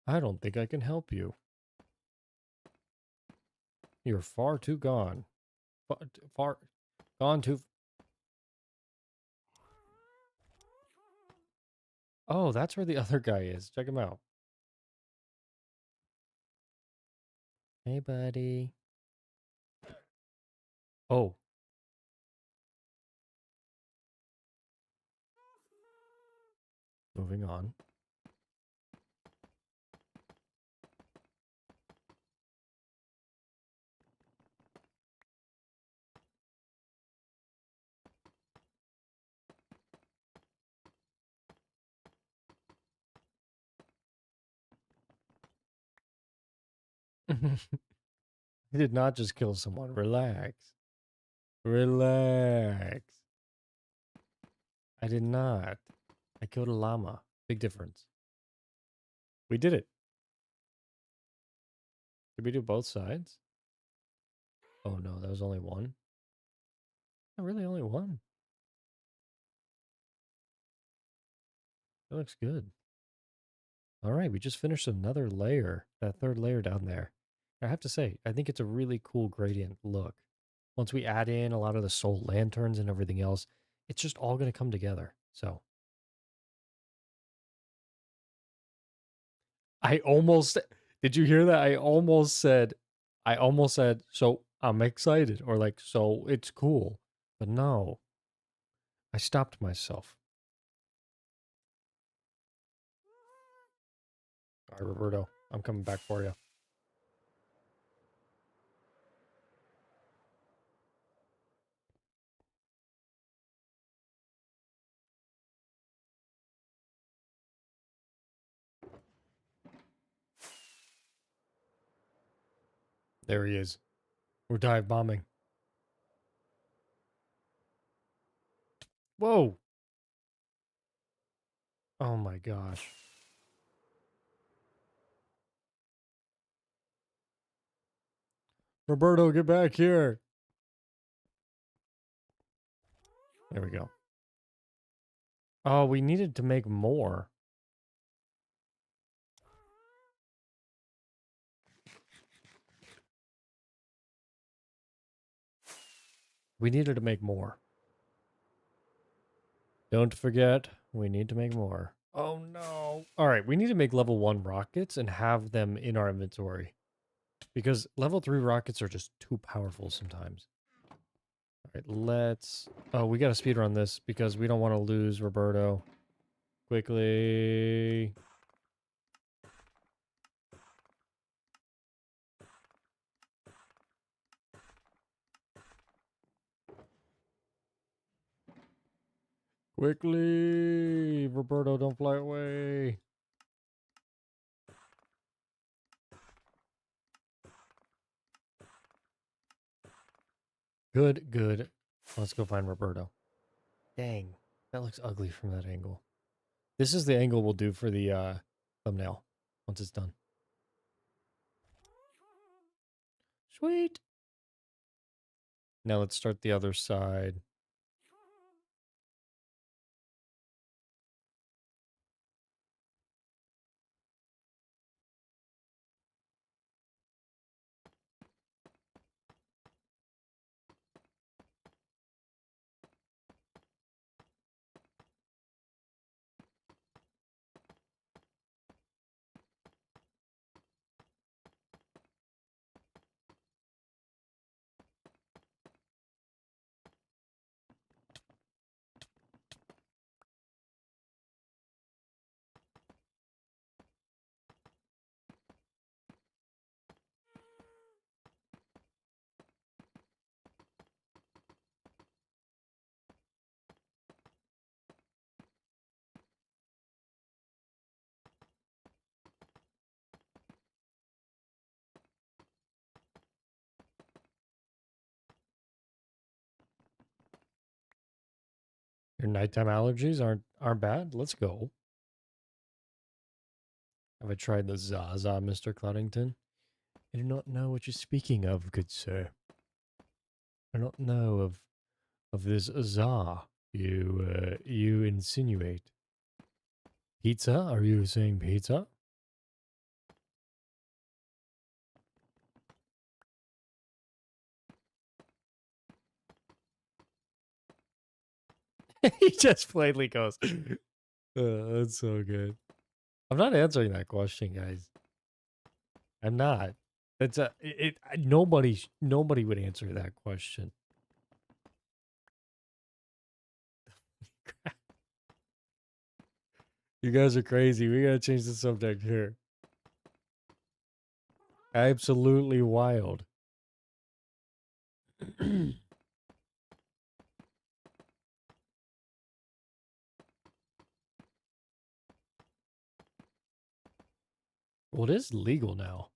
I don't think I can help you. You're far too gone. Far gone too. Oh, that's where the other guy is. Check him out. Hey, buddy. Oh, moving on. I did not just kill someone. Relax. Relax. I did not. I killed a llama. Big difference. We did it. Did we do both sides? Oh no, that was only one. Oh, really only one. That looks good. All right, we just finished another layer. That third layer down there. I have to say, I think it's a really cool gradient look. Once we add in a lot of the soul lanterns and everything else, it's just all going to come together. So I almost, did you hear that? I almost said, so I'm excited or like, so it's cool. But no, I stopped myself. All right, Roberto, I'm coming back for you. There he is. We're dive bombing. Whoa. Oh my gosh. Roberto, get back here. There we go. Oh, we needed to make more. We needed to make more. Don't forget, we need to make more. Oh no. All right, we need to make level 1 rockets and have them in our inventory. Because level 3 rockets are just too powerful sometimes. All right, let's... Oh, we got to speedrun this because we don't want to lose Roberto. Quickly. Quickly. Roberto, don't fly away. Good, good. Let's go find Roberto. Dang, that looks ugly from that angle. This is the angle we'll do for the thumbnail once it's done. Sweet. Now let's start the other side. Your nighttime allergies aren't bad. Let's go. Have I tried the Zaza, Mr. Cloddington? I do not know what you're speaking of, good sir. I don't know of this Za you insinuate. Pizza? Are you saying pizza? He just plainly goes. That's so good. I'm not answering that question, guys. I'm not. It's nobody would answer that question. You guys are crazy. We gotta change the subject here. Absolutely wild. Well, it is legal now.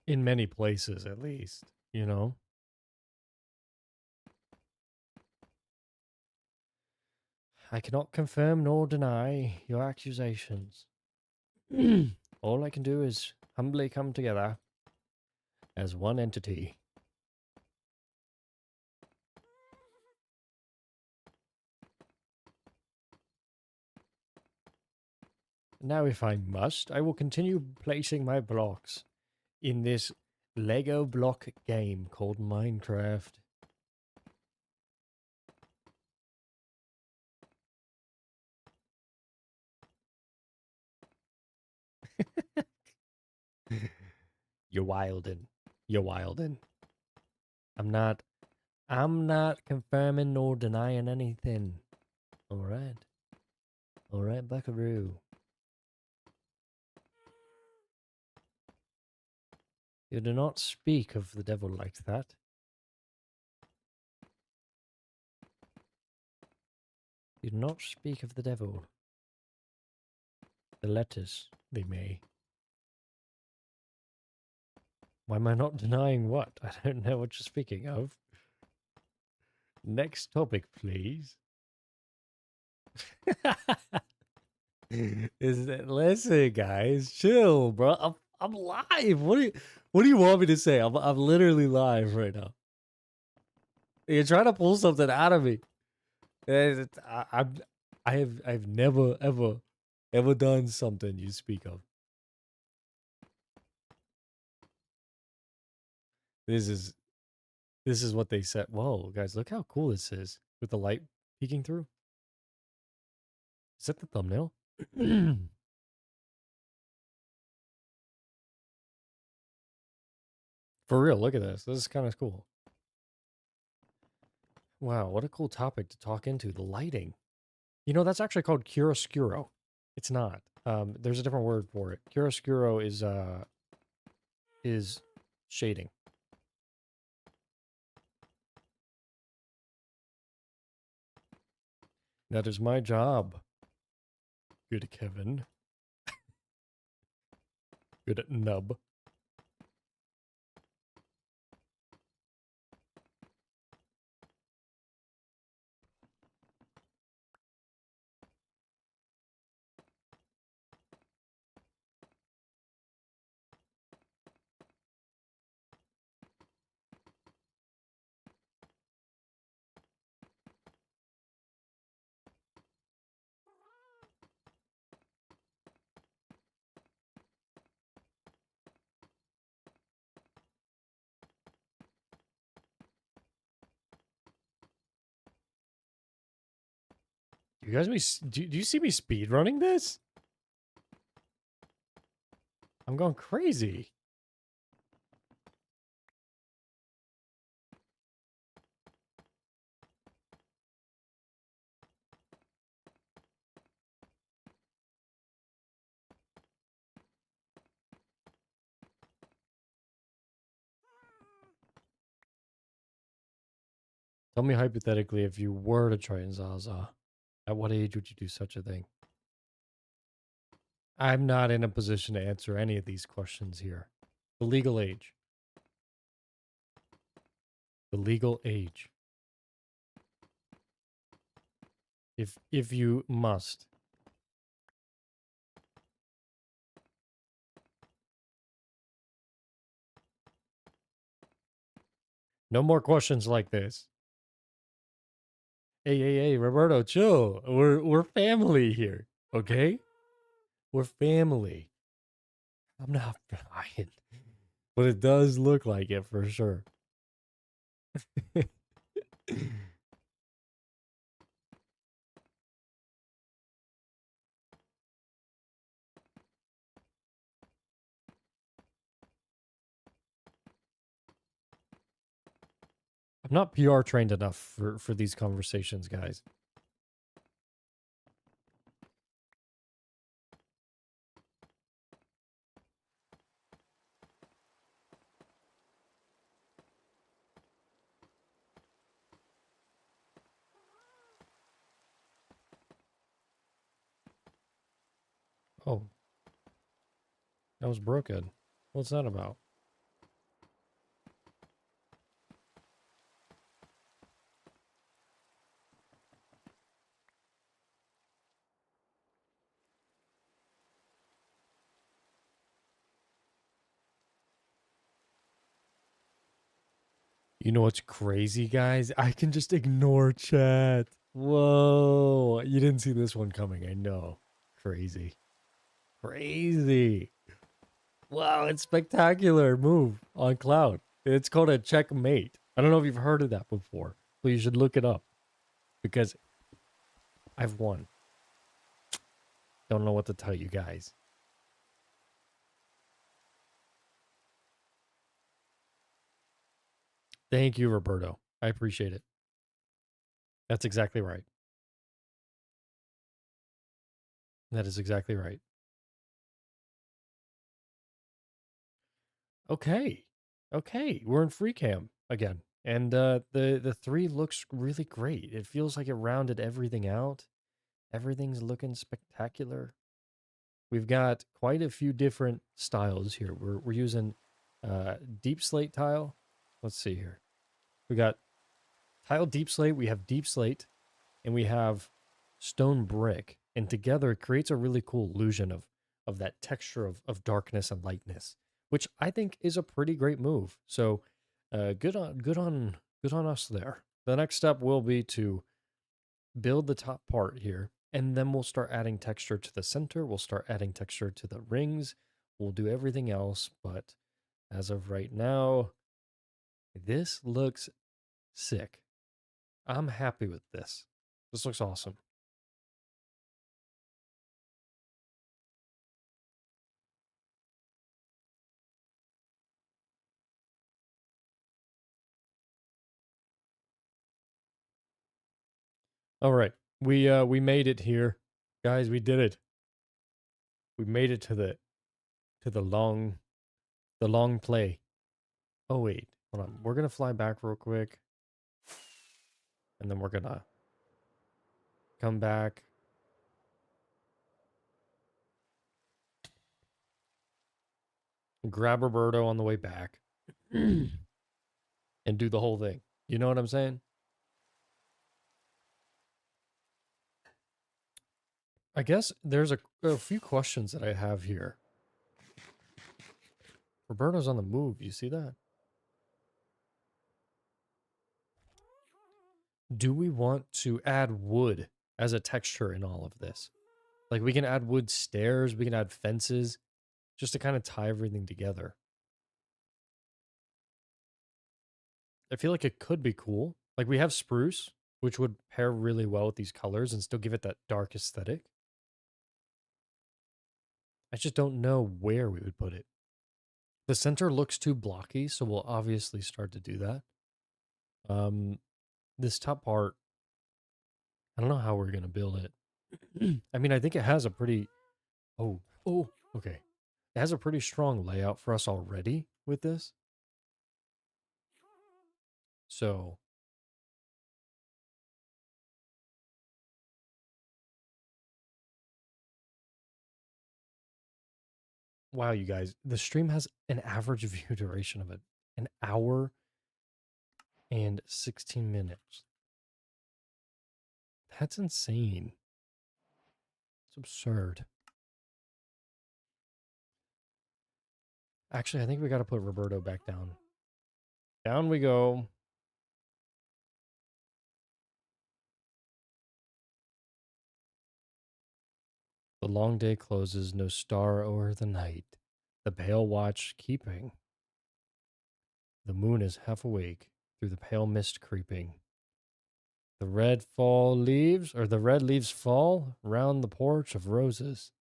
In many places, at least. You know? I cannot confirm nor deny your accusations. All I can do is humbly come together as one entity. Now, if I must, I will continue placing my blocks in this Lego block game called Minecraft. You're wildin'. You're wildin'. I'm not confirming nor denying anything. Alright. Alright, buckaroo. You do not speak of the devil like that. You do not speak of the devil. The letters, they may. Why am I not denying what? I don't know what you're speaking of. Next topic, please. Listen, guys, chill, bro. I'm live. What do you want me to say? I'm literally live right now. You're trying to pull something out of me. I've never ever done something you speak of. This is what they said. Whoa, guys, look how cool this is with the light peeking through. Is that the thumbnail? For real, look at this. This is kind of cool. Wow, what a cool topic to talk into. The lighting. You know, that's actually called chiaroscuro. It's not. There's a different word for it. Chiaroscuro is shading. That is my job. Good Kevin. Good nub. You guys, do you see me speed running this? I'm going crazy. Tell me hypothetically, if you were to try and Zaza, at what age would you do such a thing? I'm not in a position to answer any of these questions here. The legal age. The legal age. If you must. No more questions like this. Hey, Roberto, chill. We're family here, okay? We're family. I'm not flying, but it does look like it for sure. I'm not PR trained enough for these conversations, guys. Oh, that was broken. What's that about? You know what's crazy, guys? I can just ignore chat. Whoa. You didn't see this one coming. I know. Crazy. Crazy. Wow, it's spectacular move on Cloud. It's called a checkmate. I don't know if you've heard of that before, but you should look it up because I've won. Don't know what to tell you guys. Thank you, Roberto. I appreciate it. That's exactly right. That is exactly right. Okay. Okay. We're in free cam again. And the 3 looks really great. It feels like it rounded everything out. Everything's looking spectacular. We've got quite a few different styles here. We're using Deep slate tile. Let's see here. We got tile deep slate. We have deep slate, and we have stone brick. And together it creates a really cool illusion of that texture of darkness and lightness, which I think is a pretty great move. So good on us there. The next step will be to build the top part here, and then we'll start adding texture to the center. We'll start adding texture to the rings. We'll do everything else, but as of right now, this looks sick. I'm happy with this. This looks awesome. All right. We made it here. Guys, we did it. We made it to the long play. Oh wait, hold on. We're gonna fly back real quick. And then we're gonna come back. Grab Roberto on the way back. And do the whole thing. You know what I'm saying? I guess there's a few questions that I have here. Roberto's on the move. You see that? Do we want to add wood as a texture in all of this? Like we can add wood stairs, we can add fences, just to kind of tie everything together. I feel like it could be cool. Like we have spruce, which would pair really well with these colors and still give it that dark aesthetic. I just don't know where we would put it. The center looks too blocky, so we'll obviously start to do that. Um, this top part, I don't know how we're gonna build it. I mean, I think it has a pretty oh, okay. It has a pretty strong layout for us already with this. So, wow, you guys, the stream has an average view duration of an hour and 16 minutes. That's insane. It's absurd. Actually, I think we got to put Roberto back down. Down we go. The long day closes, no star o'er the night. The pale watch keeping. The moon is half awake, through the pale mist creeping. The red leaves fall round the porch of roses.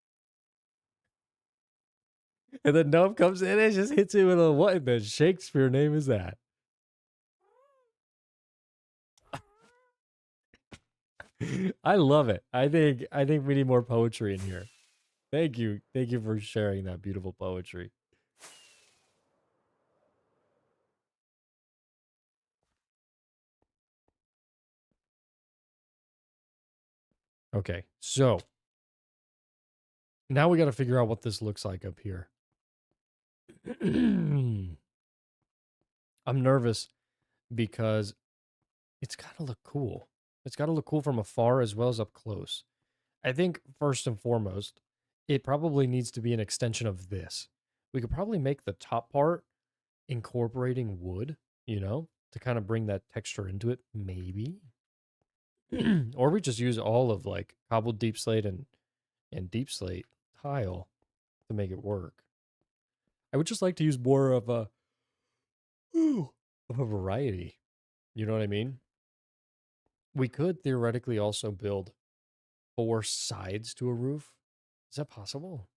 And the gnome comes in and just hits him with a what in the Shakespeare name is that? I love it. I think we need more poetry in here. Thank you. Thank you for sharing that beautiful poetry. Okay, so now we got to figure out what this looks like up here. I'm nervous because it's got to look cool. It's got to look cool from afar as well as up close. I think first and foremost, it probably needs to be an extension of this. We could probably make the top part incorporating wood, to kind of bring that texture into it, maybe. Or we just use all of like cobbled deep slate and deep slate tile to make it work. I would just like to use more of a variety. You know what I mean? We could theoretically also build 4 sides to a roof. Is that possible?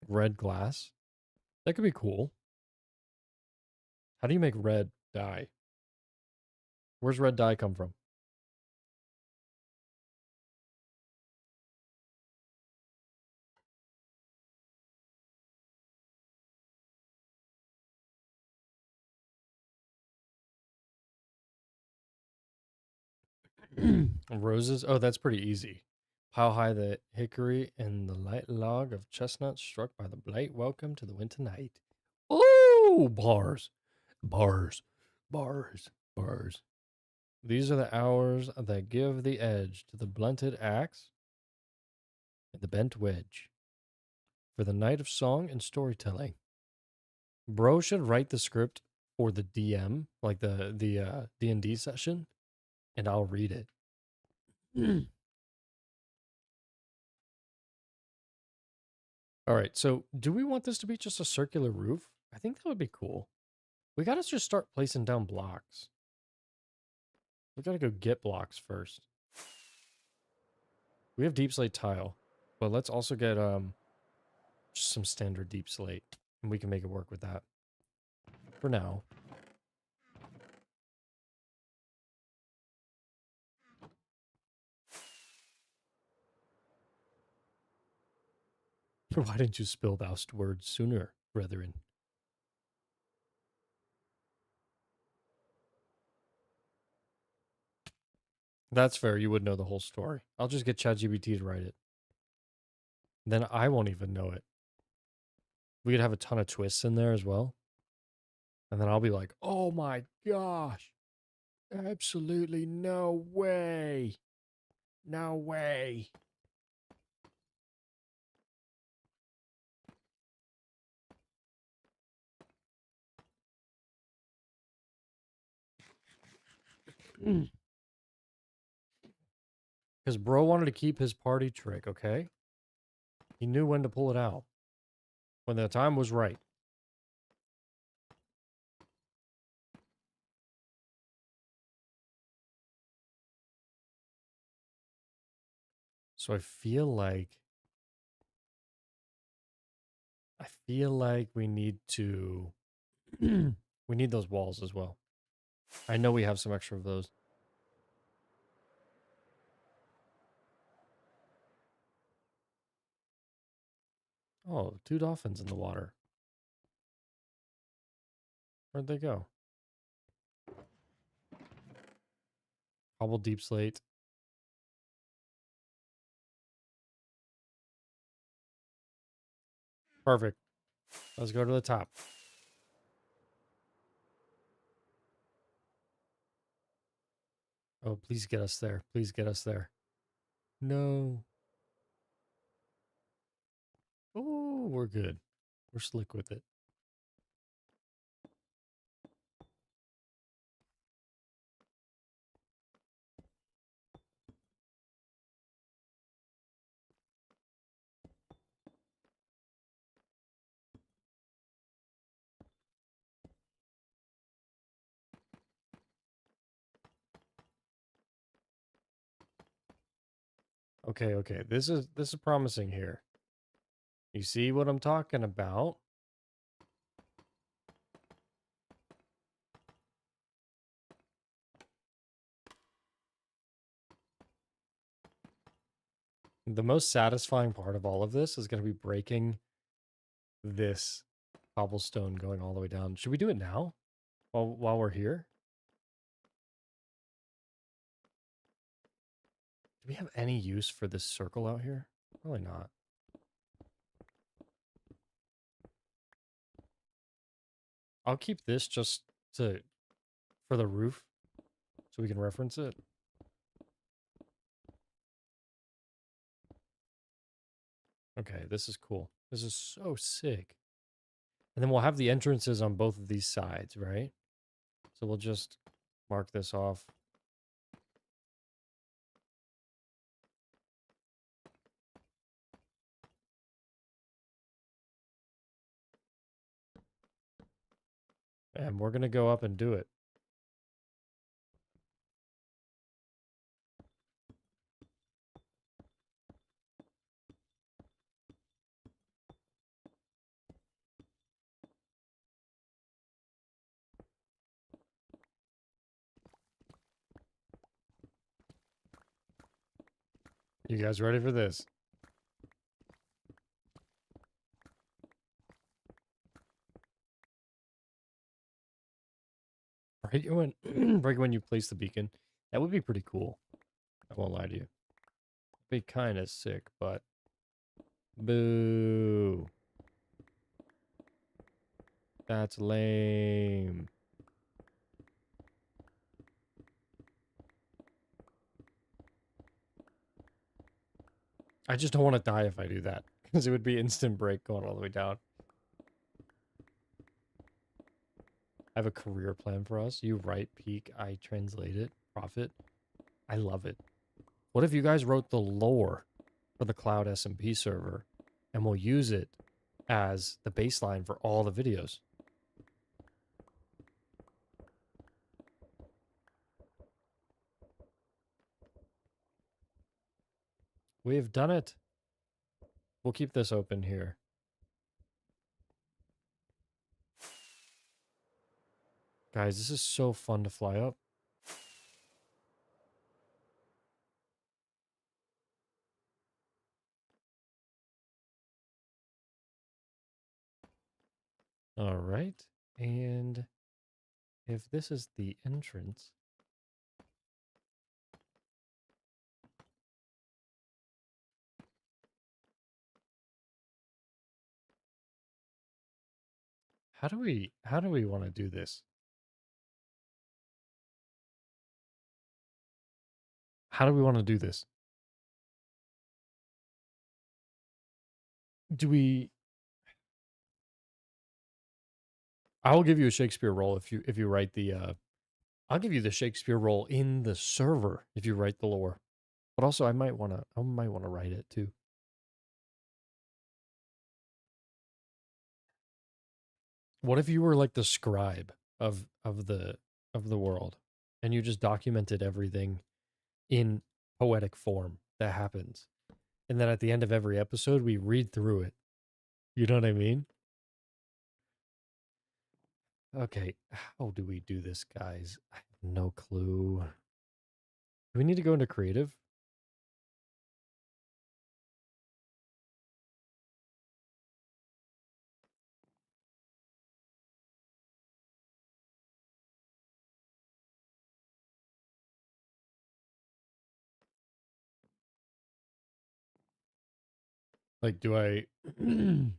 Red glass. That could be cool. How do you make red dye? Where's red dye come from? Roses? Oh, that's pretty easy. How high the hickory and the light log of chestnuts struck by the blight welcome to the winter night. Oh, bars, bars, bars, bars. These are the hours that give the edge to the blunted axe and the bent wedge for the night of song and storytelling. Bro should write the script for the DM, like the D&D session, and I'll read it. All right, so do we want this to be just a circular roof? I think that would be cool. We gotta just start placing down blocks. We gotta go get blocks first. We have deep slate tile, but let's also get just some standard deep slate, and we can make it work with that. For now. Why didn't you spill those words sooner, brethren? That's fair. You would know the whole story. I'll just get ChatGPT to write it. Then I won't even know it. We could have a ton of twists in there as well. And then I'll be like, oh my gosh. Absolutely no way. No way. Because bro wanted to keep his party trick, okay? He knew when to pull it out. When the time was right. So I feel like we need to we need those walls as well. I know we have some extra of those. Oh, 2 dolphins in the water. Where'd they go? Hobble deep slate. Perfect. Let's go to the top. Oh, please get us there. Please get us there. No. Oh, we're good. We're slick with it. Okay, okay. This is promising here. You see what I'm talking about? The most satisfying part of all of this is going to be breaking this cobblestone going all the way down. Should we do it now? While we're here? Do we have any use for this circle out here? Probably not. I'll keep this just for the roof so we can reference it. Okay, this is cool. This is so sick. And then we'll have the entrances on both of these sides, right? So we'll just mark this off. And we're going to go up and do it. You guys ready for this? Right when right when you place the beacon. That would be pretty cool. I won't lie to you. Be kind of sick, but boo. That's lame. I just don't want to die if I do that, because it would be instant break going all the way down. I have a career plan for us. You write, peak, I translate it, profit. I love it. What if you guys wrote the lore for the cloud SMP server, and we'll use it as the baseline for all the videos? We have done it. We'll keep this open here. Guys, this is so fun to fly up. All right. And if this is the entrance, how do we want to do this? How do we want to do this? Do we I will give you a Shakespeare role if you write the I'll give you the Shakespeare role in the server if you write the lore. But also I might want to write it too. What if you were like the scribe of the world and you just documented everything in poetic form that happens? And then at the end of every episode we read through it. You know what I mean? Okay, how do we do this, guys? I have no clue. Do we need to go into creative? Like, do I do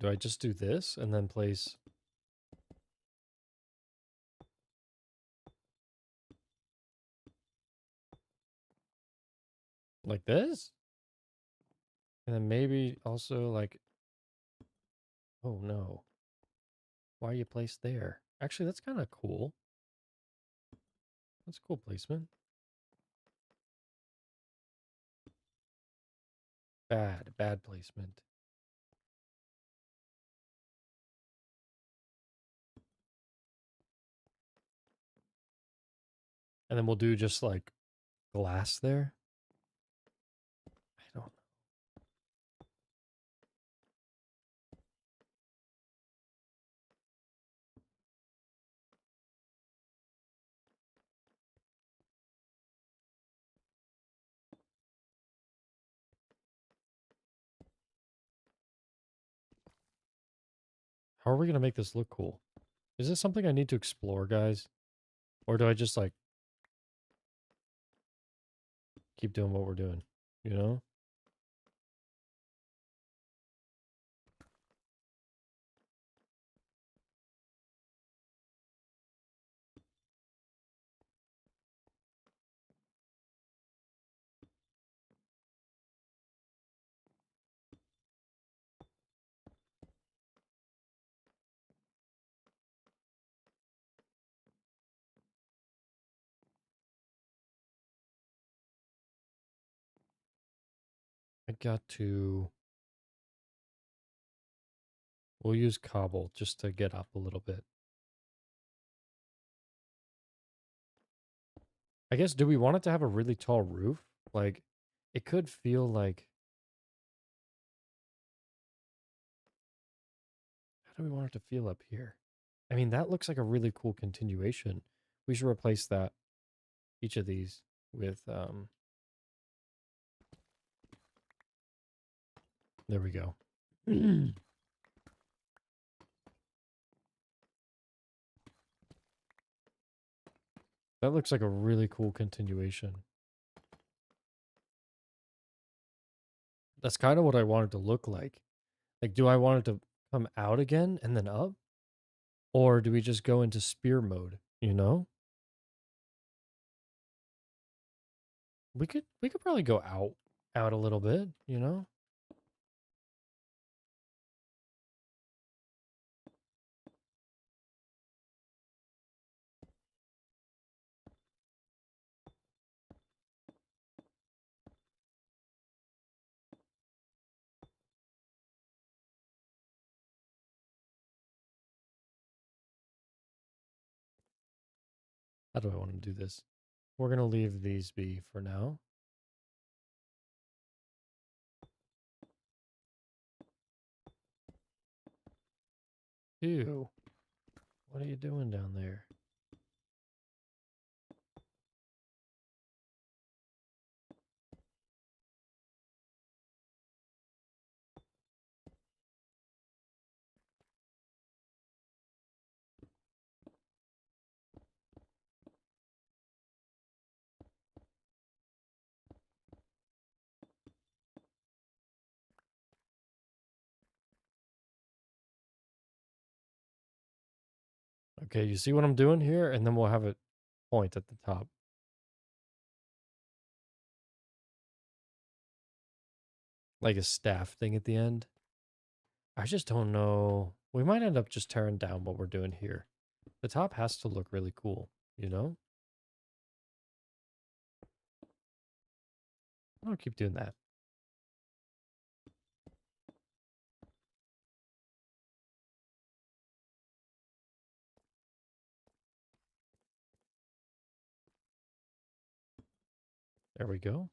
I just do this and then place like this? And then maybe also like, oh no, why are you placed there? Actually, that's kind of cool. That's cool placement. Bad placement. And then we'll do just like glass there. I don't know. How are we going to make this look cool? Is this something I need to explore, guys? Or do I just like keep doing what we're doing? You know? I got to. We'll use cobble just to get up a little bit. I guess, do we want it to have a really tall roof? Like, it could feel like... How do we want it to feel up here? I mean, that looks like a really cool continuation. We should replace that, each of these, with, there we go. That looks like a really cool continuation. That's kind of what I want it to look like. Like, do I want it to come out again and then up? Or do we just go into spear mode, you know? We could probably go out a little bit, you know? How do I want to do this? We're going to leave these be for now. Ew. What are you doing down there? Okay, you see what I'm doing here? And then we'll have it point at the top. Like a staff thing at the end. I just don't know. We might end up just tearing down what we're doing here. The top has to look really cool, you know? I'll keep doing that. There we go.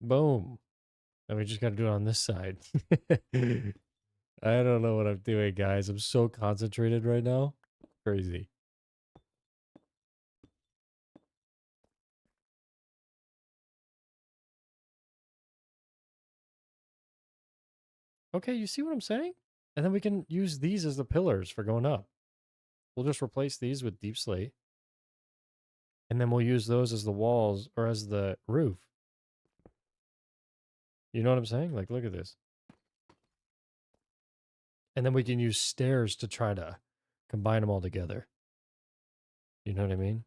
Boom. And we just got to do it on this side. I don't know what I'm doing, guys. I'm so concentrated right now. Crazy. Okay, you see what I'm saying? And then we can use these as the pillars for going up. We'll just replace these with deep slate. And then we'll use those as the walls or as the roof. You know what I'm saying? Like, look at this. And then we can use stairs to try to combine them all together. You know what I mean?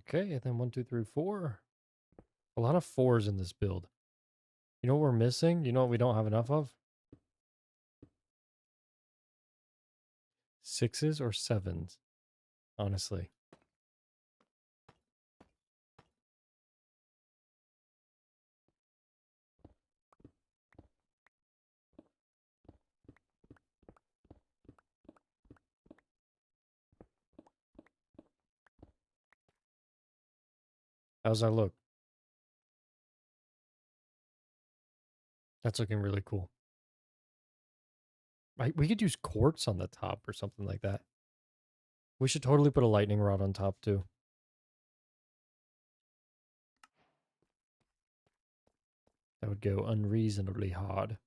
Okay, and then 1, 2, 3, 4. A lot of fours in this build. You know what we're missing? You know what we don't have enough of? Sixes or sevens, honestly. How's that look? That's looking really cool. We could use quartz on the top or something like that. We should totally put a lightning rod on top too. That would go unreasonably hard.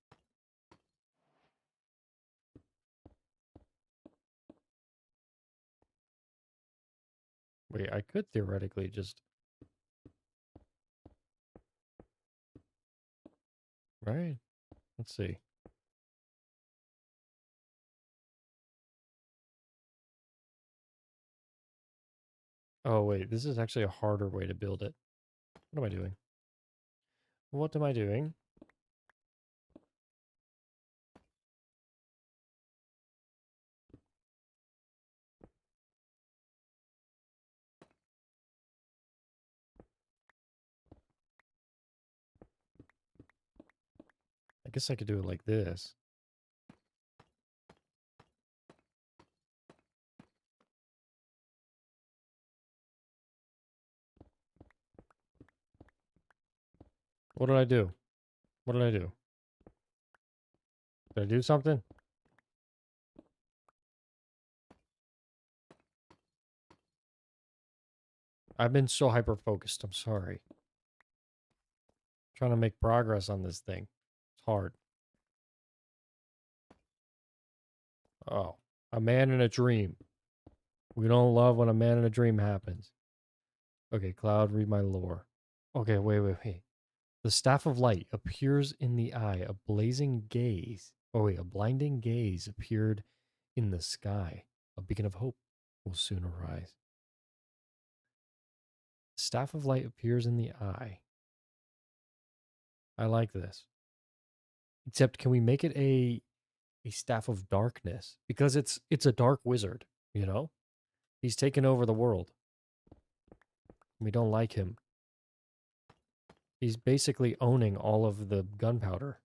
Wait, I could theoretically just... Right? Let's see. Oh, wait. This is actually a harder way to build it. What am I doing? What am I doing? I guess I could do it like this. What did I do? What did I do? Did I do something? I've been so hyper-focused. I'm sorry. Trying to make progress on this thing. It's hard. Oh. A man in a dream. We don't love when a man in a dream happens. Okay, Cloud, read my lore. Okay, wait. The staff of light appears in the eye. A blazing gaze. Oh, wait. A blinding gaze appeared in the sky. A beacon of hope will soon arise. The staff of light appears in the eye. I like this. Except, can we make it a staff of darkness? Because it's a dark wizard, you know? He's taken over the world. We don't like him. He's basically owning all of the gunpowder.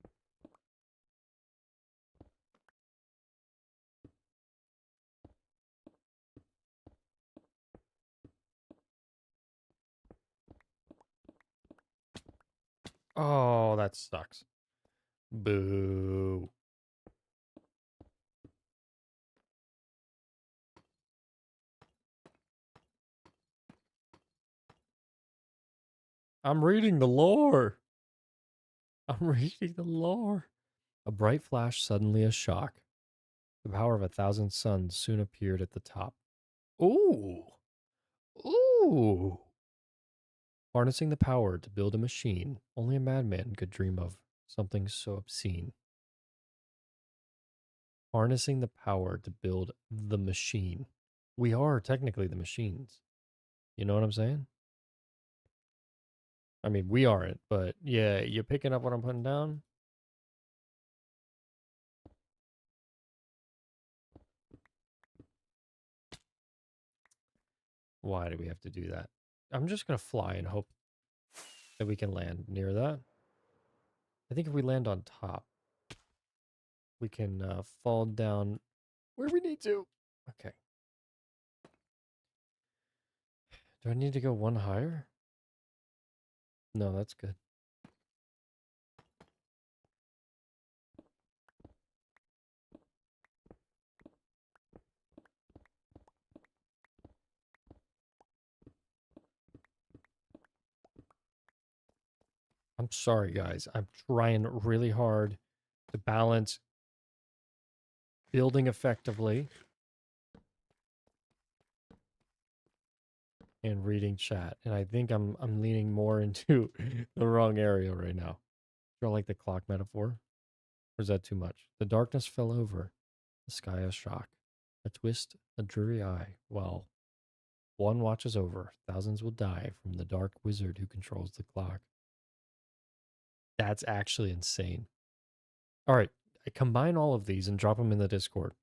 Oh, that sucks. Boo. I'm reading the lore. I'm reading the lore. A bright flash, suddenly a shock. The power of 1,000 suns soon appeared at the top. Ooh. Ooh. Harnessing the power to build a machine only a madman could dream of. Something so obscene. Harnessing the power to build the machine. We are technically the machines. You know what I'm saying? I mean, we aren't, but yeah, you picking up what I'm putting down? Why do we have to do that? I'm just going to fly and hope that we can land near that. I think if we land on top, we can fall down where we need to. Okay. Do I need to go one higher? No, that's good. I'm sorry, guys. I'm trying really hard to balance building effectively and reading chat. And I think I'm leaning more into the wrong area right now. Do you like the clock metaphor? Or is that too much? The darkness fell over. The sky a shock. A twist, a dreary eye. While one watches over, thousands will die from the dark wizard who controls the clock. That's actually insane. All right, I combine all of these and drop them in the Discord.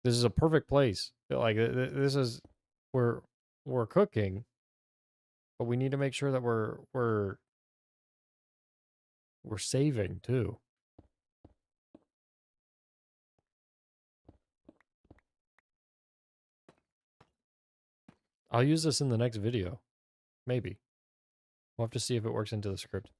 This is a perfect place. Like this is we're cooking, but we need to make sure that we're saving too. I'll use this in the next video. Maybe. We'll have to see if it works into the script.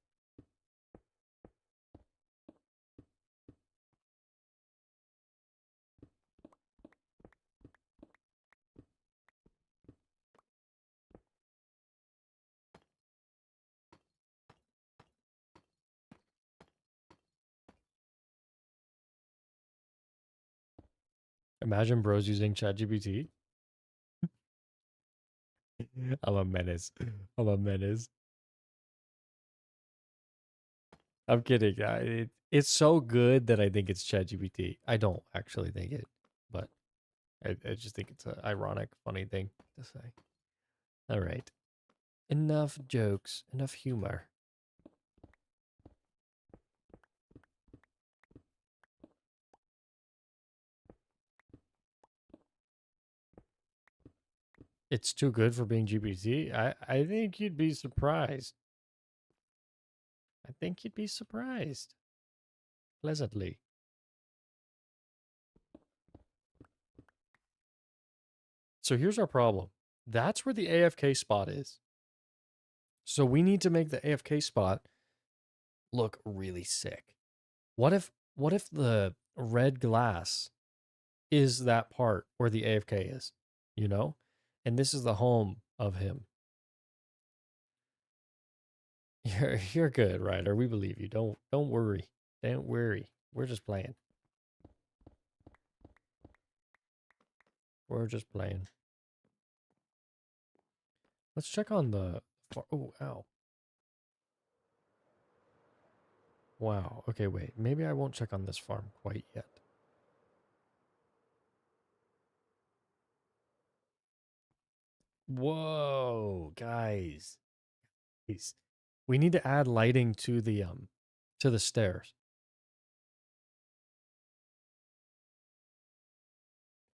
Imagine bros using ChatGPT. I'm a menace. I'm a menace. I'm kidding. It's so good that I think it's ChatGPT. I don't actually think it, but I just think it's an ironic, funny thing to say. All right. Enough jokes, enough humor. It's too good for being GPT. I think you'd be surprised. I think you'd be surprised. Pleasantly. So here's our problem. That's where the AFK spot is. So we need to make the AFK spot look really sick. What if the red glass is that part where the AFK is, you know? And this is the home of him. You're good, Ryder. We believe you. Don't worry. Don't worry. We're just playing. We're just playing. Let's check on the oh, ow. Wow. Okay, wait. Maybe I won't check on this farm quite yet. Whoa, guys. We need to add lighting to the stairs.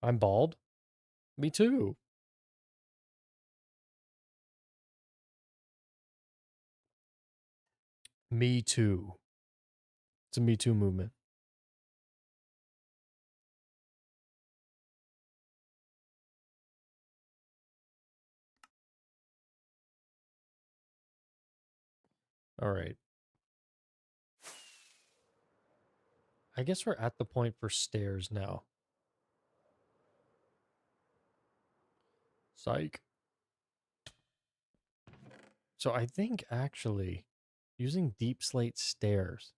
I'm bald. Me too. Me too. It's a Me Too movement. All right. I guess we're at the point for stairs now. Psych. So I think actually using deep slate stairs,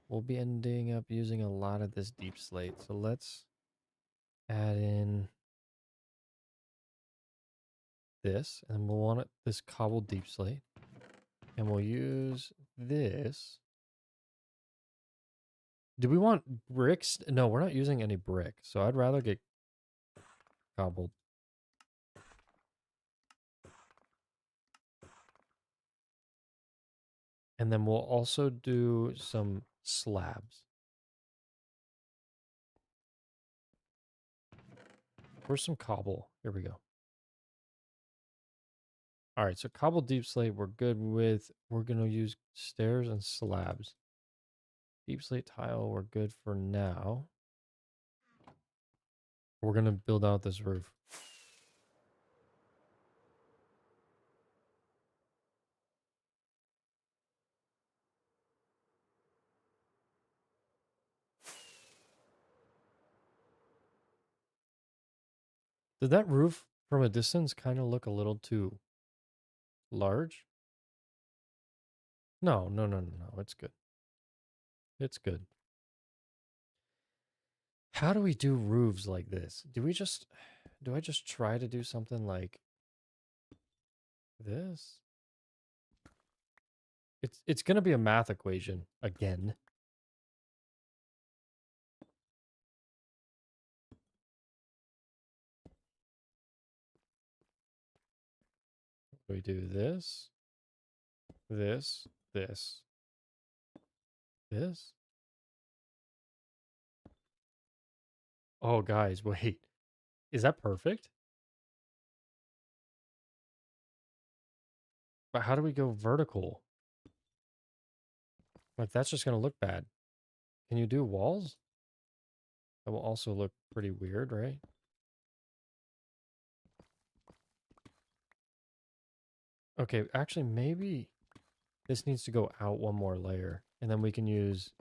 we'll be ending up using a lot of this deep slate. So let's add in this, and we'll want this cobbled deep slate. And we'll use this. Do we want bricks? No, we're not using any brick. So I'd rather get cobbled. And then we'll also do some slabs. Where's some cobble? Here we go. All right, so cobble deep slate we're good with. We're going to use stairs and slabs. Deep slate tile we're good for now. We're going to build out this roof. Did that roof from a distance kind of look a little too large? No, no, no, no, no. It's good. It's good. How do we do roofs like this? Do I just try to do something like this? It's going to be a math equation again. We do this, this, this, this. Oh, guys, wait. Is that perfect? But how do we go vertical? Like, that's just going to look bad. Can you do walls? That will also look pretty weird, right? Okay, actually, maybe this needs to go out one more layer. And then we can use...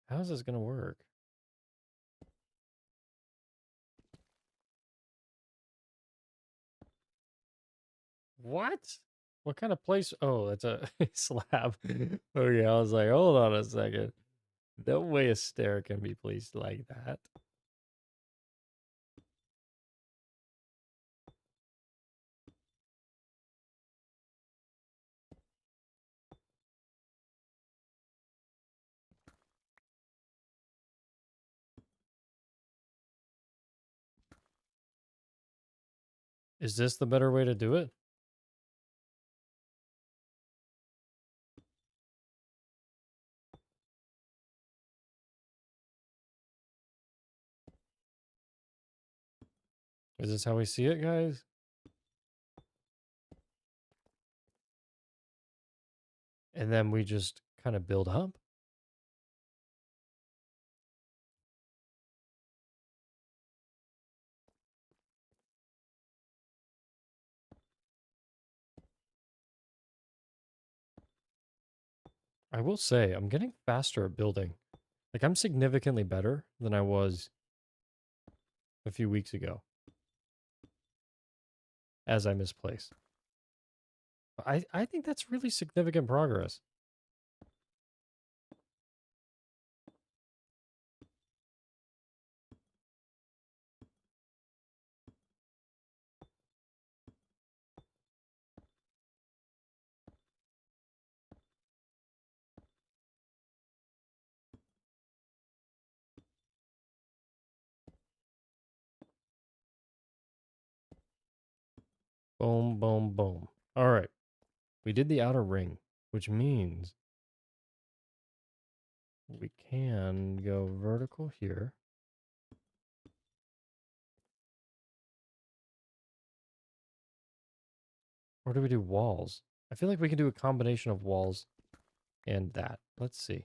How is this going to work? What? What kind of place? Oh, that's a slab. Okay, I was like, hold on a second. No way a stair can be placed like that. Is this the better way to do it? Is this how we see it, guys? And then we just kind of build up? I will say, I'm getting faster at building. Like, I'm significantly better than I was a few weeks ago as I misplaced. I think that's really significant progress. Boom, boom, boom. All right. We did the outer ring, which means we can go vertical here. Or do we do walls? I feel like we can do a combination of walls and that. Let's see.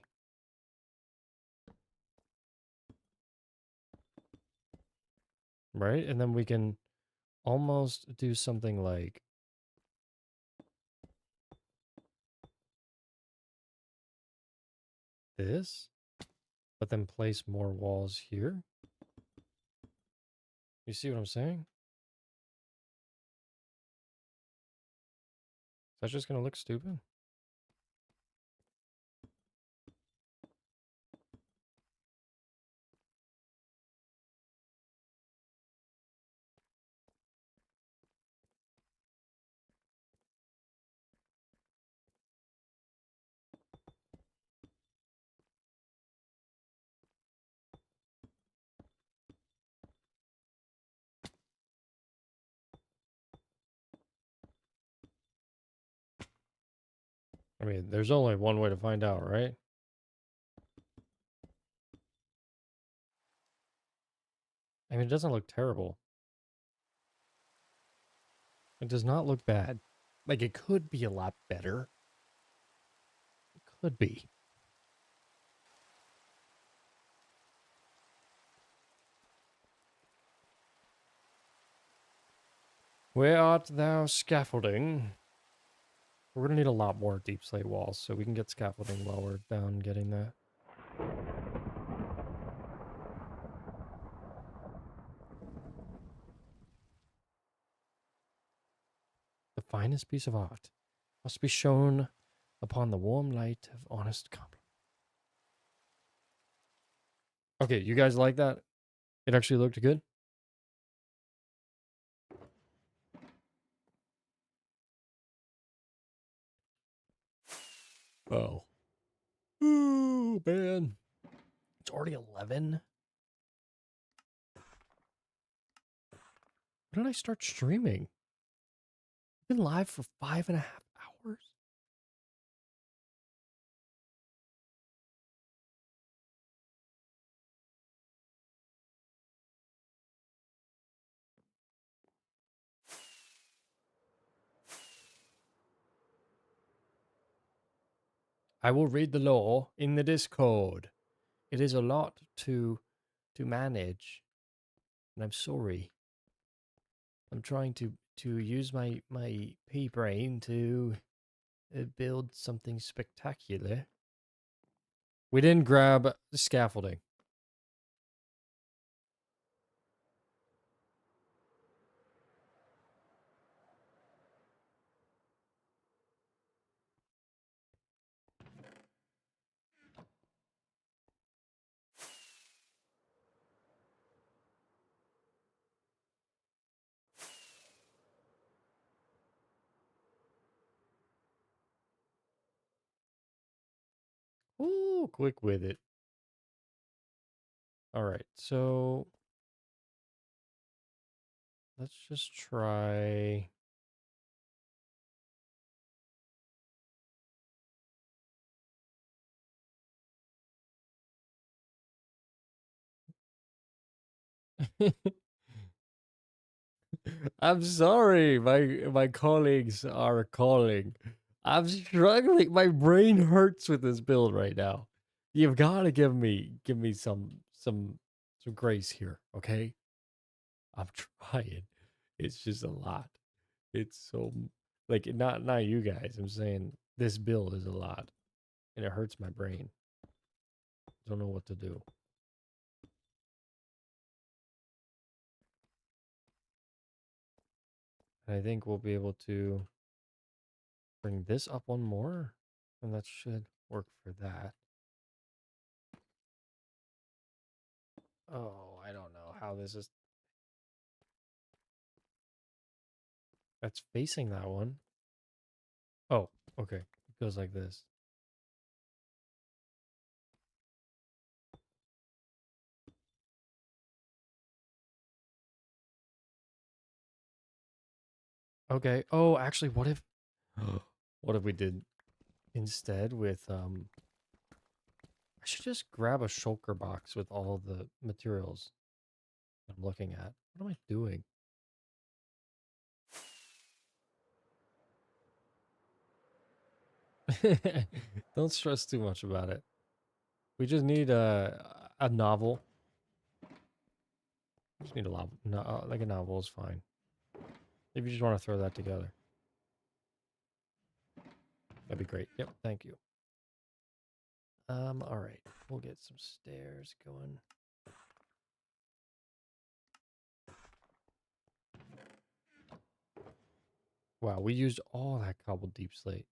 Right? And then we can almost do something like this, but then place more walls here. You see what I'm saying? Is that just going to look stupid? I mean, there's only one way to find out, right? I mean, it doesn't look terrible. It does not look bad. Like, it could be a lot better. It could be. Where art thou, scaffolding? We're going to need a lot more deep slate walls, so we can get scaffolding while we're down getting that. The finest piece of art must be shown upon the warm light of honest compliment. Okay, you guys like that? It actually looked good? Oh. Ooh, man. It's already 11? When did I start streaming? I've been live for 5.5 hours? I will read the law in the Discord. It is a lot to manage, and I'm sorry. I'm trying to use my pea brain to build something spectacular. We didn't grab the scaffolding. Ooh, quick with it. All right, so Let's just try. I'm sorry, my colleagues are calling. I'm struggling. My brain hurts with this build right now. You've got to give me some grace here, okay? I'm trying. It's just a lot. It's so like not you guys. I'm saying this build is a lot, and it hurts my brain. Don't know what to do. And I think we'll be able to bring this up one more, and that should work for that. Oh, I don't know how this is. That's facing that one. Oh, okay. It goes like this. Okay. Oh, actually, what if what if we did instead with I should just grab a shulker box with all the materials I'm looking at. What am I doing? Don't stress too much about it. We just need a novel. We just need a novel. No, like a novel is fine. If you just want to throw that together, that'd be great. Yep, thank you. All right, we'll get some stairs going. Wow, we used all that cobbled deep slate.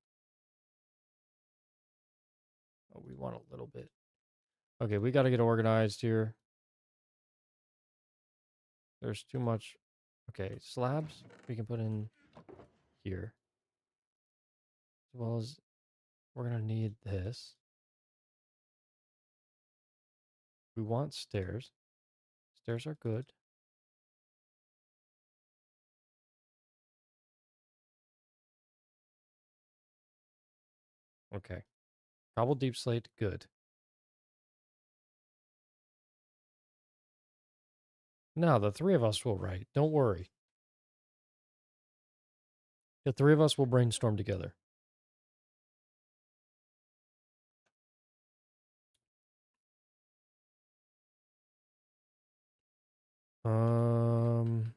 Oh, we want a little bit. Okay, we got to get organized here. There's too much. Okay, slabs we can put in here. As well as we're going to need this. We want stairs. Stairs are good. Okay. Cobbled deep slate, good. Now, the three of us will write. Don't worry. The three of us will brainstorm together. Um,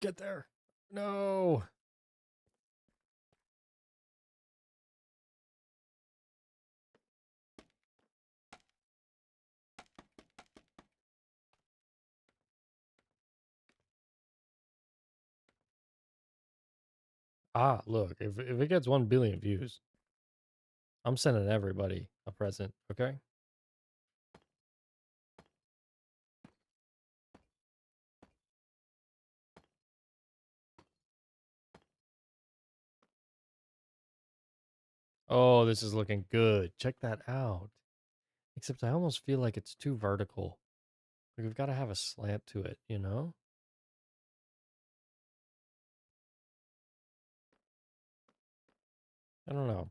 get there. No. Ah, look, if it gets 1 billion views, I'm sending everybody a present, okay? Oh, this is looking good. Check that out. Except I almost feel like it's too vertical. Like we've got to have a slant to it, you know? I don't know.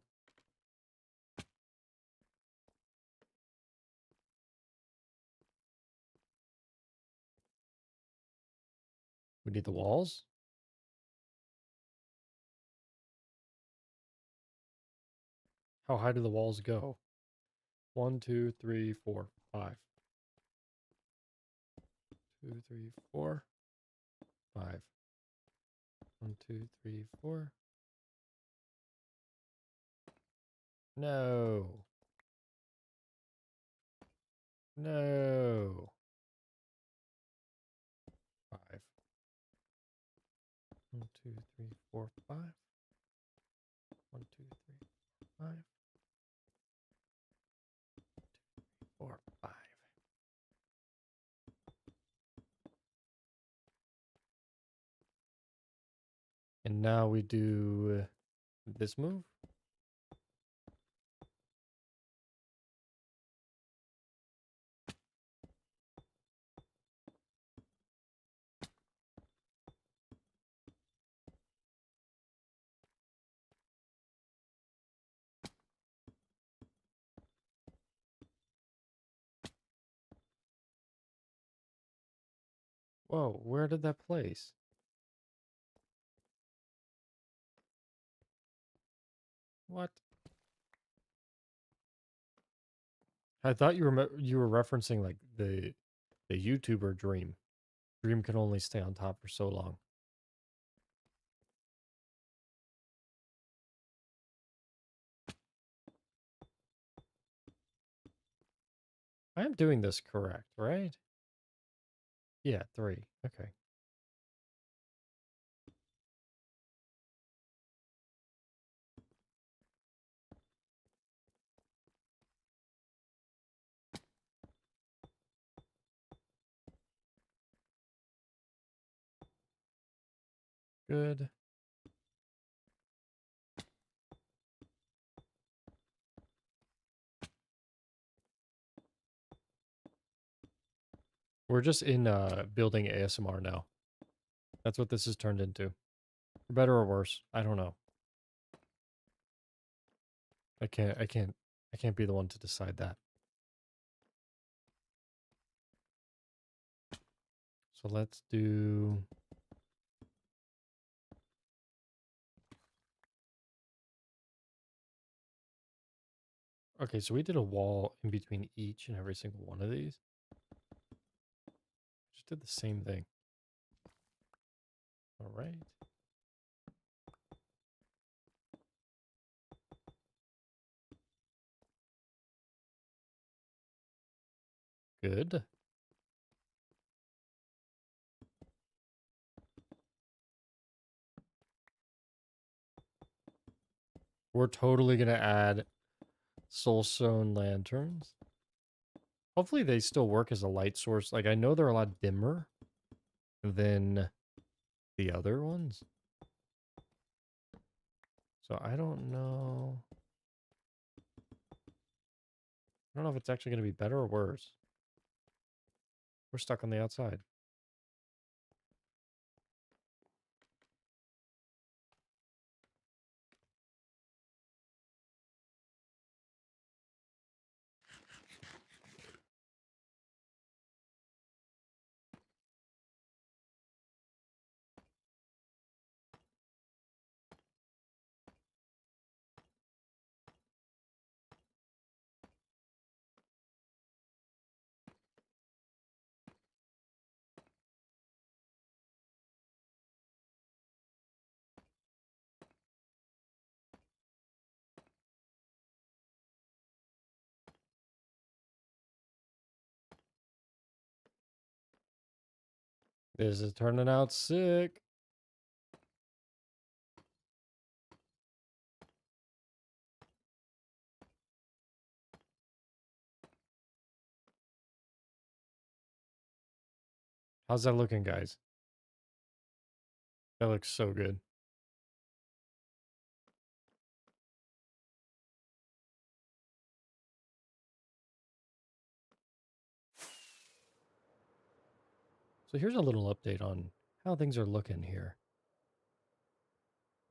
We need the walls? How high do the walls go? 1, 2, 3, 4, 5. 2, 3, 4, 5. 1, 2, 3, 4. No. No. 5. 1, 2, 3, 4, 5. 1, 2, 3, 5. 4, 5. And now we do This move? Whoa, where did that place? What? I thought you were referencing like the YouTuber Dream. Dream can only stay on top for so long. I am doing this correct, right? Yeah, 3. Okay. Good. We're just in building ASMR now. That's what this has turned into. For better or worse, I don't know. I can't be the one to decide that. So let's do Okay, so we did a wall in between each and every single one of these. Just did the same thing. All right. Good. We're totally going to add soulstone lanterns. Hopefully they still work as a light source. Like, I know they're a lot dimmer than the other ones. So I don't know. I don't know if it's actually going to be better or worse. We're stuck on the outside. This is turning out sick. How's that looking, guys? That looks so good. So here's a little update on how things are looking here.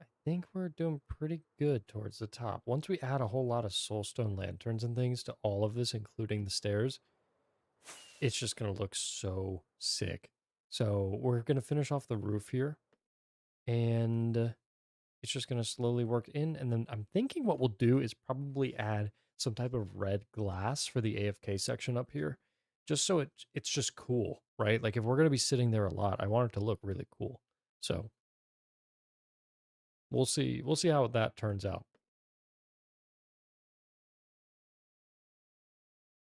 I think we're doing pretty good towards the top. Once we add a whole lot of soulstone lanterns and things to all of this, including the stairs, it's just going to look so sick. So we're going to finish off the roof here, and it's just going to slowly work in. And then I'm thinking what we'll do is probably add some type of red glass for the AFK section up here, just so it's just cool, right? Like if we're going to be sitting there a lot, I want it to look really cool. So we'll see. We'll see how that turns out.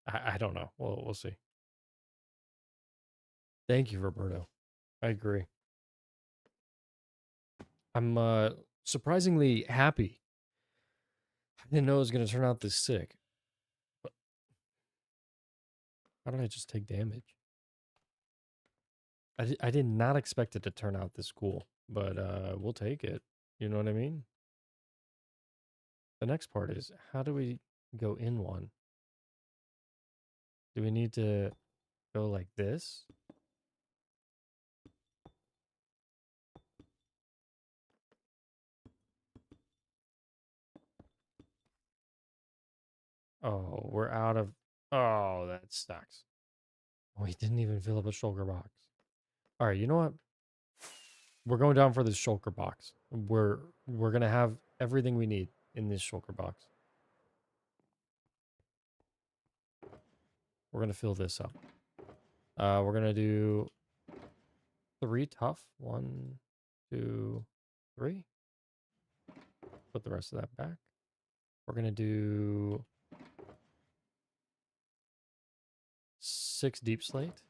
I don't know. We'll see. Thank you, Roberto. I agree. I'm surprisingly happy. I didn't know it was going to turn out this sick. But how did I just take damage? I did not expect it to turn out this cool, but we'll take it. You know what I mean? The next part is, how do we go in one? Do we need to go like this? Oh, we're out of... Oh, that sucks. We didn't even fill up a shulker box. All right, you know what? We're going down for this shulker box. We're gonna have everything we need in this shulker box. We're gonna fill this up. We're gonna do 3 tough. 1, 2, 3. Put the rest of that back. We're gonna do 6 deep slate.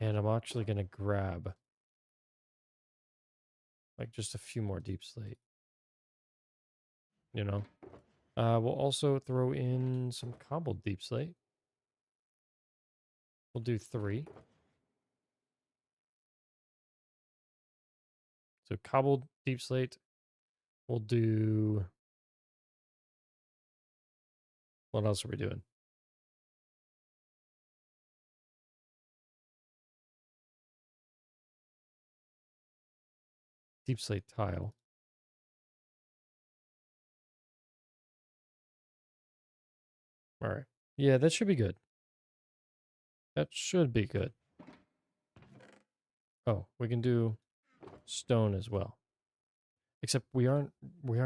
And I'm actually gonna grab like just a few more deep slate. You know? We'll also throw in some cobbled deep slate. We'll do 3. So cobbled deep slate. We'll do... What else are we doing? Deep slate tile. All right. Yeah, that should be good. That should be good. Oh, we can do stone as well. Except we aren't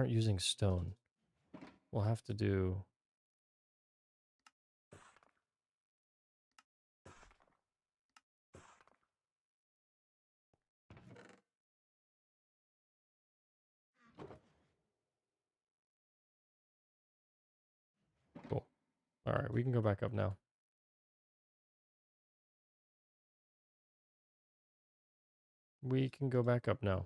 using stone. We'll have to do... Cool. All right, we can go back up now. We can go back up now.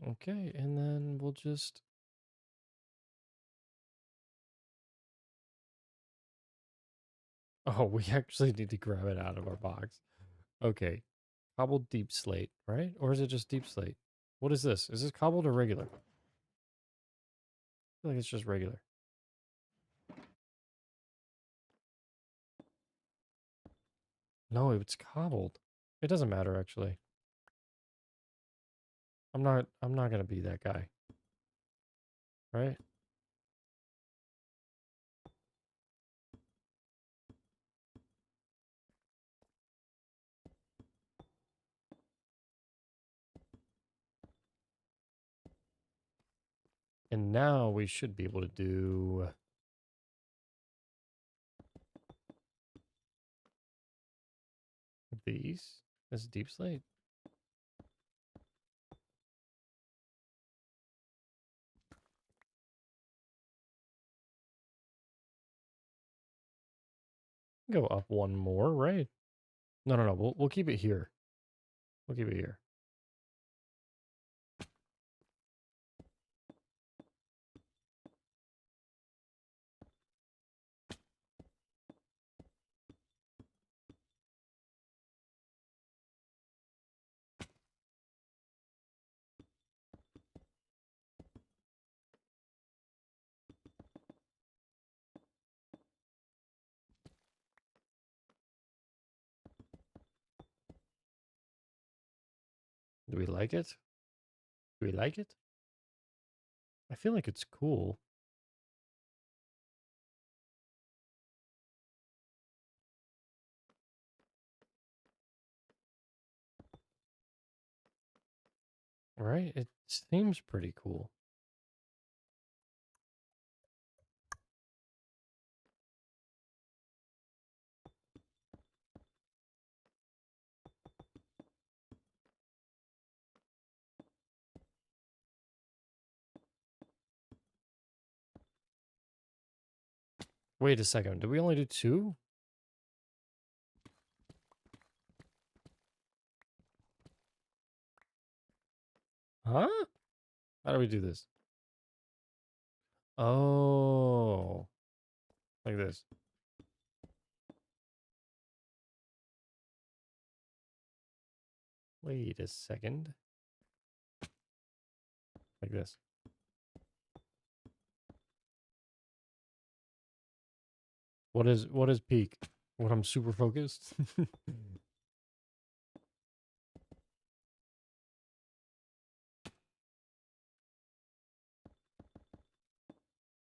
Okay, and then we'll just... Oh, we actually need to grab it out of our box. Okay. Cobbled deep slate, right? Or is it just deep slate? What is this? Is this cobbled or regular? I feel like it's just regular. No, it's cobbled. It doesn't matter, actually. I'm not gonna be that guy. Right? And now we should be able to do... these. This is deep slate. Go up one more, right? No. We'll keep it here. We'll keep it here. Do we like it? Do we like it? I feel like it's cool. Right? It seems pretty cool. Wait a second. Did we only do 2? Huh? How do we do this? Oh, like this. Wait a second. Like this. What is peak? When I'm super focused?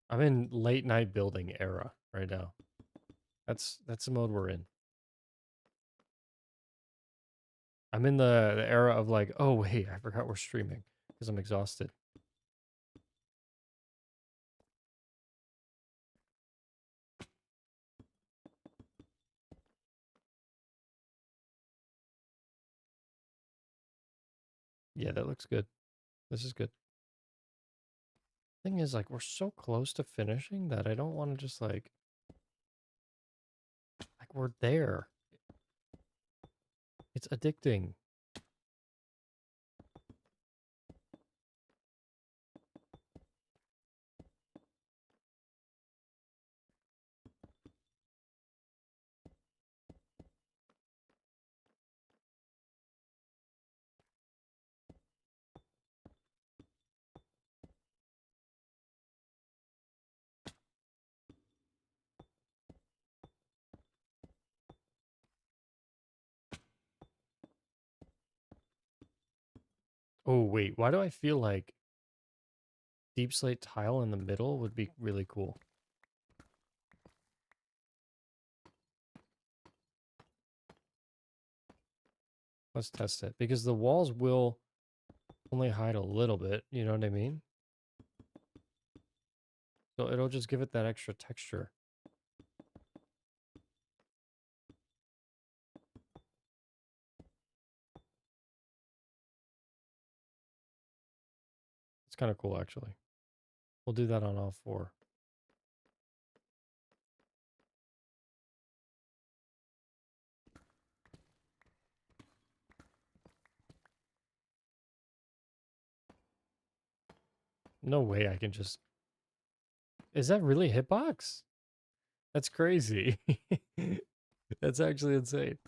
I'm in late night building era right now. That's the mode we're in. I'm in the era of like, oh wait, I forgot we're streaming because I'm exhausted. Yeah, that looks good. This is good. Thing is, like, we're so close to finishing that I don't want to just like we're there. It's addicting. Oh wait, why do I feel like deep slate tile in the middle would be really cool? Let's test it because the walls will only hide a little bit, you know what I mean? So it'll just give it that extra texture. It's kind of cool actually. We'll do that on all 4. No way I can just... Is that really hitbox? That's crazy. That's actually insane.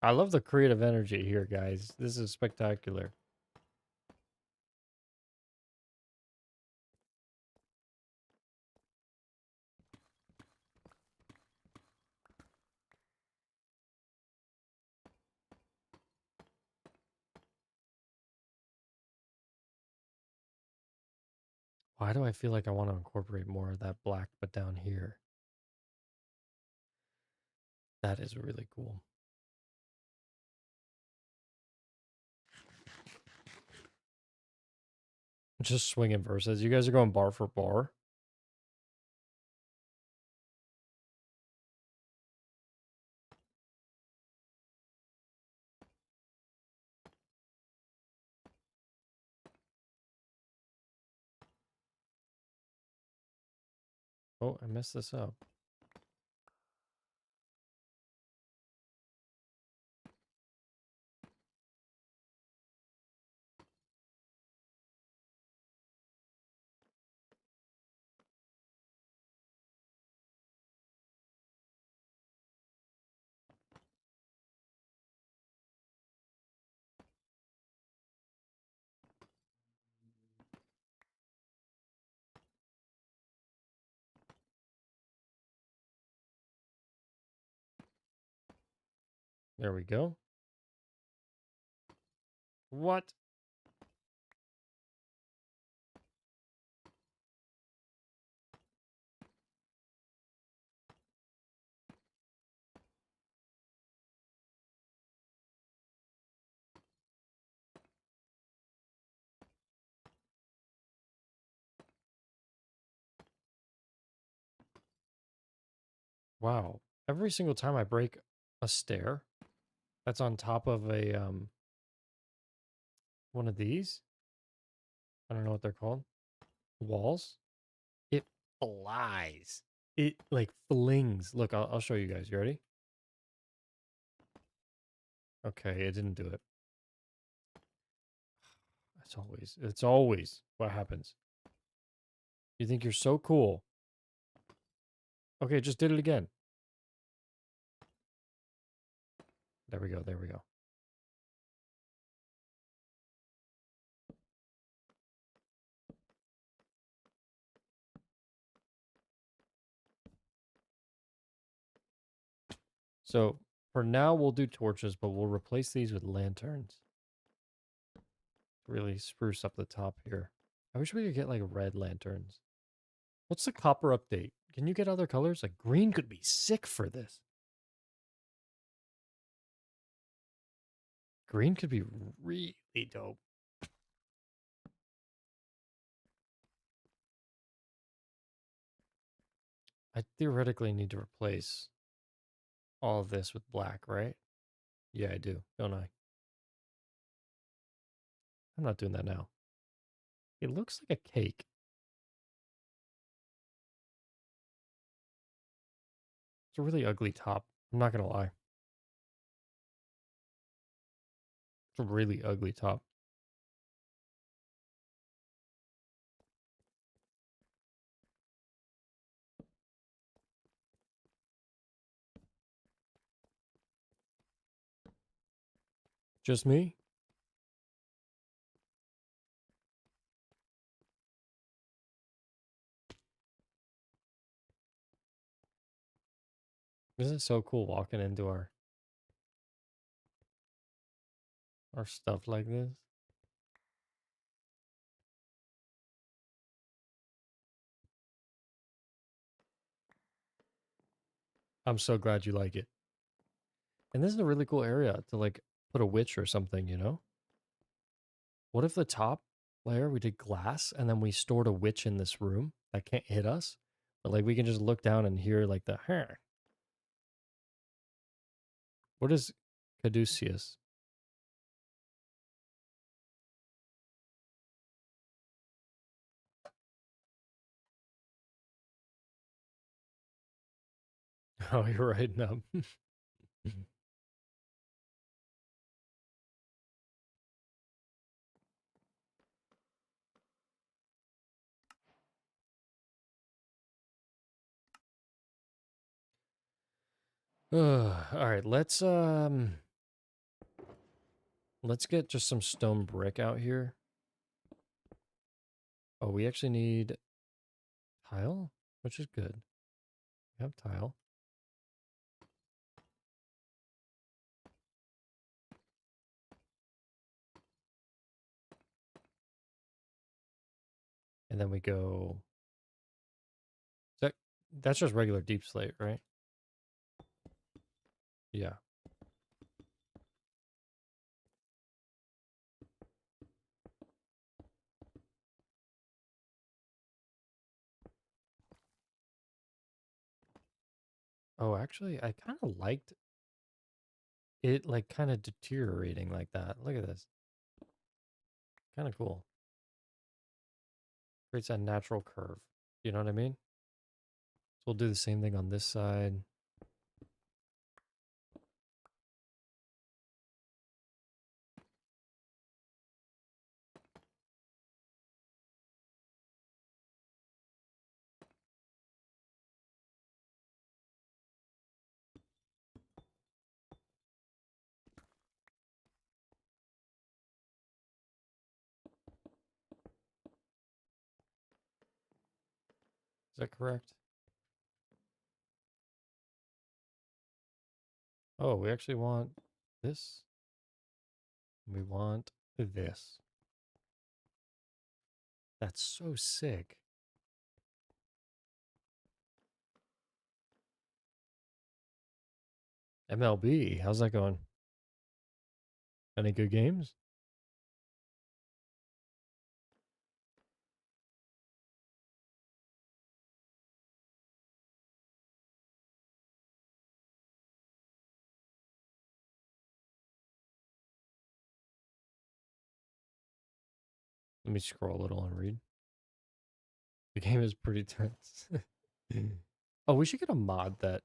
I love the creative energy here, guys. This is spectacular. Why do I feel like I want to incorporate more of that black, but down here? That is really cool. Just swinging verses. You guys are going bar for bar. Oh, I messed this up. There we go. What? Wow. Every single time I break a stair that's on top of a one of these. I don't know what they're called. walls, it flies. It like flings. Look, I'll show you guys. You ready? Okay, it didn't do it. It's always what happens. You think you're so cool. Okay, just did it again. There we go. There we go. So for now, we'll do torches, but we'll replace these with lanterns. Really spruce up the top here. I wish we could get like red lanterns. What's the copper update? Can you get other colors? Like green could be sick for this. Green could be really dope. I theoretically need to replace all of this with black, right? Yeah, I do, don't I? I'm not doing that now. It looks like a cake. It's a really ugly top. I'm not gonna lie. It's a really ugly top. Just me? Isn't it so cool walking into our stuff like this? I'm so glad you like it. And this is a really cool area to like put a witch or something, you know? What if the top layer we did glass and then we stored a witch in this room that can't hit us? But like we can just look down and hear like the huh. What is caduceus? Oh, you're right. No. All right, let's get just some stone brick out here. Oh, we actually need tile, which is good. We have tile. And then we go that that's just regular deep slate, right? Yeah. Oh, actually, I kind of liked it like kind of deteriorating like that. Look at this. Kind of cool. Creates a natural curve. You know what I mean? So we'll do the same thing on this side. Is that correct? Oh, we actually want this. We want this. That's so sick. MLB, how's that going? Any good games? Let me scroll a little and read. The game is pretty tense. Oh, we should get a mod that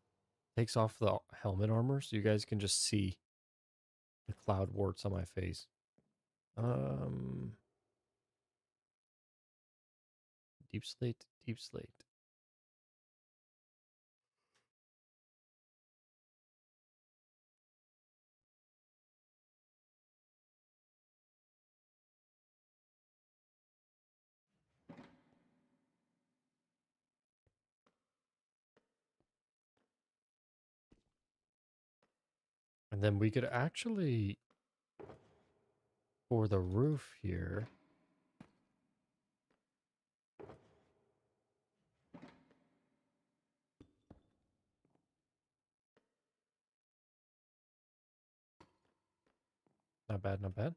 takes off the helmet armor so you guys can just see the cloud warts on my face. Um, deep slate, deep slate. And then we could actually, for the roof here, not bad, not bad.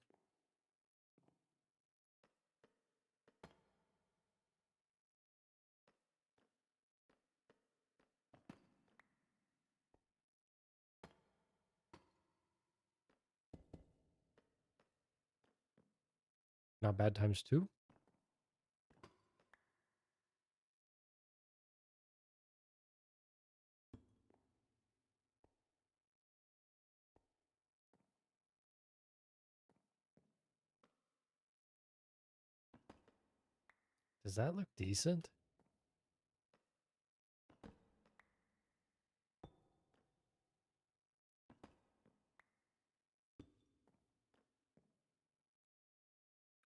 Not bad times two. Does that look decent?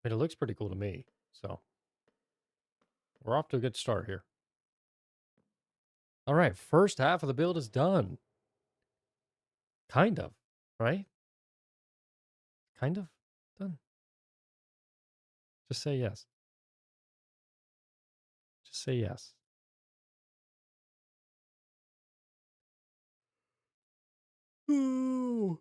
I mean, it looks pretty cool to me. So we're off to a good start here. All right, first half of the build is done. Kind of, right? Kind of done. Just say yes. Just say yes. Ooh.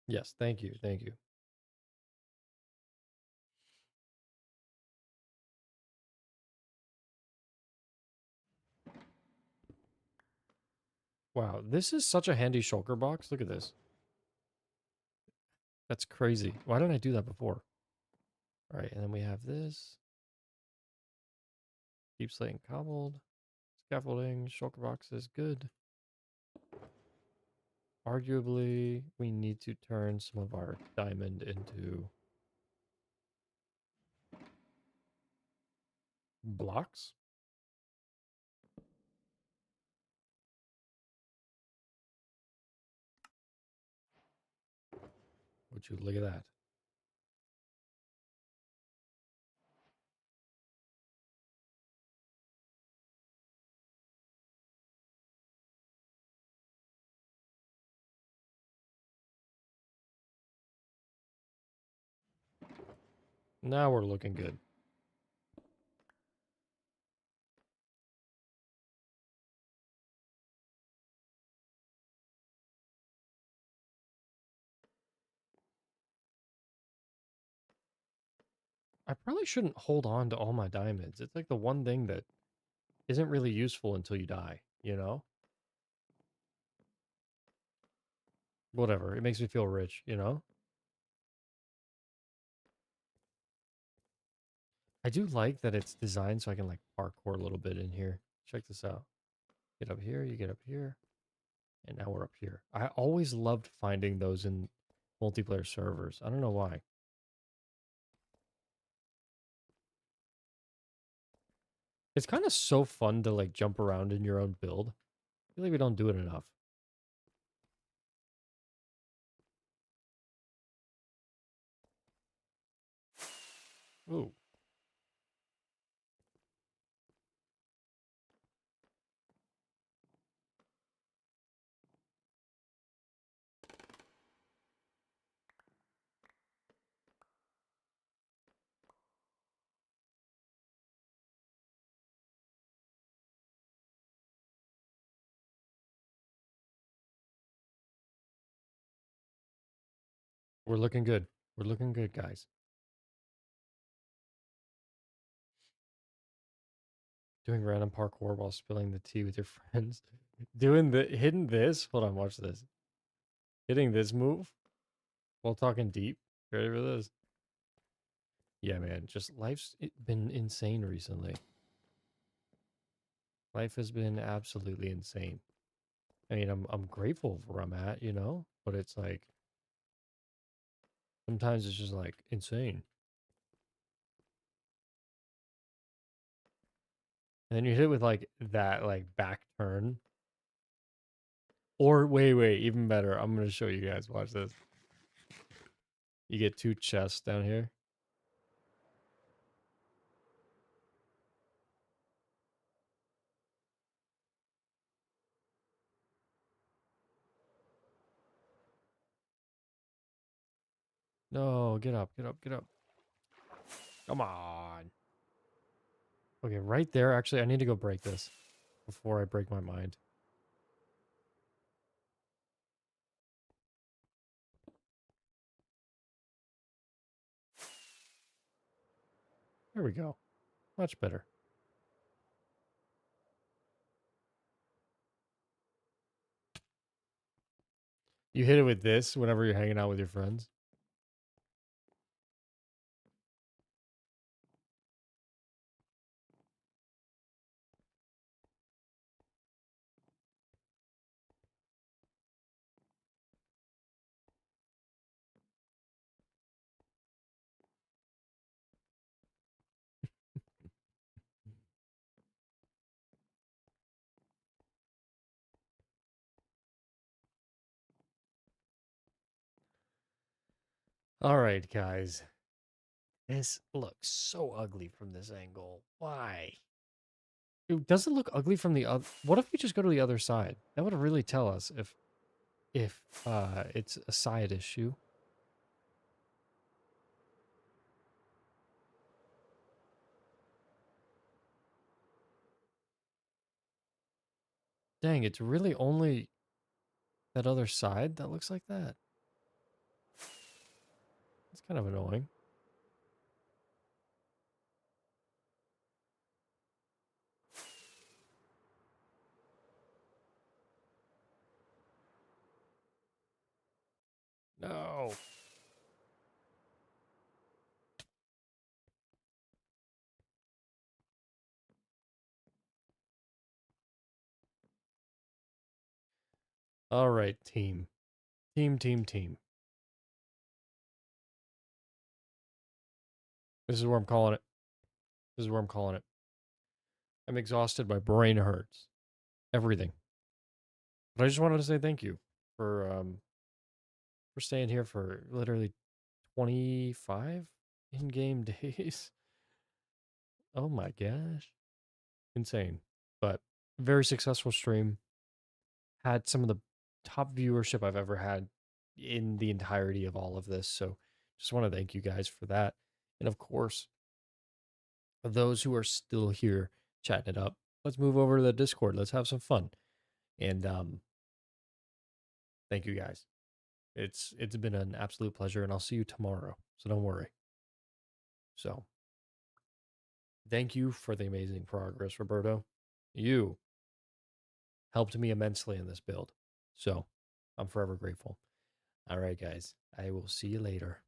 Yes, thank you. Thank you. Wow, this is such a handy shulker box. Look at this. That's crazy. Why didn't I do that before? All right, and then we have this. Deep slate and cobbled. Scaffolding, shulker box is good. Arguably, we need to turn some of our diamond into blocks. Would you look at that? Now we're looking good. I probably shouldn't hold on to all my diamonds. It's like the one thing that isn't really useful until you die, you know? Whatever. It makes me feel rich, you know? I do like that it's designed so I can like parkour a little bit in here. Check this out. Get up here, you get up here, and now we're up here. I always loved finding those in multiplayer servers. I don't know why. It's kind of so fun to like jump around in your own build. I feel like we don't do it enough. Ooh. We're looking good. We're looking good, guys. Doing random parkour while spilling the tea with your friends. Doing the hitting this. Hold on, watch this. Hitting this move. While talking deep. Ready for this? Yeah, man. Just been insane recently. Life has been absolutely insane. I mean, I'm grateful for where I'm at, you know, but it's like sometimes it's just like insane. And then you hit with like that like back turn. Or wait, even better. I'm gonna show you guys. Watch this. You get two chests down here. No, get up, get up, get up. Come on. Okay, right there. Actually, I need to go break this before I break my mind. There we go. Much better. You hit it with this whenever you're hanging out with your friends. All right, guys. This looks so ugly from this angle. Why? It doesn't look ugly from the other. What if we just go to the other side? That would really tell us if it's a side issue. Dang, it's really only that other side that looks like that. It's kind of annoying. No. All right, team. Team. This is where I'm calling it. This is where I'm calling it. I'm exhausted. My brain hurts. Everything. But I just wanted to say thank you for staying here for literally 25 in-game days. Oh my gosh. Insane. But very successful stream. Had some of the top viewership I've ever had in the entirety of all of this. So just want to thank you guys for that. And of course, those who are still here chatting it up, let's move over to the Discord. Let's have some fun. And thank you guys. It's been an absolute pleasure, and I'll see you tomorrow. So don't worry. So thank you for the amazing progress, Roberto. You helped me immensely in this build. So I'm forever grateful. All right, guys. I will see you later.